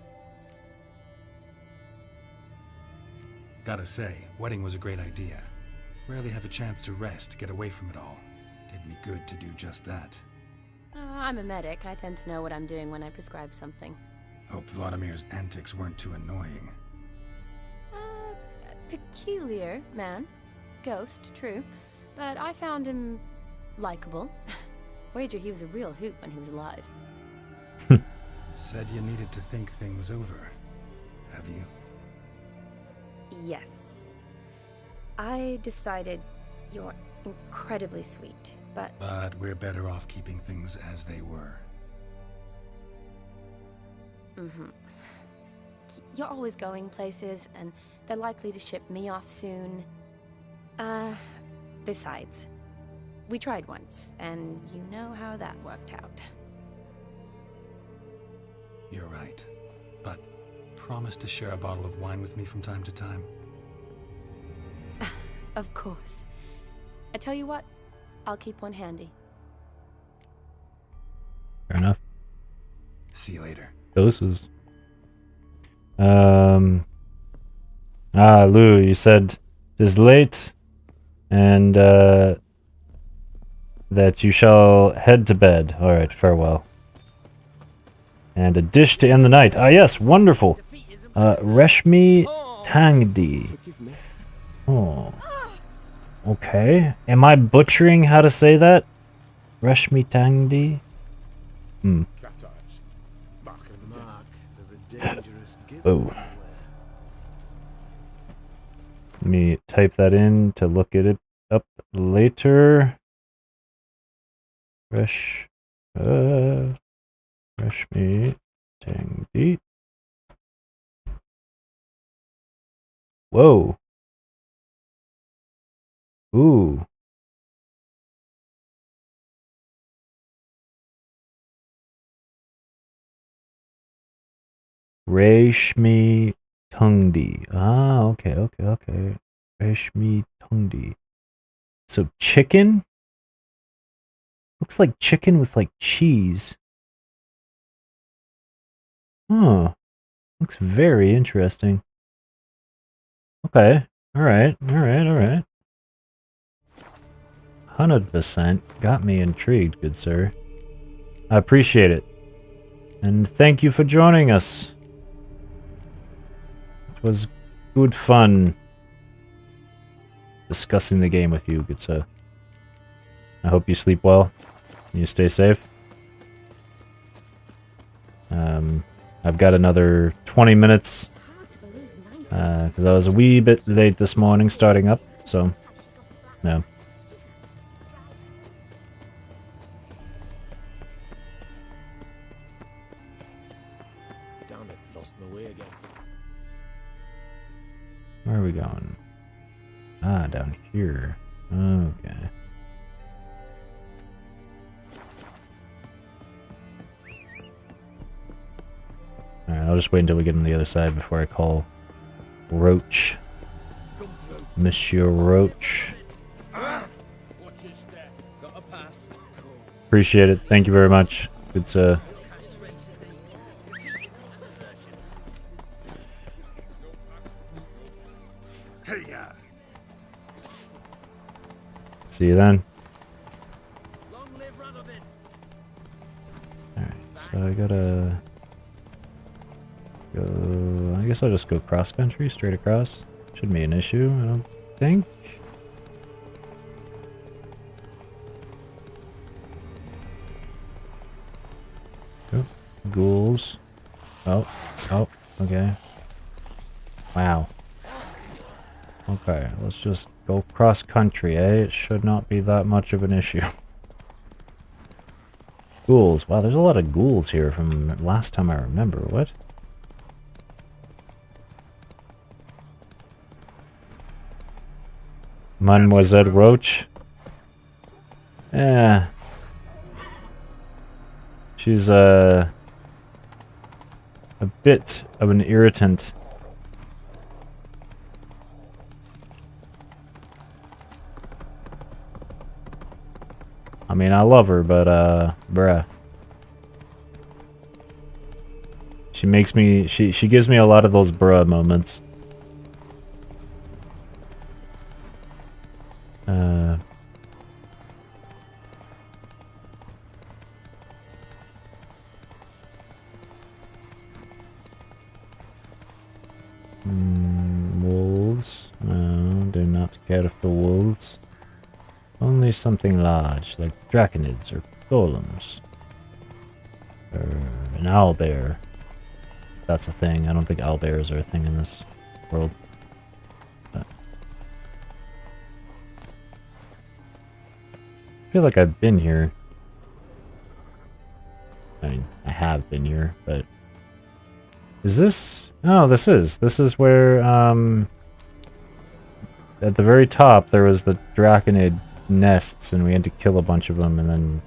Gotta say, wedding was a great idea. Rarely have a chance to rest, get away from it all. Did me good to do just that. I'm a medic. I tend to know what I'm doing when I prescribe something. Hope Vladimir's antics weren't too annoying. Peculiar man. Ghost, true. But I found him likable. Wager he was a real hoot when he was alive. Said you needed to think things over. Have you? Yes. I decided you're incredibly sweet, but... But we're better off keeping things as they were. Mm-hmm. You're always going places, and they're likely to ship me off soon. Besides, we tried once, and you know how that worked out. You're right. But promise to share a bottle of wine with me from time to time. Of course. I tell you what, I'll keep one handy. Fair enough. See you later. Doses. Lou, you said it is late, and that you shall head to bed. Alright, farewell. And a dish to end the night. Ah, yes, wonderful. Reshmi Tangdi. Oh. Okay. Am I butchering how to say that? Reshmi Tangdi? Oh. Let me type that in to look it up later. Reshmi Tangdi. Whoa. Ooh. Reshmi Tungdi. Ah, okay. Reshmi Tungdi. So chicken? Looks like chicken with like cheese. Huh. Looks very interesting. Okay. Alright. 100% got me intrigued, good sir. I appreciate it. And thank you for joining us. It was good fun discussing the game with you, good sir. I hope you sleep well. And you stay safe. I've got another 20 minutes. Because I was a wee bit late this morning starting up, so... No. Damn it, lost my way again. Where are we going? Ah, down here. Okay. Alright, I'll just wait until we get on the other side before I call Roach. Monsieur Roach. Appreciate it. Thank you very much. It's see you then. Alright, so I gotta go. I guess I'll just go cross country, straight across. Shouldn't be an issue, I don't think. Oh, ghouls. Oh, okay. Wow. Okay, let's just go cross country, eh? It should not be that much of an issue. Ghouls. Wow, there's a lot of ghouls here from last time I remember. What? Mademoiselle Roach? Yeah. She's a bit of an irritant. I mean, I love her, but, bruh. She makes me, she gives me a lot of those bruh moments. Wolves? No, do not care for wolves. Only something large, like draconids or golems. Or an owlbear. That's a thing. I don't think owlbears are a thing in this world. But I feel like I've been here. I mean, I have been here, but... Is this... Oh, this is. This is where, at the very top, there was the draconid nests, and we had to kill a bunch of them and then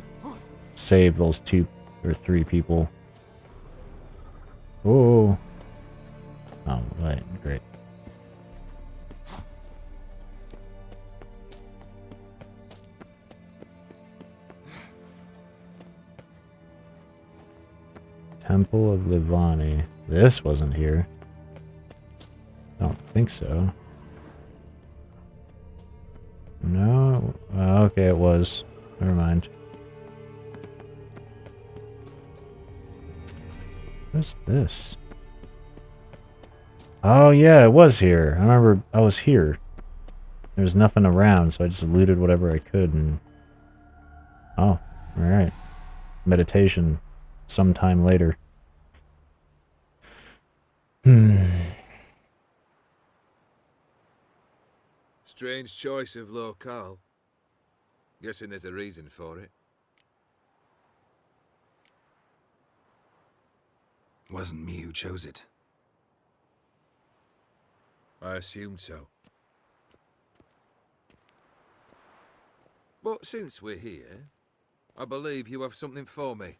save those 2 or 3 people. Oh. Oh, right. Great. Temple of Livani. This wasn't here. I don't think so. No? Okay, it was. Never mind. What's this? Oh yeah, it was here. I remember I was here. There was nothing around, so I just looted whatever I could and... Oh, alright. Meditation sometime later. Strange choice of locale. Guessing there's a reason for it. Wasn't me who chose it. I assumed so. But since we're here, I believe you have something for me.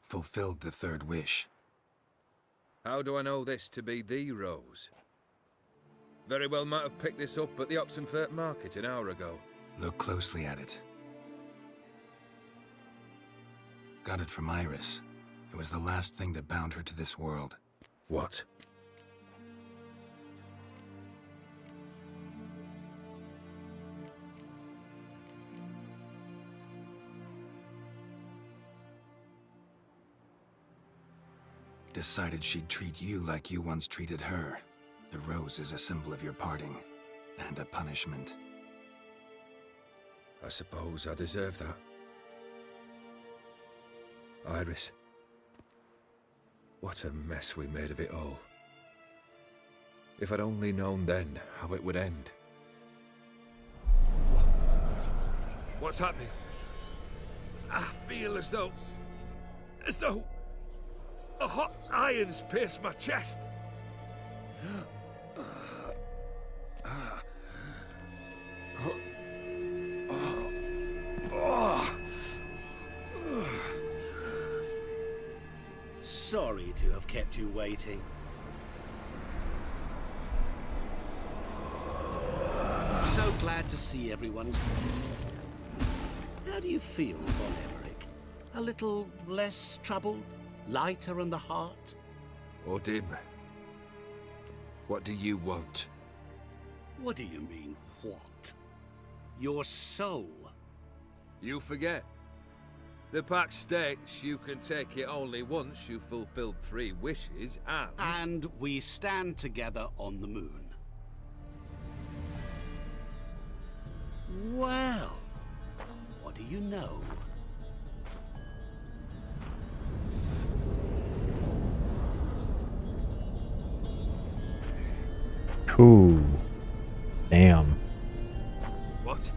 Fulfilled the third wish. How do I know this to be the rose? Very well might have picked this up at the Oxenfurt market an hour ago. Look closely at it. Got it from Iris. It was the last thing that bound her to this world. What? Decided she'd treat you like you once treated her. The rose is a symbol of your parting, and a punishment. I suppose I deserve that. Iris. What a mess we made of it all. If I'd only known then how it would end. What's happening? I feel as though a hot iron's pierced my chest. Sorry to have kept you waiting. So glad to see everyone's back. How do you feel, Von Emmerich? A little less troubled? Lighter in the heart? Odim, what do you want? What do you mean, what? Your soul. You forget. The pact states you can take it only once you've fulfilled 3 wishes, and... And we stand together on the moon. Well, what do you know? Cool. Damn. What?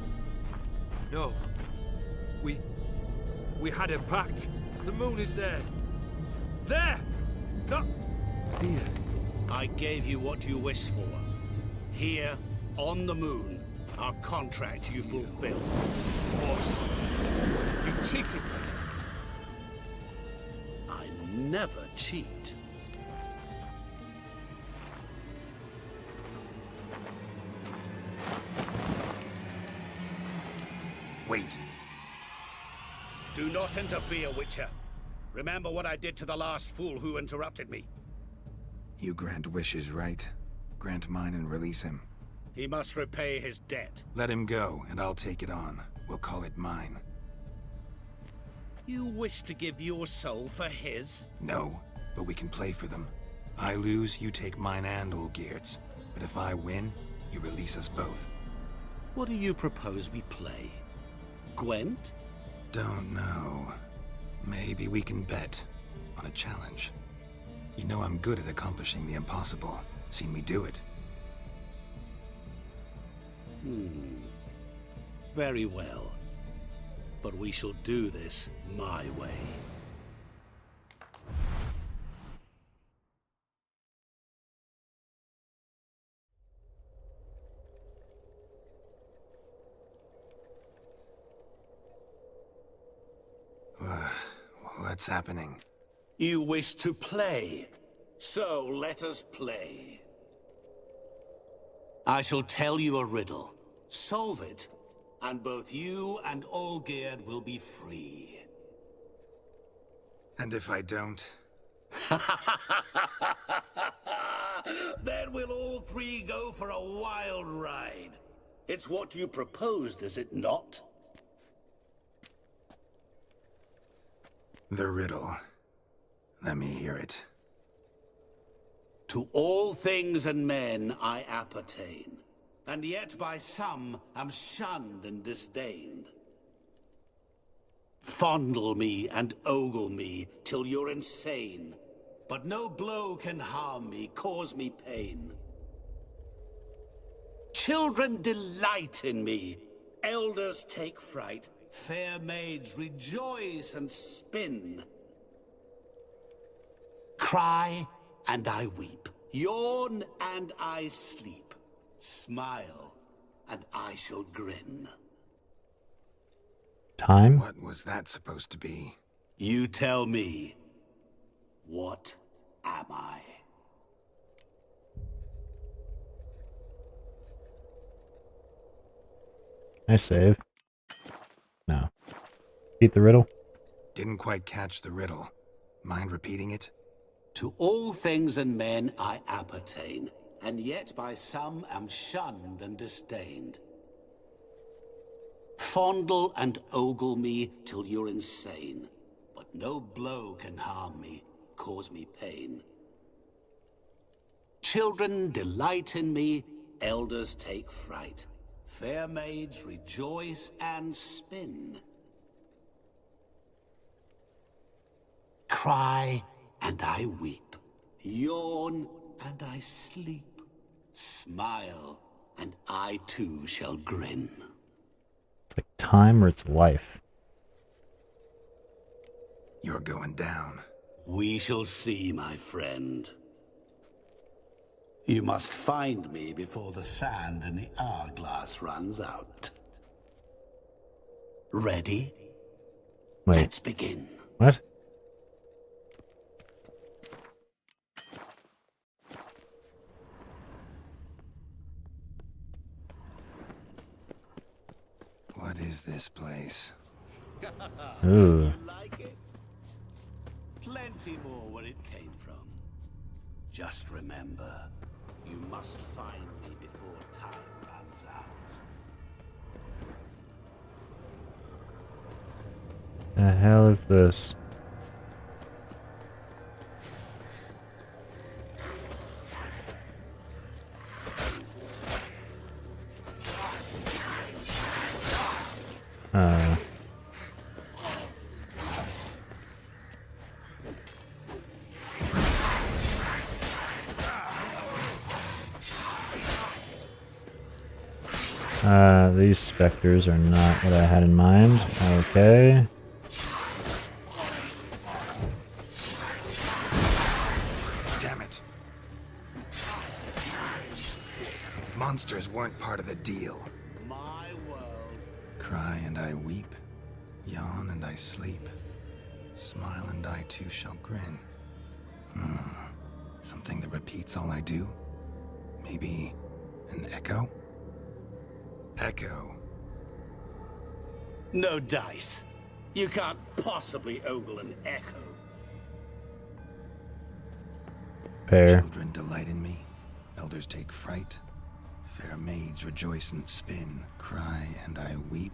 No. We had a pact. The moon is there. There! Not here. I gave you what you wished for. Here, on the moon, our contract you fulfilled. What? You cheated me. I never cheat. Wait. Do not interfere, Witcher. Remember what I did to the last fool who interrupted me. You grant wishes, right? Grant mine and release him. He must repay his debt. Let him go, and I'll take it on. We'll call it mine. You wish to give your soul for his? No, but we can play for them. I lose, you take mine and Olgierd's. But if I win, you release us both. What do you propose we play? Gwent? Don't know. Maybe we can bet on a challenge. You know I'm good at accomplishing the impossible. Seen me do it. Very well. But we shall do this my way. What's happening? You wish to play, so let us play. I shall tell you a riddle. Solve it, and both you and Olgierd will be free. And if I don't? Then we'll all 3 go for a wild ride. It's what you proposed, is it not? The riddle. Let me hear it. To all things and men I appertain, and yet by some am shunned and disdained. Fondle me and ogle me till you're insane, but no blow can harm me, cause me pain. Children delight in me, elders take fright, fair maids rejoice and spin. Cry and I weep. Yawn, and I sleep. Smile, and I shall grin. Time? What was that supposed to be? You tell me. What am I? I save. No. Beat the riddle? Didn't quite catch the riddle. Mind repeating it? To all things and men I appertain, and yet by some am shunned and disdained. Fondle and ogle me till you're insane, but no blow can harm me, cause me pain. Children delight in me, elders take fright. Fair maids rejoice and spin. Cry and I weep. Yawn and I sleep. Smile and I too shall grin. It's like time or it's life. You're going down. We shall see, my friend. You must find me before the sand in the hourglass runs out. Ready? Wait. Let's begin. What? What is this place? Ooh. Like it? Plenty more where it came from. Just remember, you must find me before time runs out. The hell is this? These specters are not what I had in mind. Okay. Damn it. Monsters weren't part of the deal. My world. Cry and I weep. Yawn and I sleep. Smile and I too shall grin. Something that repeats all I do? Maybe an echo? Echo. No dice. You can't possibly ogle an echo. Fair. Children delight in me. Elders take fright. Fair maids rejoice and spin. Cry and I weep.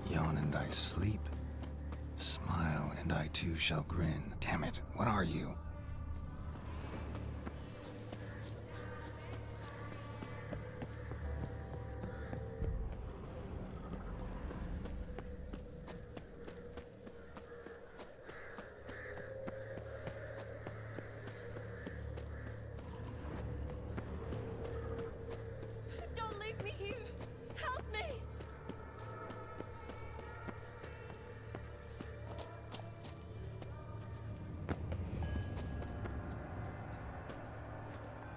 Yawn and I sleep. Smile and I too shall grin. Damn it, what are you? Don't leave me here! Help me!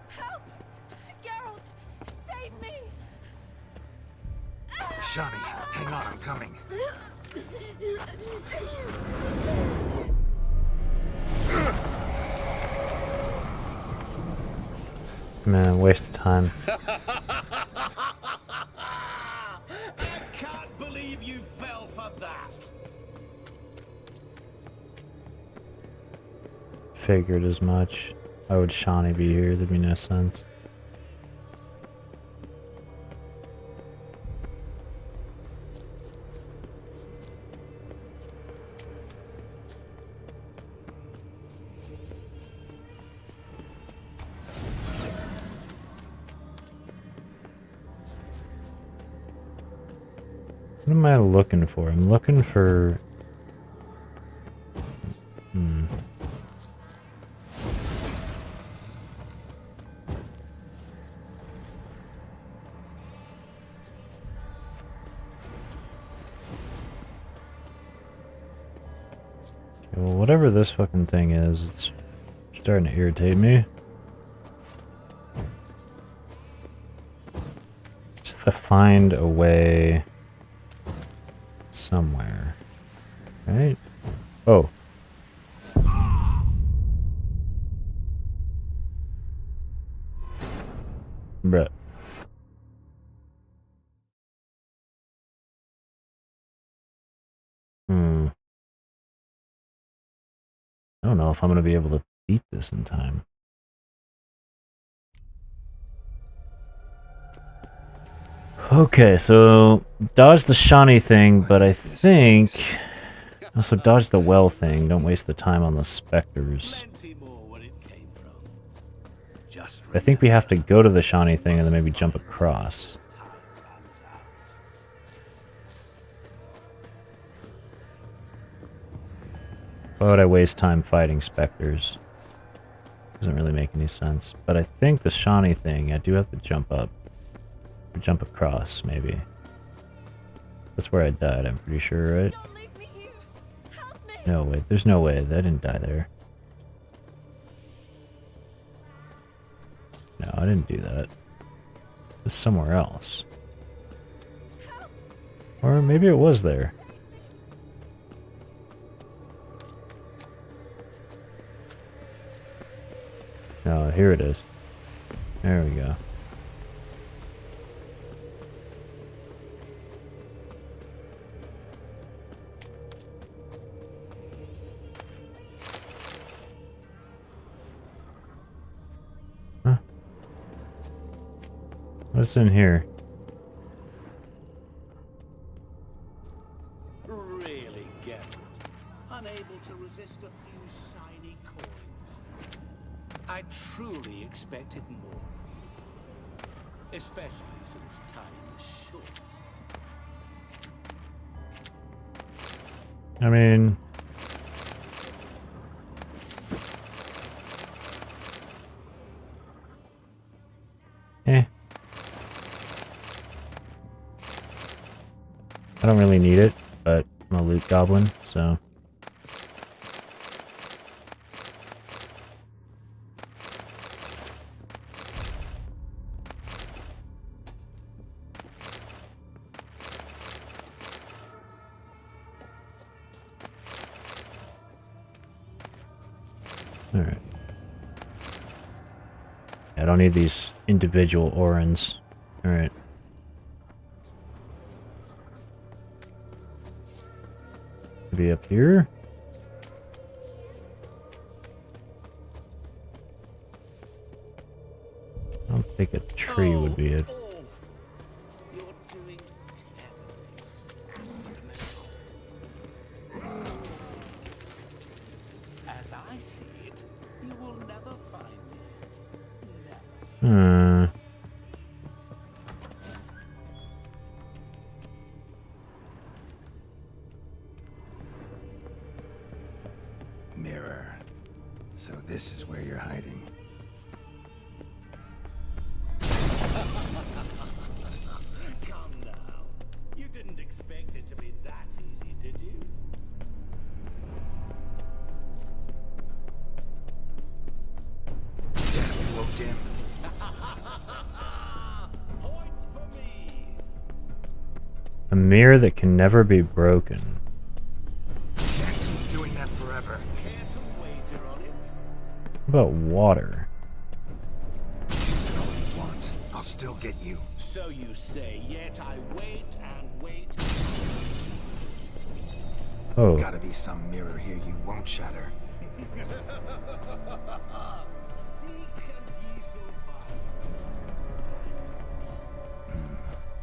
Help! Geralt! Save me! Shani, hang on, I'm coming. Man, waste of time. I can't believe you fell for that. Figured as much. Why would Shani be here? There'd be no sense. What am I looking for? I'm looking for... Okay, well, whatever this fucking thing is, it's starting to irritate me. Just to find a way somewhere. Right? Oh. Bruh. I don't know if I'm gonna be able to beat this in time. Okay, so dodge the Shawnee thing, but I think also dodge the well thing. Don't waste the time on the specters. I think we have to go to the Shawnee thing and then maybe jump across. Why would I waste time fighting specters? Doesn't really make any sense. But I think the Shawnee thing, I do have to jump up. Or jump across, maybe. That's where I died, I'm pretty sure, right? No, wait, there's no way. I didn't die there. No, I didn't do that. It was somewhere else. Or maybe it was there. Oh, here it is. There we go. Huh? What's in here? Really, Geralt? Unable to resist a few shiny coins? I truly expected more of you, especially since time is short. I mean... I don't really need it, but I'm a loot goblin, so... Alright. I don't need these individual orans. Alright. Be up here. I don't think a tree would be it. As I see it, you will never find me. Mirror. So this is where you're hiding. Come now. You didn't expect it to be that easy, did you? Damn you, Odin. Point for me. A mirror that can never be broken. Can't keep doing that forever. What about water? All you want. I'll still get you. So you say, yet I wait and wait. Oh. Gotta be some mirror here you won't shatter.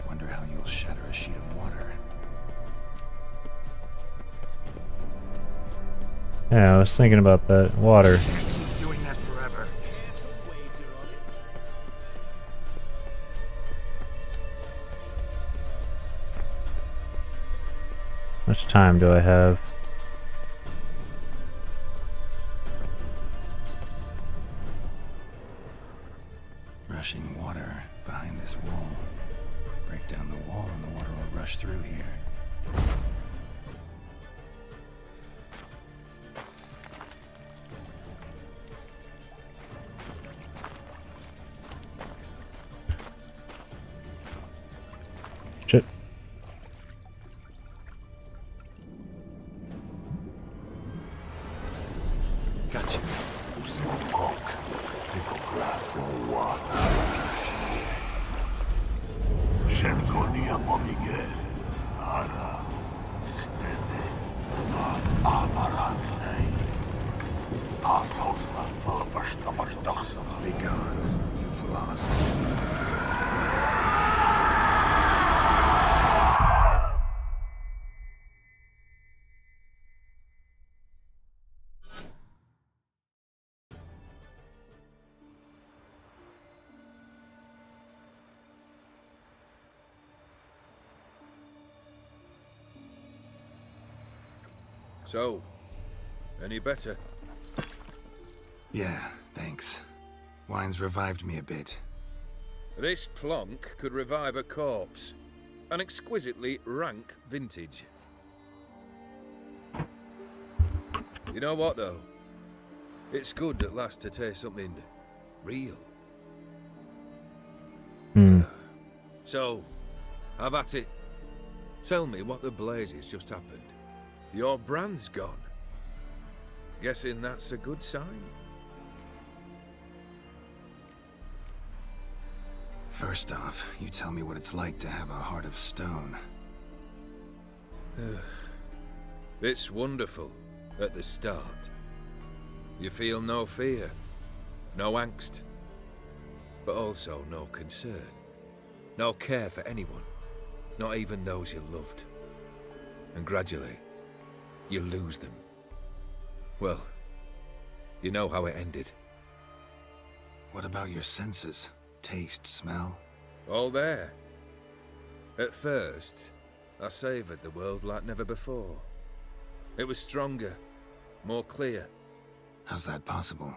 Wonder how you'll shatter a sheet of water. Yeah, I was thinking about that. Water. Can't keep doing that forever. How much time do I have? Rushing water behind this wall. Break down the wall and the water will rush through here. Shit. Gotcha. Shenkonia Momige. Ara. Snede. Amaranlei. Assholes not full of us. Be gone. You've lost. So, any better? Yeah, thanks. Wine's revived me a bit. This plonk could revive a corpse. An exquisitely rank vintage. You know what, though? It's good at last to taste something real. So, have at it. Tell me what the blazes just happened. Your brand's gone. Guessing that's a good sign? First off, you tell me what it's like to have a heart of stone. It's wonderful at the start. You feel no fear, no angst, but also no concern, no care for anyone, not even those you loved. And gradually, you lose them. Well, you know how it ended. What about your senses? Taste, smell? All there. At first, I savoured the world like never before. It was stronger, more clear. How's that possible?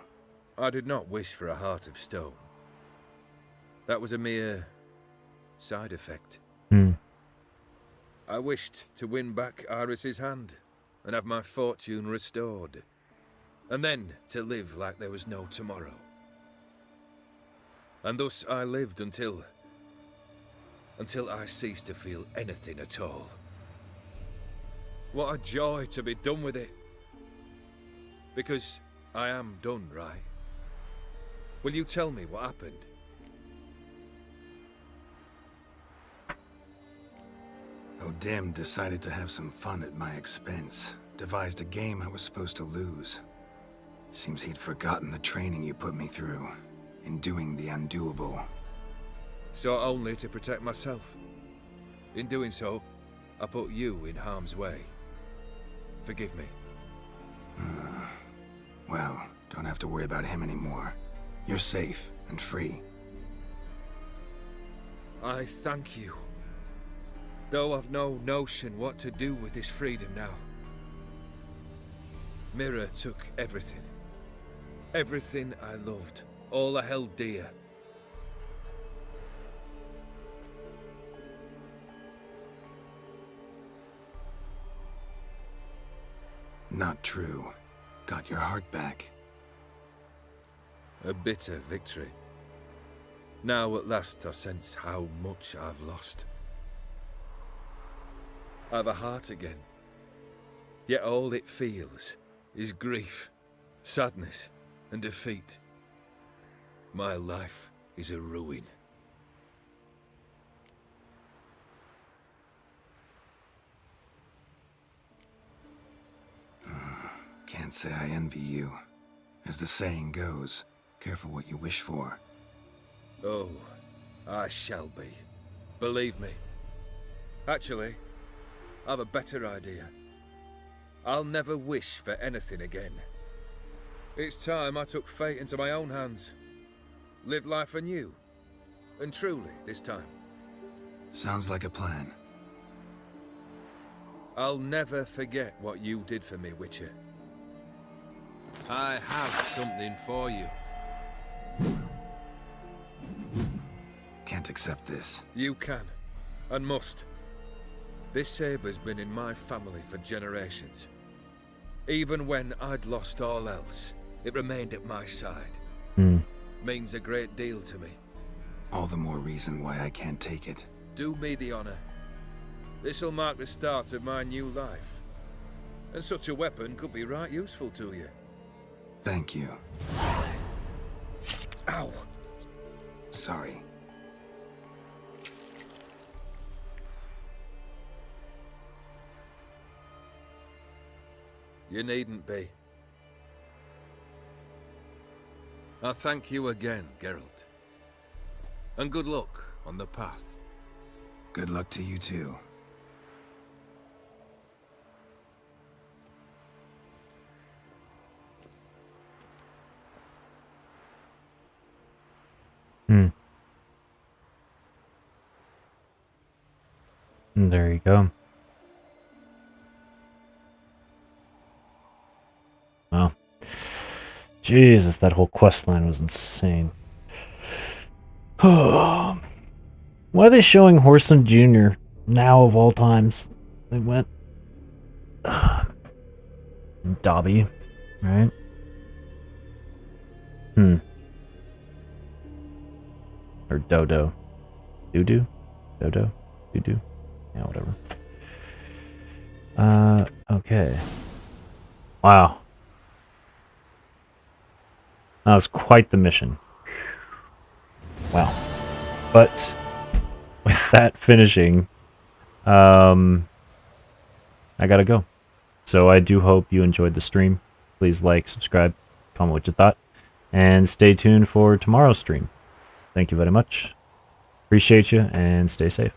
I did not wish for a heart of stone. That was a mere side effect. I wished to win back Iris's hand and have my fortune restored. And then to live like there was no tomorrow. And thus I lived until I ceased to feel anything at all. What a joy to be done with it. Because I am done, right? Will you tell me what happened? O'Dim decided to have some fun at my expense. Devised a game I was supposed to lose. Seems he'd forgotten the training you put me through. In doing the undoable. Sought only to protect myself. In doing so, I put you in harm's way. Forgive me. Well, don't have to worry about him anymore. You're safe and free. I thank you. Though I've no notion what to do with this freedom now. Mira took everything. Everything I loved. All I held dear. Not true. Got your heart back. A bitter victory. Now at last I sense how much I've lost. I've a heart again. Yet all it feels is grief, sadness, and defeat. My life is a ruin. Can't say I envy you. As the saying goes, careful what you wish for. Oh, I shall be. Believe me. Actually, I've a better idea. I'll never wish for anything again. It's time I took fate into my own hands. Lived life anew. And truly, this time. Sounds like a plan. I'll never forget what you did for me, Witcher. I have something for you. Can't accept this. You can, and must. This sabre's been in my family for generations. Even when I'd lost all else, it remained at my side. means a great deal to me. All the more reason why I can't take it. Do me the honor This'll mark the start of my new life. And such a weapon could be right useful to you. Thank you. Ow! Sorry. You needn't be. I thank you again, Geralt. And good luck on the path. Good luck to you too. And there you go. Wow. Jesus, that whole quest line was insane. Why are they showing Whoreson Jr. now of all times? They went... Dobby, right? Or Dodo. Doo-doo? Dodo? Doo-doo? Yeah, whatever. Okay. Wow. That was quite the mission. Wow. But with that finishing, I gotta go. So I do hope you enjoyed the stream. Please like, subscribe, comment what you thought, and stay tuned for tomorrow's stream. Thank you very much. Appreciate you, and stay safe.